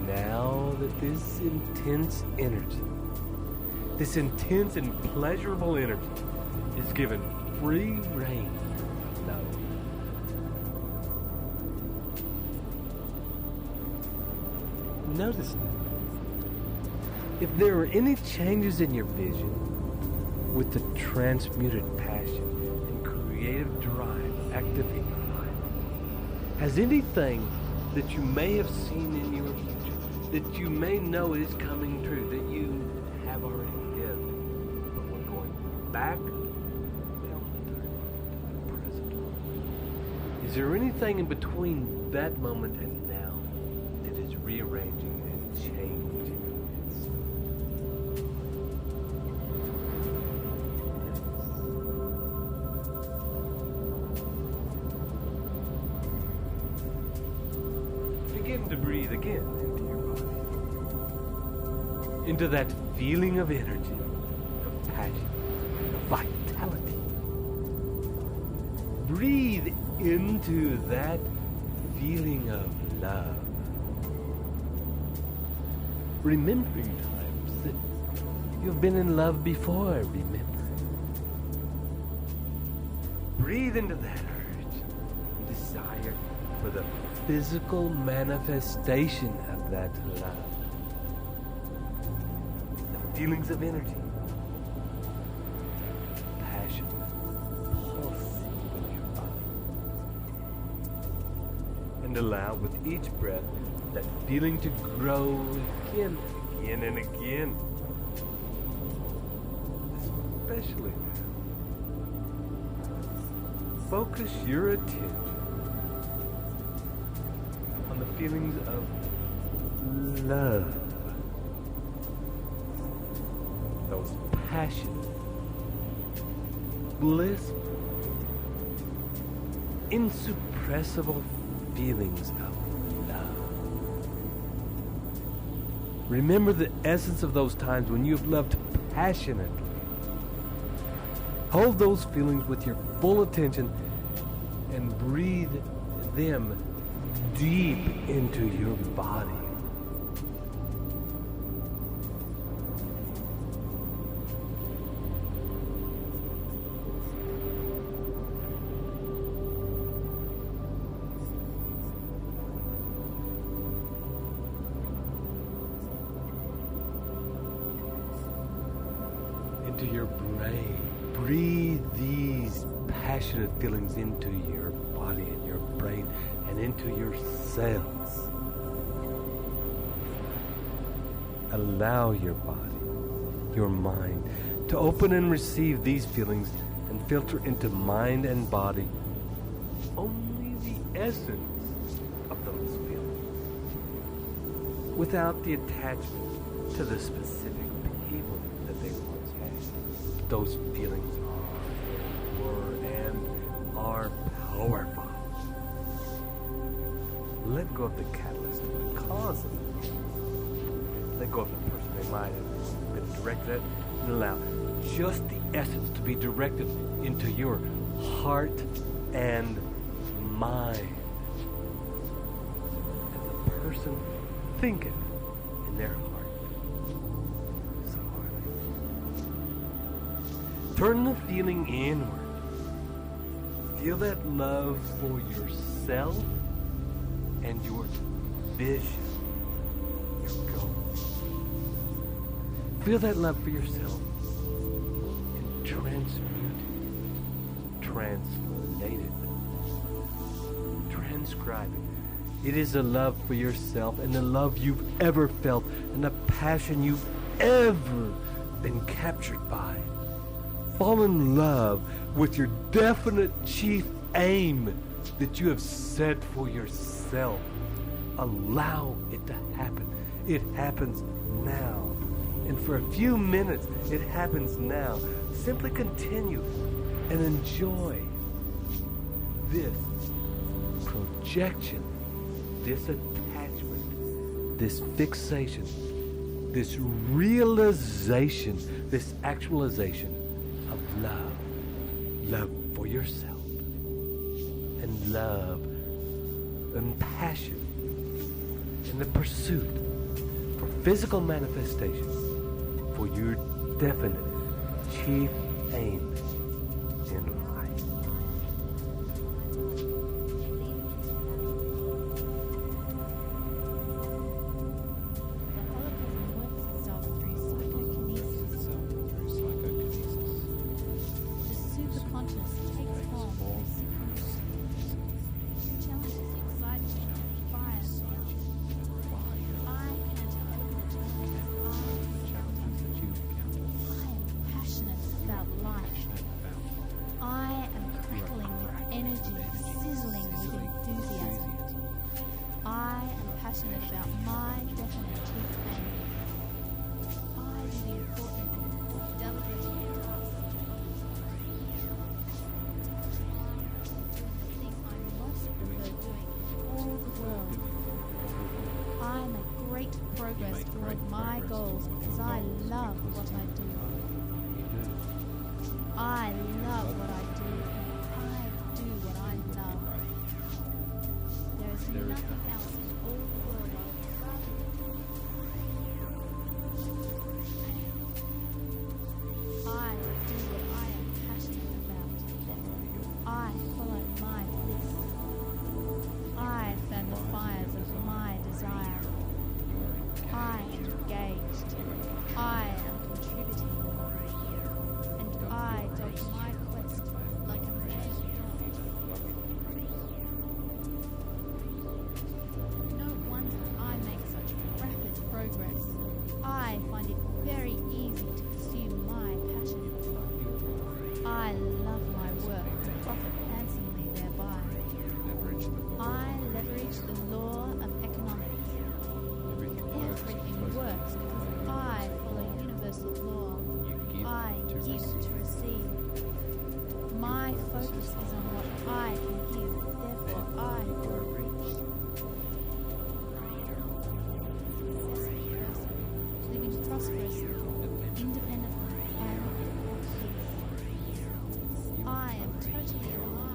Speaker 4: Now that this intense energy, this intense and pleasurable energy is given free rein to flow. Notice that if there are any changes in your vision with the transmuted passion and creative drive active in your life, has anything that you may have seen in your future, that you may know is coming true, that you have already lived, but we're going back down the present moment. Is there anything in between that moment and now that is rearranging and changing? Begin to breathe again into your body, into that feeling of energy, of passion, of vitality. Breathe into that feeling of love. Remembering times that you've been in love before, remember. Breathe into that urge and desire for the physical manifestation of that love. The feelings of energy, passion, pulsing in your body. And allow with each breath that feeling to grow again and again. Especially now. Focus your attention on the feelings of love. Those passionate, blissful, insuppressible feelings of love. Remember the essence of those times when you have loved passionately. Hold those feelings with your full attention and breathe them deep into your body. Into your brain. Breathe these passionate feelings into your body and your brain and into your cells. Allow your body, your mind, to open and receive these feelings and filter into mind and body only the essence of those feelings, without the attachment to the specific people that they once had. Those feelings were and are powerful. Let go of the catalyst, the cause of it. Let go of the person they might have been directed at, and allow just the essence to be directed into your heart and mind. And the person think it in their heart. So hardly. Turn the feeling inward. Feel that love for yourself and your vision, your goals. Feel that love for yourself and transmute it, translate it, transcribe it. It is a love for yourself and the love you've ever felt and the passion you've ever been captured by. Fall in love with your definite chief aim that you have set for yourself. Allow it to happen. It happens now. And for a few minutes, it happens now. Simply continue and enjoy this projection, this attachment, this fixation, this realization, this actualization of love. Love for yourself. And love and passion in the pursuit for physical manifestation for your definite chief aim in life.
Speaker 5: Progress toward my goals because I love what I do. I love what I do, and I do what I love. There is nothing else in all the world I would rather do. I do what I am passionate about. I follow my bliss. I fan the fires of my desire. I am engaged. I am contributing. And I dog my quest like a male dog. No wonder I make such rapid progress. I find it very easy to pursue my passion. I love my work and profit handsomely thereby. I leverage the law of economics. Everything works because I follow universal law. I give to receive. My focus is on what I can give, therefore I grow rich. Successful person, living prosperously, independently, and at peace. I am totally alive.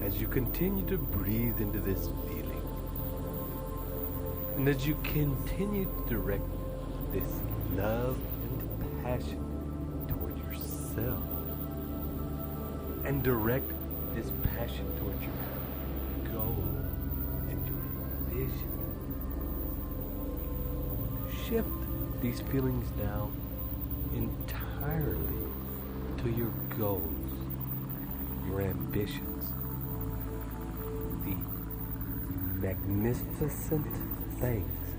Speaker 4: As you continue to breathe into this feeling, and as you continue to direct this love and passion toward yourself, and direct this passion towards your goal and your vision, shift these feelings now entirely to your goals, your ambitions, the magnificent things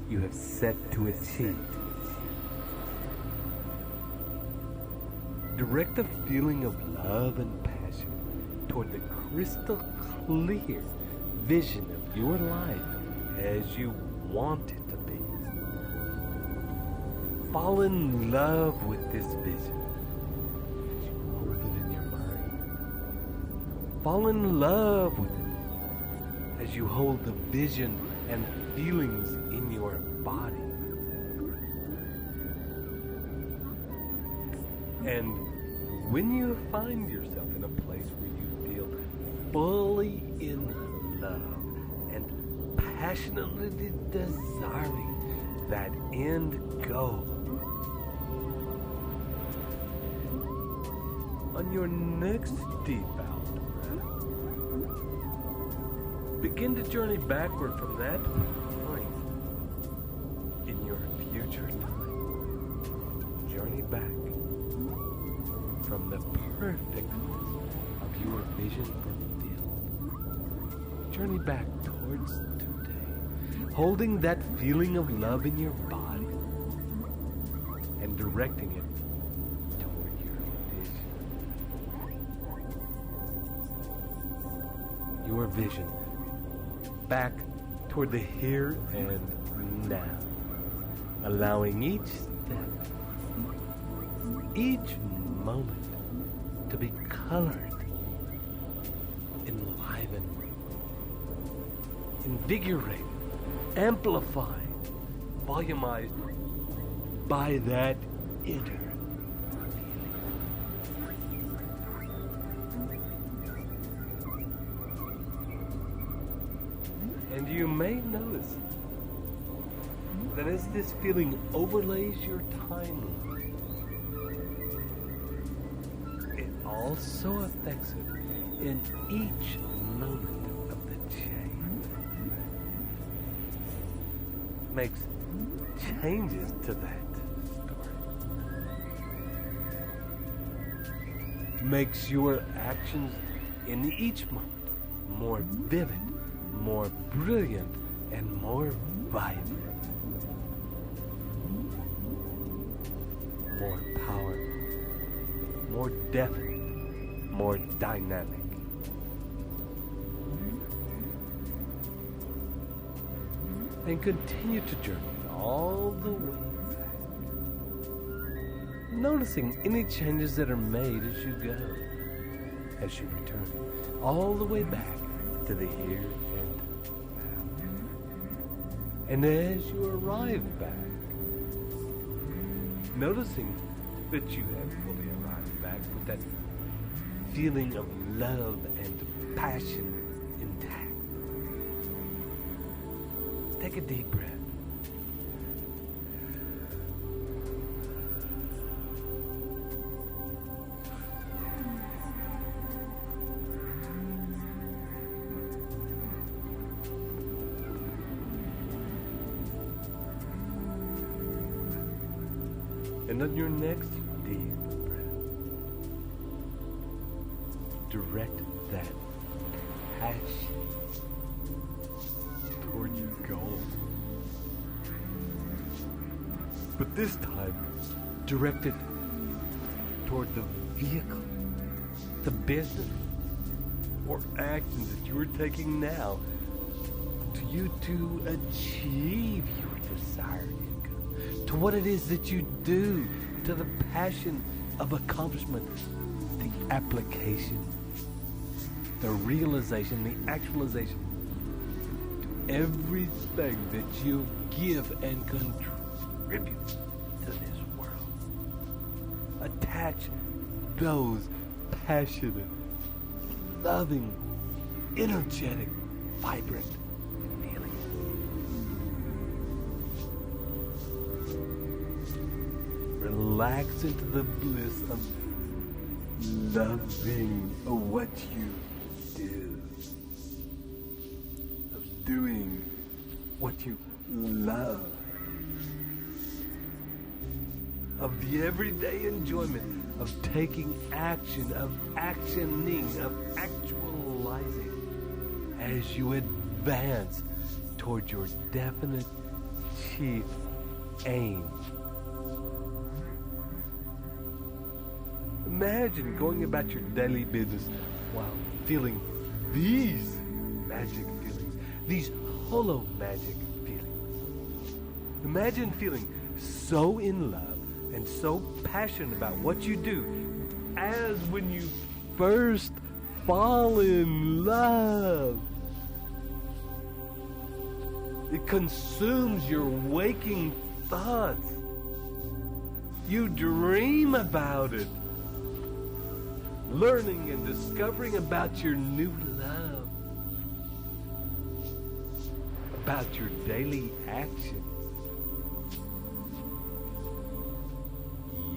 Speaker 4: you have set to achieve. Direct the feeling of love and passion toward the crystal clear vision of your life as you want it to be. Fall in love with this vision as you hold it in your mind. Fall in love with it as you hold the vision and feelings in your body. And when you find yourself in a place where you feel fully in love and passionately desiring that end goal, on your next deep out breath, begin to journey backward from that point in your future time. Journey back from the perfectness of your vision fulfilled. Journey back towards today, holding that feeling of love in your body and directing it toward your vision. Your vision back toward the here and now, allowing each step, each moment to be colored, enlivened, invigorated, amplified, volumized by that inner feeling. And you may notice that as this feeling overlays your timeline, it also affects it in each moment of the chain. Makes changes to that story. Makes your actions in each moment more vivid, more brilliant, and more vibrant. More powerful, more definite, more dynamic. And continue to journey all the way back, noticing any changes that are made as you go, as you return, all the way back to the here and now. And as you arrive back, noticing that you have fully arrived back with that feeling of love and passion intact. Take a deep breath. And on your next deep breath, direct that passion toward your goal. But this time, direct it toward the vehicle, the business, or action that you are taking now to you to achieve your desired income, to what it is that you do, to the passion of accomplishment, the application, the realization, the actualization, to everything that you give and contribute to this world. Attach those passionate, loving, energetic, vibrant feelings. Relax into the bliss of loving what you do, of doing what you love, of the everyday enjoyment of taking action, of actioning, of actualizing as you advance toward your definite chief aim. Imagine going about your daily business while feeling these magic feelings, these hollow magic feelings. Imagine feeling so in love and so passionate about what you do as when you first fall in love. It consumes your waking thoughts. You dream about it, learning and discovering about your new love, about your daily actions.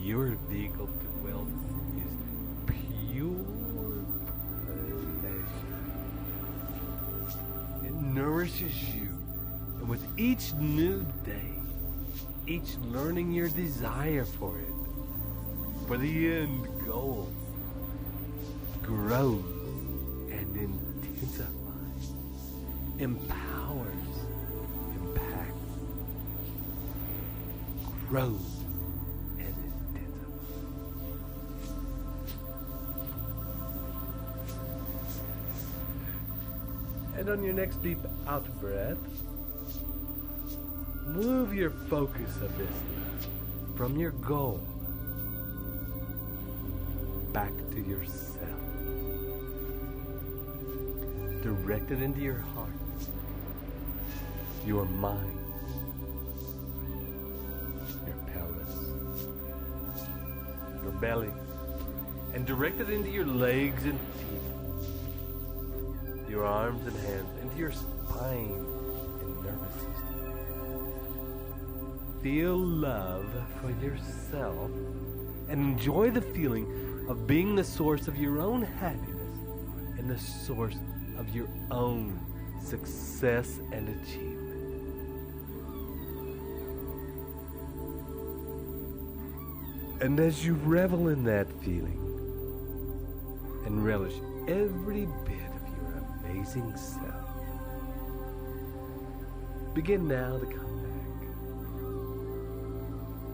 Speaker 4: Your vehicle to wealth is pure pleasure. It nourishes you, and with each new day, each learning your desire for it, for the end goal, grows and intensifies, empowers, impacts, grows and intensifies. And on your next deep out breath, move your focus of this from your goal back to yourself. Direct it into your heart, your mind, your pelvis, your belly, and direct it into your legs and feet, your arms and hands, into your spine and nervous system. Feel love for yourself and enjoy the feeling of being the source of your own happiness and the source of your own success and achievement. And as you revel in that feeling and relish every bit of your amazing self, begin now to come back,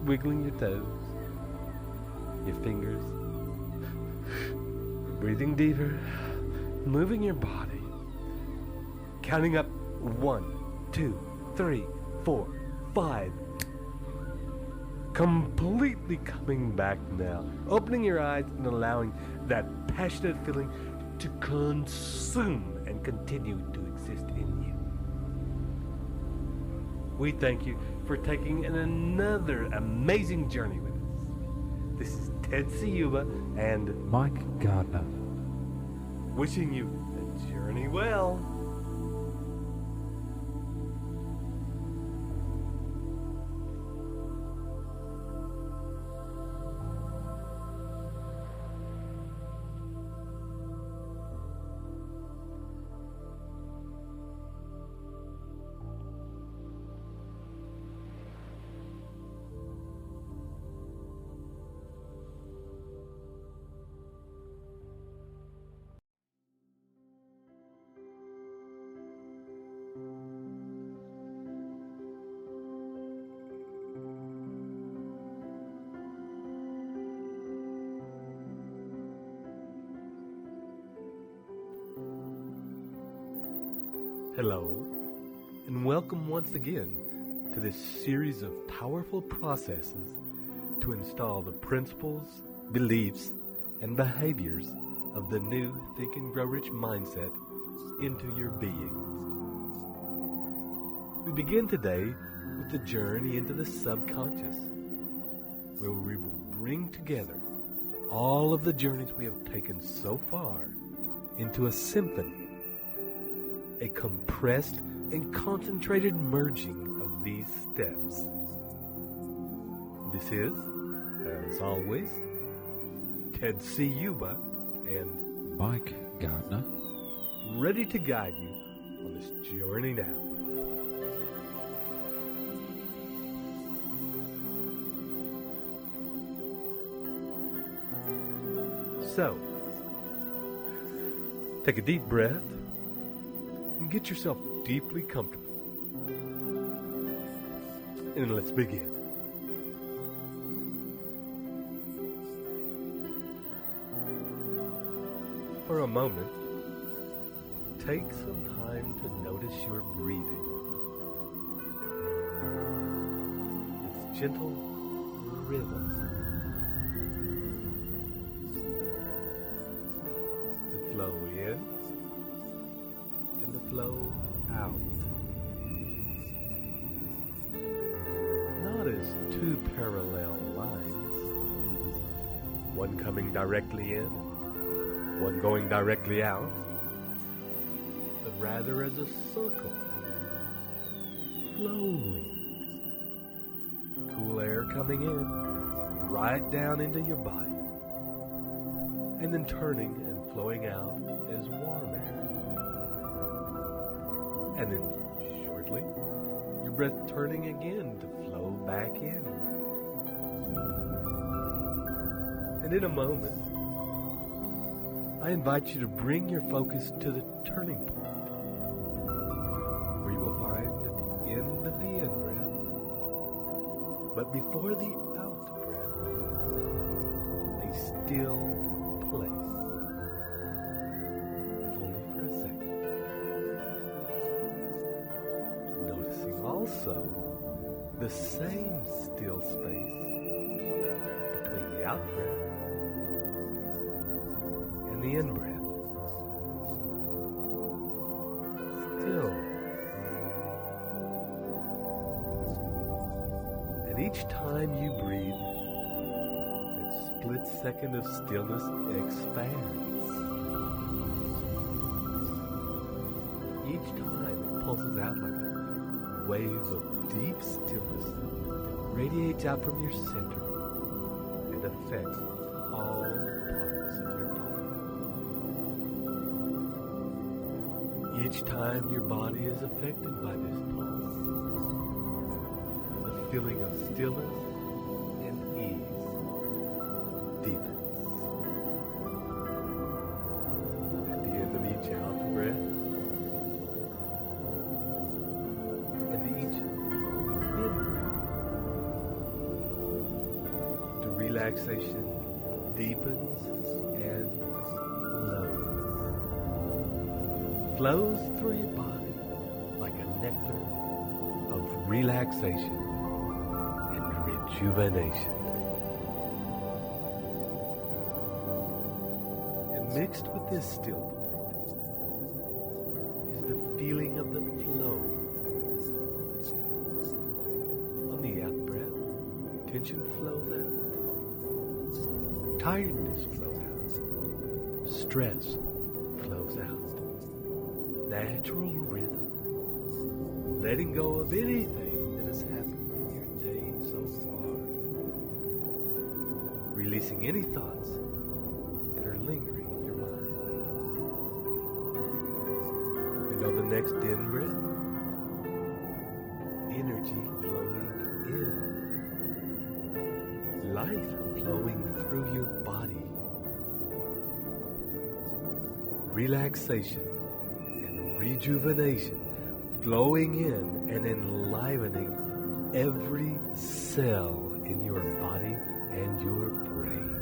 Speaker 4: wiggling your toes, your fingers, breathing deeper, moving your body, counting up 1, 2, 3, 4, 5. Completely coming back now, opening your eyes and allowing that passionate feeling to consume and continue to exist in you. We thank you for taking another amazing journey with us. This is Ted Ciuba and
Speaker 7: Mike Gardner,
Speaker 4: wishing you the journey well. Hello, and welcome once again to this series of powerful processes to install the principles, beliefs, and behaviors of the new Think and Grow Rich mindset into your beings. We begin today with the journey into the subconscious, where we will bring together all of the journeys we have taken so far into a symphony, a compressed and concentrated merging of these steps. This is, as always, Ted Ciuba and
Speaker 7: Mike Gardner,
Speaker 4: ready to guide you on this journey now. So, take a deep breath and get yourself deeply comfortable. And let's begin. For a moment, take some time to notice your breathing. Its gentle rhythm. The flow in and the flow out. Not as two parallel lines, one coming directly in, one going directly out, but rather as a circle, flowing. Cool air coming in, right down into your body, and then turning and flowing out as warm air. And then shortly, your breath turning again to flow back in. And in a moment, I invite you to bring your focus to the turning point, where you will find at the end of the in-breath, but before the out-breath, a still place, if only for a second. Noticing also the same still space between the out-breath and the in-breath. Still. And each time you breathe, that split second of stillness expands. Each time it pulses out like a wave of deep stillness that radiates out from your center and affects all parts of your body. Each time your body is affected by this pulse, the feeling of stillness and ease deepens. At the end of each out breath and each in breath, the relaxation deepens and flows through your body like a nectar of relaxation and rejuvenation. And mixed with this still point is the feeling of the flow. On the out breath, tension flows out, tiredness flows out, stress flows out. Natural rhythm, letting go of anything that has happened in your day so far, releasing any thoughts that are lingering in your mind. And on the next in breath, energy flowing in, life flowing through your body, relaxation, rejuvenation flowing in and enlivening every cell in your body and your brain.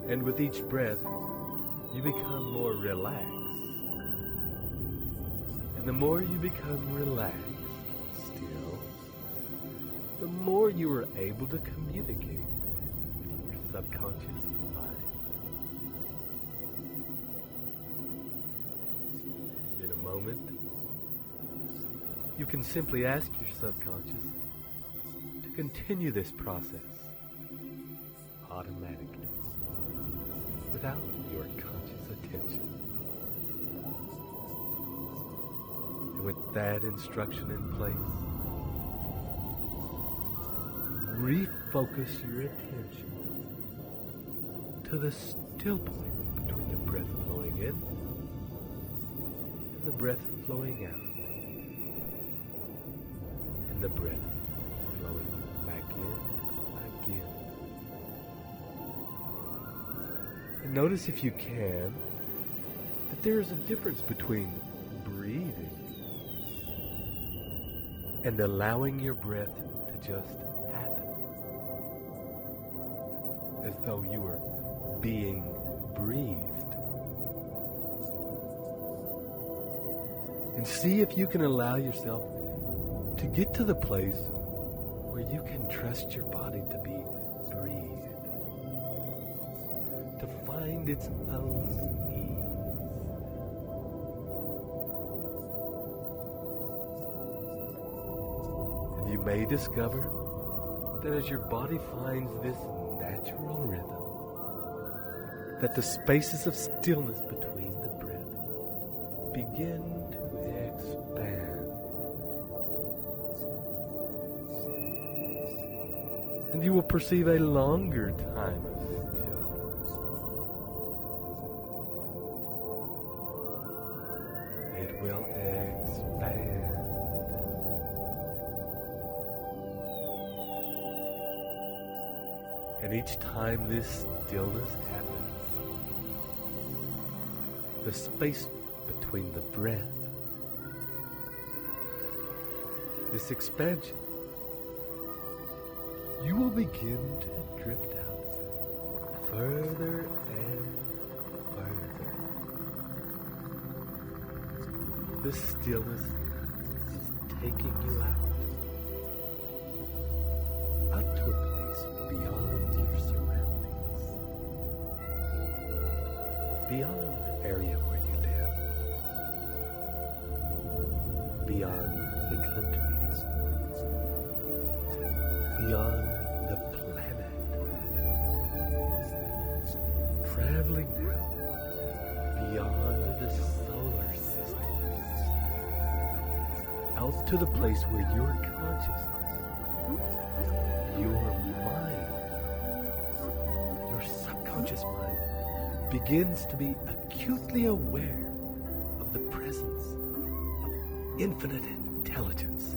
Speaker 4: And with each breath, you become more relaxed. And the more you become relaxed still, the more you are able to communicate with your subconscious mind. Moment, you can simply ask your subconscious to continue this process automatically without your conscious attention. And with that instruction in place, refocus your attention to the still point between the breath flowing in the breath flowing out, and the breath flowing back in again. And notice, if you can, that there is a difference between breathing and allowing your breath to just happen, as though you were being breathed. And see if you can allow yourself to get to the place where you can trust your body to be breathed. to find its own ease. And you may discover that as your body finds this natural rhythm, that the spaces of stillness between the breath begin to expand. And you will perceive a longer time of stillness. It will expand. And each time this stillness happens, the space between the breath, this expansion, you will begin to drift out further and further. The stillness is taking you out to a place beyond your surroundings, beyond the area where you live, beyond the countries, beyond the planet, traveling now beyond the solar system, out to the place where your consciousness, your mind, your subconscious mind begins to be acutely aware of the presence of infinite intelligence,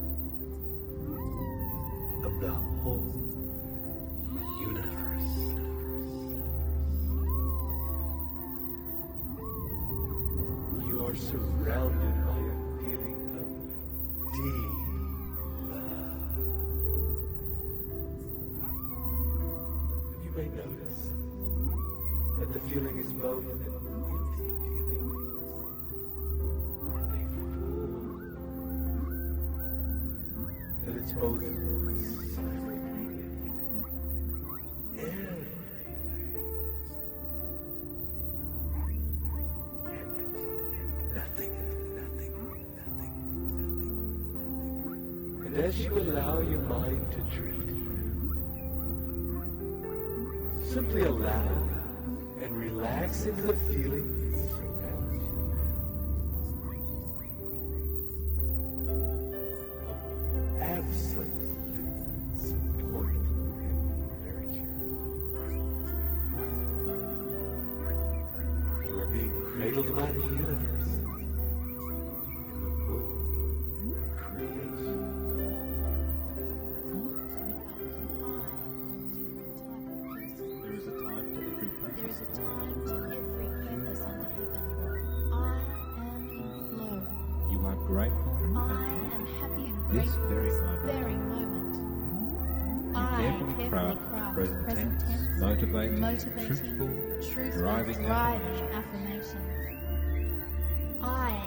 Speaker 4: of the whole universe. You are surrounded by a feeling of deep love. You may notice that the feeling is both an empty feeling and a full. That it's both and as you allow your mind to drift, simply allow and relax into the feeling that surrounds you. Of absolute support and nurture. You are being cradled by the universe in the womb of creation.
Speaker 5: There is a time to every purpose under heaven. I am in flow.
Speaker 6: You are grateful
Speaker 5: I am happy and
Speaker 6: this
Speaker 5: grateful
Speaker 6: very
Speaker 5: this
Speaker 6: moment.
Speaker 5: very moment.
Speaker 6: You
Speaker 5: I
Speaker 6: carefully craft present tense, motivating, truthful, driving
Speaker 5: affirmations. I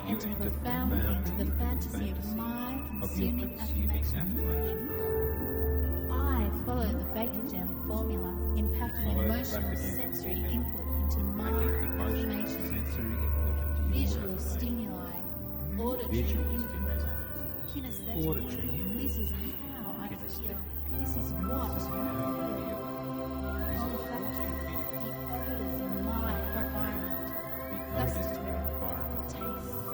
Speaker 5: enter profoundly into the fantasy of my consuming affirmation. I follow the Baker-Jam formula, impacting emotional sensory input into my affirmation. Visual stimuli, auditory input, kinesthetic. This is how I feel. This is what I feel. Olfactory, the odors in my environment.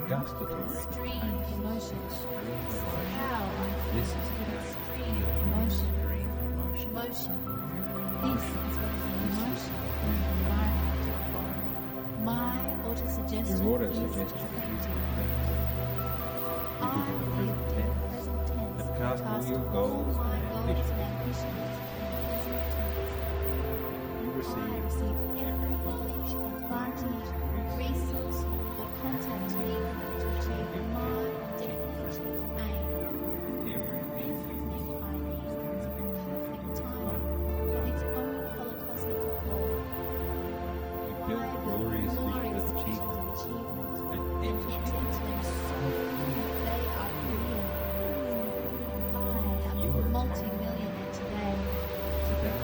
Speaker 5: Gustatory, extreme emotion. This is how I feel.
Speaker 6: This is
Speaker 5: extreme emotion. Motion. This is what is in motion in the environment. My autosuggestion is effective. I feel in present tense.
Speaker 6: Cast all your goals
Speaker 5: my
Speaker 6: and
Speaker 5: goals and
Speaker 6: ambitions.
Speaker 5: ambitions in present tense.
Speaker 6: You
Speaker 5: I
Speaker 6: receive
Speaker 5: receive every knowledge, advantage, resource, or contact needed to achieve my definitive aim. Everything I need comes in perfect time of its own holocosmic accord.
Speaker 6: you build glorious vision of achievement and enter
Speaker 5: Into them so fully they are real. I am
Speaker 6: You
Speaker 5: a
Speaker 6: are
Speaker 5: multi-millionaire today.
Speaker 6: today.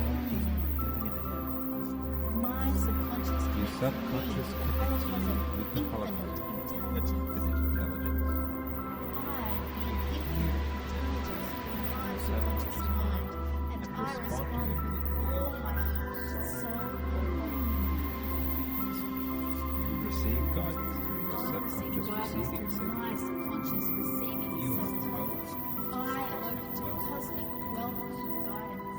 Speaker 5: Multi-millionaire.
Speaker 6: subconscious connects you with the holocaust, an infinite intelligence.
Speaker 5: Subconscious mind, and I respond with all my heart, soul, and body.
Speaker 6: You receive guidance through your subconscious receiving set.
Speaker 5: My subconscious receiving
Speaker 6: You are
Speaker 5: set.
Speaker 6: closed.
Speaker 5: I am open to cosmic wealth and guidance.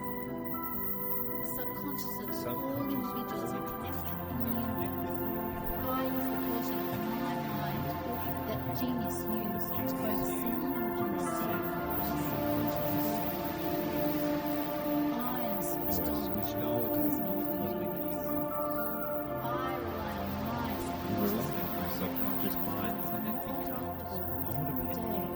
Speaker 5: The subconscious of all individuals are connected in the universe. I is the portion of my mind that genius used to both send and receive. I am switched on to cosmic use. I rely on my
Speaker 6: You rely on your subconscious mind and it becomes more dependent.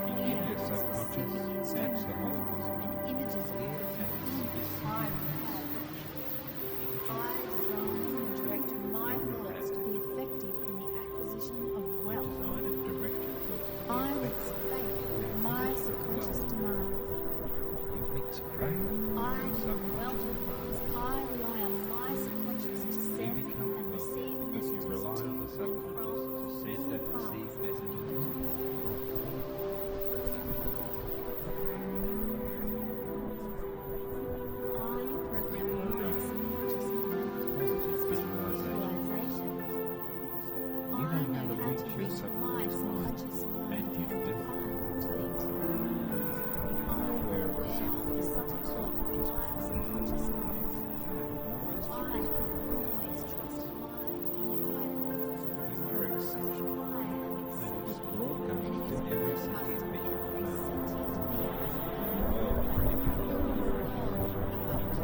Speaker 6: You give your subconscious and the Holocaust
Speaker 5: and images of
Speaker 6: clear and specific
Speaker 5: I design and direct my thoughts to be effective in the acquisition of wealth.
Speaker 6: design and direct your thoughts.
Speaker 5: I mix faith with my subconscious demands.
Speaker 6: You mix faith
Speaker 5: I am wealth because I rely on my subconscious to send and receive
Speaker 6: because you
Speaker 5: messages
Speaker 6: rely
Speaker 5: to
Speaker 6: on the
Speaker 5: and
Speaker 6: subconscious
Speaker 5: from
Speaker 6: to send and receive messages.
Speaker 5: I program my subconscious mind
Speaker 6: Positive visualization.
Speaker 5: visualizations.
Speaker 6: You know how to reach your
Speaker 5: my
Speaker 6: subconscious mind,
Speaker 5: subconscious mind.
Speaker 6: and you do. You are aware of yourself.
Speaker 5: The subtle talk of my subconscious mind.
Speaker 6: Always
Speaker 5: I
Speaker 6: trust
Speaker 5: can always trust my inner guidance.
Speaker 6: you are exceptional,
Speaker 5: I am
Speaker 6: and it is
Speaker 5: exceptional.
Speaker 6: broadcast
Speaker 5: And it
Speaker 6: to
Speaker 5: is
Speaker 6: every
Speaker 5: broadcast
Speaker 6: sentient
Speaker 5: to
Speaker 6: being on
Speaker 5: every
Speaker 6: earth.
Speaker 5: sentient being.
Speaker 6: The world already becomes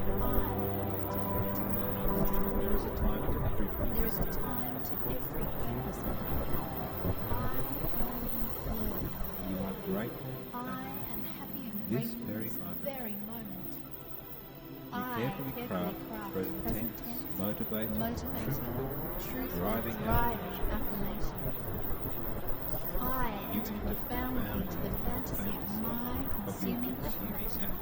Speaker 5: The world becomes
Speaker 6: There is a time to every
Speaker 5: There is a time to every purpose of life. I am in flow.
Speaker 6: You are grateful
Speaker 5: I am happy and
Speaker 6: This
Speaker 5: grateful
Speaker 6: very
Speaker 5: this
Speaker 6: moment.
Speaker 5: very moment.
Speaker 6: You
Speaker 5: I
Speaker 6: carefully craft present tense, motivating, truthful, driving
Speaker 5: affirmation. I
Speaker 6: You
Speaker 5: enter
Speaker 6: enter
Speaker 5: profoundly into the fantasy of my consuming affirmation.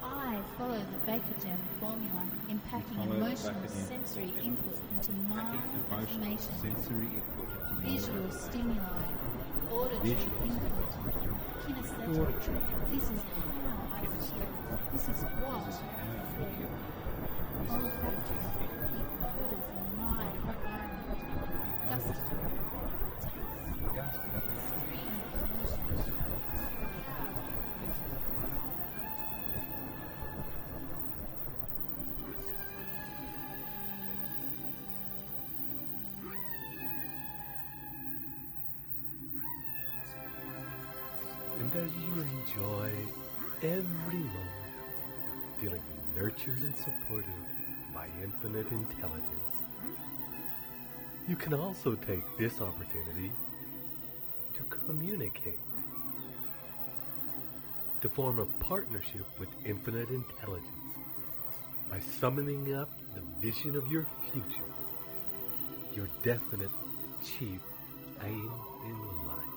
Speaker 5: I follow the Baker-Jam formula, impacting
Speaker 6: Follow the
Speaker 5: emotional
Speaker 6: Baker-Jam
Speaker 5: sensory
Speaker 6: formula,
Speaker 5: input into my
Speaker 6: Packing emotional
Speaker 5: affirmation.
Speaker 6: sensory input into your
Speaker 5: Visual stimuli, auditory
Speaker 6: Visual
Speaker 5: input, kinesthetic. This is how I feel. This is what
Speaker 6: This is how
Speaker 5: I
Speaker 6: you
Speaker 5: feel.
Speaker 6: feel.
Speaker 5: Olfactory, the odors in my environment. Gustatory, taste, stream of emotions.
Speaker 4: And as you enjoy every moment, feeling nurtured and supported by infinite intelligence, you can also take this opportunity to communicate, to form a partnership with infinite intelligence by summoning up the vision of your future, your definite chief aim in life.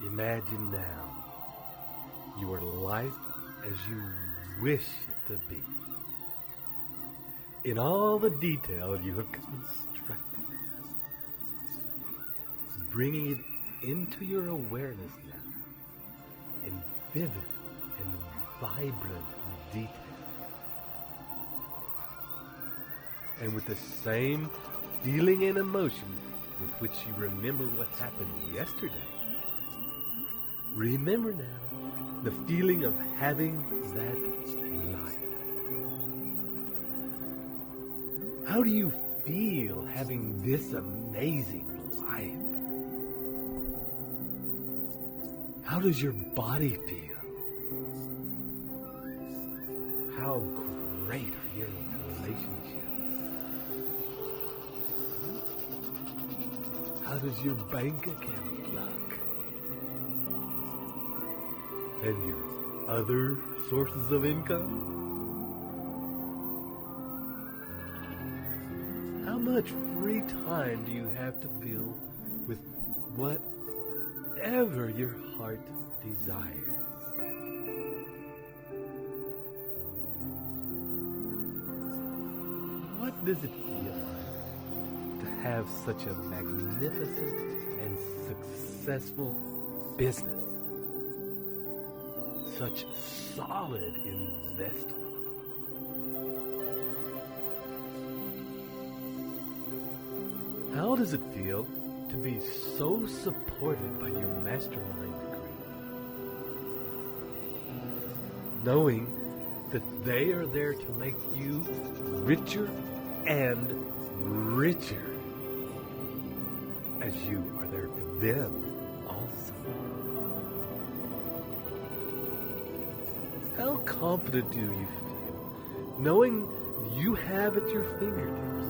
Speaker 4: Imagine now your life as you wish it to be. In all the detail you have constructed, bringing it into your awareness now in vivid and vibrant detail. And with the same feeling and emotion with which you remember what happened yesterday, remember now the feeling of having that life. How do you feel having this amazing life? How does your body feel? How great are your relationships? How does your bank account look? And your other sources of income? How much free time do you have to fill with whatever your heart desires? does it feel like to have such a magnificent and successful business? Such solid investment. How does it feel to be so supported by your mastermind degree? Knowing that they are there to make you richer and richer, as you are there for them also. How confident do you feel, knowing you have at your fingertips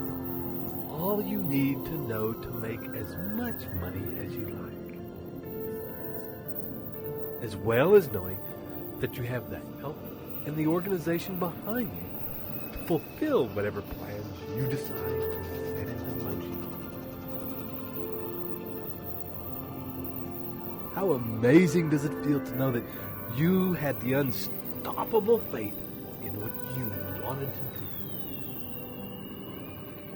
Speaker 4: all you need to know to make as much money as you like, as well as knowing that you have the help and the organization behind you to fulfill whatever plans you decide to set into motion? How amazing does it feel to know that you had the unstoppable faith in what you wanted to do,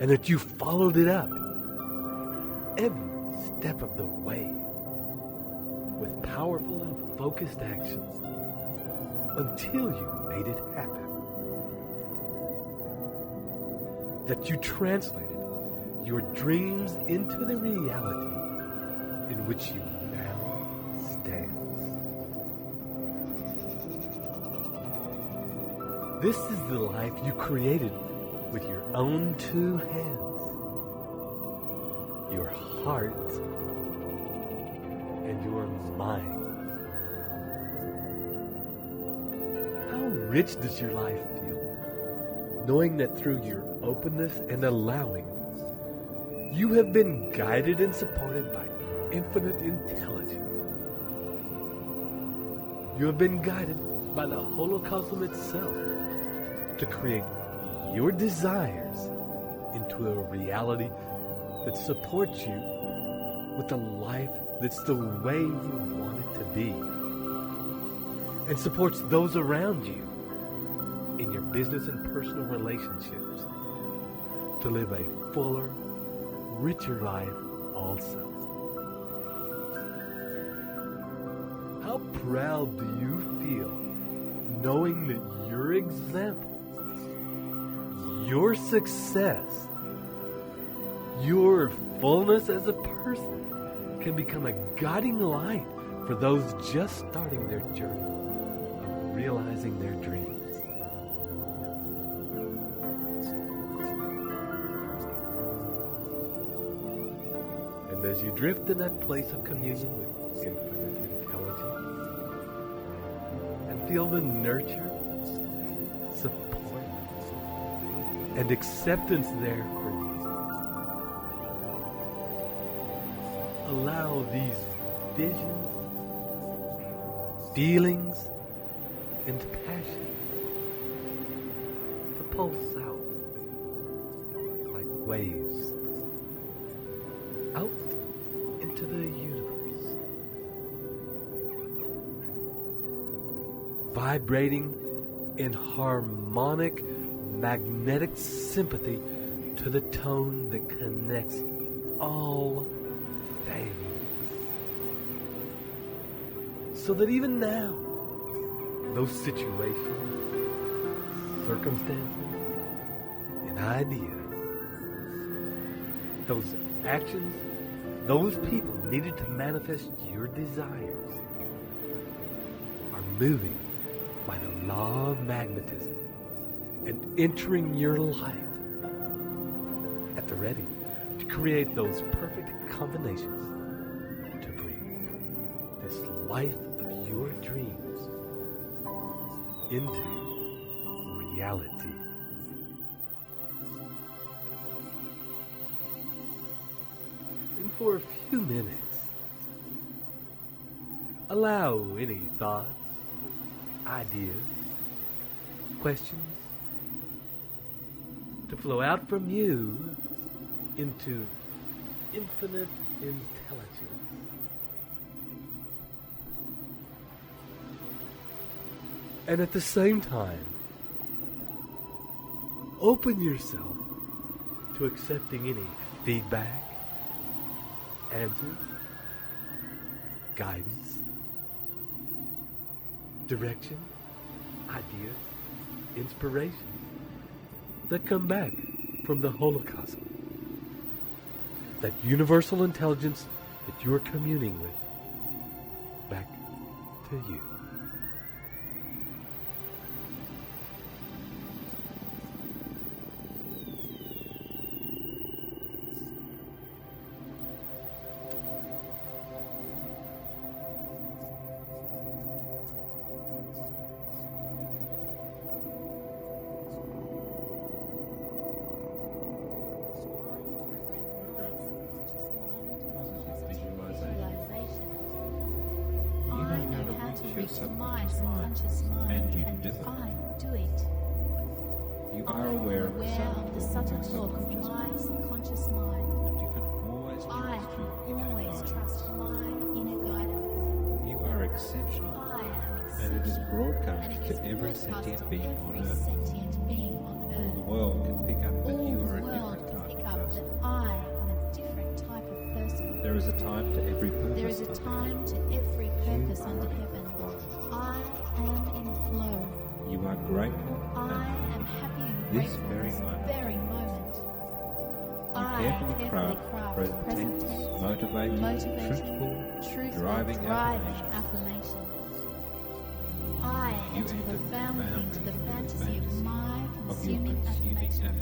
Speaker 4: and that you followed it up every step of the way with powerful and focused actions until you made it happen. That you translated your dreams into the reality in which you now stand. This is the life you created with your own two hands, your heart and your mind. How rich does your life feel, knowing that through your openness and allowing, you have been guided and supported by infinite intelligence. You have been guided by the holocosm itself to create your desires into a reality that supports you with a life that's the way you want it to be, and supports those around you in your business and personal relationships to live a fuller, richer life also. How proud do you feel knowing that your example, your success, your fullness as a person can become a guiding light for those just starting their journey of realizing their dreams? And as you drift in that place of communion with infinite intelligence and feel the nurture, support, and acceptance there for you, allow these visions, feelings, and passion to pulse out like waves out into the universe, vibrating in harmonic magnetic sympathy to the tone that connects all things. So that even now, those situations, circumstances, and ideas, those actions, those people needed to manifest your desires, are moving by the law of magnetism and entering your life at the ready to create those perfect combinations to bring this life of your dreams into reality. And for a few minutes, allow any thoughts, ideas, questions to flow out from you into infinite intelligence. And at the same time, open yourself to accepting any feedback, answers, guidance, direction, ideas, inspirations that come back from the Holocaust. That universal intelligence that you are communing with back to you.
Speaker 5: My subconscious mind, and I do it.
Speaker 6: You are aware of
Speaker 5: the subtle talk of my subconscious mind. I can always trust my inner guidance.
Speaker 6: You are exceptional.
Speaker 5: I am exceptional.
Speaker 6: And it is broadcast to every sentient being on Earth. All the world can pick up that you are a different type of person.
Speaker 5: I am a different type of person.
Speaker 6: There is a time to every purpose.
Speaker 5: There is a time to every purpose under heaven. I am in flow.
Speaker 6: You are grateful.
Speaker 5: I am happy and
Speaker 6: this
Speaker 5: grateful
Speaker 6: very
Speaker 5: this
Speaker 6: moment.
Speaker 5: very moment.
Speaker 6: You carefully craft present tense, motivating, truthful, driving affirmations.
Speaker 5: I enter profoundly into the fantasy of my consuming affirmations.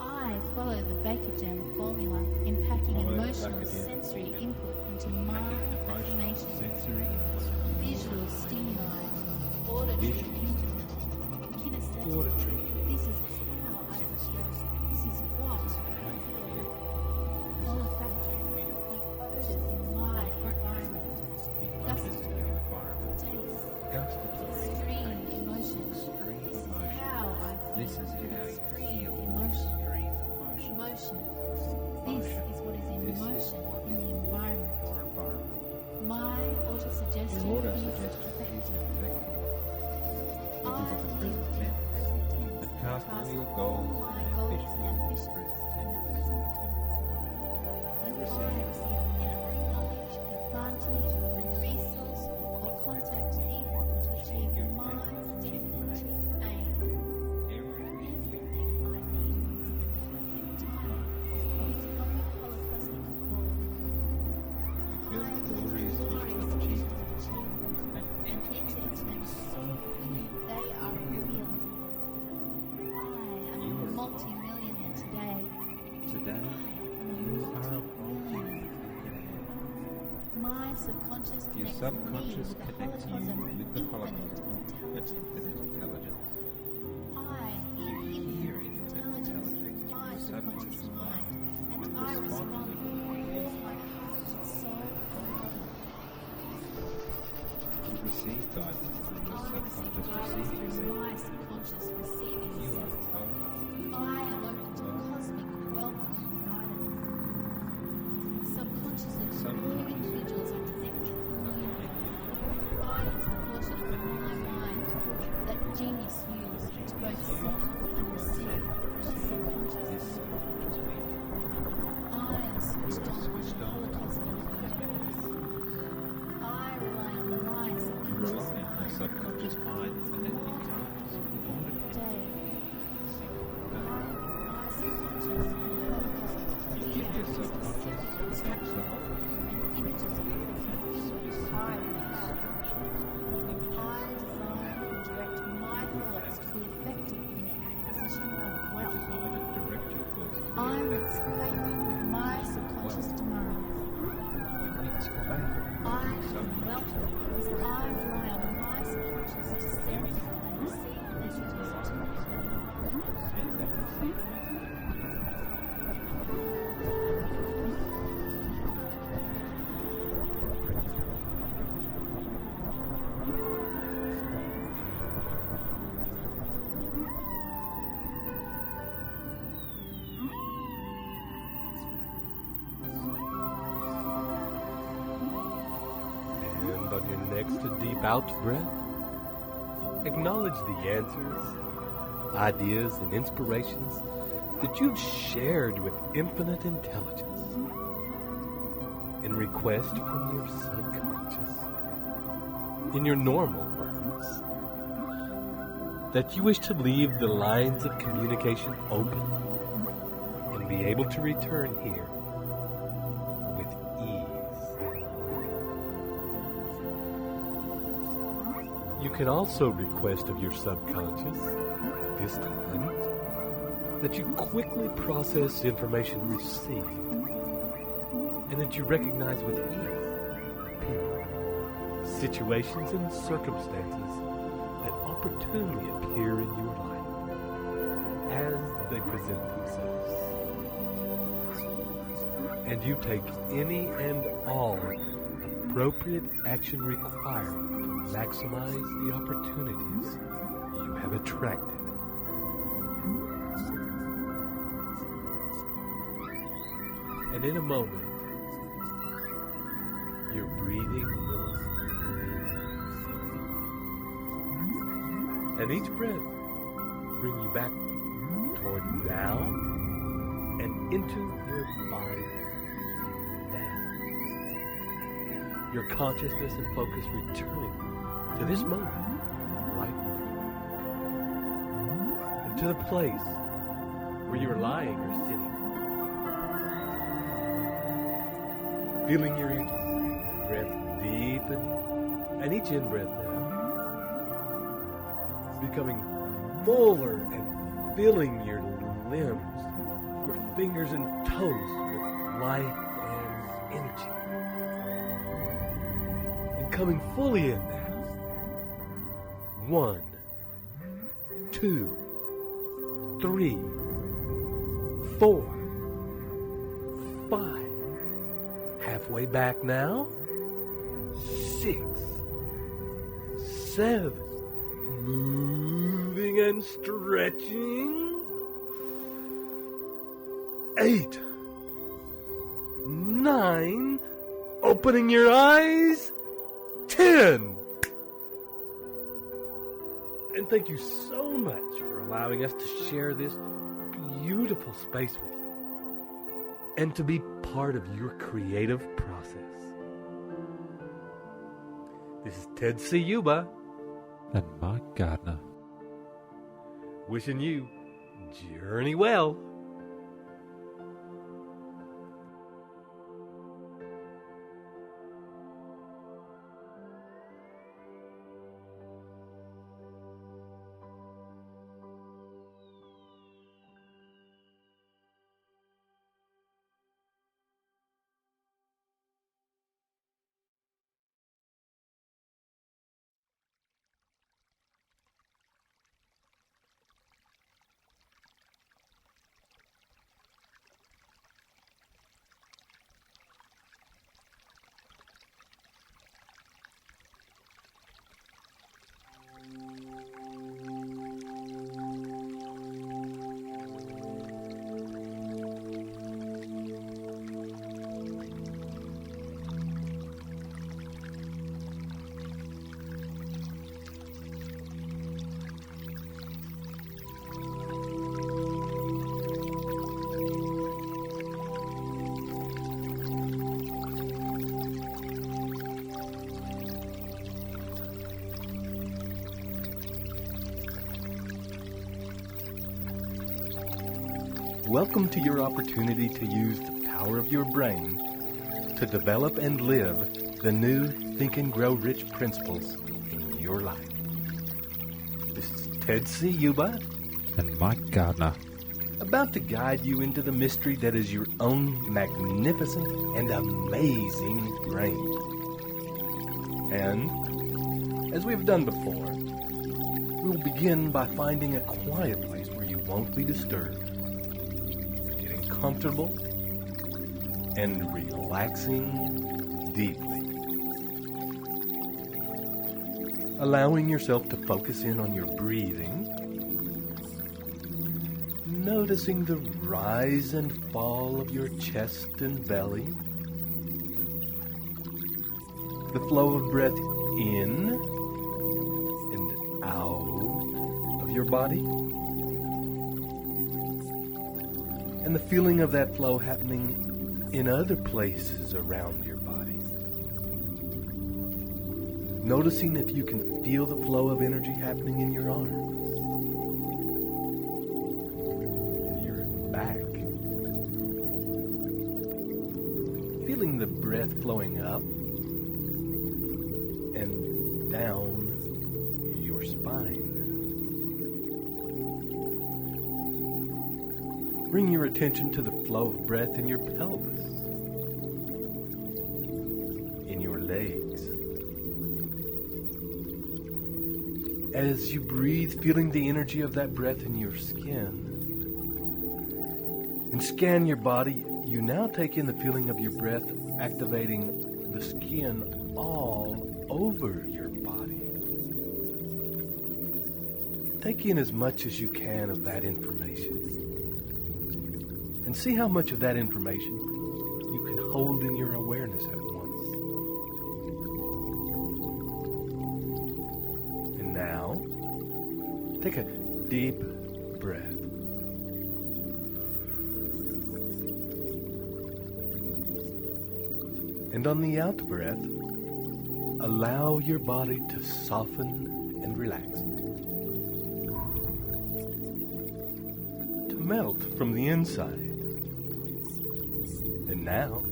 Speaker 5: I follow the Baker Jam formula, impacting emotional sensory input into my affirmations. Visual stimuli, auditory input, kinesthetic. This is how I feel. This is what I feel. Olfactory, the odors in my environment. Gustatory, taste. Extreme emotions. This is how I feel.
Speaker 6: This is how you feel.
Speaker 5: Emotion. This is what is in motion in the environment. My autosuggestion is effective. I live in the present tense.
Speaker 6: Cast all your
Speaker 5: all
Speaker 6: goals
Speaker 5: my
Speaker 6: and
Speaker 5: goals and ambitions in the present tense.
Speaker 6: You
Speaker 5: I
Speaker 6: receive
Speaker 5: receive every knowledge, advantage, resource, or contact needed to achieve my definitive aim. Everything I need is the perfect timing of its public holocosmic call.
Speaker 6: feel
Speaker 5: I
Speaker 6: the
Speaker 5: feel
Speaker 6: glorious
Speaker 5: the
Speaker 6: vision of
Speaker 5: glorious
Speaker 6: achievement
Speaker 5: visions of achievement
Speaker 6: and
Speaker 5: and enter into them so fully they are real. I am a multi-millionaire today.
Speaker 6: Today, you are a multi-millionaire.
Speaker 5: My subconscious
Speaker 6: Your
Speaker 5: connects
Speaker 6: subconscious
Speaker 5: me
Speaker 6: connects you with the Holocaust with infinite intelligence.
Speaker 5: I hear infinite intelligence through my subconscious mind, and I respond with all my heart, soul, and body.
Speaker 6: You receive guidance through your
Speaker 5: I
Speaker 6: subconscious
Speaker 5: receive
Speaker 6: receiving
Speaker 5: guidance through
Speaker 6: center.
Speaker 5: my subconscious receiving
Speaker 6: You are
Speaker 5: center.
Speaker 6: above.
Speaker 5: I am open to cosmic wealth and guidance. Subconscious and new individuals are connected in unity. I use the portion of my mind that genius used to both send and receive the subconscious. I am switched on holocosmic universe. I rely on my
Speaker 6: You
Speaker 5: subconscious
Speaker 6: rely on your
Speaker 5: mind.
Speaker 6: subconscious mind and it becomes
Speaker 5: Day. My subconscious holocosmic
Speaker 6: You give your subconscious
Speaker 5: instructions
Speaker 6: the Holocaust.
Speaker 5: and images of things I design and direct my thoughts to be effective in the acquisition of wealth.
Speaker 6: Design and direct your thoughts to
Speaker 5: I
Speaker 6: the
Speaker 5: mix faith with my subconscious demands.
Speaker 6: You mix faith
Speaker 5: I
Speaker 6: with
Speaker 5: am wealth because I rely on my subconscious to send and receive messages to me.
Speaker 6: Send and receive.
Speaker 4: And on your next deep out breath, acknowledge the answers, ideas, and inspirations that you've shared with infinite intelligence in request from your subconscious, in your normal words, that you wish to leave the lines of communication open and be able to return here with ease. You can also request of your subconscious at this time that you quickly process information received and that you recognize with ease people, situations, and circumstances that opportunely appear in your life as they present themselves. And you take any and all appropriate action required to maximize the opportunities you have attracted. And in a moment, your breathing will deepen. And each breath bring you back toward now and into your body now. Your consciousness and focus returning to this moment right now. And to the place where you're lying or sitting. Feeling your edges, breath deepening, and each in-breath now becoming fuller and filling your limbs, your fingers and toes with life and energy. And coming fully in now. 1, 2, 3, 4, 5. Halfway back now. 6, 7. Moving and stretching. 8, 9. Opening your eyes. 10. And thank you so much for allowing us to share this beautiful space with you and to be part of your creative process. This is Ted Ciuba
Speaker 7: and Mike Gardner,
Speaker 4: wishing you journey well. Welcome to your opportunity to use the power of your brain to develop and live the new Think and Grow Rich principles in your life. This is Ted Ciuba
Speaker 7: and Mike Gardner,
Speaker 4: about to guide you into the mystery that is your own magnificent and amazing brain. And, as we've done before, we'll begin by finding a quiet place where you won't be disturbed, getting comfortable and relaxing deeply. Allowing yourself to focus in on your breathing, noticing the rise and fall of your chest and belly, the flow of breath in and out of your body, and the feeling of that flow happening in other places around your body. Noticing if you can feel the flow of energy happening in your arms, in your back. Feeling the breath flowing up and down your spine. Bring your attention to the flow of breath in your pelvis, in your legs. As you breathe, feeling the energy of that breath in your skin. And scan your body, you now take in the feeling of your breath activating the skin all over your body. Take in as much as you can of that information. And see how much of that information you can hold in your awareness at once. And now, take a deep breath. And on the out breath, allow your body to soften and relax. To melt from the inside. And now,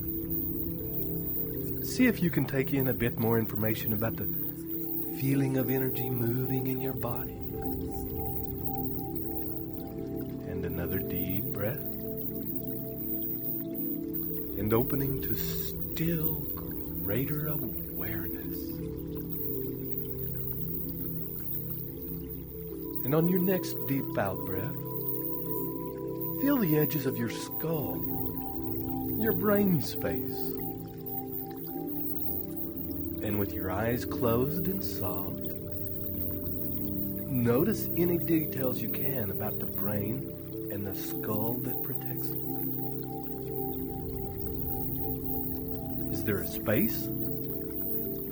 Speaker 4: see if you can take in a bit more information about the feeling of energy moving in your body. And another deep breath. And opening to still greater awareness. And on your next deep out breath, feel the edges of your skull, your brain space. And with your eyes closed and soft, notice any details you can about the brain and the skull that protects it. Is there a space?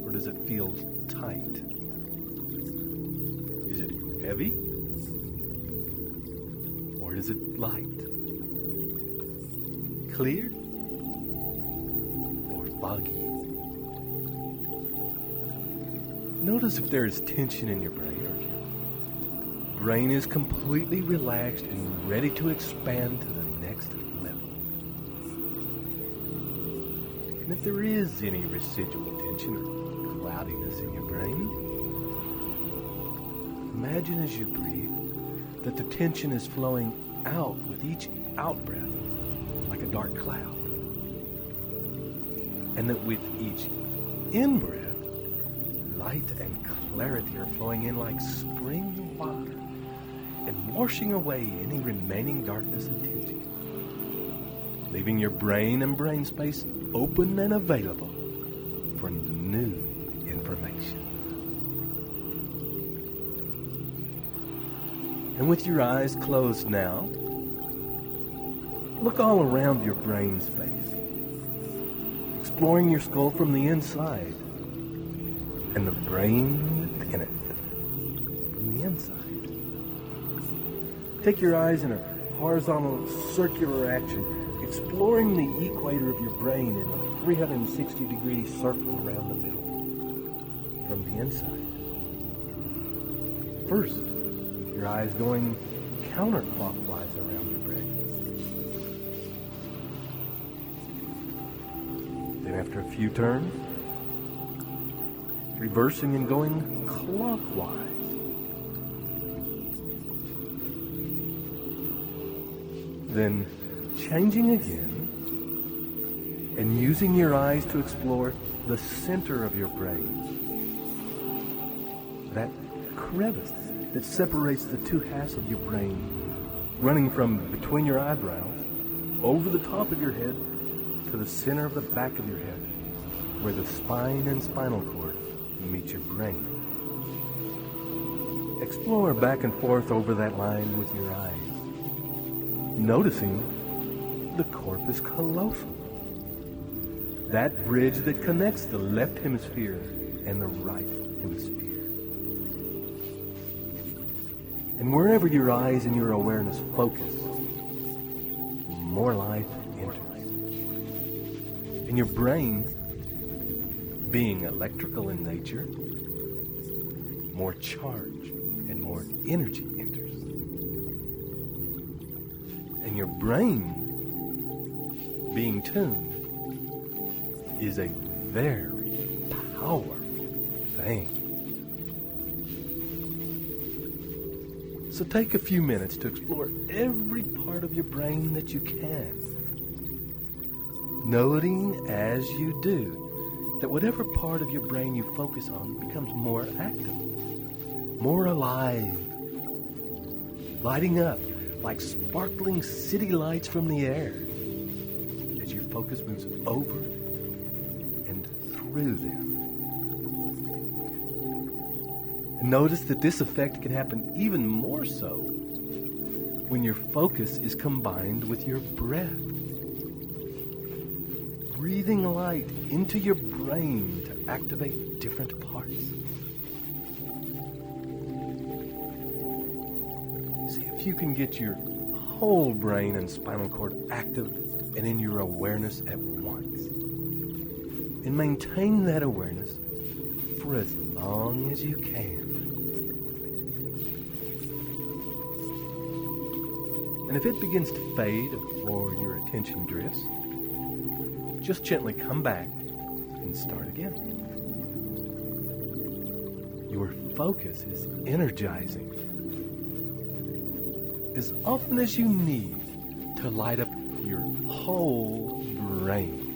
Speaker 4: Or does it feel tight? Is it heavy? Or is it light? Clear? Or foggy? Notice if there is tension in your brain, or your brain is completely relaxed and ready to expand to the next level. And if there is any residual tension or cloudiness in your brain, imagine as you breathe that the tension is flowing out with each out breath like a dark cloud. And that with each in-breath, light and clarity are flowing in like spring water and washing away any remaining darkness and tension, leaving your brain and brain space open and available for new information. And with your eyes closed now, look all around your brain space, exploring your skull from the inside and the brain within it from the inside. Take your eyes in a horizontal circular action, exploring the equator of your brain in a 360-degree circle around the middle from the inside. First, with your eyes going counterclockwise around your brain. Then after a few turns, reversing and going clockwise. Then changing again and using your eyes to explore the center of your brain. That crevice that separates the two halves of your brain, running from between your eyebrows, over the top of your head, to the center of the back of your head, where the spine and spinal cord meet your brain. Explore back and forth over that line with your eyes, noticing the corpus callosum, that bridge that connects the left hemisphere and the right hemisphere. And wherever your eyes and your awareness focus, more life enters. And your brain, being electrical in nature, more charge and more energy enters. And your brain, being tuned, is a very powerful thing. So take a few minutes to explore every part of your brain that you can, noting as you do that whatever part of your brain you focus on becomes more active, more alive, lighting up like sparkling city lights from the air as your focus moves over and through them. And notice that this effect can happen even more so when your focus is combined with your breath. Breathing light into your brain to activate different parts. See if you can get your whole brain and spinal cord active and in your awareness at once. And maintain that awareness for as long as you can. And if it begins to fade or your attention drifts, just gently come back and start again. Your focus is energizing as often as you need to light up your whole brain.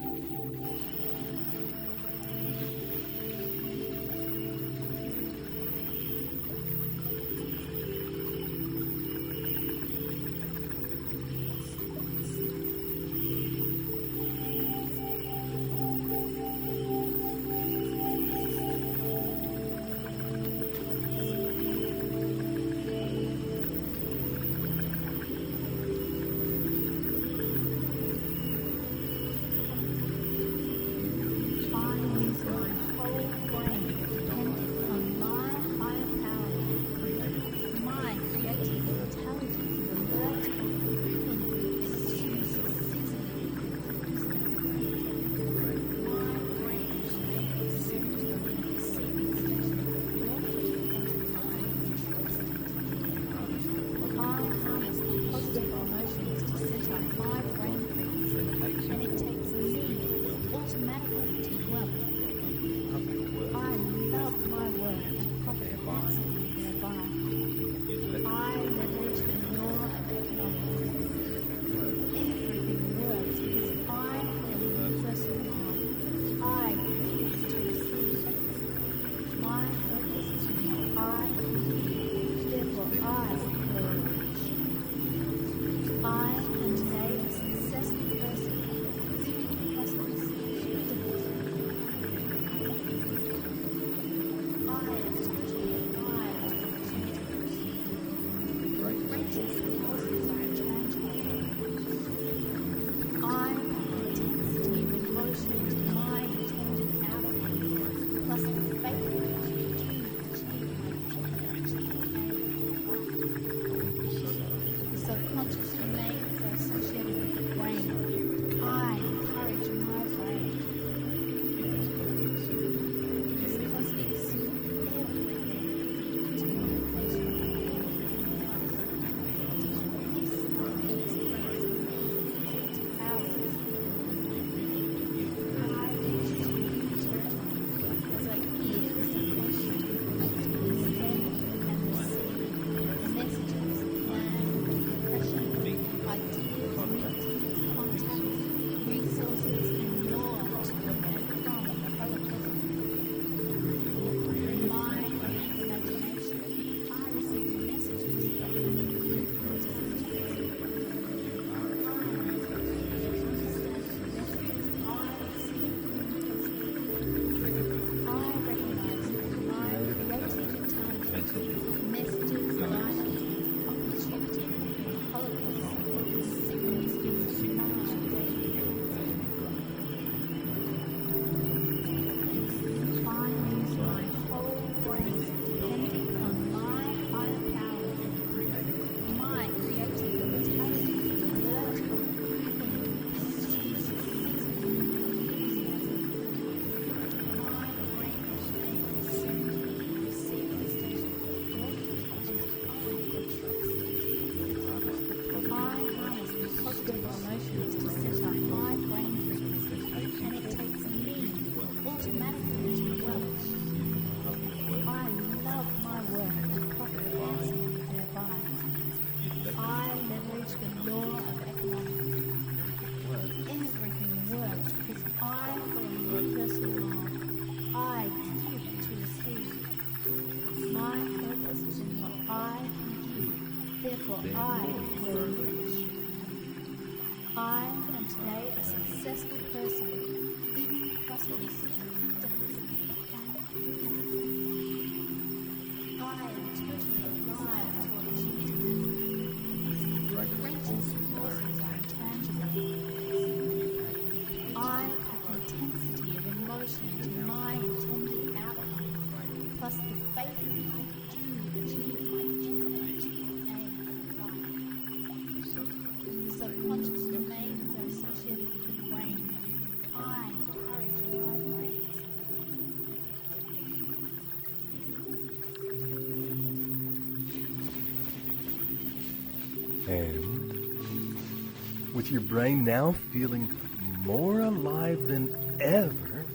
Speaker 5: automatically into wealth. I love my work and profit handsomely thereby. I leverage the law of economics. Everything works because I follow your personal law. I give to receive. My purpose is in what I can give. Therefore, I will reach. I am today a successful person, living prosperous, I am totally alive to opportunity. Greatest forces are intangible. I pack intensity of emotion into my intended outcome, plus the faith that I do achieve my definite aim in life. The subconscious domains are associated with the brain. I encourage my brain.
Speaker 4: And with your brain now feeling more alive than ever,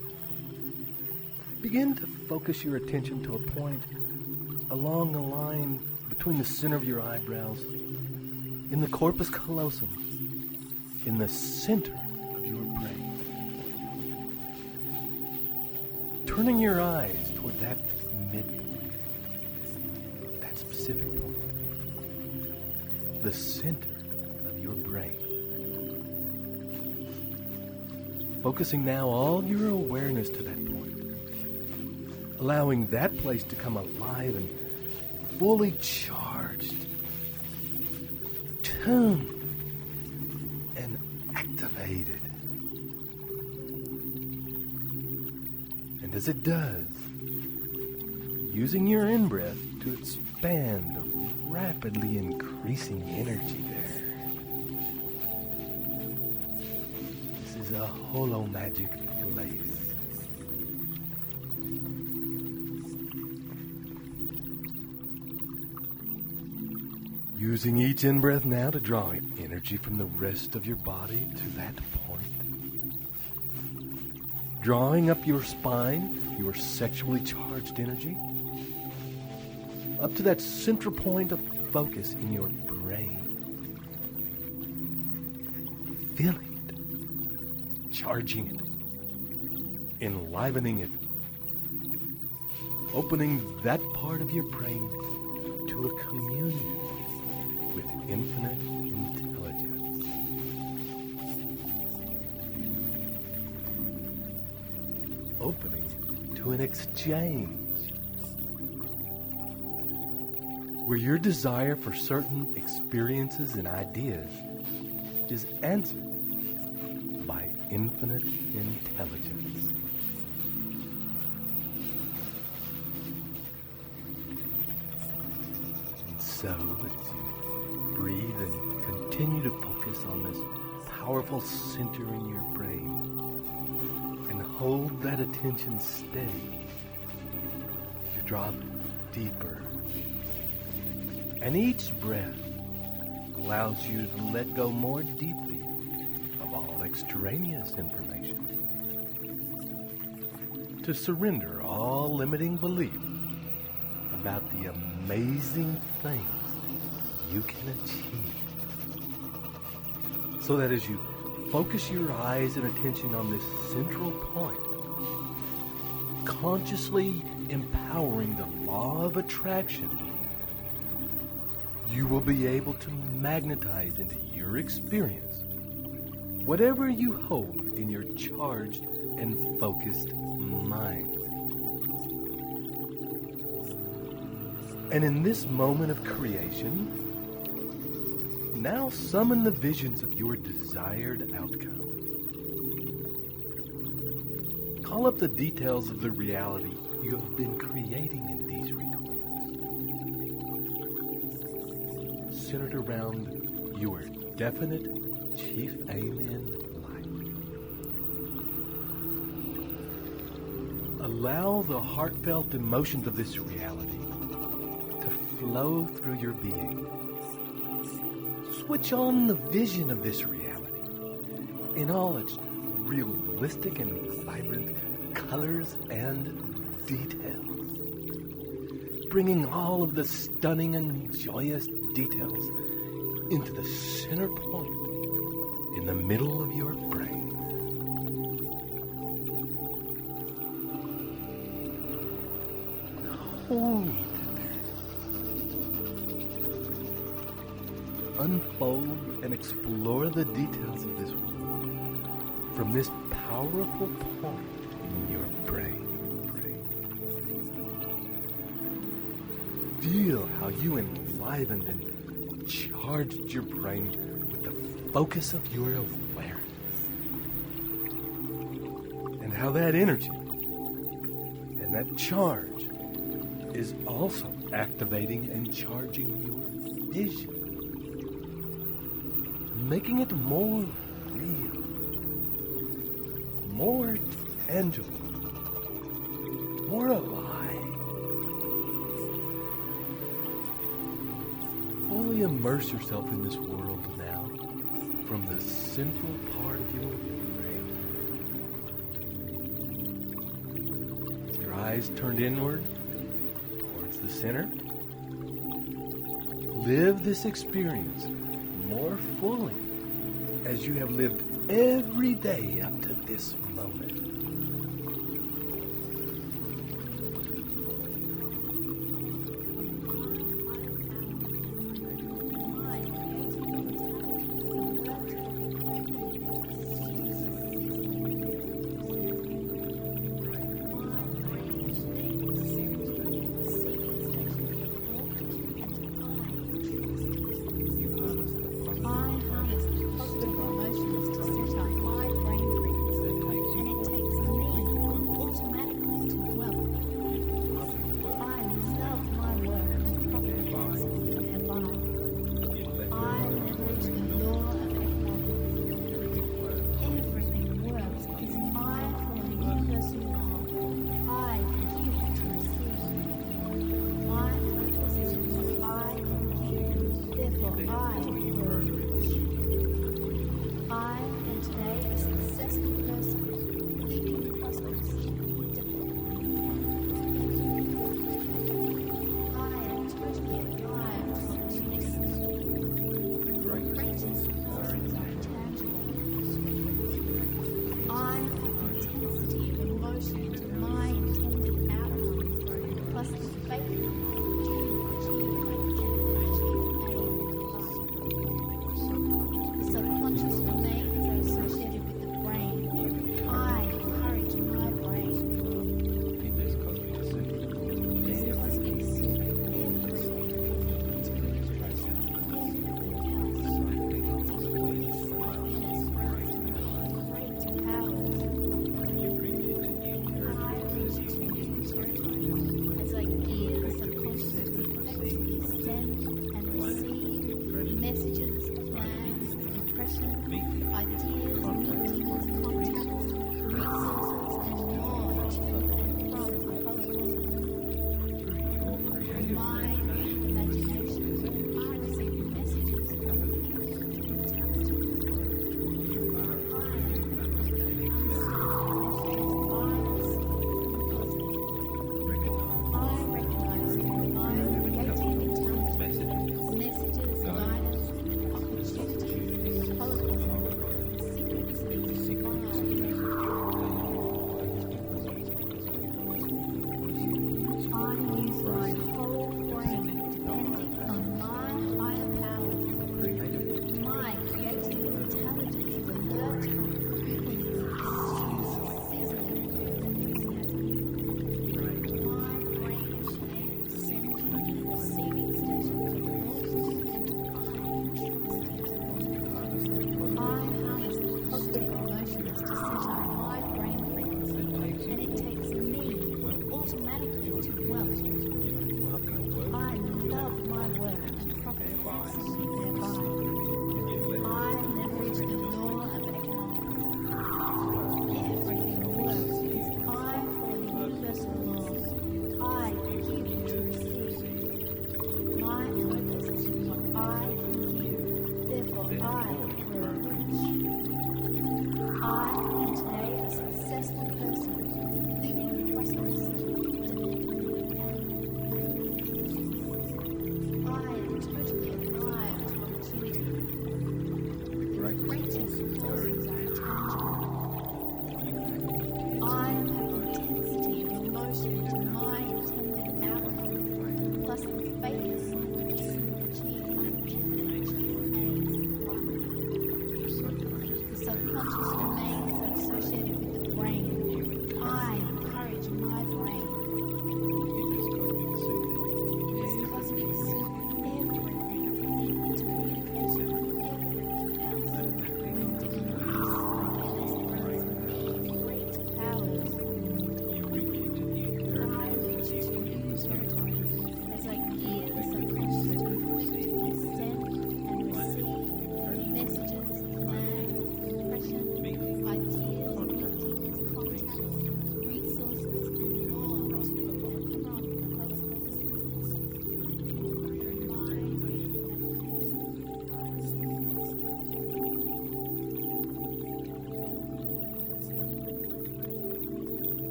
Speaker 4: begin to focus your attention to a point along the line between the center of your eyebrows, in the corpus callosum, in the center of your brain. Turning your eyes toward that midpoint, that specific point, the center of your brain. Focusing now all your awareness to that point, allowing that place to come alive and fully charged, tuned, and activated. And as it does, using your in-breath to expand the rapidly increasing energy there. This is a holomagic place. Using each in-breath now to draw energy from the rest of your body to that point. Drawing up your spine, your sexually charged energy, up to that central point of focus in your brain. Feeling it, charging it, enlivening it, opening that part of your brain to a communion with infinite intelligence. Opening to an exchange where your desire for certain experiences and ideas is answered by infinite intelligence. And so, as you breathe and continue to focus on this powerful center in your brain and hold that attention steady, you drop deeper. And each breath allows you to let go more deeply of all extraneous information, to surrender all limiting belief about the amazing things you can achieve, so that as you focus your eyes and attention on this central point, consciously empowering the law of attraction, you will be able to magnetize into your experience whatever you hold in your charged and focused mind. And in this moment of creation, now summon the visions of your desired outcome. Call up the details of the reality you have been creating in these recordings, centered around your definite chief aim in life. Allow the heartfelt emotions of this reality to flow through your being. Switch on the vision of this reality in all its realistic and vibrant colors and details, bringing all of the stunning and joyous details into the center point in the middle of your brain. Hold there. Unfold and explore the details of this world from this powerful point in your brain. Feel how you enlivened and charged your brain with the focus of your awareness. And how that energy and that charge is also activating and charging your vision, making it more real, more tangible, more alive. Fully immerse yourself in this world now from the central part of your brain. With your eyes turned inward towards the center, live this experience more fully as you have lived every day up to this moment.
Speaker 5: I harness positive emotions to set up my brain frequency, and it takes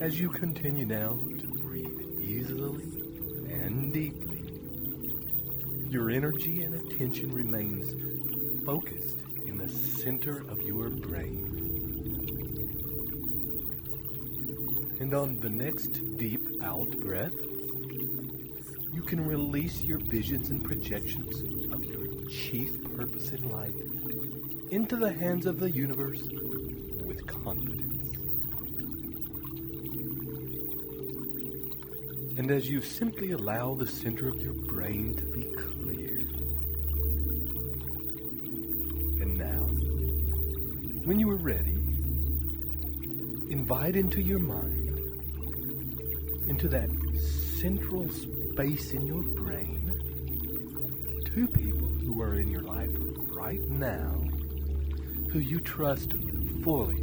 Speaker 4: As you continue now to breathe easily and deeply, your energy and attention remains focused in the center of your brain. And on the next deep out breath, you can release your visions and projections of your chief purpose in life into the hands of the universe with confidence. And as you simply allow the center of your brain to be clear. And now, when you are ready, invite into your mind, into that central space in your brain, two people who are in your life right now, who you trust fully,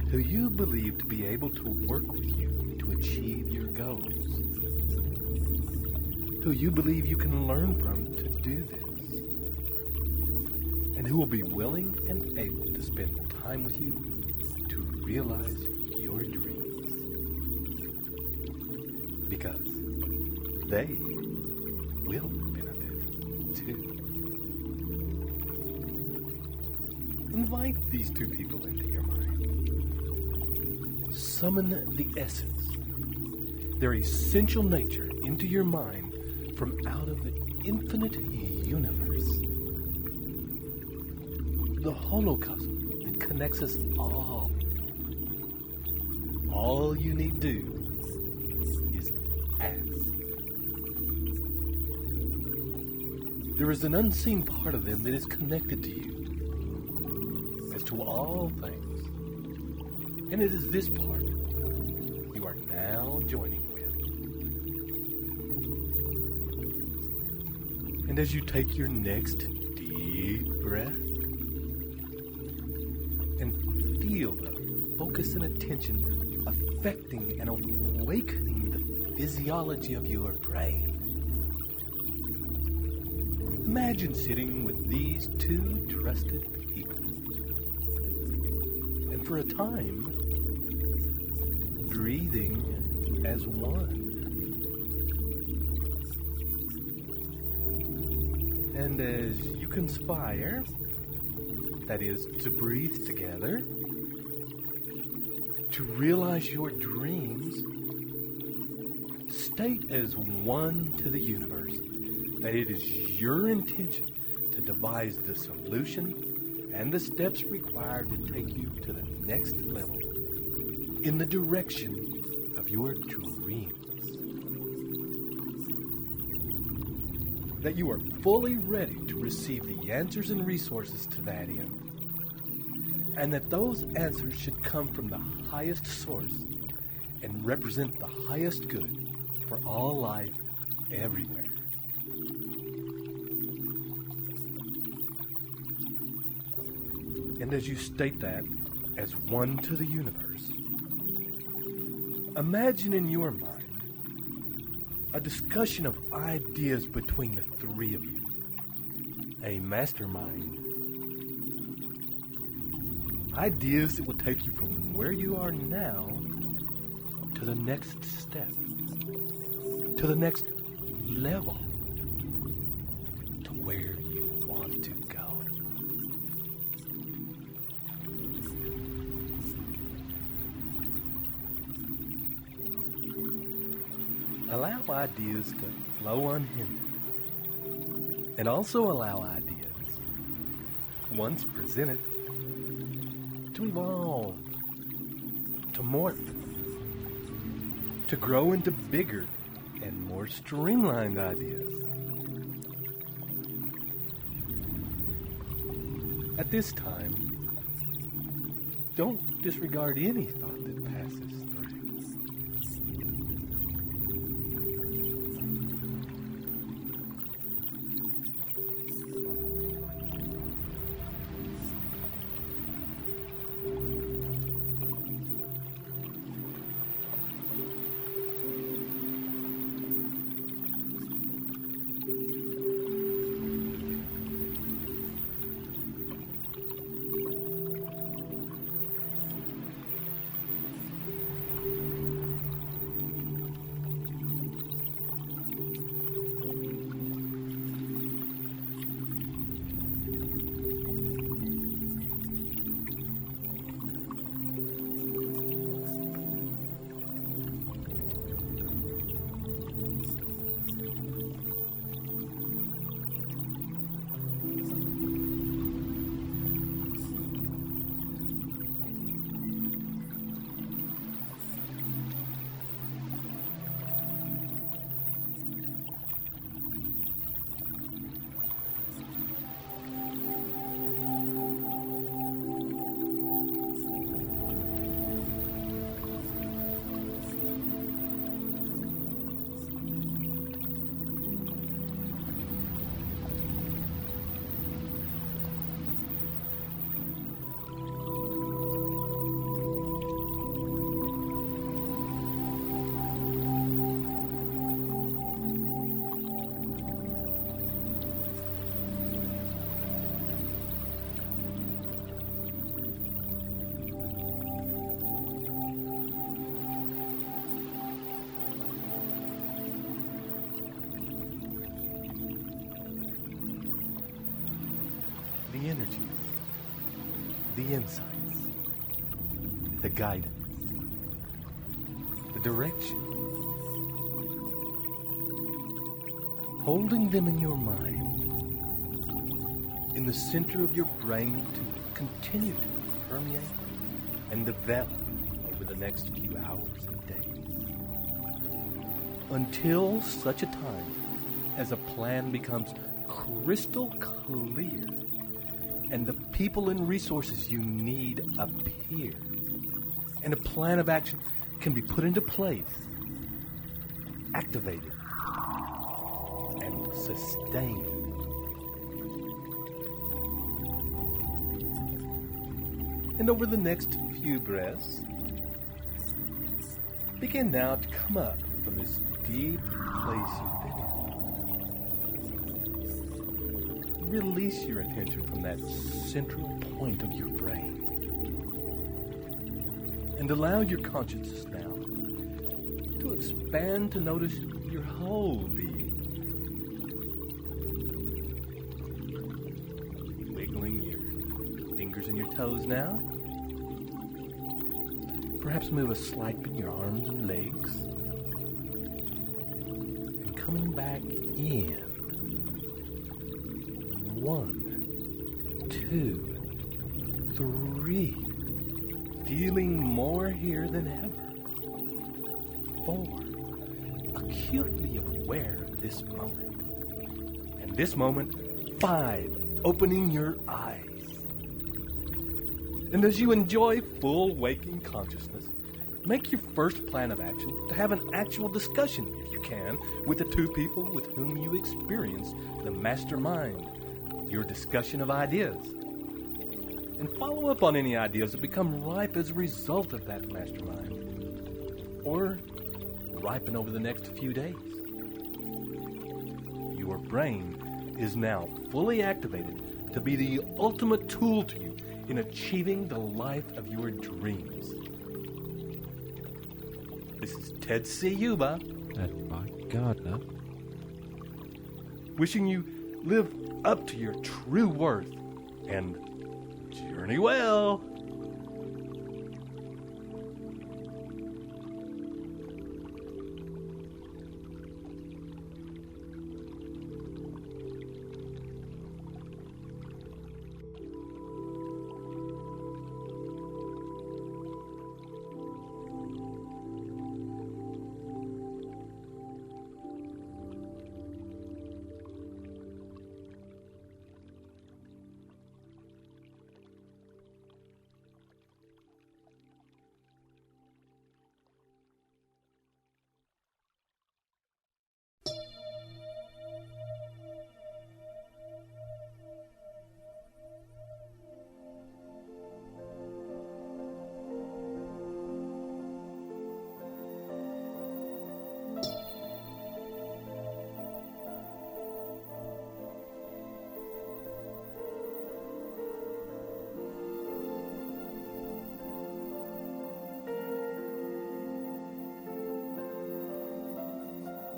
Speaker 4: who you believe to be able to work with you to achieve your goals, who you believe you can learn from to do this, and who will be willing and able to spend time with you to realize your dreams. Because they will benefit too. Invite these two people into your mind. Summon the essence, their essential nature, into your mind from out of the infinite universe. The holocosm that connects us all. All you need do is ask. There is an unseen part of them that is connected to you as to all things. And it is this part you are now joining with. And as you take your next deep breath and feel the focus and attention affecting and awakening the physiology of your brain, imagine sitting with these two trusted people, and for a time, breathing as one. And as you conspire, that is, to breathe together, to realize your dreams, state as one to the universe that it is your intention to devise the solution and the steps required to take you to the next level in the direction of your dreams. That you are fully ready to receive the answers and resources to that end. And that those answers should come from the highest source and represent the highest good for all life everywhere. And as you state that as one to the universe, imagine in your mind a discussion of ideas between the three of you. A mastermind. Ideas that will take you from where you are now to the next step, to the next level, to where you want to go. Allow ideas to flow unhindered, and also allow ideas, once presented, to evolve, to morph, to grow into bigger and more streamlined ideas. At this time, don't disregard any thought that passes through. energies, the insights, the guidance, the direction. Holding them in your mind, in the center of your brain to continue to permeate and develop over the next few hours and days. Until such a time as a plan becomes crystal clear and the people and resources you need appear, and a plan of action can be put into place, activated, and sustained. And over the next few breaths, begin now to come up from this deep place you've been in. Release your attention from that central point of your brain. And allow your consciousness now to expand to notice your whole being. Wiggling your fingers and your toes now. Perhaps move a slight bit in your arms and legs. And coming back in. 1, 2, 3. Feeling more here than ever. 4. Acutely aware of this moment. And this moment, 5. Opening your eyes. And as you enjoy full waking consciousness, make your first plan of action to have an actual discussion, if you can, with the two people with whom you experience the mastermind, your discussion of ideas. And follow up on any ideas that become ripe as a result of that mastermind, or ripen over the next few days. Your brain is now fully activated to be the ultimate tool to you in achieving the life of your dreams. This is Ted Ciuba
Speaker 7: and Mike Gardner,
Speaker 4: wishing you live up to your true worth and journey well.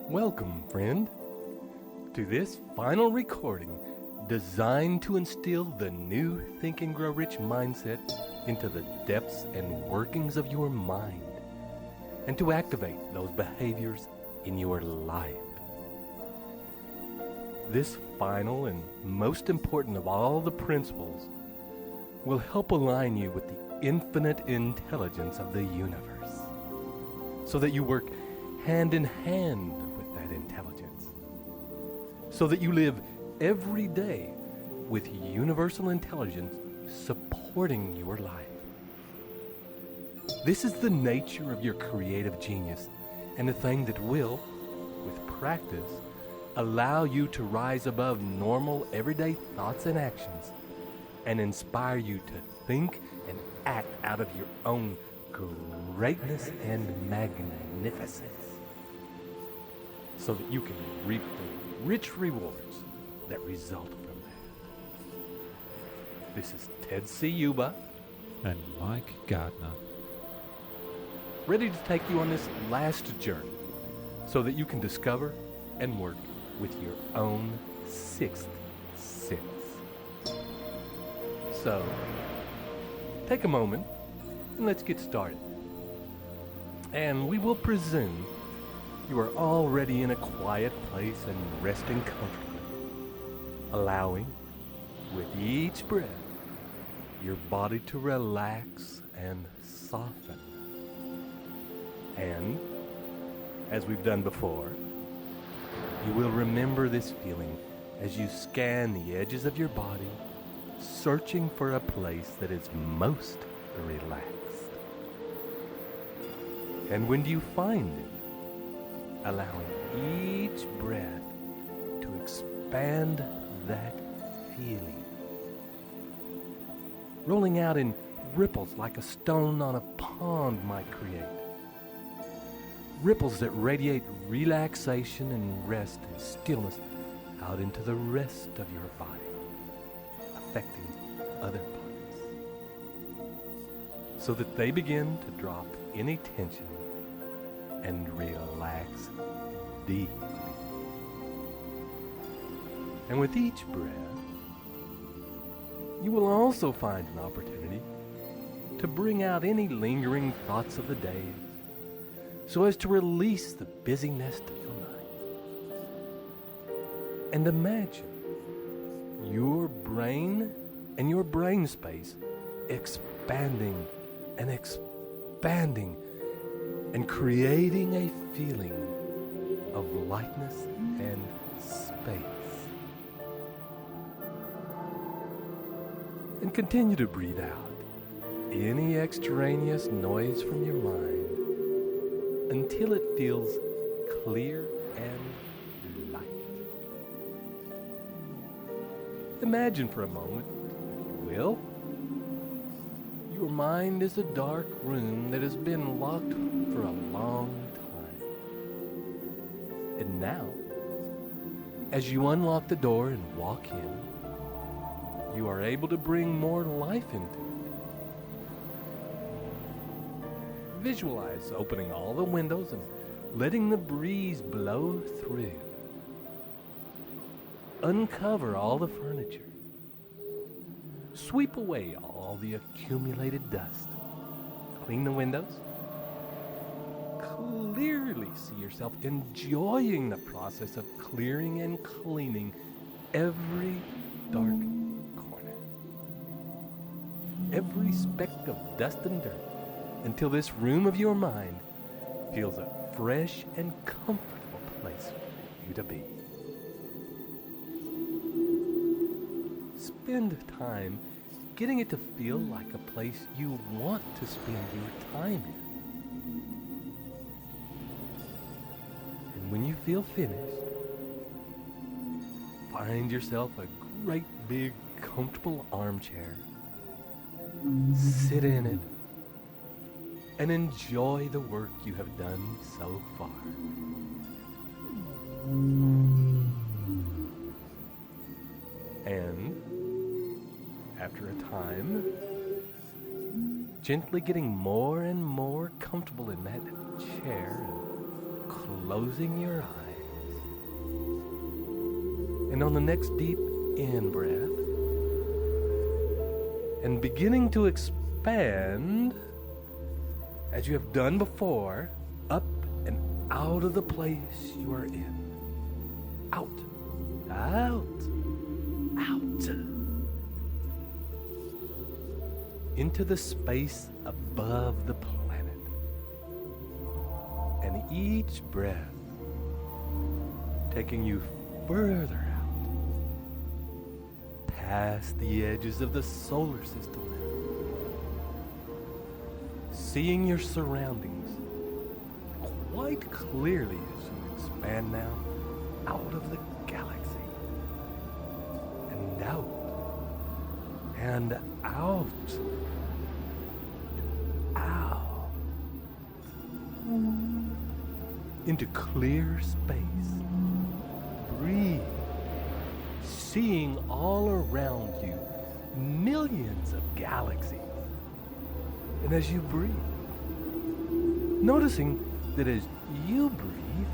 Speaker 4: Welcome, friend, to this final recording designed to instill the new Think and Grow Rich mindset into the depths and workings of your mind and to activate those behaviors in your life. This final and most important of all the principles will help align you with the infinite intelligence of the universe so that you work hand in hand with that intelligence, so that you live every day with universal intelligence supporting your life. This is the nature of your creative genius, and a thing that will, with practice, allow you to rise above normal everyday thoughts and actions and inspire you to think and act out of your own greatness and magnificence so that you can reap the rich rewards that result from that. This is Ted Ciuba
Speaker 7: and Mike Gardner,
Speaker 4: ready to take you on this last journey so that you can discover and work with your own sixth sense. So, take a moment and let's get started. And we will presume you are already in a quiet place and resting comfortably, allowing, with each breath, your body to relax and soften. And, as we've done before, you will remember this feeling as you scan the edges of your body, searching for a place that is most relaxed. And when you find it, allowing each breath to expand that feeling, rolling out in ripples like a stone on a pond might create. Ripples that radiate relaxation and rest and stillness out into the rest of your body, affecting other parts, so that they begin to drop any tension and relax deeply. And with each breath, you will also find an opportunity to bring out any lingering thoughts of the day, so as to release the busyness of your mind. And imagine your brain and your brain space expanding and expanding and creating a feeling of lightness and space. And continue to breathe out any extraneous noise from your mind until it feels clear and light. Imagine for a moment, if you will, your mind is a dark room that has been locked for a long time. And now, as you unlock the door and walk in, you are able to bring more life into it. Visualize opening all the windows and letting the breeze blow through. Uncover all the furniture. Sweep away all the accumulated dust. Clean the windows. Clearly see yourself enjoying the process of clearing and cleaning every dark corner, every speck of dust and dirt, until this room of your mind feels a fresh and comfortable place for you to be. Spend time getting it to feel like a place you want to spend your time in. And when you feel finished, find yourself a great big comfortable armchair. Sit in it and enjoy the work you have done so far. And after a time, gently getting more and more comfortable in that chair and closing your eyes. And on the next deep in-breath, and beginning to expand, as you have done before, up and out of the place you are in. Out, out, out. Into the space above the planet. And each breath taking you further out, past the edges of the solar system. Seeing your surroundings quite clearly as you expand now out of the galaxy and out and out, out into clear space. Breathe, seeing all around you millions of galaxies. And as you breathe, noticing that as you breathe,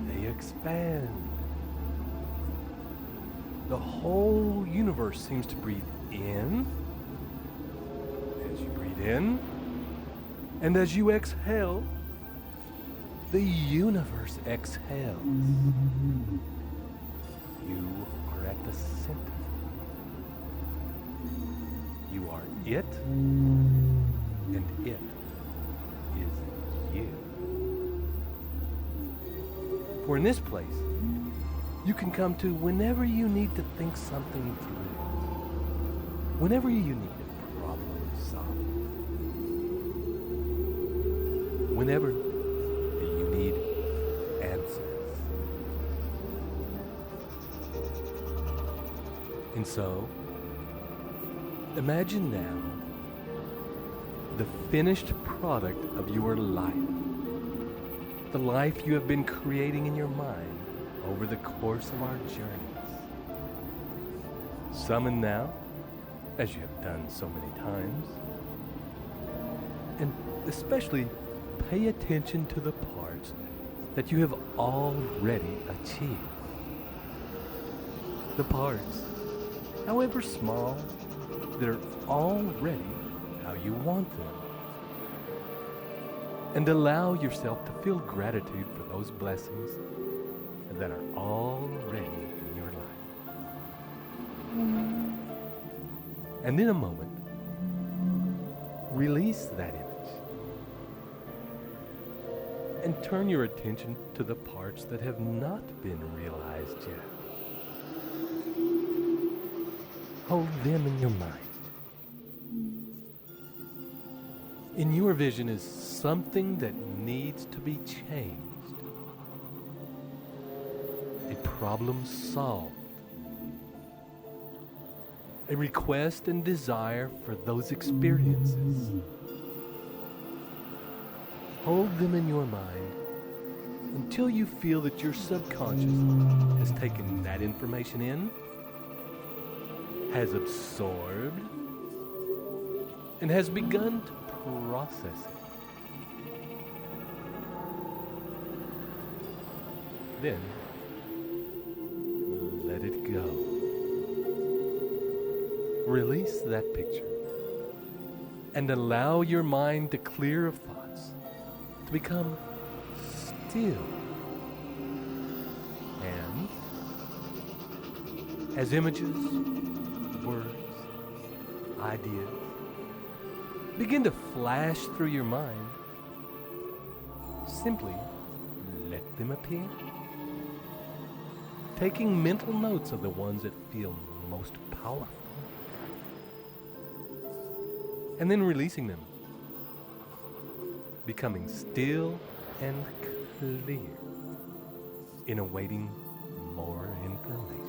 Speaker 4: they expand. The whole universe seems to breathe in, as you breathe in, and as you exhale, the universe exhales. You are at the center. You are it, and it is you. For in this place, you can come to whenever you need to think something through, whenever you need a problem solved, whenever you need answers. And so, imagine now the finished product of your life, the life you have been creating in your mind over the course of our journeys. Summon now, as you have done so many times, and especially pay attention to the parts that you have already achieved. The parts, however small, that are already how you want them. And allow yourself to feel gratitude for those blessings that are already in your life. And in a moment, release that image and turn your attention to the parts that have not been realized yet. Hold them in your mind. In your vision is something that needs to be changed. A problem solved. A request and desire for those experiences. Hold them in your mind until you feel that your subconscious has taken that information in, has absorbed, and has begun to process it. Then, let it go. Release that picture and allow your mind to clear of thoughts, to become still. And as images, words, ideas begin to flash through your mind, simply let them appear. Taking mental notes of the ones that feel most powerful. And then releasing them. Becoming still and clear in awaiting more information.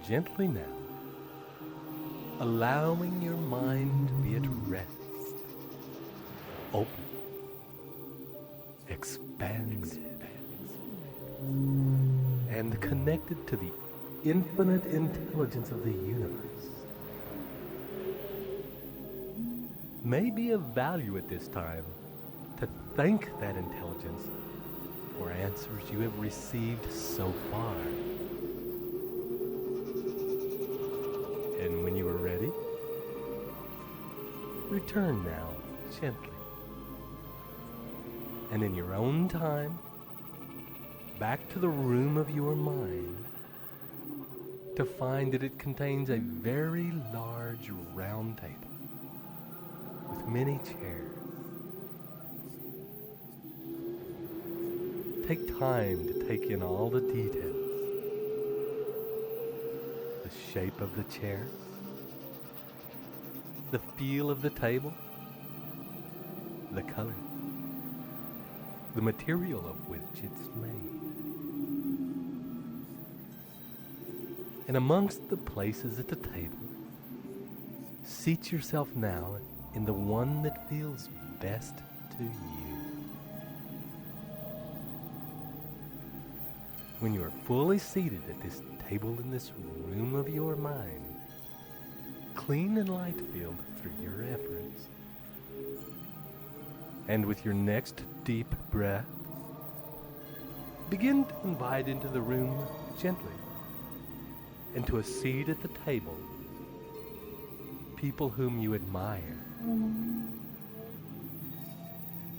Speaker 4: gently now, allowing your mind to be at rest, open, expanded, and connected to the infinite intelligence of the universe. May be of value at this time to thank that intelligence for answers you have received so far. And when you are ready, return now gently, and in your own time, back to the room of your mind, to find that it contains a very large round table with many chairs. Take time to take in all the details. The shape of the chairs, the feel of the table, the color, the material of which it's made. And amongst the places at the table, seat yourself now in the one that feels best to you. When you are fully seated at this table in this room of your mind, clean and light-filled through your efforts, and with your next deep breath, begin to invite into the room gently, and to a seat at the table, people whom you admire,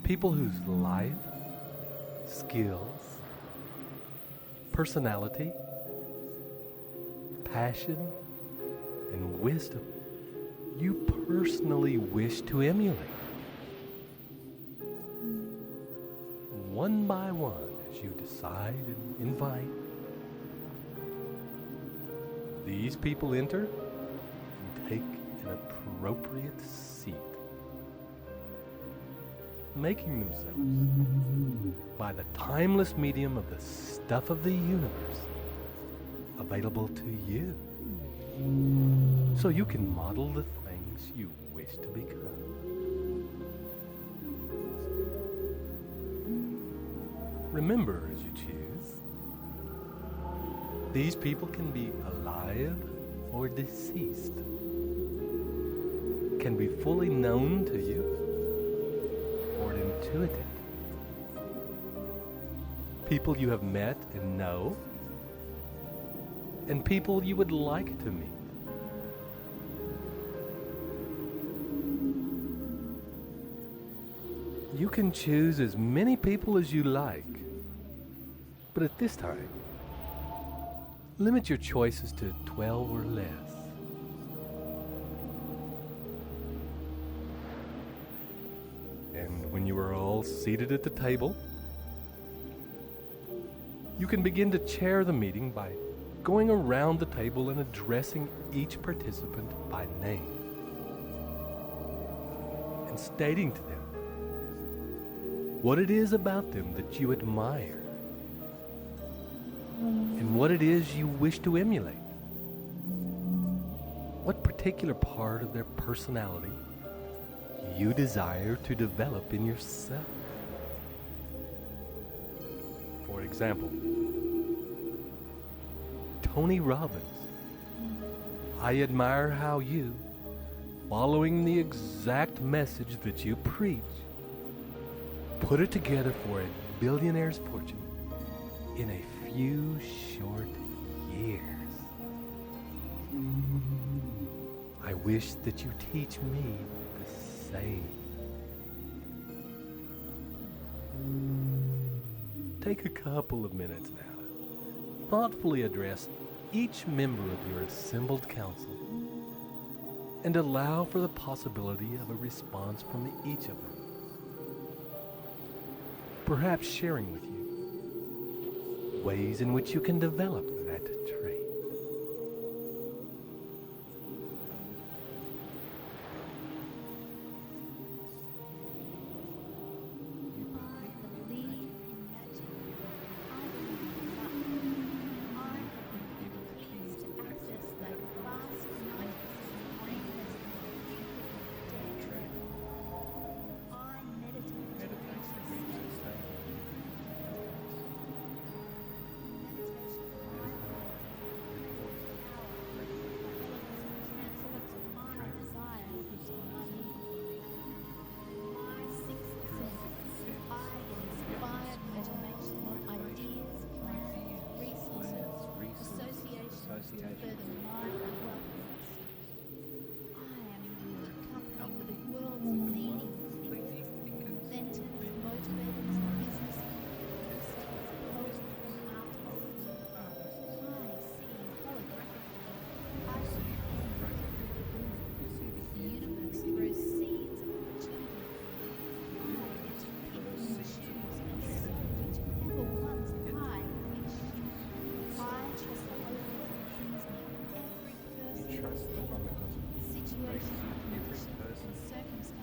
Speaker 4: people whose life, skills, personality, passion, and wisdom you personally wish to emulate. One by one, as you decide and invite, these people enter and take an appropriate seat, making themselves, by the timeless medium of the stuff of the universe, available to you, so you can model the things you wish to become. Remember, as you choose, these people can be alive or deceased, can be fully known to you or intuitive, people you have met and know, and people you would like to meet. You can choose as many people as you like, but at this time, limit your choices to 12 or less. And when you are all seated at the table, you can begin to chair the meeting by going around the table and addressing each participant by name and stating to them what it is about them that you admire and what it is you wish to emulate. What particular part of their personality you desire to develop in yourself. For example, Tony Robbins, I admire how you, following the exact message that you preach, put it together for a billionaire's fortune in a few short years. I wish that you teach me the same. Take a couple of minutes now to thoughtfully address each member of your assembled council and allow for the possibility of a response from each of them, perhaps sharing with you ways in which you can develop that trait.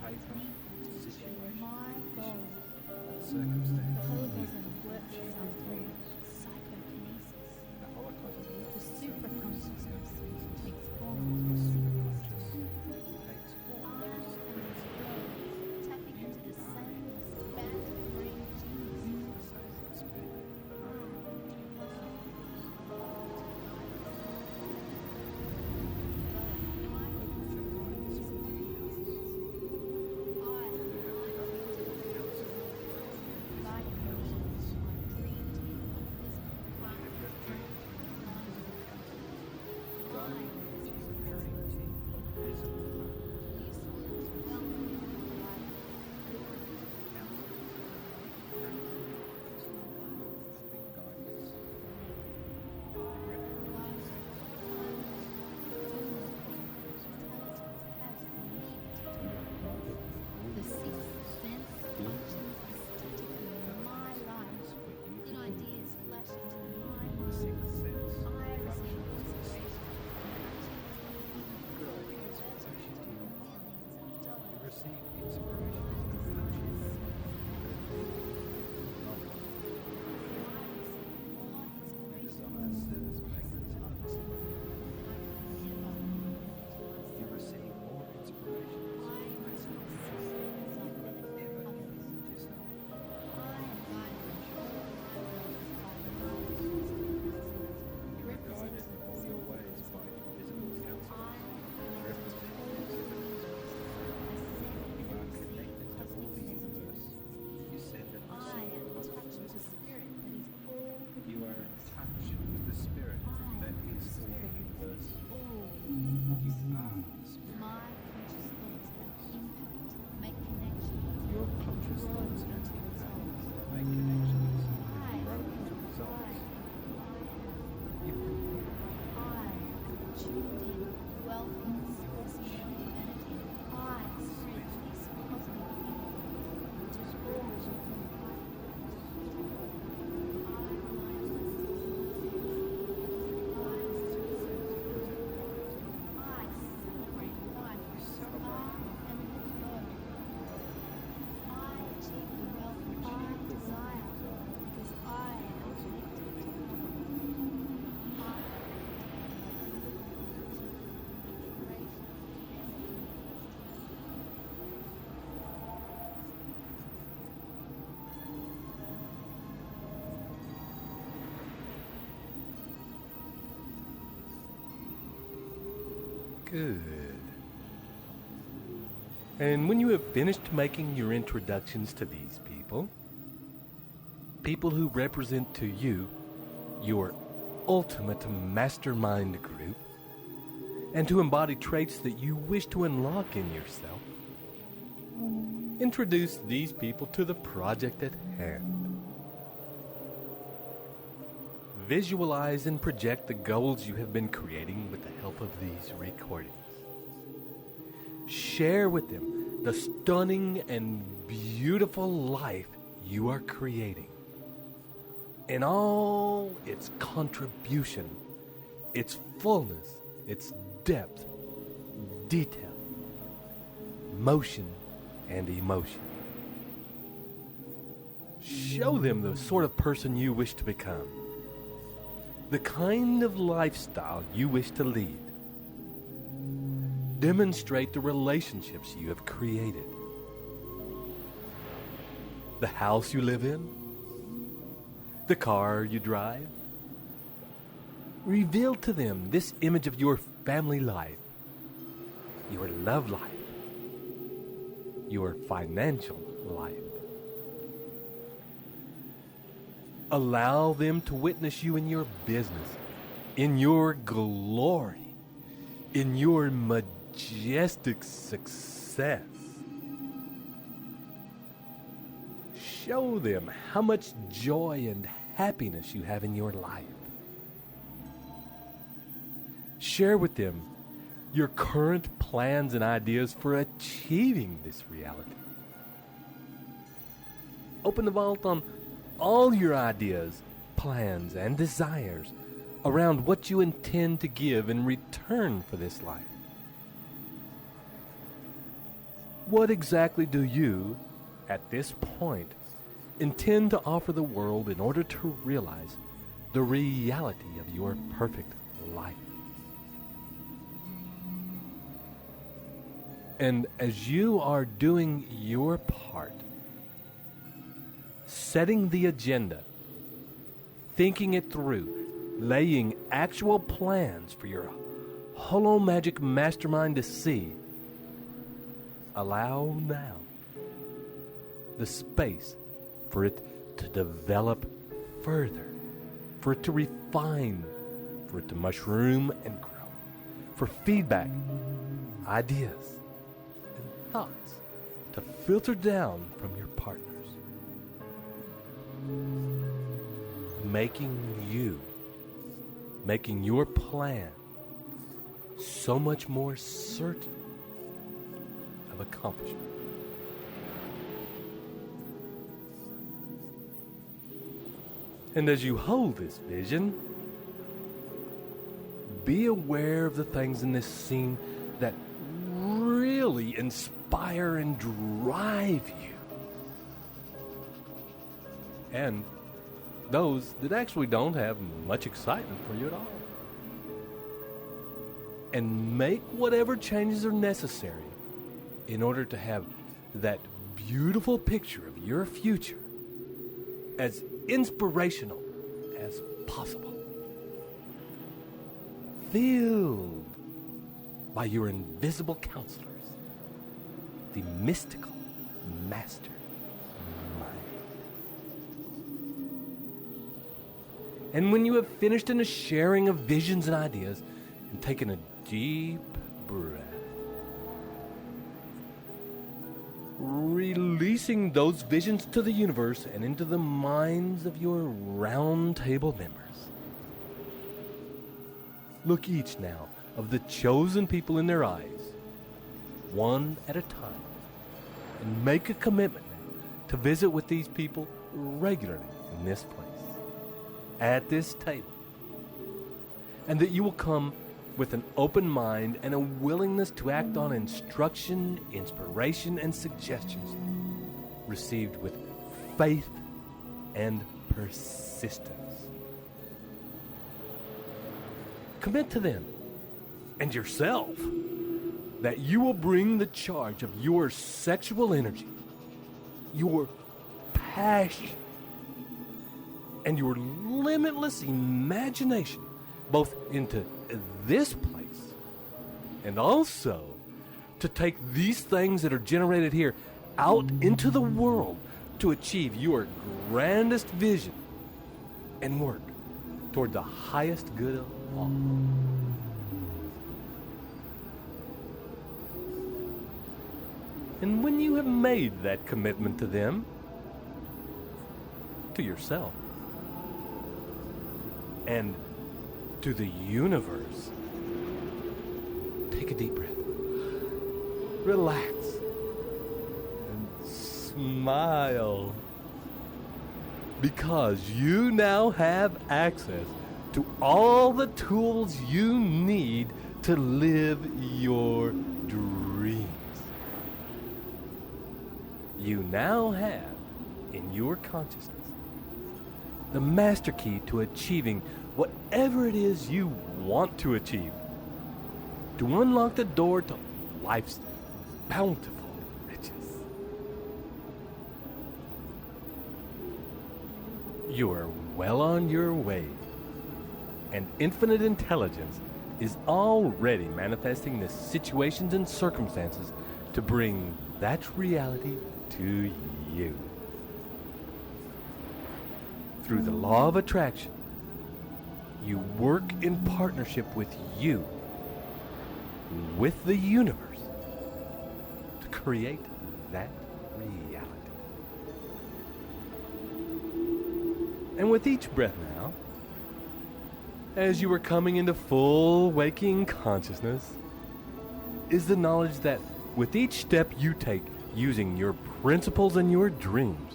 Speaker 6: paper, situation,
Speaker 5: my goal.
Speaker 6: circumstance,
Speaker 5: The Holism works
Speaker 6: achieve
Speaker 5: itself
Speaker 6: your
Speaker 5: through
Speaker 6: goals.
Speaker 5: psychokinesis.
Speaker 6: The Holocaust
Speaker 5: The
Speaker 6: works
Speaker 5: superconsciousness takes
Speaker 6: The
Speaker 5: form.
Speaker 6: superconscious takes form.
Speaker 5: I am the tapping into the same expanded brain genius. The sixth sense functions aesthetically in my life. In ideas flash into my mind.
Speaker 6: Sixth sense
Speaker 5: I receive
Speaker 6: functions
Speaker 5: inspiration.
Speaker 6: good ideas flash into your mind.
Speaker 5: Millions of dollars.
Speaker 6: You receive inspiration and flashes. Desire serves magnetism. You receive more inspiration guided in all your ways by invisible counsel. Representatives of you are connected to all the universe. You send and receive consciousness. You are in touch with the spirit that is all the universe. You are the spirit. Your conscious thoughts have impact, make connections, grow into results. You
Speaker 4: Good. And when you have finished making your introductions to these people, people who represent to you your ultimate mastermind group, and to embody traits that you wish to unlock in yourself, introduce these people to the project at hand. Visualize and project the goals you have been creating with the help of these recordings. Share with them the stunning and beautiful life you are creating in all its contribution, its fullness, its depth, detail, motion, and emotion. Show them the sort of person you wish to become, the kind of lifestyle you wish to lead. Demonstrate the relationships you have created, the house you live in, the car you drive. Reveal to them this image of your family life, your love life, your financial life. Allow them to witness you in your business, in your glory, in your majestic success. Show them how much joy and happiness you have in your life. Share with them your current plans and ideas for achieving this reality. Open the vault on all your ideas, plans, and desires around what you intend to give in return for this life. What exactly do you, at this point, intend to offer the world in order to realize the reality of your perfect life? And as you are doing your part, setting the agenda, thinking it through, laying actual plans for your holo magic mastermind to see, allow now the space for it to develop further, for it to refine, for it to mushroom and grow, for feedback, ideas, and thoughts to filter down from your partners, making your plan so much more certain of accomplishment. And as you hold this vision, be aware of the things in this scene that really inspire and drive you, and those that actually don't have much excitement for you at all. And make whatever changes are necessary in order to have that beautiful picture of your future as inspirational as possible, filled by your invisible counselors, the mystical master mind. And when you have finished in a sharing of visions and ideas and taken a deep breath, releasing those visions to the universe and into the minds of your round table members, look each now of the chosen people in their eyes, one at a time, and make a commitment to visit with these people regularly in this place, at this table, and that you will come with an open mind and a willingness to act on instruction, inspiration, and suggestions received with faith and persistence. Commit to them and yourself that you will bring the charge of your sexual energy, your passion, and your limitless imagination both into this place and also to take these things that are generated here out into the world to achieve your grandest vision and work toward the highest good of all. And when you have made that commitment to them, to yourself, and to the universe, take a deep breath, relax, and smile, because you now have access to all the tools you need to live your dreams. You now have in your consciousness the master key to achieving whatever it is you want to achieve, to unlock the door to life's bountiful riches. You are well on your way, and infinite intelligence is already manifesting the situations and circumstances to bring that reality to you. Through the law of attraction, you work in partnership with you, with the universe, to create that reality. And with each breath now, as you are coming into full waking consciousness, is the knowledge that with each step you take using your principles and your dreams,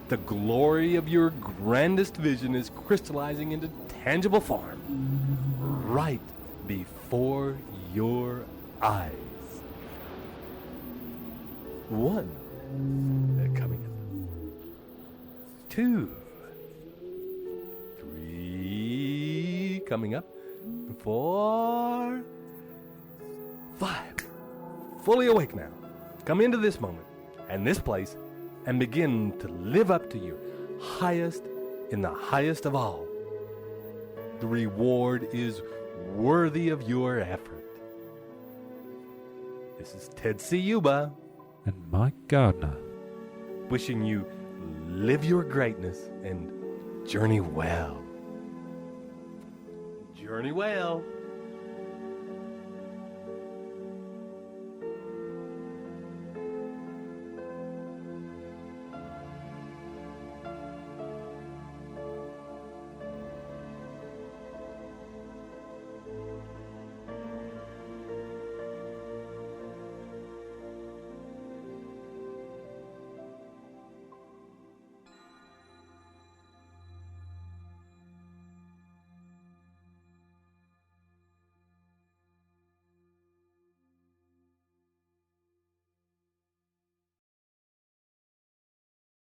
Speaker 4: the glory of your grandest vision is crystallizing into tangible form right before your eyes. 1. Coming up. 2. 3. Coming up. 4. 5. Fully awake now. Come into this moment and this place and begin to live up to your highest in the highest of all. The reward is worthy of your effort. This is Ted Ciuba
Speaker 7: and Mike Gardner,
Speaker 4: wishing you live your greatness and journey well. Journey well.